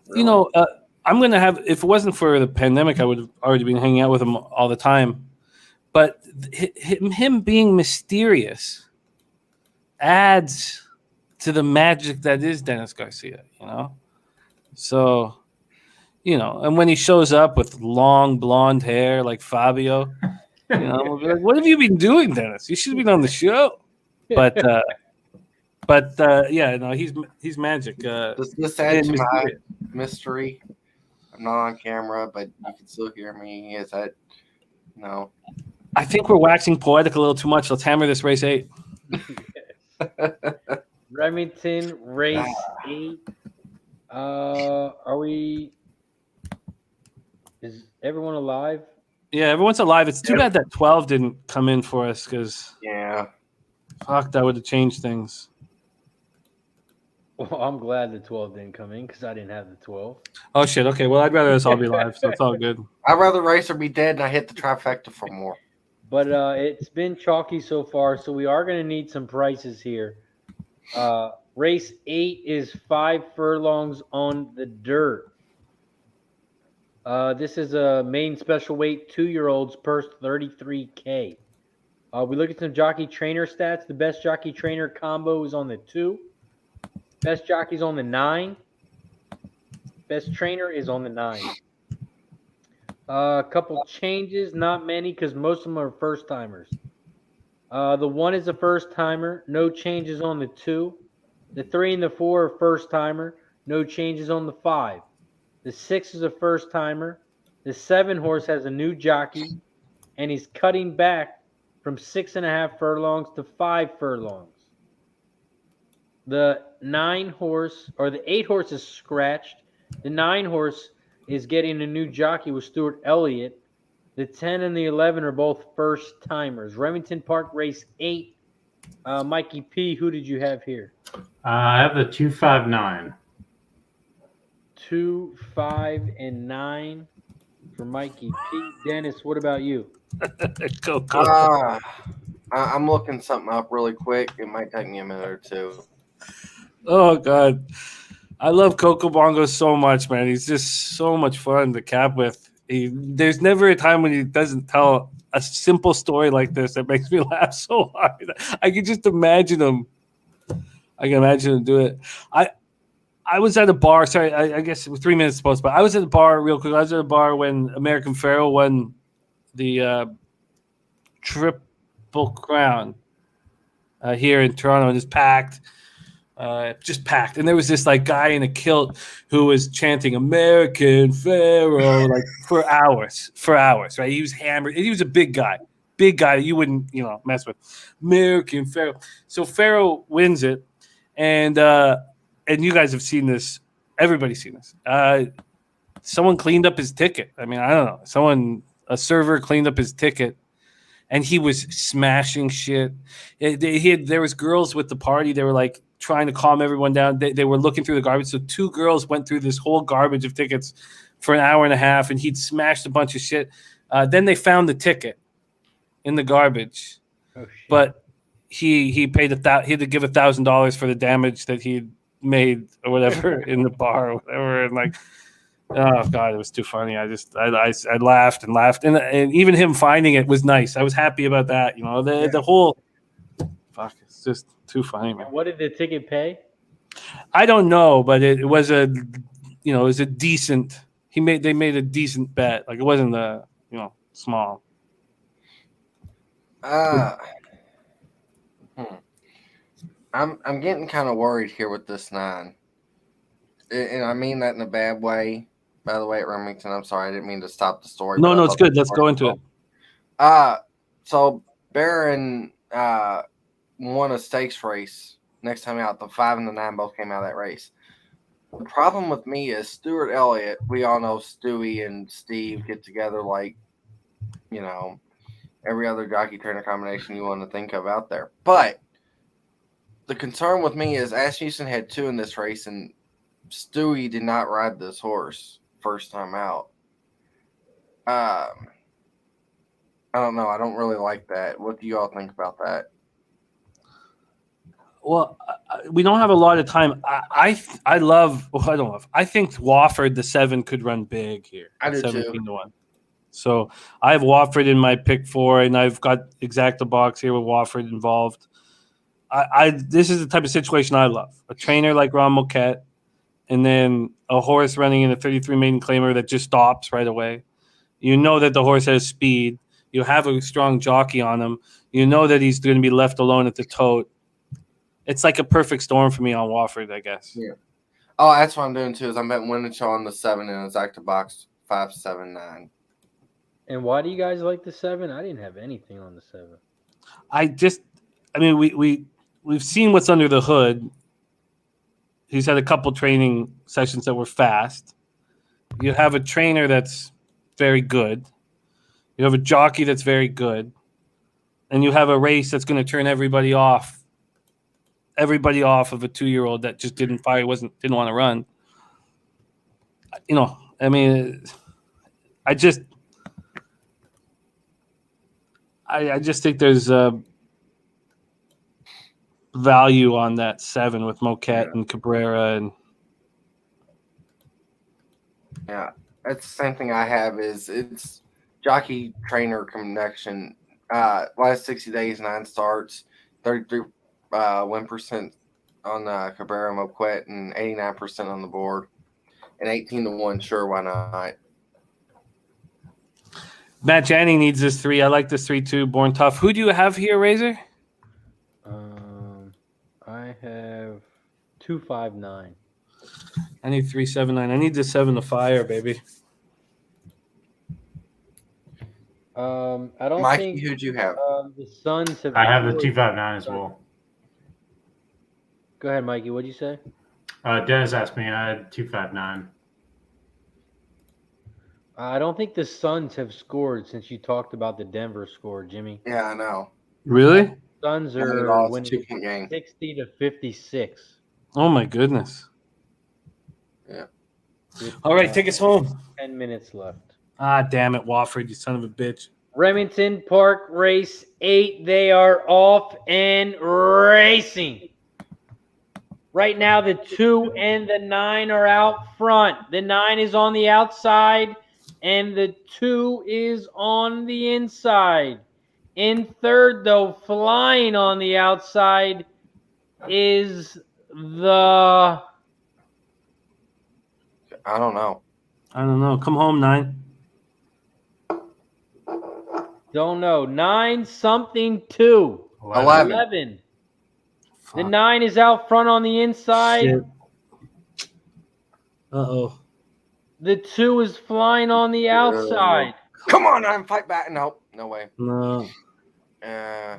Speaker 6: Really? I'm going to have, if it wasn't for the pandemic, I would have already been hanging out with him all the time. But him being mysterious adds to the magic that is Dennis Garcia, So And when he shows up with long blonde hair like Fabio, we'll be like, "What have you been doing, Dennis? You should have been on the show." But yeah, no, he's magic.
Speaker 2: Does this add to my
Speaker 6: mysterious.
Speaker 2: mystery? I'm not on camera, but you can still hear me. Is that no?
Speaker 6: I think we're waxing poetic a little too much. Let's hammer this race 8.
Speaker 1: Remington race 8. Is everyone alive?
Speaker 6: Yeah, everyone's alive. It's too bad that 12 didn't come in for us because fuck, that would have changed things.
Speaker 1: Well, I'm glad the 12 didn't come in because I didn't have the 12.
Speaker 6: Oh shit. Okay, well, I'd rather us all be live, so it's all good.
Speaker 2: I'd rather Racer be dead and I hit the trifecta for more.
Speaker 1: But it's been chalky so far, so we are going to need some prices here. Race 8 is 5 furlongs on the dirt. This is a main special weight 2-year-olds purse $33K. We look at some jockey trainer stats. The best jockey trainer combo is on the 2. Best jockey's on the 9. Best trainer is on the 9. A couple changes, not many, because most of them are first timers. The 1 is a first timer, no changes on the 2. The 3 and the 4 are first timer, no changes on the 5. The 6 is a first timer. The 7 horse has a new jockey, and he's cutting back from 6.5 furlongs to 5 furlongs. The 9 horse, or the 8 horse is scratched. The 9 horse is getting a new jockey with Stuart Elliott. The 10 and the 11 are both first timers. Remington Park race 8. Mikey P, who did you have here?
Speaker 3: I have the 259.
Speaker 1: 2, 5, and 9 for Mikey P. Dennis, what about you?
Speaker 6: Go.
Speaker 2: I'm looking something up really quick. It might take me a minute or two.
Speaker 6: Oh God, I love Coco Bongo so much, man. He's just so much fun to cap with. There's never a time when he doesn't tell a simple story like this that makes me laugh so hard. I can just imagine him. I can imagine him do it. I was at a bar. Sorry, I guess it was 3 minutes supposed, but I was at a bar real quick. I was at a bar when American Pharoah won the Triple Crown here in Toronto, and it's packed. Just packed, and there was this like guy in a kilt who was chanting "American Pharaoh" like for hours, right? He was hammered. He was a big guy you wouldn't mess with. American Pharaoh. So Pharaoh wins it, and you guys have seen this. Everybody's seen this. Someone cleaned up his ticket. I mean, I don't know. A server cleaned up his ticket, and he was smashing shit. There was girls with the party. They were like trying to calm everyone down. They were looking through the garbage. So 2 girls went through this whole garbage of tickets for an hour and a half, and he'd smashed a bunch of shit. Then they found the ticket in the garbage, but he paid he had to give $1,000 for the damage that he'd made or whatever in the bar or whatever. And like, oh God, it was too funny. I laughed and laughed, and even him finding it was nice. I was happy about that. The whole fuck. It's just too funny, man.
Speaker 1: What did the ticket pay?
Speaker 6: I don't know, but it was a decent. They made a decent bet. Like it wasn't small.
Speaker 2: I'm getting kind of worried here with this 9, and I mean that in a bad way. By the way, at Remington, I'm sorry, I didn't mean to stop the story.
Speaker 6: No, it's good. Let's go into it.
Speaker 2: So Barron won a stakes race next time out. The 5 and the 9 both came out of that race. The problem with me is Stuart Elliott. We all know Stewie and Steve get together like, every other jockey trainer combination you want to think of out there. But the concern with me is Asmussen had 2 in this race, and Stewie did not ride this horse first time out. I don't know. I don't really like that. What do you all think about that?
Speaker 6: Well, we don't have a lot of time. I think Wofford, the 7, could run big here.
Speaker 2: I do
Speaker 6: 17
Speaker 2: too.
Speaker 6: to 1. So I have Wofford in my pick 4, and I've got Exacta box here with Wofford involved. This is the type of situation I love. A trainer like Ron Moquette and then a horse running in a 33 maiden claimer that just stops right away. You know that the horse has speed. You have a strong jockey on him. You know that he's going to be left alone at the tote. It's like a perfect storm for me on Wofford, I guess.
Speaker 2: Yeah. Oh, that's what I'm doing too. Is I'm betting Winnebago on the 7 and it's active box 5, 7, 9.
Speaker 1: And why do you guys like the 7? I didn't have anything on the 7.
Speaker 6: We've seen what's under the hood. He's had a couple training sessions that were fast. You have a trainer that's very good. You have a jockey that's very good. And you have a race that's going to turn everybody off of a 2-year-old that just didn't want to run. I just think there's value on that 7 with Moquette and Cabrera and
Speaker 2: Yeah, that's the same thing I have. It's jockey trainer connection. Last 60 days, 9 starts, 33 win percent on Cabrera and Moquette, and 89% on the board, and 18-1. Sure, why not?
Speaker 6: Matt Janney needs this 3. I like this 3 too. Born Tough. Who do you have here, Razor?
Speaker 1: I have 259.
Speaker 6: I need 379. I need the 7 to fire, baby.
Speaker 1: I don't
Speaker 2: Mikey,
Speaker 1: think
Speaker 2: who'd you have?
Speaker 1: the Suns have.
Speaker 3: I have the 259 as well.
Speaker 1: Go ahead, Mikey. What'd you say?
Speaker 3: Dennis asked me. I had 259.
Speaker 1: I don't think the Suns have scored since you talked about the Denver score, Jimmy.
Speaker 2: Yeah, I know.
Speaker 6: Really?
Speaker 1: Suns
Speaker 2: They
Speaker 1: are
Speaker 2: lost
Speaker 1: winning
Speaker 2: chicken game.
Speaker 1: 60-56.
Speaker 6: Oh my goodness.
Speaker 2: Yeah.
Speaker 1: With,
Speaker 6: All right, take us home.
Speaker 1: 10 minutes left.
Speaker 6: Ah, damn it, Wofford, you son of a bitch.
Speaker 1: Remington Park race 8. They are off and racing. Right now, the 2 and the 9 are out front. The 9 is on the outside, and the 2 is on the inside. In third, though, flying on the outside is the...
Speaker 2: I don't know.
Speaker 6: Come home, 9.
Speaker 1: Don't know. 9-2.
Speaker 2: 11.
Speaker 1: 11. The
Speaker 6: Fuck.
Speaker 1: 9 is out front on the inside.
Speaker 6: Shit. Uh-oh.
Speaker 1: The 2 is flying on the outside.
Speaker 2: Come on, I'm fight back. Nope, no way.
Speaker 6: No.
Speaker 2: Uh,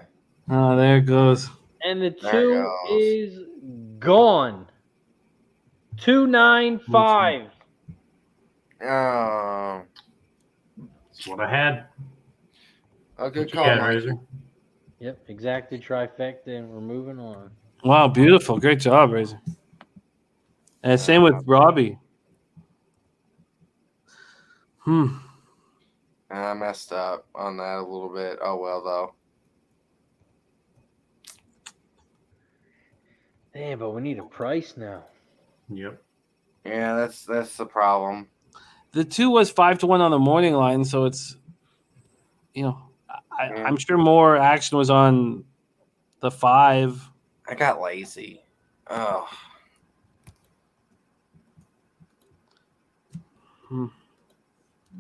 Speaker 6: Oh, there it goes.
Speaker 1: And the
Speaker 2: There
Speaker 1: 2
Speaker 2: goes.
Speaker 1: is gone. 2-9-5.
Speaker 2: uh,
Speaker 3: That's what I had.
Speaker 2: a good
Speaker 3: What you
Speaker 2: call,
Speaker 3: got,
Speaker 2: Mike.
Speaker 3: Razor?
Speaker 1: Yep, exacted trifecta, and we're moving on.
Speaker 6: Wow, beautiful. Great job, Razor. And same with Robbie.
Speaker 2: I messed up on that a little bit. Oh well, though.
Speaker 1: Damn, but we need a price now.
Speaker 3: Yep.
Speaker 2: Yeah, that's the problem.
Speaker 6: The 2 was 5-1 on the morning line, so it's, I'm sure more action was on the 5.
Speaker 2: I got lazy. Oh,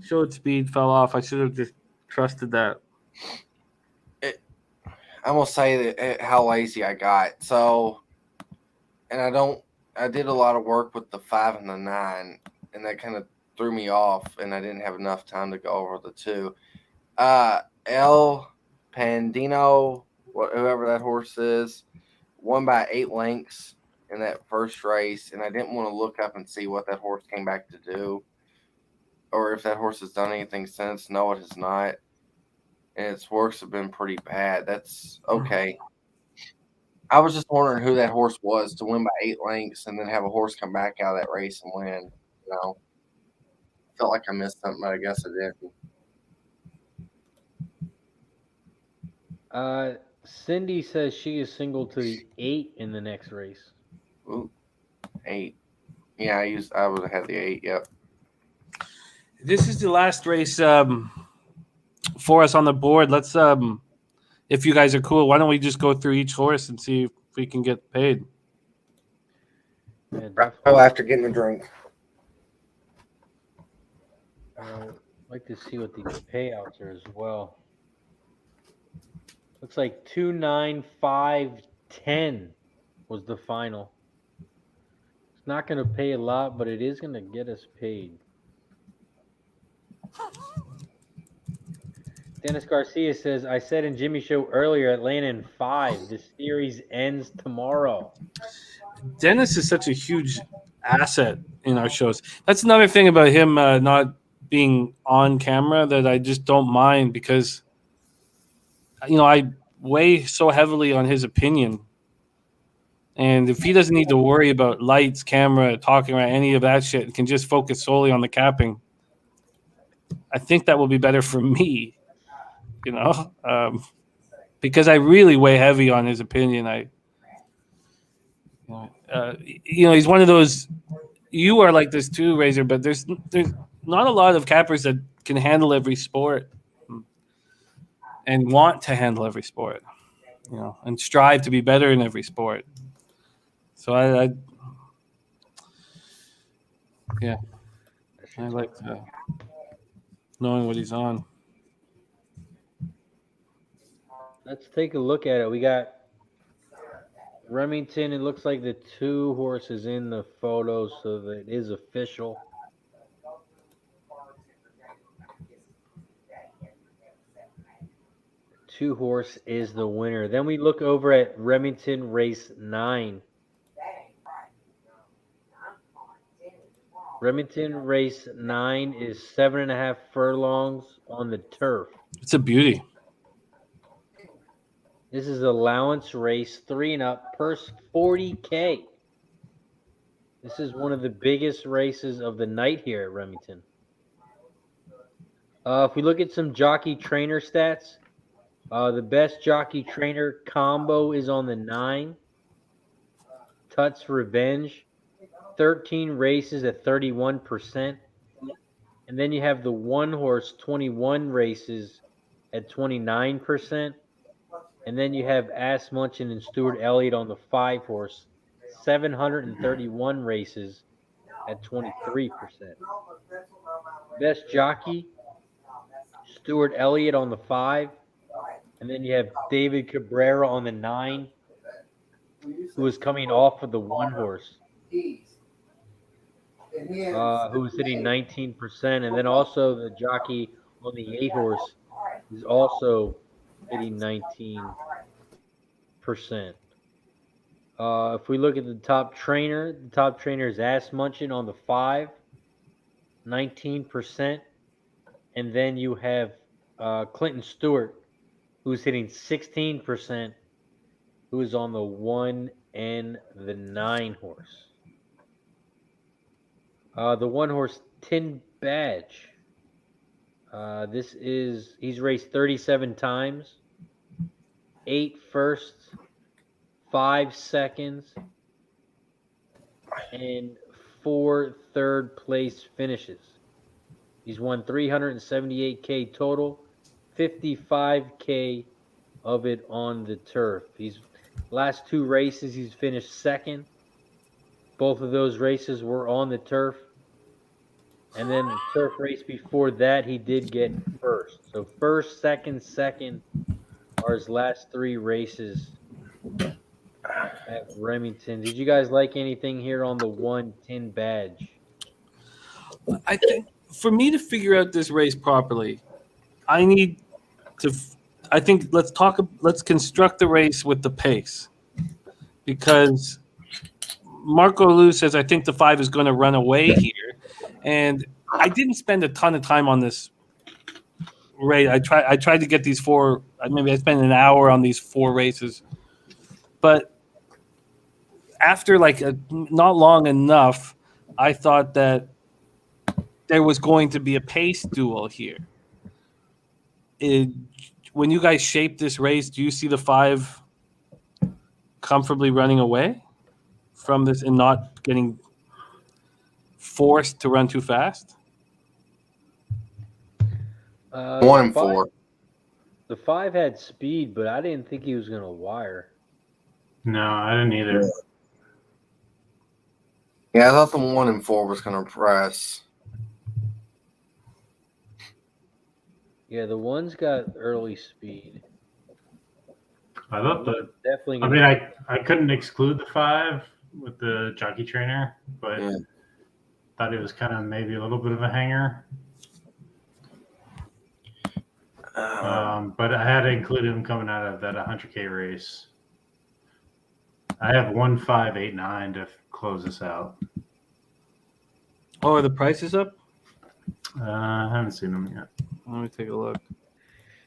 Speaker 6: Showed speed, fell off. I should have just trusted that.
Speaker 2: I'm gonna say that how lazy I got. So, and I did a lot of work with the 5 and the 9, and that kind of threw me off, and I didn't have enough time to go over the 2. El Pandino, whoever that horse is, won by 8 lengths in that first race, and I didn't want to look up and see what that horse came back to do, or if that horse has done anything since. No, it has not, and its works have been pretty bad. That's okay. I was just wondering who that horse was to win by 8 lengths and then have a horse come back out of that race and win. Felt like I missed something, but I guess I didn't.
Speaker 1: Cindy says she is single to the 8 in the next race.
Speaker 2: Ooh, 8. Yeah, I would have had the 8. Yep.
Speaker 6: This is the last race for us on the board. Let's, if you guys are cool, why don't we just go through each horse and see if we can get paid?
Speaker 1: Yeah,
Speaker 2: Oh,
Speaker 1: definitely.
Speaker 2: after getting a drink.
Speaker 1: I'd like to see what the payouts are as well. Looks like 29510 was the final. It's not going to pay a lot, but it is going to get us paid. Dennis Garcia says, I said in Jimmy's show earlier, Atlanta in 5. The series ends tomorrow.
Speaker 6: Dennis is such a huge asset in our shows. That's another thing about him not being on camera that I just don't mind because, I weigh so heavily on his opinion. And if he doesn't need to worry about lights, camera, talking about any of that shit, and can just focus solely on the capping, I think that will be better for me, because I really weigh heavy on his opinion. He's one of those. You are like this too, Razor, but there's not a lot of cappers that can handle every sport and want to handle every sport, and strive to be better in every sport. So I like knowing what he's on.
Speaker 1: Let's take a look at it. We got Remington. It looks like the 2 horses in the photo, so that it is official. The 2 horse is the winner. Then we look over at Remington race 9. Remington race 9 is 7.5 furlongs on the turf.
Speaker 6: It's a beauty.
Speaker 1: This is allowance race 3 and up, purse $40K. This is one of the biggest races of the night here at Remington. If we look at some jockey trainer stats, the best jockey trainer combo is on the 9. Tut's Revenge, 13 races at 31%. And then you have the 1 horse, 21 races at 29%. And then you have Ass Munchin and Stuart Elliott on the 5 horse, 731 races at 23%. Best jockey, Stuart Elliott on the 5. And then you have David Cabrera on the 9, who is coming off of the 1 horse, who is hitting 19%. And then also the jockey on the 8 horse is also hitting 19%. If we look at the top trainer is Ass Munchin on the 5, 19%. And then you have Clinton Stewart, who's hitting 16%, who is on the 1 and the 9 horse. The 1 horse, Tin Badge. He's raced 37 times, 8 firsts, 5 seconds, and 4 third place finishes. He's won $378K total, $55K of it on the turf. Last 2 races he's finished second. Both of those races were on the turf. And then the turf race before that, he did get first. So first, second are his last 3 races at Remington. Did you guys like anything here on the 1 Tin Badge?
Speaker 6: I think for me to figure out this race properly, let's construct the race with the pace, because Marco Lou says, I think the 5 is going to run away here. And I didn't spend a ton of time on this race. I tried to get these 4, maybe I spent an hour on these 4 races. But after not long enough, I thought that there was going to be a pace duel here. When you guys shaped this race, do you see the 5 comfortably running away from this and not getting forced to run too fast?
Speaker 2: 1 and 4.
Speaker 1: The 5 had speed, but I didn't think he was going to wire.
Speaker 3: No, I didn't either.
Speaker 2: Yeah, I thought the 1 and 4 was going to impress.
Speaker 1: Yeah, the 1's got early speed.
Speaker 3: I thought
Speaker 1: Definitely.
Speaker 3: I mean, I couldn't exclude the 5 with the jockey trainer, but
Speaker 2: Yeah.
Speaker 3: thought it was kind of maybe a little bit of a hanger. But I had to include him coming out of that 100K race. I have 1,589 to close this out.
Speaker 6: Oh, are the prices up?
Speaker 3: I haven't seen them yet.
Speaker 6: Let me take a look.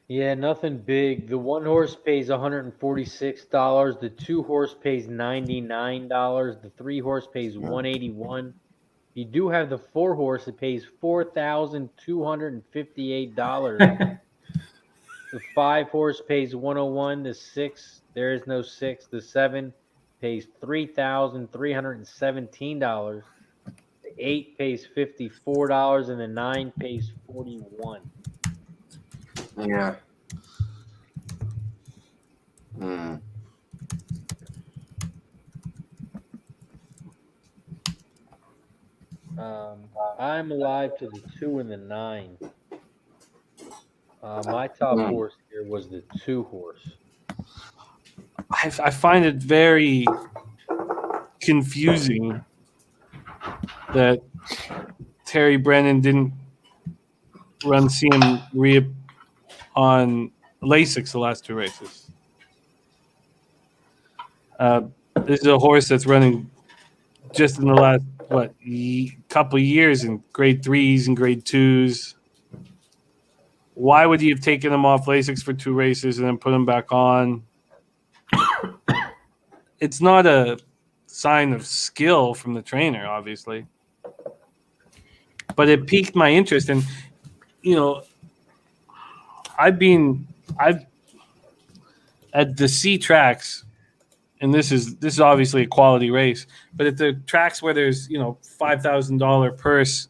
Speaker 1: Yeah, nothing big. The 1 horse pays $146. The 2 horse pays $99. The 3 horse pays $181. You do have the 4 horse that pays $4,258. The 5 horse pays $101. The 6, there is no 6. The 7 pays $3,317. The 8 pays $54, and the 9 pays $41.
Speaker 2: Yeah. Hmm.
Speaker 1: I'm alive to the 2 and the 9. My top horse here was the 2 horse.
Speaker 6: I find it very confusing that Terry Brennan didn't run CM Reap on Lasix the last 2 races. This is a horse that's running just in the last couple of years in grade 3s and grade 2s. Why would you have taken him off Lasix for 2 races and then put him back on? It's not a sign of skill from the trainer, obviously, but it piqued my interest. And I've at the C tracks, and this is obviously a quality race, but at the tracks where there's $5,000 purse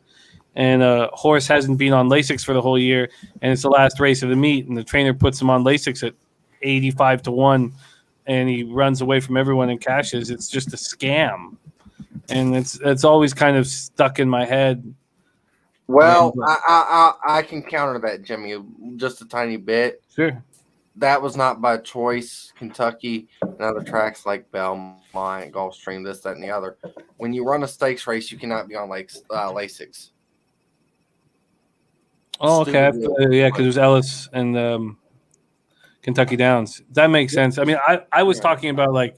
Speaker 6: and a horse hasn't been on Lasix for the whole year, and it's the last race of the meet, and the trainer puts him on Lasix at 85-1, and he runs away from everyone and cashes. It's just a scam, and it's always kind of stuck in my head.
Speaker 2: Well, I can counter that, Jimmy, just a tiny bit.
Speaker 6: Sure.
Speaker 2: That was not by choice. Kentucky and other tracks like Belmont, Gulfstream, this, that, and the other. When you run a stakes race, you cannot be on Lasix.
Speaker 6: Oh, okay. Yeah, because there's Ellis and Kentucky Downs. That makes sense. I mean, I was talking about like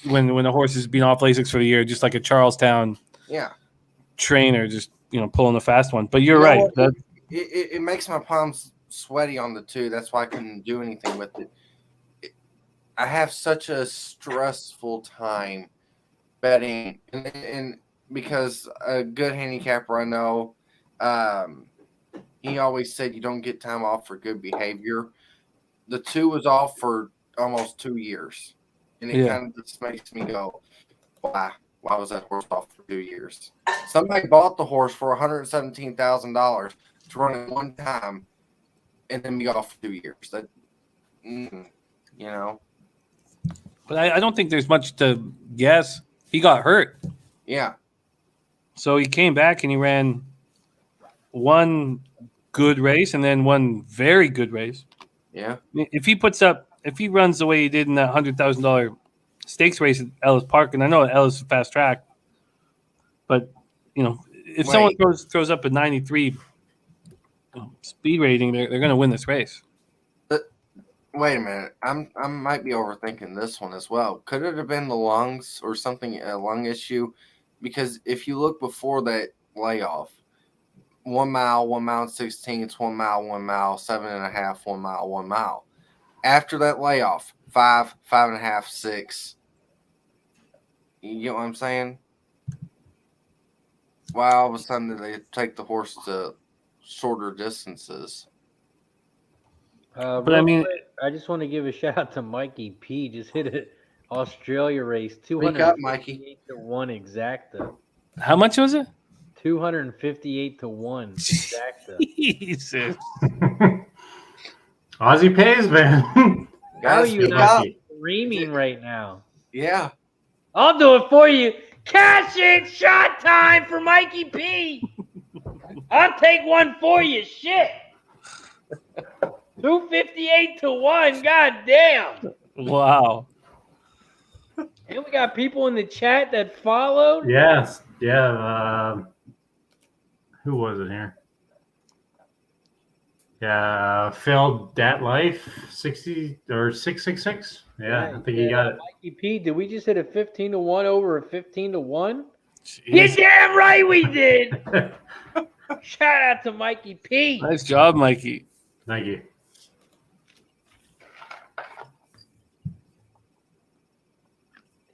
Speaker 6: when the horse is being off Lasix for the year, just like a Charlestown trainer, just pulling a fast one. But you're right.
Speaker 2: It makes my palms sweaty on the 2. That's why I couldn't do anything with it. I have such a stressful time betting, and because a good handicapper I know, he always said you don't get time off for good behavior. The 2 was off for almost 2 years, and it kind of just makes me go, why was that horse off for 2 years? Somebody bought the horse for $117,000 to run it one time and then be off for 2 years. That,
Speaker 6: But I don't think there's much to guess. He got hurt.
Speaker 2: Yeah.
Speaker 6: So he came back and he ran one good race and then one very good race.
Speaker 2: Yeah.
Speaker 6: If he runs the way he did in that $100,000 stakes race at Ellis Park, and I know Ellis is fast track, but if someone throws up a 93 speed rating, they're going to win this race.
Speaker 2: Wait a minute. I might be overthinking this one as well. Could it have been the lungs or something, a lung issue? Because if you look before that layoff, 1 mile, 1 mile and 16ths, 1 mile, 1 mile, 7.5, 1 mile, 1 mile. After that layoff, 5, 5.5, 6. You get what I'm saying? Why all of a sudden did they take the horse to shorter distances?
Speaker 6: But I mean,
Speaker 1: I just want to give a shout out to Mikey P. Just hit an Australia race,
Speaker 2: Speak up, Mikey.
Speaker 1: 258-1 exacta.
Speaker 6: How much was it?
Speaker 1: 258-1 exacta.
Speaker 6: Jesus.
Speaker 3: Aussie pays, man.
Speaker 1: How are you not
Speaker 3: lucky.
Speaker 1: screaming right now?
Speaker 2: Yeah.
Speaker 1: I'll do it for you. Cash it! Shot time for Mikey P! I'll take one for you. Shit! 258 to 1. God damn!
Speaker 6: Wow.
Speaker 1: And we got people in the chat that followed.
Speaker 3: Yes. Yeah. Who was it here? Yeah, failed dat life 60 or 666. Yeah, I think he got it.
Speaker 1: Mikey P, did we just hit a 15 to 1 over a 15 to 1?
Speaker 6: Jeez.
Speaker 1: You damn right we did. Shout out to Mikey P.
Speaker 6: Nice job, Mikey.
Speaker 3: Thank you.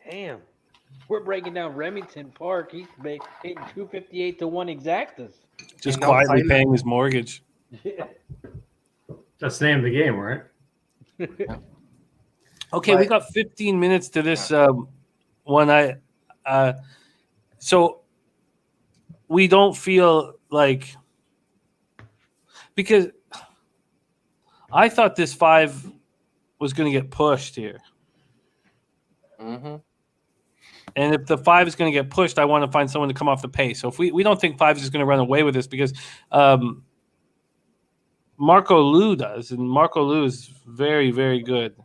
Speaker 1: Damn. We're breaking down Remington Park. He's hitting 258 to 1 exactas.
Speaker 6: Just
Speaker 2: No
Speaker 6: quietly
Speaker 2: fighting.
Speaker 6: paying his mortgage.
Speaker 1: Yeah.
Speaker 3: That's the name of the game, right?
Speaker 6: Okay, we
Speaker 2: But-
Speaker 6: got 15 minutes to this one. So we don't feel like, because I thought this 5 was going to get pushed here.
Speaker 2: Mm-hmm.
Speaker 6: And if the 5 is going to get pushed, I want to find someone to come off the pace. So if we don't think 5 is just going to run away with this, because Marco Liu does, and Marco Liu is very, very good.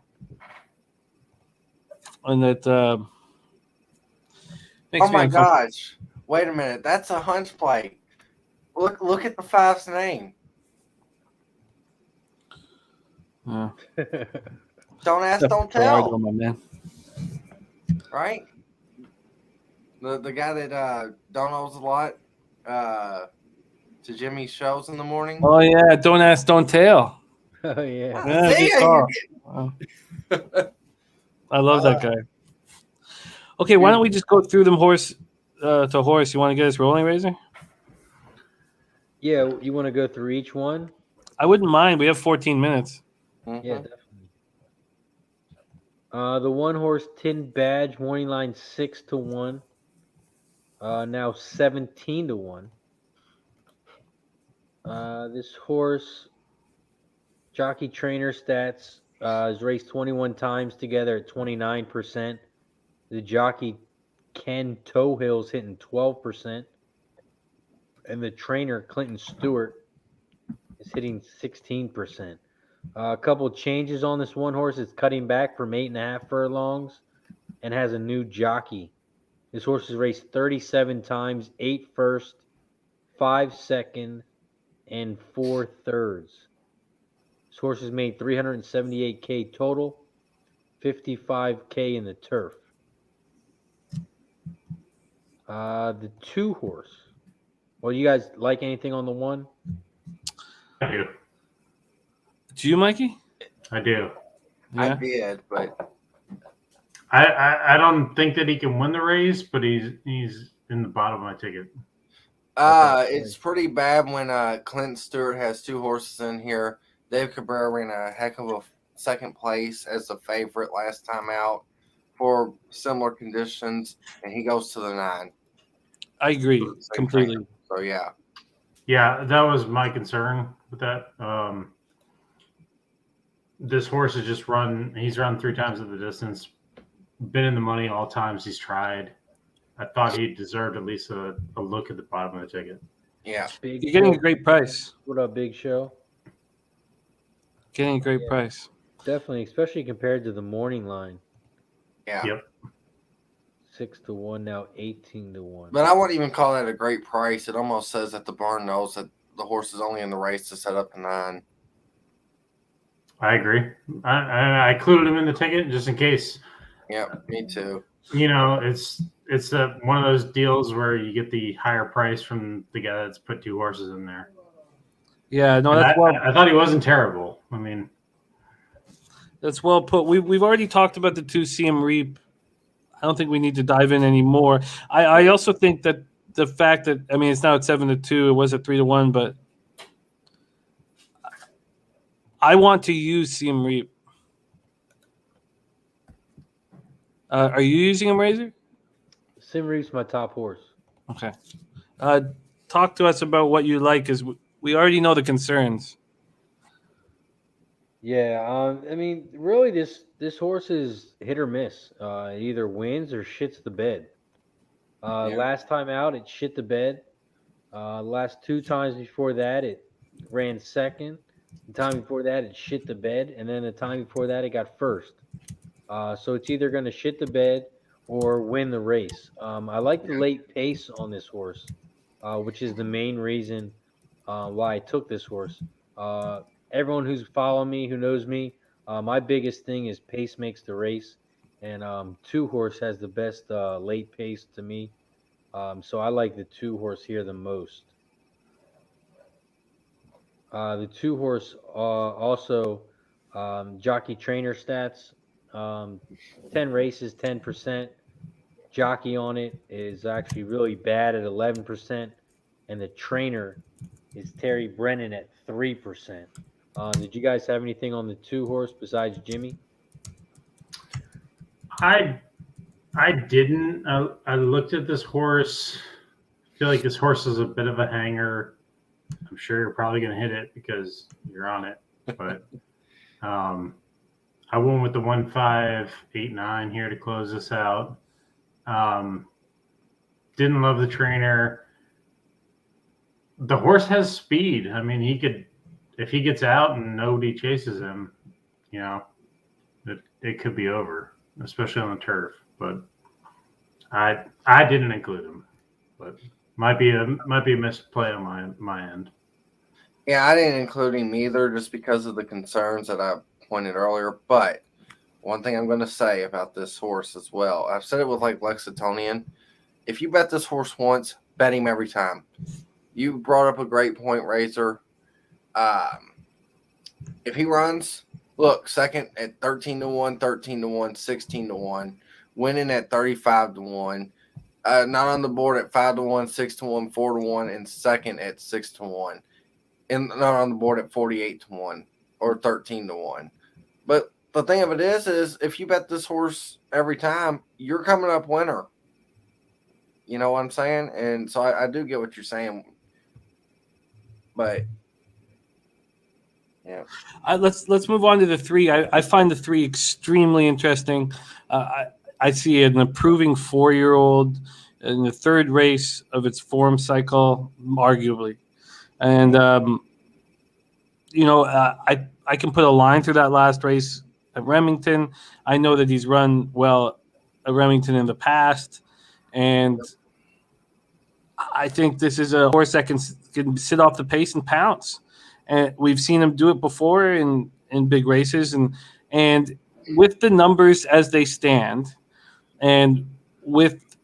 Speaker 6: And that makes
Speaker 2: Oh
Speaker 6: me
Speaker 2: my
Speaker 6: uncomfortable.
Speaker 2: gosh! Wait a minute. That's a hunch plate. Look at the 5's name.
Speaker 6: Yeah.
Speaker 2: Don't ask, don't
Speaker 6: Gerardo,
Speaker 2: tell.
Speaker 6: my man.
Speaker 2: Right? The guy that donates a lot to Jimmy's shows in the morning.
Speaker 6: Oh yeah, don't ask, don't tell.
Speaker 1: Oh, yeah.
Speaker 6: Yeah,
Speaker 2: See
Speaker 6: good
Speaker 2: ya,
Speaker 6: call. Wow. I love that guy. Okay, why don't we just go through them horse to horse? You want to get us rolling, Razor?
Speaker 1: Yeah, you want to go through each one?
Speaker 6: I wouldn't mind. We have 14 minutes.
Speaker 2: Mhm.
Speaker 1: Yeah, definitely. The one horse Tin Badge morning line 6 to 1. Now 17 to 1. This horse jockey trainer stats is raced 21 times together at 29%. The jockey Ken Toehill's hitting 12%. And the trainer Clinton Stewart is hitting 16%. A couple of changes on this one horse. It's cutting back from 8.5 furlongs and has a new jockey. This horse has raced 37 times, 8 first, 5 second, and 4 thirds. This horse has made $378K total, $55K in the turf. The 2 horse. Well, you guys like anything on the 1?
Speaker 3: I do.
Speaker 6: Do you, Mikey?
Speaker 3: I do.
Speaker 2: I
Speaker 6: Yeah.
Speaker 2: did, but
Speaker 3: I don't think that he can win the race, but he's in the bottom of my ticket.
Speaker 2: it's pretty bad when Clint Stewart has 2 horses in here. Dave Cabrera ran a heck of a second place as a favorite last time out for similar conditions, and he goes to the 9.
Speaker 6: I agree
Speaker 2: Same
Speaker 6: completely.
Speaker 2: trainer. So yeah,
Speaker 3: Yeah, that was my concern with that. This horse has just he's run 3 times at the distance, been in the money all times he's tried. I thought he deserved at least a look at the bottom of the ticket.
Speaker 2: yeah.
Speaker 1: Big
Speaker 6: You're getting
Speaker 1: Show.
Speaker 6: a great price.
Speaker 1: What up, Big Show?
Speaker 6: Getting a great price.
Speaker 1: Definitely, especially compared to the morning line.
Speaker 2: Yeah.
Speaker 3: Yep.
Speaker 1: 6 to 1, now 18 to 1.
Speaker 2: But I wouldn't even call that a great price. It almost says that the barn knows that the horse is only in the race to set up a 9.
Speaker 3: I agree. I included him in the ticket just in case.
Speaker 2: Yep, me too.
Speaker 3: You know, it's one of those deals where you get the higher price from the guy that's put 2 horses in there.
Speaker 6: Yeah, no,
Speaker 3: And
Speaker 6: that's well.
Speaker 3: I thought he wasn't terrible. I mean,
Speaker 6: That's well put. We've already talked about the 2 CM Reap. I don't think we need to dive in anymore. I also think that the fact that, I mean, it's now at 7 to 2. It was at 3 to 1, but I want to use CM Reap. Are you using him, Razor?
Speaker 1: Sim Reap's my top horse.
Speaker 6: Okay. Talk to us about what you like, because we already know the concerns.
Speaker 1: Yeah, I mean, really, this horse is hit or miss. It either wins or shits the bed. Last time out, it shit the bed. Last 2 times before that, it ran second. The time before that, it shit the bed, and then the time before that, it got first. So it's either going to shit the bed or win the race. I like the late pace on this horse, which is the main reason why I took this horse. Everyone who's followed me, who knows me, my biggest thing is pace makes the race, and 2 horse has the best late pace to me. So I like the 2 horse here the most. The 2 horse also jockey trainer stats. 10 races, 10%. Jockey on it is actually really bad at 11%, and the trainer is Terry Brennan at 3%. Did you guys have anything on the 2 horse besides Jimmy?
Speaker 3: I didn't. I looked at this horse. I feel like this horse is a bit of a hanger. I'm sure you're probably going to hit it because you're on it. But I went with the 1-5-8-9 here to close this out. Didn't love the trainer. The horse has speed. I mean, he could, if he gets out and nobody chases him, you know, it could be over, especially on the turf. But I didn't include him, but might be a misplay on my end.
Speaker 2: Yeah, I didn't include him either just because of the concerns that I pointed earlier. But one thing I'm going to say about this horse as well, I've said it with like Lexingtonian. If you bet this horse once, bet him every time. You brought up a great point, Razor. If he runs, look, second at 13-1, 13-1, 16-1, winning at 35-1, not on the board at 5-1, 6-1, 4-1, and second at 6-1, and not on the board at 48-1 or 13-1. But the thing of it is if you bet this horse every time, you're coming up winner. You know what I'm saying? And so I do get what you're saying. But yeah,
Speaker 6: let's move on to the 3. I find the 3 extremely interesting. I see an improving 4-year-old in the 3rd race of its form cycle, arguably, and I can put a line through that last race at Remington. I know that he's run well at Remington in the past, and I think this is a horse that can sit off the pace and pounce. And we've seen him do it before in big races, and with the numbers as they stand, and with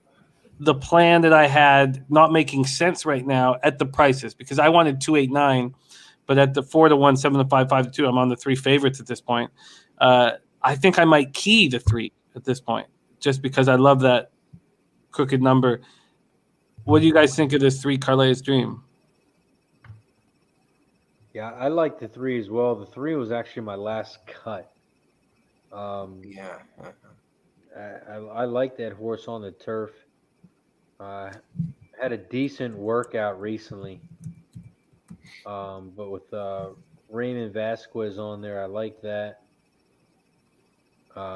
Speaker 6: the plan that I had not making sense right now at the prices, because I wanted 289, but at the 4-1, 7-5, 5-2, I'm on the 3 favorites at this point. I think I might key the 3 at this point, just because I love that crooked number. What do you guys think of this 3 Carle's Dream?
Speaker 1: Yeah, I like the 3 as well. The 3 was actually my last cut.
Speaker 2: yeah.
Speaker 1: I like that horse on the turf. Had a decent workout recently. But with Raymond Vasquez on there, I like that.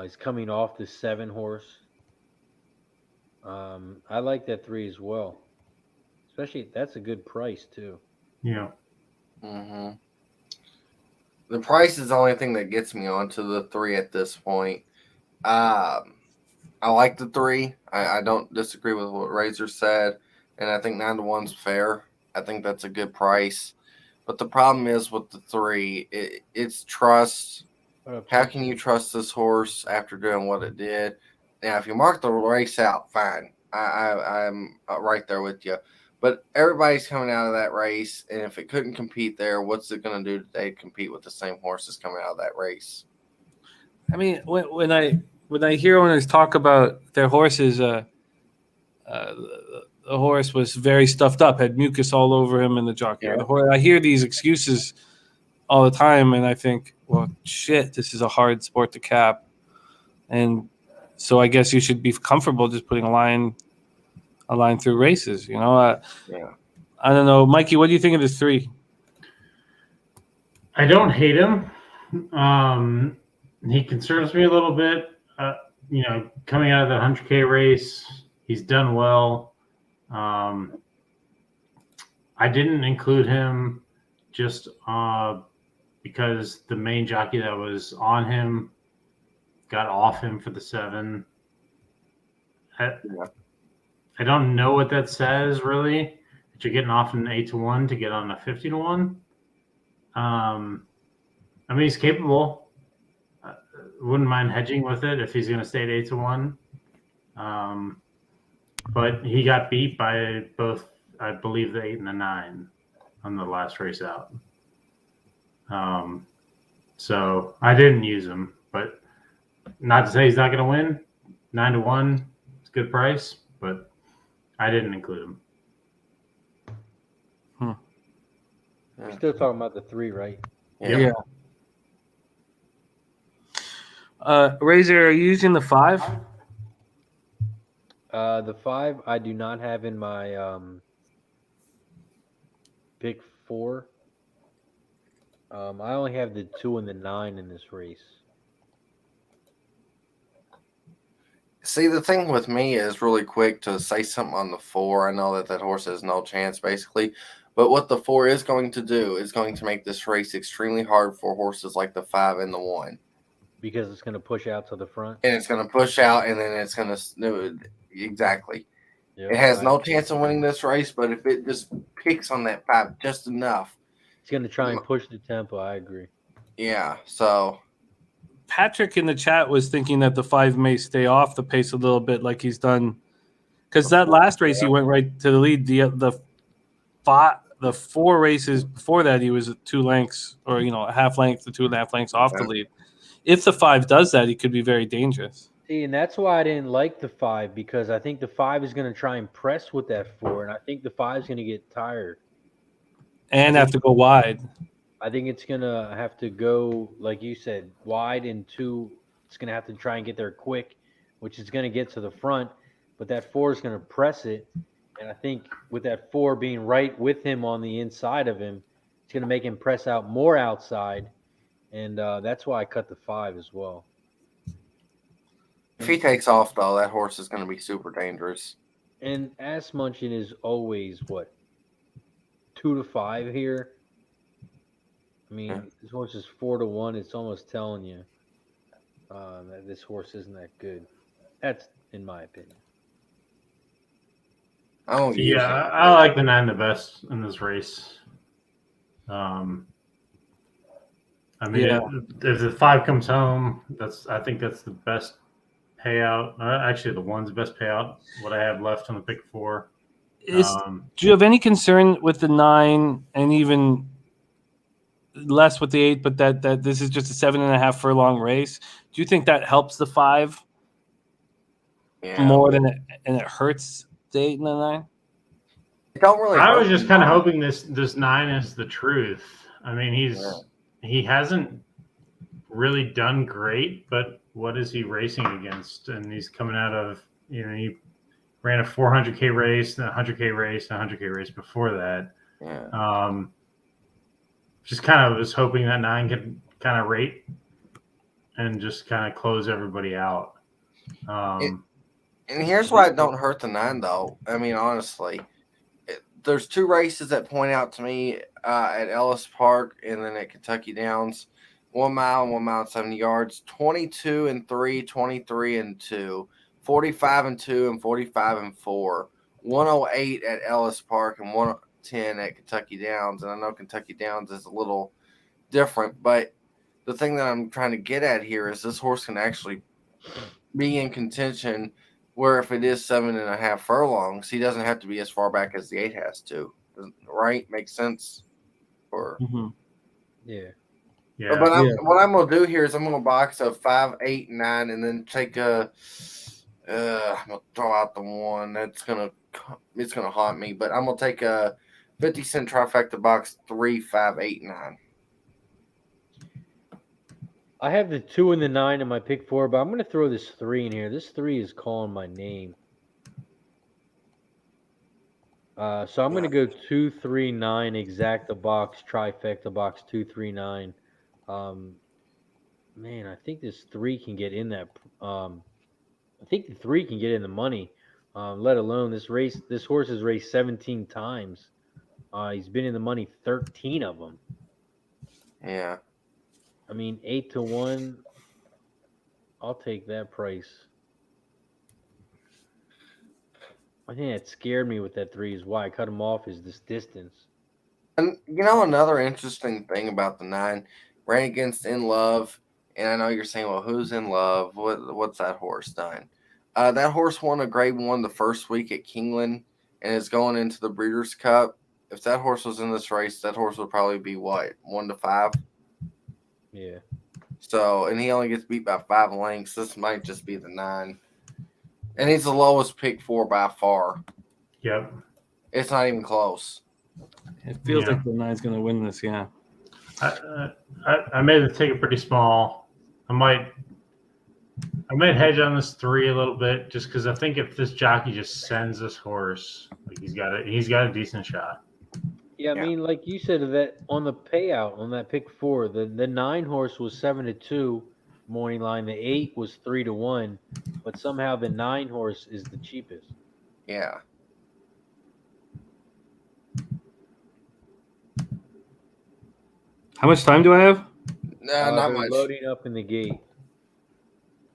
Speaker 1: He's coming off the 7 horse. I like that 3 as well. Especially, that's a good price too.
Speaker 3: Yeah.
Speaker 2: Mm-hmm. The price is the only thing that gets me onto the 3 at this point. I like the 3. I don't disagree with what Razor said, and I think 9-1's fair. I think that's a good price. But the problem is with the 3, it's trust. How can you trust this horse after doing what it did? Now, if you mark the race out, fine. I'm right there with you. But everybody's coming out of that race, and if it couldn't compete there, what's it going to do today to compete with the same horses coming out of that race?
Speaker 6: I mean, when I hear owners talk about their horses, the horse was very stuffed up, had mucus all over him in the jockey.
Speaker 2: Yeah.
Speaker 6: I hear these excuses all the time, and I think, well, shit, this is a hard sport to cap. And so I guess you should be comfortable just putting a line through races, you know?
Speaker 2: Yeah.
Speaker 6: I don't know. Mikey, what do you think of this 3?
Speaker 3: I don't hate him. He concerns me a little bit. Coming out of the 100K race, he's done well. I didn't include him just because the main jockey that was on him got off him for the 7. I don't know what that says really. That you're getting off an 8-1 to get on a 50-1. I mean, he's capable. Wouldn't mind hedging with it if he's going to stay at 8-1. But he got beat by both, I believe, the 8 and the 9 on the last race out. So I didn't use him, but not to say he's not going to win. 9-1, it's a good price, but I didn't include him.
Speaker 1: We're still talking about the 3, right?
Speaker 6: Yeah. Razor, are you using the 5?
Speaker 1: The 5 I do not have in my pick 4. I only have the 2 and the 9 in this race.
Speaker 2: See, the thing with me is really quick to say something on the 4. I know that horse has no chance, basically. But what the 4 is going to do is going to make this race extremely hard for horses like the 5 and the 1.
Speaker 1: Because it's going to push out to the front.
Speaker 2: And it's going to push out, and then it's going to – exactly.
Speaker 1: Yep,
Speaker 2: it has no chance of winning this race, but if it just picks on that 5 just enough.
Speaker 1: It's going to try and push the tempo. I agree.
Speaker 2: Yeah, so –
Speaker 6: Patrick in the chat was thinking that the 5 may stay off the pace a little bit like he's done. Because that last race, he went right to the lead. The 4 races before that, he was at 2 lengths or, a half length to 2.5 lengths off the lead. If the 5 does that, he could be very dangerous.
Speaker 1: See, and that's why I didn't like the 5, because I think the 5 is going to try and press with that 4, and I think the 5 is going to get tired.
Speaker 6: And have to go wide.
Speaker 1: I think it's going to have to go, like you said, wide, and 2, it's going to have to try and get there quick, which is going to get to the front, but that 4 is going to press it, and I think with that 4 being right with him on the inside of him, it's going to make him press out more outside, and that's why I cut the 5 as well.
Speaker 2: If he takes off, though, that horse is going to be super dangerous.
Speaker 1: And Ass Munchin is always, 2 to 5 here? I mean, This horse is 4-1. It's almost telling you that this horse isn't that good. That's in my opinion.
Speaker 3: I like the 9 the best in this race. I mean, if the 5 comes home, I think that's the best payout. Actually, the 1's the best payout. What I have left on the pick 4.
Speaker 6: Do you have any concern with the 9 and even less with the 8, but that this is just a 7.5 furlong race? Do you think that helps the 5 more than it hurts the 8 and the 9?
Speaker 2: Don't really.
Speaker 3: I was just kind of hoping this 9 is the truth. I mean, he hasn't really done great, but what is he racing against? And he's coming out of he ran a 400K race, a 100K race, a 100K race before that.
Speaker 2: Yeah.
Speaker 3: Just kind of was hoping that 9 could kind of rate and just kind of close everybody out.
Speaker 2: And here's why it don't hurt the 9, though. I mean, honestly, there's 2 races that point out to me at Ellis Park and then at Kentucky Downs. 1 mile and 1 mile and 70 yards, 22-3, 23-2, 45-2, and 45-4. 108 at Ellis Park and 110 at Kentucky Downs. And I know Kentucky Downs is a little different, but the thing that I'm trying to get at here is this horse can actually be in contention where if it is 7.5 furlongs, he doesn't have to be as far back as the 8 has to. Right? Makes sense? Or
Speaker 1: Yeah.
Speaker 3: Yeah.
Speaker 2: But what I'm going to do here is I'm going to box a 5, 8, 9, and then take a I'm going to throw out the 1. It's going to haunt me, but I'm going to take a 50-cent trifecta box 3, 5, 8, 9.
Speaker 1: I have the 2 and the 9 in my pick 4, but I'm going to throw this 3 in here. This 3 is calling my name. So I'm going to go 2, 3, 9, exacta box, trifecta box 2, 3, 9. Man, I think this 3 can get in that. I think the 3 can get in the money Let alone this race. This horse has raced 17 times. He's been in the money 13 of them.
Speaker 2: Yeah.
Speaker 1: I mean, 8-1. I'll take that price. I think that scared me with that 3 is why I cut him off is this distance.
Speaker 2: And another interesting thing about the 9 ran against In Love, and I know you're saying, well, who's In Love? What's that horse done? That horse won a Grade 1 the first week at Kingland and is going into the Breeders' Cup. If that horse was in this race, that horse would probably be what, 1-5?
Speaker 1: Yeah.
Speaker 2: So, and he only gets beat by 5 lengths. This might just be the 9. And he's the lowest pick 4 by far.
Speaker 3: Yep.
Speaker 2: It's not even close.
Speaker 6: It feels like the 9's going to win this. Yeah.
Speaker 3: I made the ticket pretty small. I might hedge on this 3 a little bit just because I think if this jockey just sends this horse, like he's got a decent shot.
Speaker 1: Yeah, I mean, like you said, that on the payout on that pick 4, the 9 horse was 7-2 morning line. The 8 was 3-1, but somehow the 9 horse is the cheapest.
Speaker 2: Yeah.
Speaker 6: How much time do I have?
Speaker 2: No, not
Speaker 1: they're
Speaker 2: much.
Speaker 1: loading up in the gate.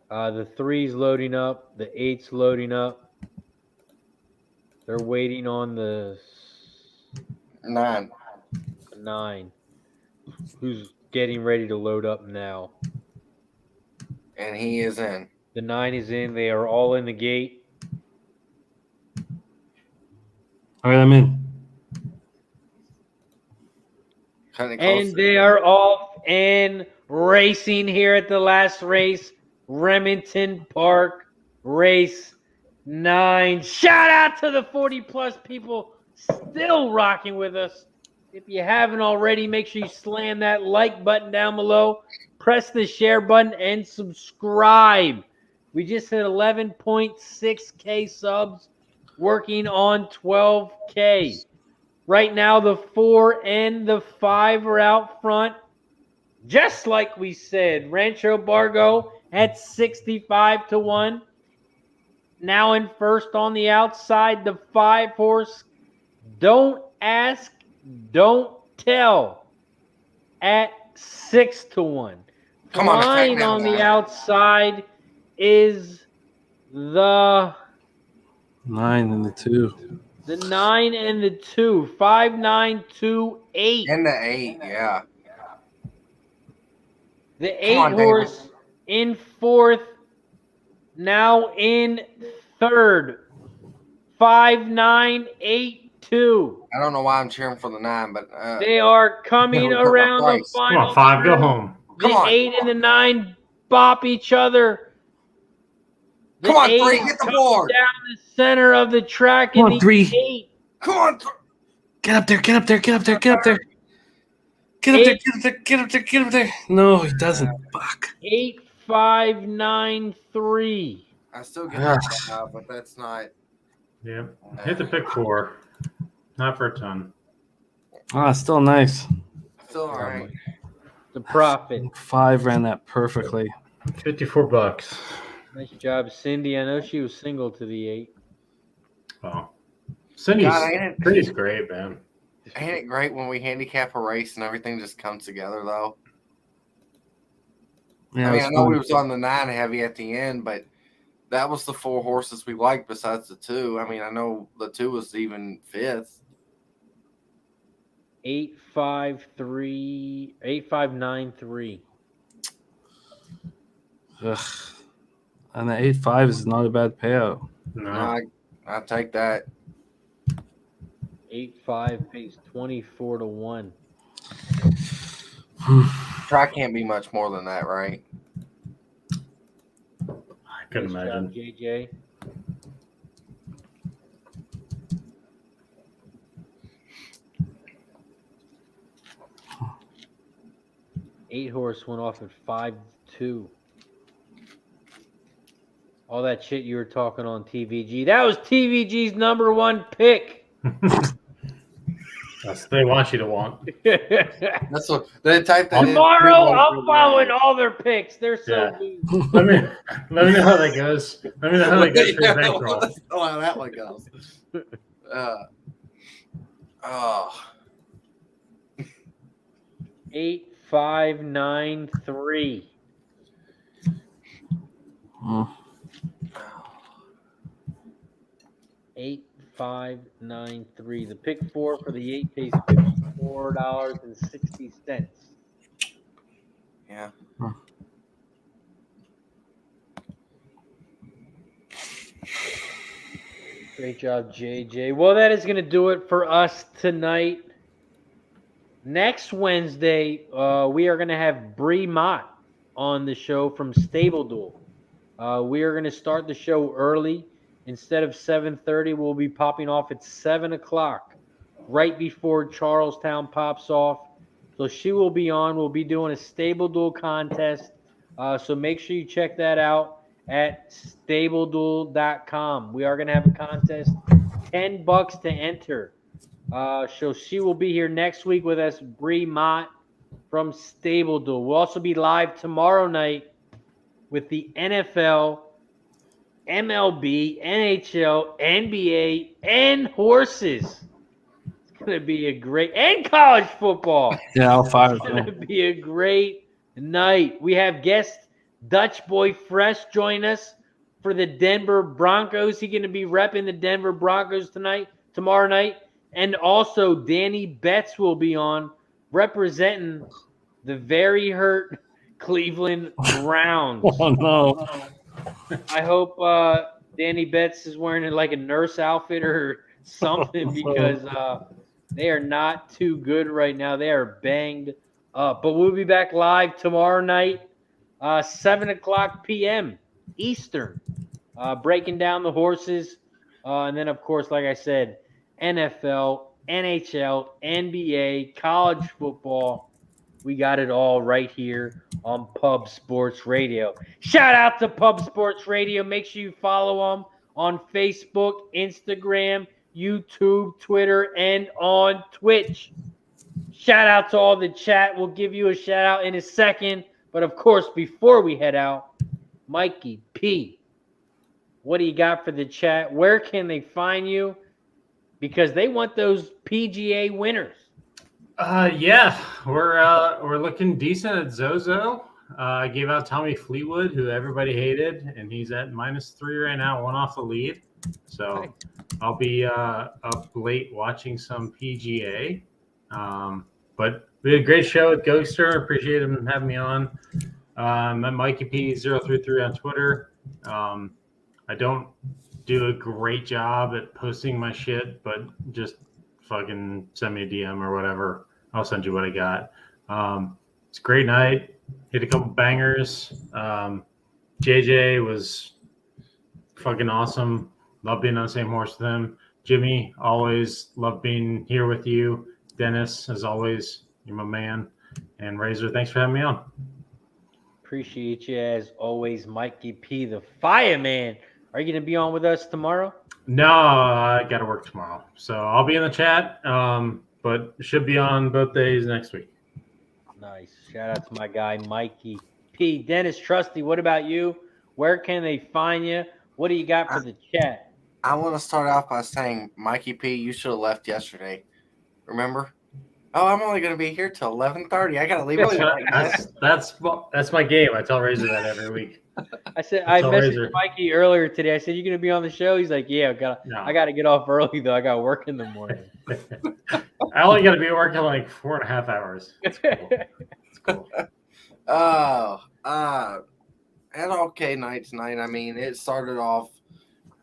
Speaker 1: The 3's loading up. The 8's loading up. They're waiting on the
Speaker 2: 9.
Speaker 1: 9, who's getting ready to load up now.
Speaker 2: And he is in.
Speaker 1: The 9 is in. They are all in the gate.
Speaker 6: All right, I'm in.
Speaker 1: And they are off and racing here at the last race. Remington Park, race 9. Shout out to the 40-plus people still rocking with us. If you haven't already, make sure you slam that like button down below. Press the share button and subscribe. We just hit 11.6K subs, working on 12K. Right now, the 4 and the 5 are out front. Just like we said, Rancho Bargo at 65-1. Now in first on the outside, the 5 horse. Don't ask, don't tell. At 6-1.
Speaker 2: Come on,
Speaker 1: Flying on the outside is the
Speaker 6: 9 and the 2.
Speaker 1: The 9 and the 2. 5, 9, 2, 8.
Speaker 2: And the 8, yeah.
Speaker 1: The 8 horse in 4th. Now in 3rd. 5, 9, 8, 2.
Speaker 2: I don't know why I'm cheering for the 9, but
Speaker 1: they are coming around the final.
Speaker 3: Come on, 5, go home.
Speaker 1: The 8 and the 9 bop each other.
Speaker 2: Come on, 3, get the board.
Speaker 1: Down the center of the track.
Speaker 6: Come on, 3.
Speaker 1: 8.
Speaker 2: Come on.
Speaker 6: Get up there, get up there, get up there, get up there. Get up there, get up there, get up there, get up there. No, he doesn't. Fuck.
Speaker 1: 8, 5, 9, 3.
Speaker 2: I still get that, but that's not.
Speaker 3: Yeah. Hit the pick 4. Not for a ton.
Speaker 6: Ah, still nice.
Speaker 2: Still all right.
Speaker 1: The profit.
Speaker 6: 5 ran that perfectly.
Speaker 3: $54.
Speaker 1: Nice job, Cindy. I know she was single to the 8.
Speaker 3: Oh. Cindy's great, man.
Speaker 2: Ain't it great when we handicap a race and everything just comes together, though?
Speaker 6: Yeah,
Speaker 2: I mean, I know we was on the 9 heavy at the end, but that was the 4 horses we liked besides the 2. I mean, I know the 2 was even 5th.
Speaker 1: 8, 5, 3. 8, 5, 9, 3.
Speaker 6: Ugh. And the 8-5 is not a bad payout.
Speaker 3: No.
Speaker 2: I'll take that.
Speaker 1: 8-5 pays 24-1.
Speaker 2: Try can't be much more than that, right?
Speaker 3: I couldn't imagine.
Speaker 1: Job, JJ. Eight horse went off at 5-2. All that shit you were talking on TVG. That was TVG's #1 pick.
Speaker 3: They want you to want.
Speaker 2: That's what they type that in.
Speaker 1: Tomorrow, I'm following all their picks. They're so good.
Speaker 3: Let me know how that goes. Let me know how that goes for your bankroll.
Speaker 2: Oh, how that one goes. Oh.
Speaker 1: 8593.
Speaker 6: Mm.
Speaker 1: 8593. The pick 4 for the 8 pays $54.60.
Speaker 2: Yeah.
Speaker 1: Great job, JJ. Well, that is going to do it for us tonight. Next Wednesday, we are going to have Bree Mott on the show from Stable Duel. We are going to start the show early. Instead of 7:30, we'll be popping off at 7 o'clock, right before Charlestown pops off. So she will be on. We'll be doing a Stable Duel contest. So make sure you check that out at stableduel.com. We are going to have a contest, $10 to enter. So she will be here next week with us, Bree Mott from Stable Duel. We'll also be live tomorrow night with the NFL, MLB, NHL, NBA, and horses. It's going to be a great – and college football.
Speaker 6: Yeah, all five.
Speaker 1: It's going to be a great night. We have guest Dutch Boy Fresh join us for the Denver Broncos. He's going to be repping the Denver Broncos tomorrow night. And also Danny Betts will be on representing the very hurt Cleveland Browns.
Speaker 6: Oh, no.
Speaker 1: I hope Danny Betts is wearing like a nurse outfit or something because they are not too good right now. They are banged up. But we'll be back live tomorrow night, 7 o'clock p.m. Eastern, breaking down the horses. And then, of course, like I said, NFL, NHL, NBA, college football. We got it all right here on Pub Sports Radio. Shout out to Pub Sports Radio. Make sure you follow them on Facebook, Instagram, YouTube, Twitter, and on Twitch. Shout out to all the chat. We'll give you a shout out in a second. But, of course, before we head out, Mikey P, what do you got for the chat? Where can they find you? Because they want those PGA winners.
Speaker 3: Yeah, we're looking decent at Zozo. I gave out Tommy Fleetwood, who everybody hated, and he's at -3 right now, one off the lead. So I'll be up late watching some PGA. But we had a great show with Ghoster. Appreciate him having me on. I'm at Mikey P033 on Twitter. I don't do a great job at posting my shit, but just fucking send me a DM or whatever. I'll send you what I got. It's a great night. Hit a couple bangers. JJ was fucking awesome. Love being on the same horse with him. Jimmy, always love being here with you. Dennis, as always, you're my man. And Razor, thanks for having me on.
Speaker 1: Appreciate you as always, Mikey P, the fireman. Are you going to be on with us tomorrow?
Speaker 3: No, I got to work tomorrow. So I'll be in the chat, but should be on both days next week.
Speaker 1: Nice. Shout out to my guy, Mikey P. Dennis Trusty, what about you? Where can they find you? What do you got for the chat?
Speaker 2: I want to start off by saying, Mikey P, you should have left yesterday. Remember? Oh, I'm only going to be here till 11:30. I got to leave.
Speaker 3: That's my game. I tell Razor that every week.
Speaker 1: I messaged Mikey earlier today. I said, "You going to be on the show?" He's like, "Yeah, I got to get off early though. I got to work in the morning."
Speaker 3: I only got to be working like 4.5 hours. It's cool. It's cool.
Speaker 2: An okay night tonight. I mean, it started off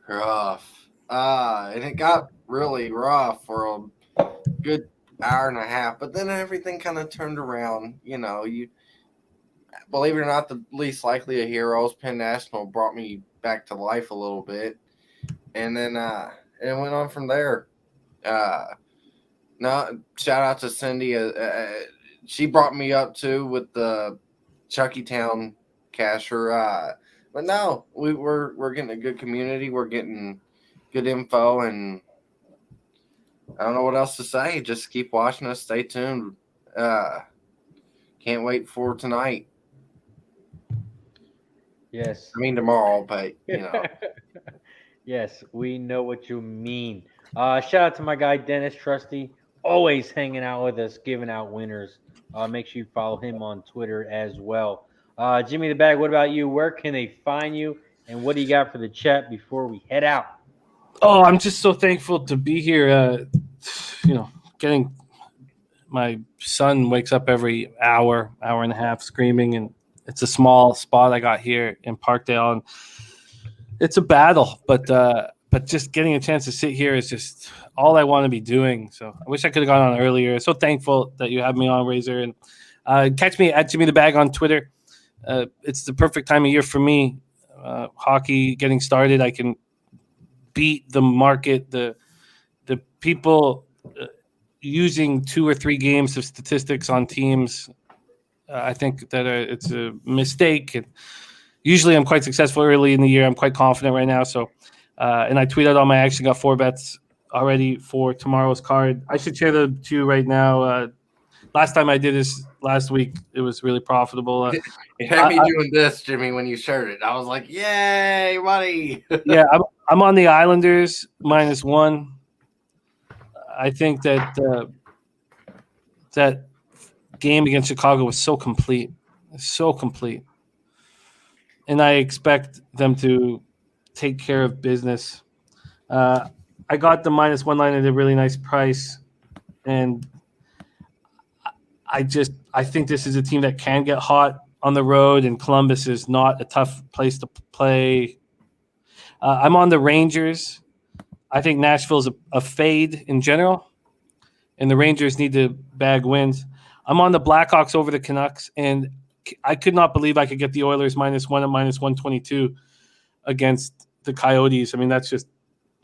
Speaker 2: rough, and it got really rough for a good hour and a half. But then everything kind of turned around. You know, you believe it or not, the least likely of heroes, Penn National, brought me back to life a little bit, and then it went on from there. No, shout out to Cindy. She brought me up too with the Chucky Town casher. But no, we're getting a good community. We're getting good info, and I don't know what else to say. Just keep watching us. Stay tuned. Can't wait for tonight.
Speaker 1: Yes.
Speaker 2: I mean tomorrow, but you know.
Speaker 1: Yes, we know what you mean. Shout out to my guy Dennis Trusty, always hanging out with us, giving out winners. Make sure you follow him on Twitter as well. Jimmy the Bag, what about you? Where can they find you? And what do you got for the chat before we head out?
Speaker 6: Oh, I'm just so thankful to be here. Getting my son wakes up every hour and a half screaming, and it's a small spot I got here in Parkdale, and it's a battle, but just getting a chance to sit here is just all I want to be doing. So I wish I could have gone on earlier. So thankful that you have me on, Razor, and catch me at Jimmy the Bag on Twitter. It's the perfect time of year for me. Hockey getting started, I can beat the market, the people using 2 or 3 games of statistics on teams. I think that it's a mistake. And usually I'm quite successful early in the year. I'm quite confident right now. So, and I tweet out all my action, got 4 bets already for tomorrow's card. I should share them to you right now. Last time I did this last week, it was really profitable.
Speaker 2: You had me doing this, Jimmy, when you shared it. I was like, yay, money.
Speaker 6: Yeah, I'm on the Islanders -1. I think that that game against Chicago was so complete, and I expect them to take care of business. I got the -1 line at a really nice price, and I think this is a team that can get hot on the road, and Columbus is not a tough place to play. I'm on the Rangers. I think Nashville's a fade in general, and the Rangers need to bag wins. I'm on the Blackhawks over the Canucks, and I could not believe I could get the Oilers -1 at -122 against the Coyotes. I mean, that's just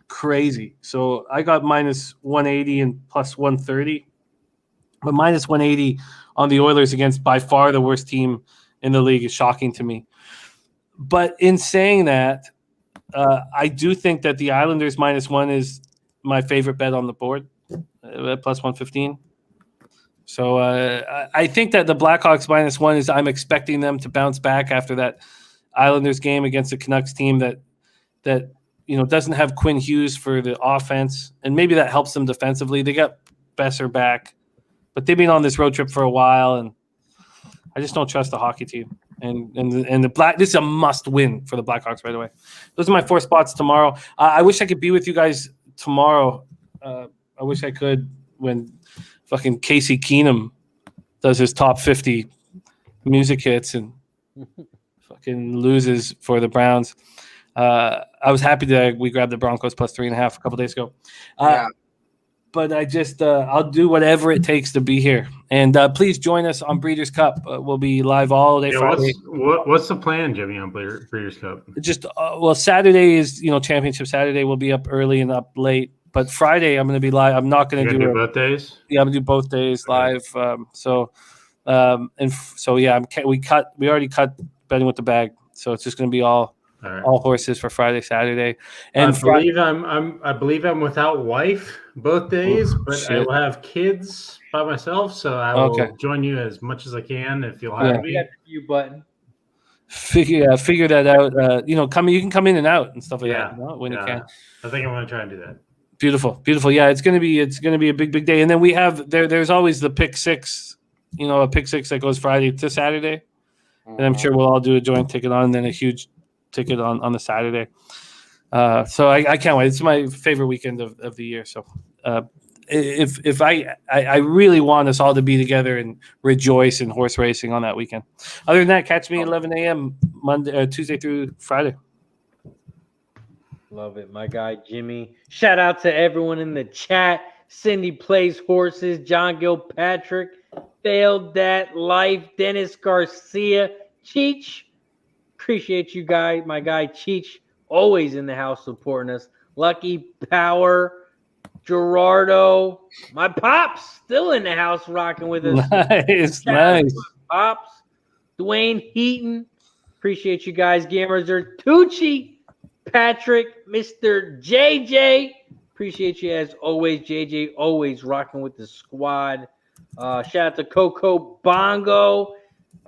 Speaker 6: crazy. So I got -180 and +130, but -180 on the Oilers against by far the worst team in the league is shocking to me. But in saying that, I do think that the Islanders -1 is my favorite bet on the board at +115. So I think that the Blackhawks -1 is I'm expecting them to bounce back after that Islanders game against the Canucks team that doesn't have Quinn Hughes for the offense, and maybe that helps them defensively. They got Besser back, but they've been on this road trip for a while, and I just don't trust the hockey team. And this is a must win for the Blackhawks, by the way. Those are my 4 spots tomorrow. I wish I could be with you guys tomorrow. I wish I could when fucking Casey Keenum does his top 50 music hits and fucking loses for the Browns. I was happy that we grabbed the Broncos +3.5 a couple days ago.
Speaker 2: Yeah.
Speaker 6: But I just I'll do whatever it takes to be here. And please join us on Breeders' Cup. We'll be live all day Friday.
Speaker 3: What's the plan, Jimmy, on Breeders' Cup?
Speaker 6: Just Saturday is Championship Saturday. We'll be up early and up late. But Friday I'm going to be live. I'm not going to do
Speaker 3: both days.
Speaker 6: Yeah, I'm going to do both days live. We already cut betting with the bag, so it's just going to be all horses for Friday, Saturday, and
Speaker 3: I believe I'm without wife both days, but I will have kids by myself, so I will join you as much as I can if you'll have me.
Speaker 1: We got the view button.
Speaker 6: Figure that out. You can come in and out and stuff like that when you can.
Speaker 3: I think I'm going to try and do that.
Speaker 6: Beautiful. Yeah, it's going to be a big day, and then we have there's always the pick 6. A pick 6 that goes Friday to Saturday, and I'm sure we'll all do a joint ticket on, and then a huge ticket on the Saturday. So I can't wait. It's my favorite weekend of the year. So if I really want us all to be together and rejoice in horse racing on that weekend. Other than that, catch me at 11 a.m. Tuesday through Friday.
Speaker 1: Love it, my guy Jimmy. Shout out to everyone in the chat. Cindy Plays Horses, John Gilpatrick, Failed That Life, Dennis Garcia, Cheech. Appreciate you guys, my guy Cheech, always in the house supporting us. Lucky Power, Gerardo, my pops still in the house rocking with us.
Speaker 6: Nice.
Speaker 1: Pops, Dwayne Heaton. Appreciate you guys, gamers. Tucci, Patrick, Mr. JJ. Appreciate you as always, JJ. Always rocking with the squad. Shout out to Coco Bongo.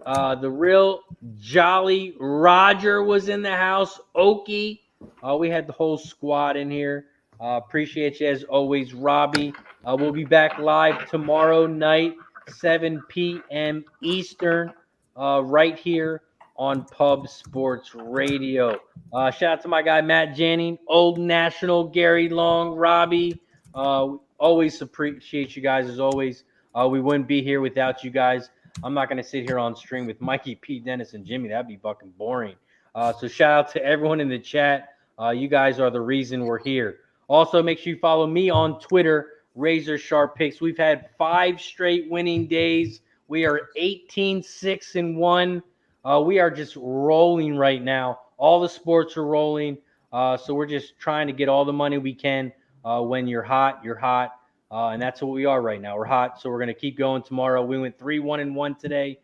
Speaker 1: The real Jolly Roger was in the house. Okie. We had the whole squad in here. Appreciate you as always, Robbie. We'll be back live tomorrow night, 7 p.m. Eastern, right here on Pub Sports Radio. Shout out to my guy Matt Janning, Old National, Gary Long, Robbie. Always appreciate you guys as always. We wouldn't be here without you guys. I'm not going to sit here on stream with Mikey, Pete, Dennis, and Jimmy. That'd be fucking boring. So shout out to everyone in the chat. You guys are the reason we're here. Also, make sure you follow me on Twitter, RazorSharpPicks. We've had 5 straight winning days. We are 18-6-1. We are just rolling right now. All the sports are rolling. So we're just trying to get all the money we can. When you're hot, you're hot. And that's what we are right now. We're hot, so we're going to keep going tomorrow. We went 3-1-1 today.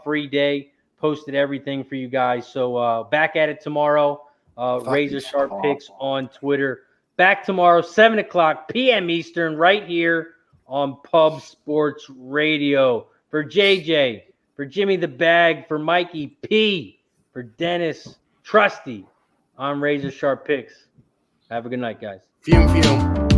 Speaker 1: Free day. Posted everything for you guys. So back at it tomorrow. RazorSharpPicks on Twitter. Back tomorrow, 7 o'clock p.m. Eastern, right here on Pub Sports Radio. For JJ, for Jimmy the Bag, for Mikey P, for Dennis Trusty, I'm RazorSharpPicks. Have a good night, guys.
Speaker 2: Fume.